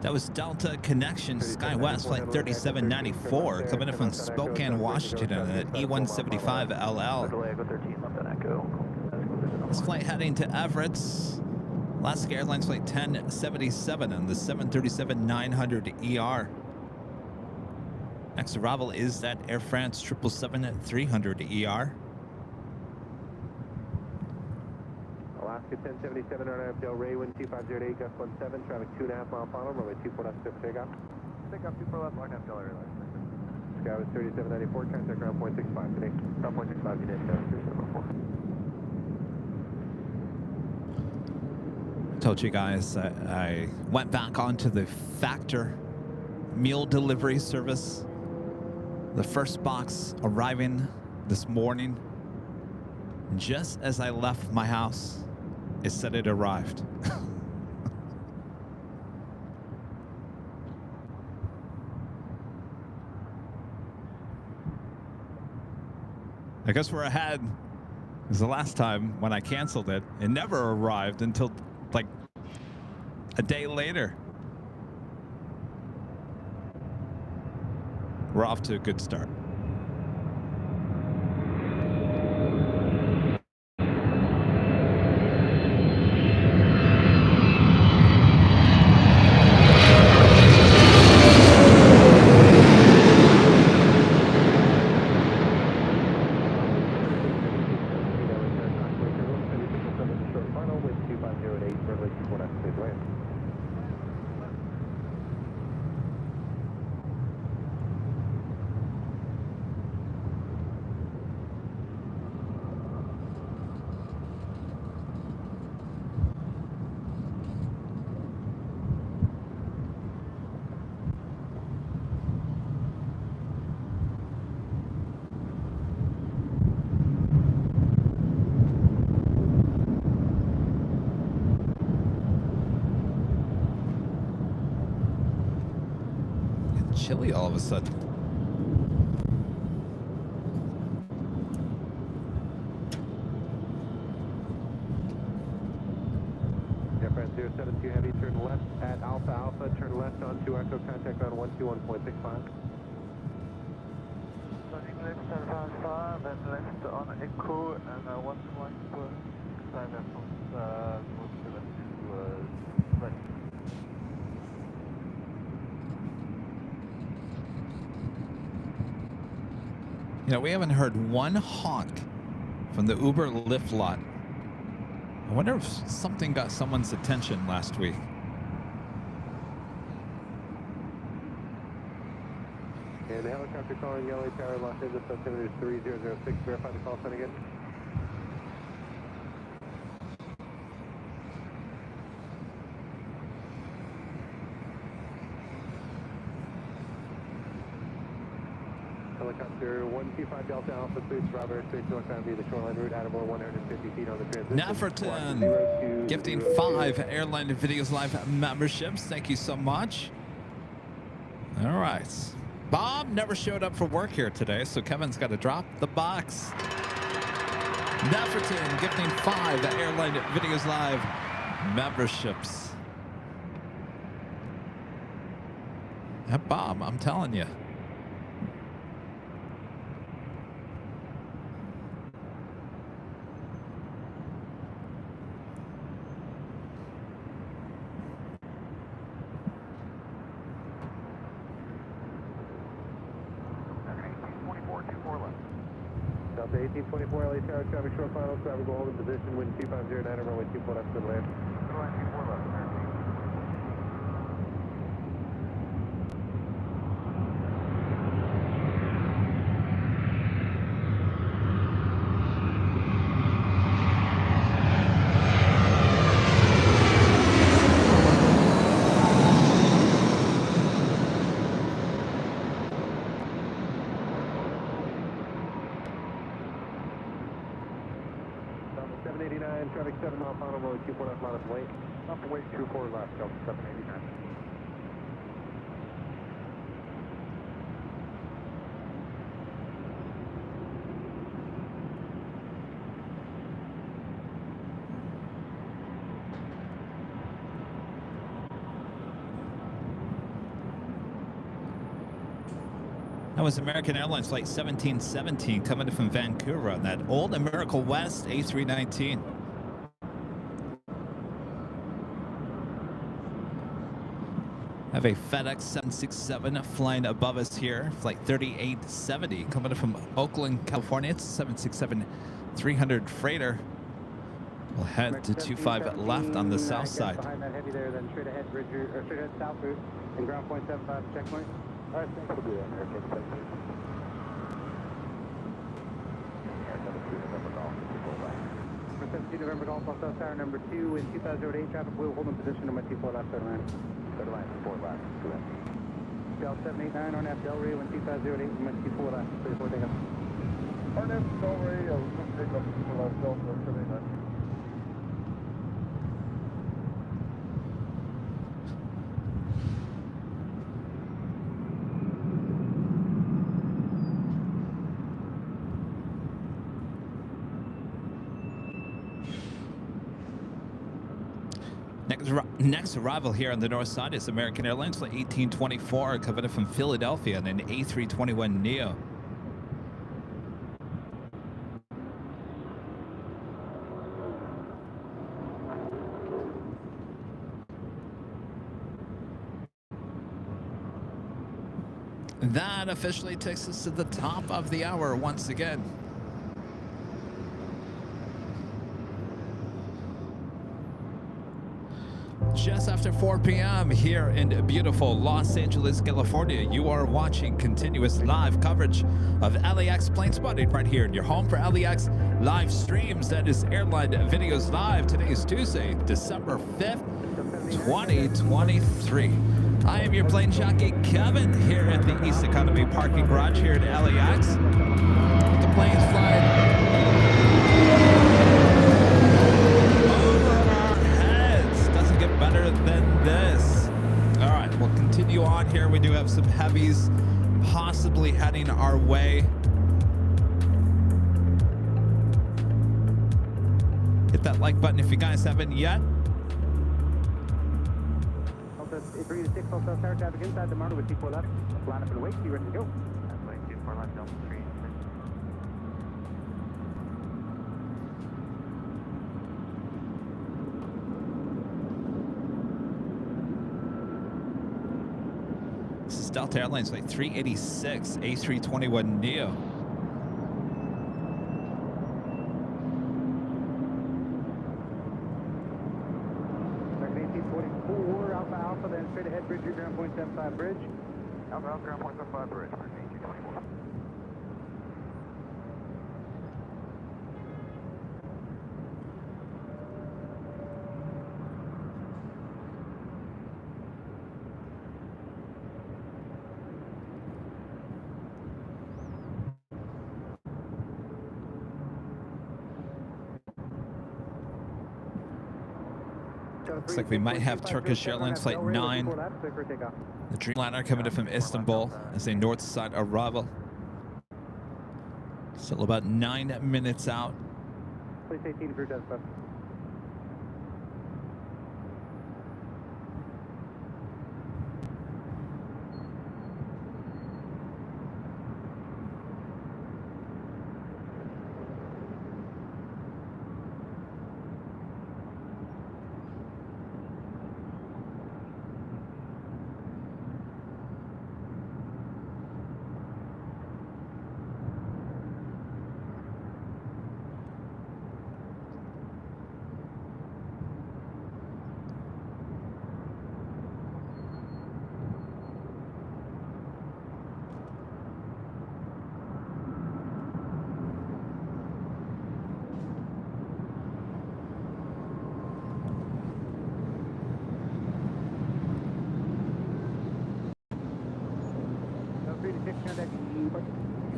That was Delta Connection SkyWest Flight 3794 coming in from Spokane, Washington at E175LL. This flight heading to Everett. Alaska Airlines Flight 1077 on the 737-900ER. Next arrival is that Air France 777-300ER. Alaska Oscar 1077 on Del Ray, wind 2508, gust 17, traffic 2.5 mile final, runway 24 left, clear for takeoff. Take off 24 left, lock down Del Airline. Sky was 3794, contact ground point 65 today. Ground point 65 today, 3704. Told you guys I went back onto the Factor meal delivery service. The first box arriving this morning. Just as I left my house, it said it arrived. I guess we're ahead. Because the last time when I canceled it, it never arrived until like a day later. We're off to a good start. Chilly all of a sudden. Airfront 072 Heavy, turn left at Alpha Alpha, turn left onto Echo, contact ground 121.65. Turning left at Alpha, then left on Echo, and 121.5 to right. You know, we haven't heard one honk from the Uber Lyft lot. I wonder if something got someone's attention last week. And the helicopter calling LA Tower, Los Angeles, altimeter 3006. Verify the call sign again. Helicopter 125 Delta Alpha 3, Bravo Airspace northbound via the shoreline route, out of 150 feet on the transition. Neferton gifting 5 Airline Videos Live memberships. Thank you so much. All right. Bob never showed up for work here today, so Kevin's got to drop the box. Neferton gifting 5 Airline Videos Live memberships. And Bob, I'm telling you. Delta 1824 LA Tower, traffic short final, traffic will hold in position, wind 2509, and runway 24 left to the land. Runway 24 left, traffic 7 mile final, road 24 left, line of wait. Up to wait 24 left, Delta 789. That was American Airlines Flight 1717 coming from Vancouver on that old America West A319. Have a FedEx 767 flying above us here, Flight 3870 coming from Oakland, California. It's a 767-300 freighter. We'll head to 25 left on the south side. Behind that heavy there, then straight ahead, bridge or straight ahead south route, and ground point 75 checkpoint. All right, thanks. We'll do that, American. Thank you. For 17 November Golf, South Tower number 2 in 2008 traffic, we'll hold in position on my T4 left, third line. Third line, 4 left, 2 left. Bell 789 on F Del Rio in 2008, my T4 left, 34 takeoff. RNF Del Rio, take up for left, Delta 789. Next arrival here on the north side is American Airlines Flight 1824, coming in from Philadelphia on an A321neo. That officially takes us to the top of the hour once again. Just after 4 p.m. here in beautiful Los Angeles, California, you are watching continuous live coverage of LAX plane spotting right here in your home for LAX live streams. That is Airline Videos Live. Today is Tuesday, December 5th, 2023. I am your plane jockey, Kevin, here at the East Economy Parking Garage here at LAX. The plane's flying better than this. All right, we'll continue on here. We do have some heavies possibly heading our way. Hit that like button if you guys haven't yet. Delta 3-6, South Tower traffic inside the Marta with T4 left. Line up and wait, be ready to go. That's right, T4 left, Delta 3. This is Delta Airlines Flight 386, A321neo. American 1844, Alpha Alpha, then straight ahead, bridge, ground point 75 bridge. Alpha Alpha, ground point 75 bridge, American 1824. Looks like we might have Turkish Airlines Flight 9, the Dreamliner coming in from Istanbul as a north side arrival. Still about 9 minutes out. Please 18 for Delta.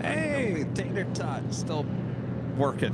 Hey, Tater Tot, still working.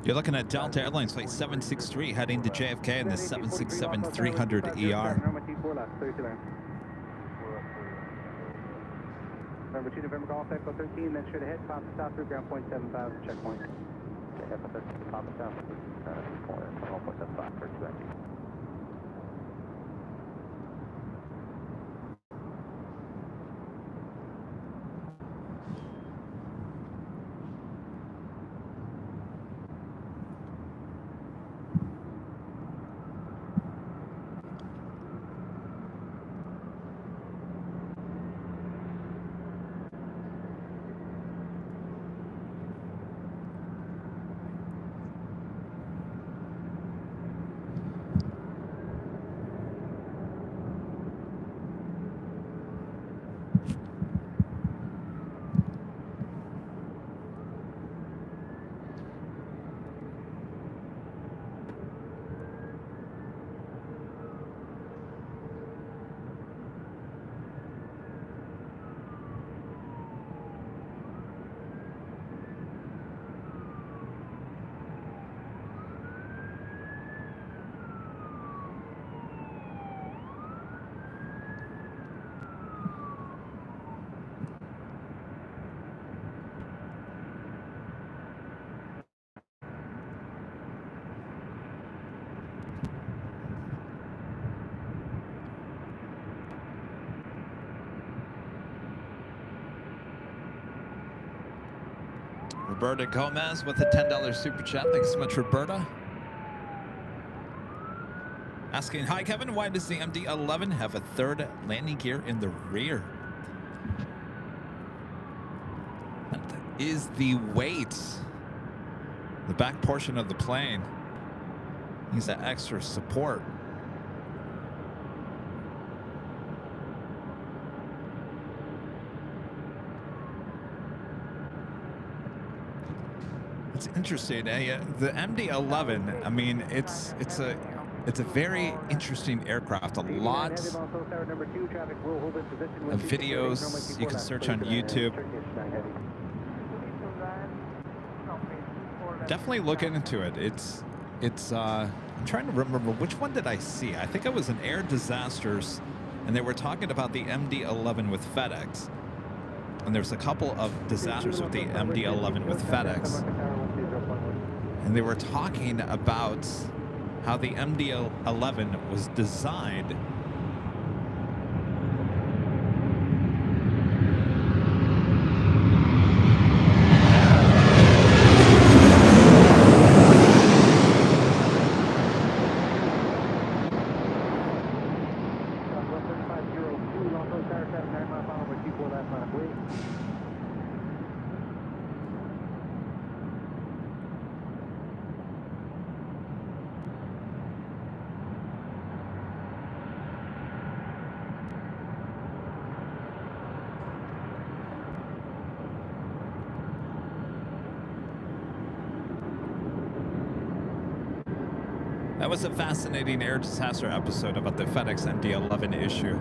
You're looking at Delta Airlines flight 763 heading to JFK in the 767-300ER. Number 2, November Golf Echo 13, then straight ahead, Papa South through ground point 75, checkpoint. Okay, Echo 13, Papa South through 1.75 for 2 empty. Roberta Gomez with a $10 super chat. Thanks so much, Roberta. Asking, hi Kevin, why does the MD-11 have a third landing gear in the rear? That is the weight. The back portion of the plane needs that extra support. It's interesting. The MD-11. I mean, it's a very interesting aircraft. A lot of videos you can search on YouTube. Definitely look into it. It's. I'm trying to remember which one did I see. I think it was an Air Disasters, and they were talking about the MD-11 with FedEx. And there's a couple of disasters with the MD-11 with FedEx. And they were talking about how the MD-11 was designed That was a fascinating air disaster episode about the FedEx MD-11 issue.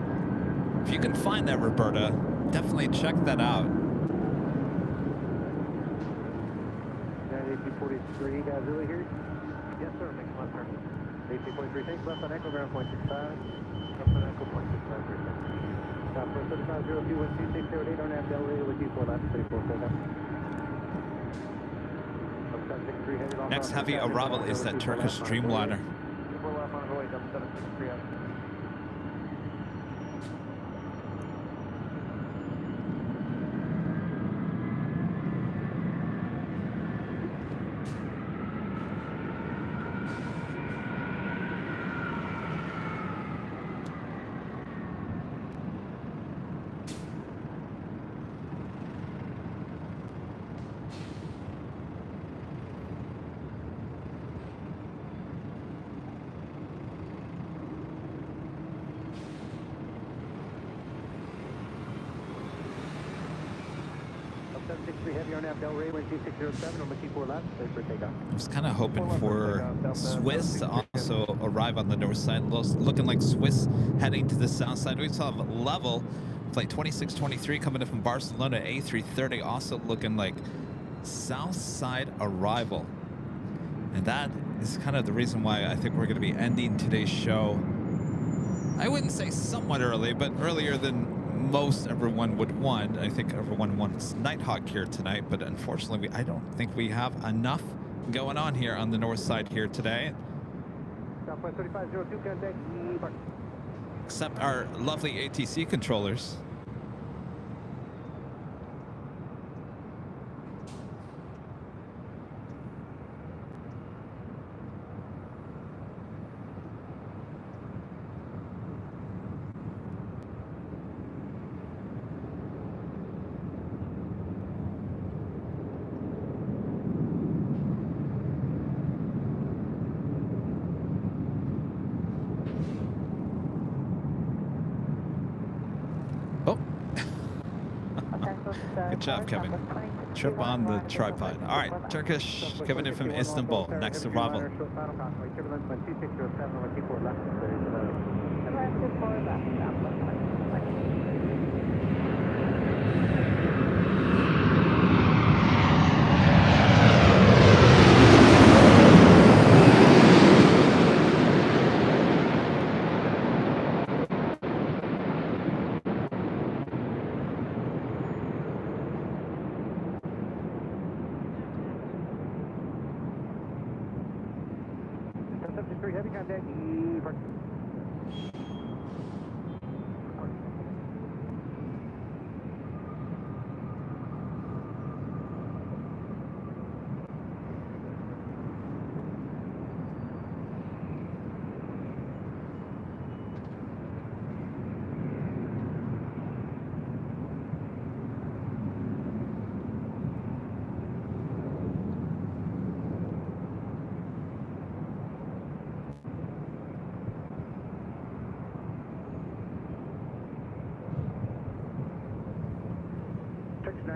If you can find that, Roberta, definitely check that out. 1843, guys, really here? Yes, sir, make left turn. 1843, take left on Echo, ground point 65. Left on Echo, point 65, Stop for 3502-12608 on nav, Delta with you4 left, 3447. Next heavy arrival is that Turkish Dreamliner. I was kind of hoping for Swiss to also arrive on the north side, looking like Swiss heading to the south side. We saw level flight 2623 coming in from Barcelona, A330, also looking like south side arrival. And that is kind of the reason why I think we're going to be ending today's show. I wouldn't say somewhat early, but earlier than most everyone would want. I think everyone wants Nighthawk here tonight, but unfortunately, I don't think we have enough going on here on the north side here today. Southwest 3502, contact depart. Except our lovely ATC controllers. Good job, Kevin. Trip on the tripod. All right, Turkish coming in from Istanbul. Next arrival. Heavy contact depart.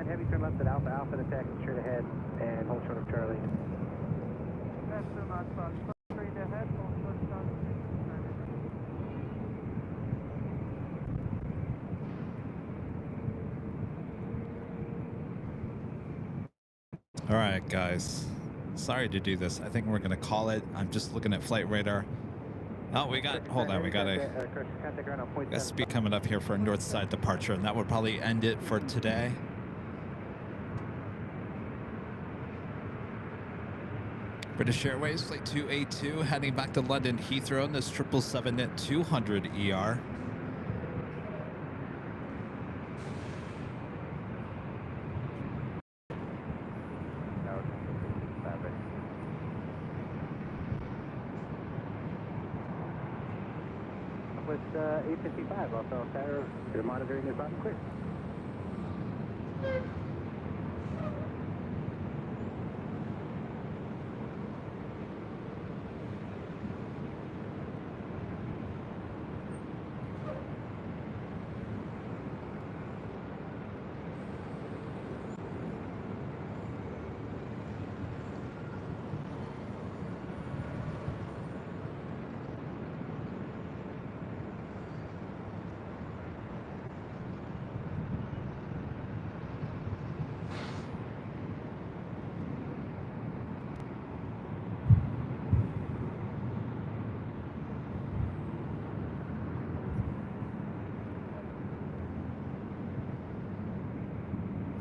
Heavy, turn left at Alpha, Alpha to taxi straight ahead, and hold short of Charlie. That's too much, straight ahead, hold short of Charlie. All right, guys. Sorry to do this. I think we're going to call it. I'm just looking at flight radar. Oh, we got, hold on, we got a speed coming up here for a north side departure, and that would probably end it for today. British Airways, flight 282, heading back to London Heathrow in this 777-200 ER. With 855, also Sarah, you're monitoring this button clear.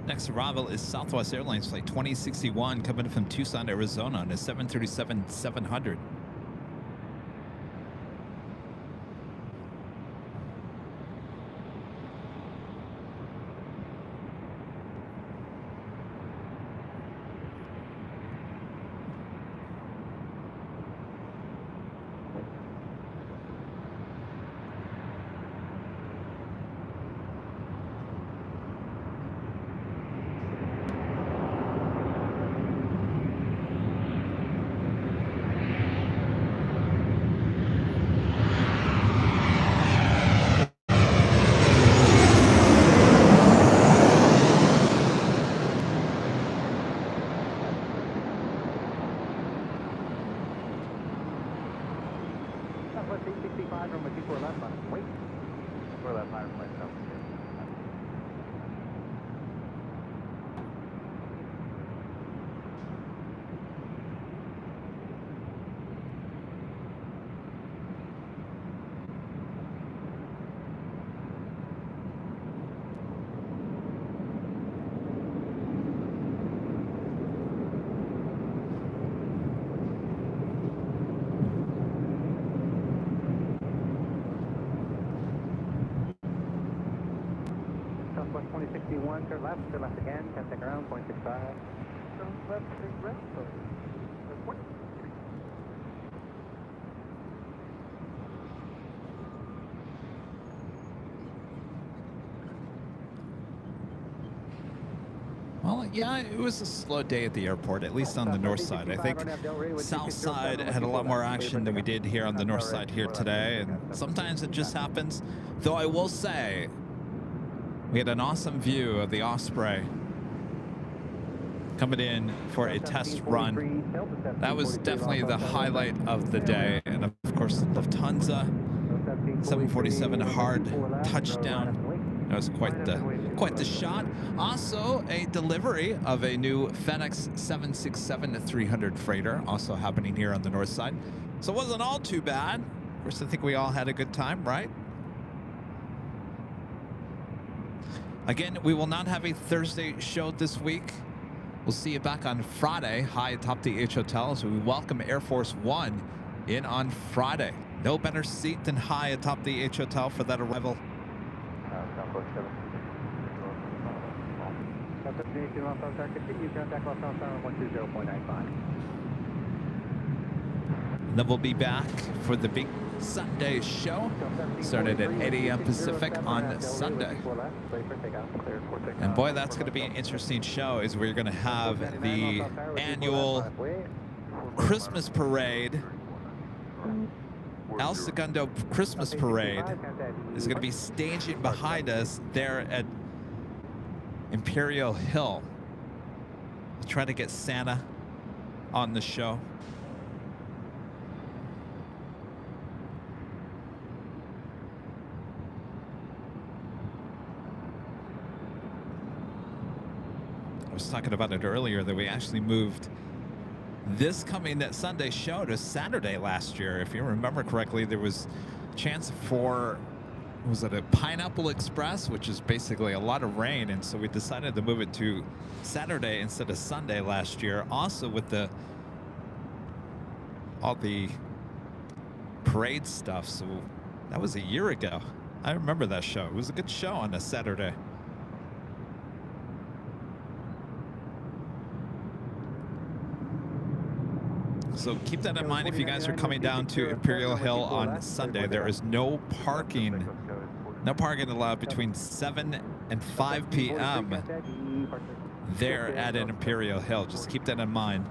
Next arrival is Southwest Airlines flight 2061 coming from Tucson, Arizona on a 737-700. Southwest 2061, turn left again, contact around 0.65. Turn left, turn right. Point. Well, yeah, it was a slow day at the airport, at least on the north side. I think south side had a lot more action than we did here on the north side here today, and sometimes it just happens. Though I will say, we had an awesome view of the Osprey coming in for a test run. That was definitely the highlight of the day. And of course, Lufthansa 747 hard touchdown. That was quite the shot. Also, a delivery of a new FedEx 767-300 freighter, also happening here on the north side. So it wasn't all too bad. Of course, I think we all had a good time, right? Again, we will not have a Thursday show this week. We'll see you back on Friday, high atop the H Hotel, as we welcome Air Force One in on Friday. No better seat than high atop the H Hotel for that arrival. And then we'll be back for the big Sunday show, started at 8 a.m. Pacific on Sunday. And boy, that's going to be an interesting show, as we're going to have the annual Christmas parade. El Segundo Christmas Parade is going to be staging behind us there at Imperial Hill. We'll try to get Santa on the show. I was talking about it earlier that we actually moved this coming Sunday show to Saturday last year. If you remember correctly, there was a chance for, was it a Pineapple Express, which is basically a lot of rain, and so we decided to move it to Saturday instead of Sunday last year. Also with all the parade stuff, so that was a year ago. I remember that show. It was a good show on a Saturday. So keep that in mind if you guys are coming down to Imperial Hill on Sunday. There is no parking allowed between 7 and 5 p.m. there at an Imperial Hill. Just keep that in mind.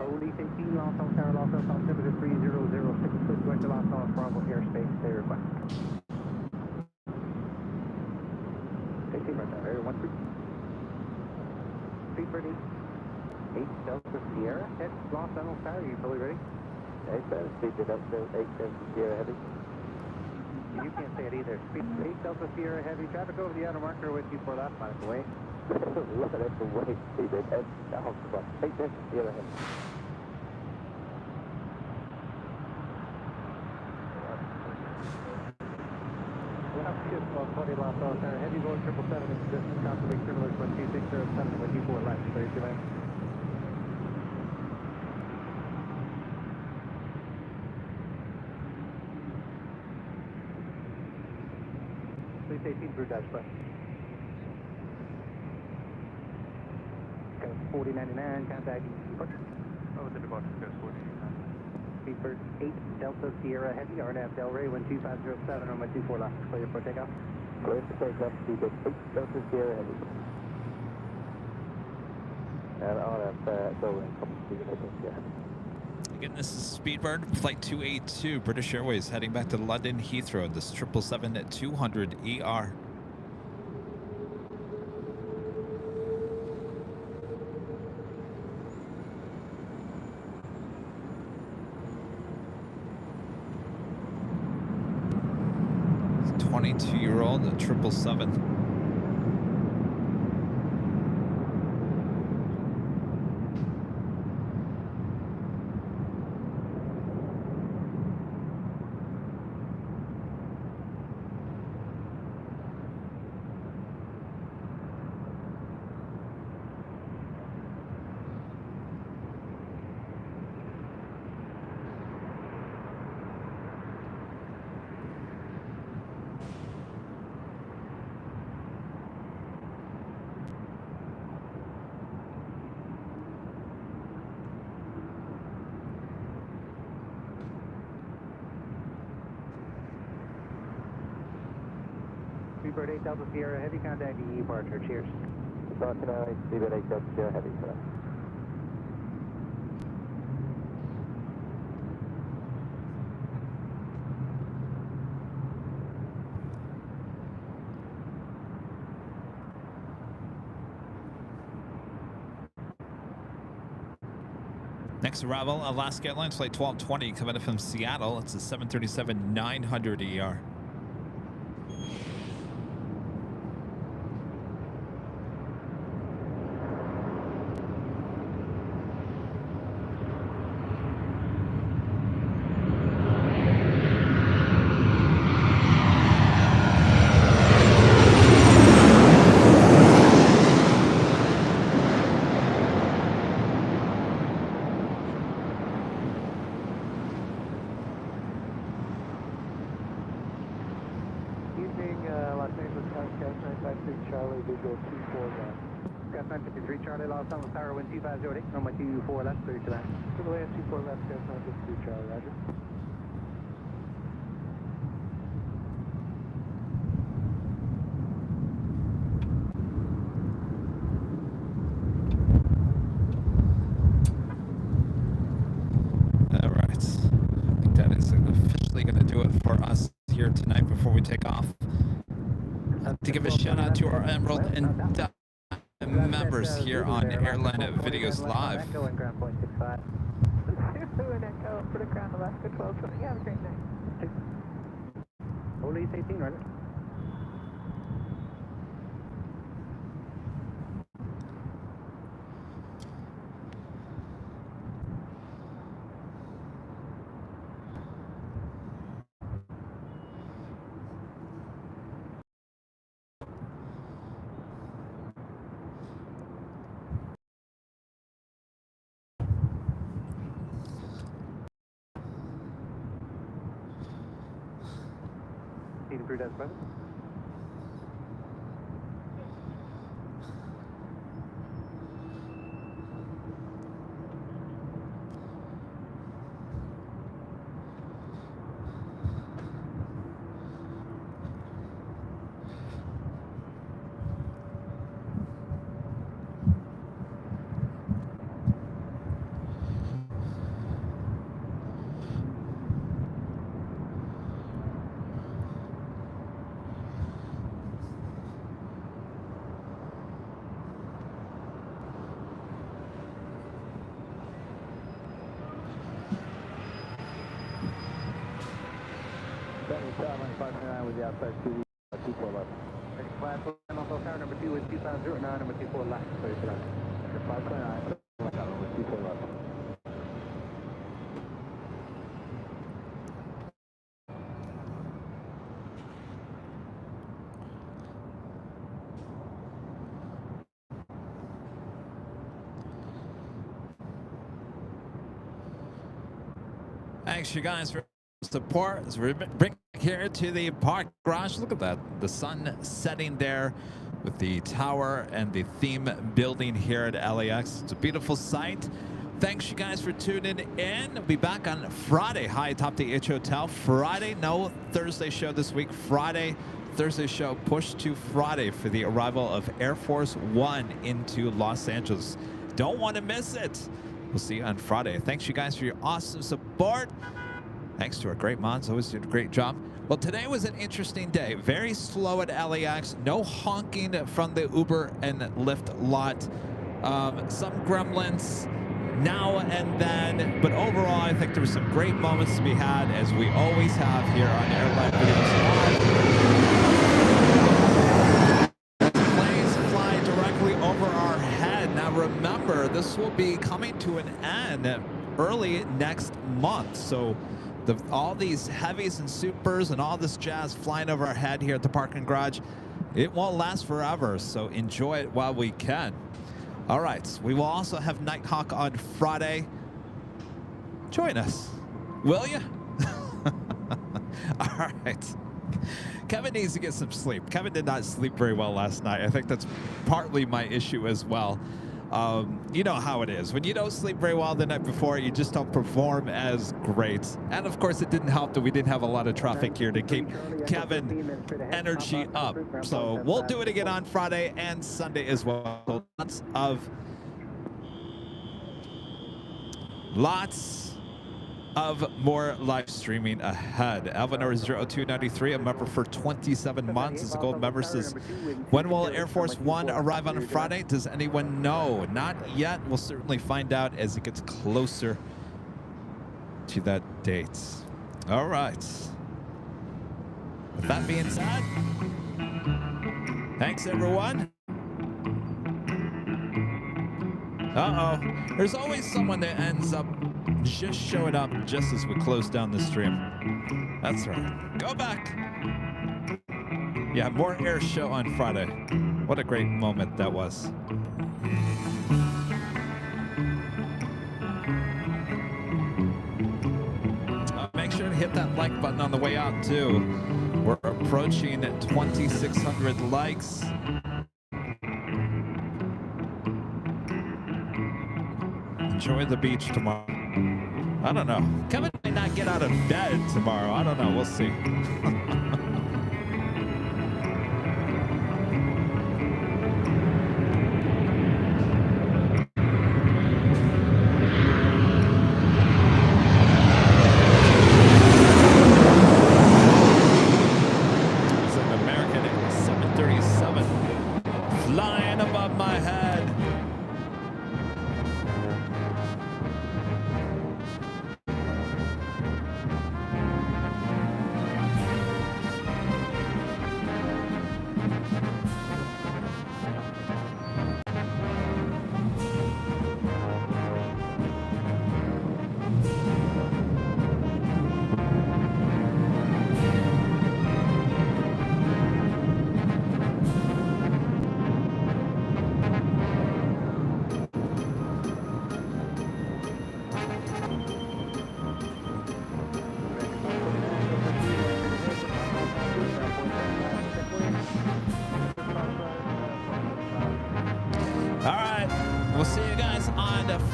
Delta Sierra, head Los Angeles Tower, are you fully ready? 87, speed to Delta 87 Sierra Heavy. You can't say it either. Speed 8 Delta Sierra Heavy, traffic over the outer marker with you for left, minus away. Look at the way, speed at 8 Delta Sierra Heavy. Left shift 1220 Los Angeles Tower, heavy going 777 in position, confirmation similar to 2607 with you for left, clear to land. Please 18 through dash left. 4099, contact departure. Oh, the departure goes 4099. Speed first 8 Delta Sierra Heavy, RNAV Delray 12507 on my 24 left. Clear for takeoff. Clear for takeoff, speed 8 Delta Sierra Heavy. And RNAV Delray, speed 8 Sierra Heavy. Again, this is Speedbird, Flight 282, British Airways, heading back to London Heathrow. This 777-200ER. It's a 22-year-old, a 777. Seabird 8 Delta Sierra Heavy, contact the departure. Cheers. Falcon 9, Seabird 8 Delta Sierra Heavy, sir. Next arrival, Alaska Airlines Flight 1220 coming in from Seattle. It's a 737-900 ER. Charlie, visual 24 left. Gas 953 Charlie, Los Angeles Tower, wind 2508, runway 24 left, clear to land. To the land 24 left, Gas 953 Charlie, roger. All right. I think that is officially going to do it for us here tonight before we take off. To give a shout out to our Emerald and members here on Airline Videos Live. Echo and ground point 65. Zulu and Echo for the ground Alaska 1220. You have a great night. Holy 18, right? Approved as present. With the outside 24 left. Class 1, also tower number 2 with 2509, number 24 left, clear to land. 529, number 24 left. Thanks, you guys, for support as we bring here to the park garage. Look at that, the sun setting there with the tower and the theme building here at LAX. It's a beautiful sight. Thanks, you guys, for tuning in. We'll be back on Friday. Hi atop the H Hotel. Friday, no Thursday show this week. Friday, Thursday show pushed to Friday for the arrival of Air Force One into Los Angeles. Don't want to miss it. We'll see you on Friday. Thanks, you guys, for your awesome support. Thanks to our great mods, always did a great job. Well, today was an interesting day. Very slow at LAX. No honking from the Uber and Lyft lot. Some gremlins now and then, but overall, I think there were some great moments to be had, as we always have here on Airline Videos Live. Planes fly directly over our head. Now, remember, this will be coming to an end early next month. So all these heavies and supers and all this jazz flying over our head here at the parking garage, it won't last forever, so enjoy it while we can. All right, we will also have Nighthawk on Friday. Join us, will you? All right. Kevin needs to get some sleep. Kevin did not sleep very well last night. I think that's partly my issue as well. You know how it is. When you don't sleep very well the night before, you just don't perform as great. And of course, it didn't help that we didn't have a lot of traffic here to keep Kevin energy up. So we'll do it again on Friday and Sunday as well. Lots of more live streaming ahead. Alvin 0293, a member for 27 months, is a gold member, says, when will Air Force One arrive on a Friday? Does anyone know? Not yet. We'll certainly find out as it gets closer to that date. All right. With that being said, thanks everyone. Uh-oh. There's always someone that ends up just showing up just as we close down the stream. That's right. Go back. Yeah, more air show on Friday. What a great moment that was. Make sure to hit that like button on the way out too. We're approaching 2,600 likes. Enjoy the beach tomorrow. I don't know. Kevin might not get out of bed tomorrow. I don't know. We'll see. It's an American 737 flying above my head.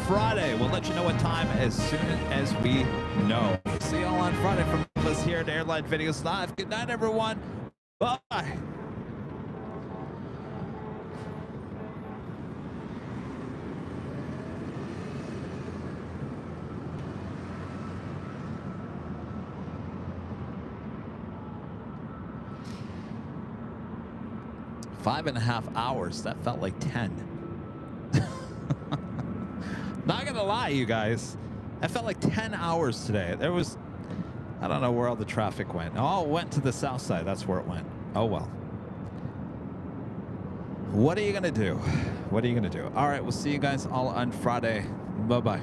Friday. We'll let you know what time as soon as we know. See you all on Friday from us here at Airline Videos Live. Good night, everyone. Bye. Five and a half hours. That felt like 10. Not gonna lie, you guys. I felt like 10 hours today. There was, I don't know where all the traffic went. Oh, it went to the south side. That's where it went. Oh, well. What are you gonna do? What are you gonna do? All right, we'll see you guys all on Friday. Bye-bye.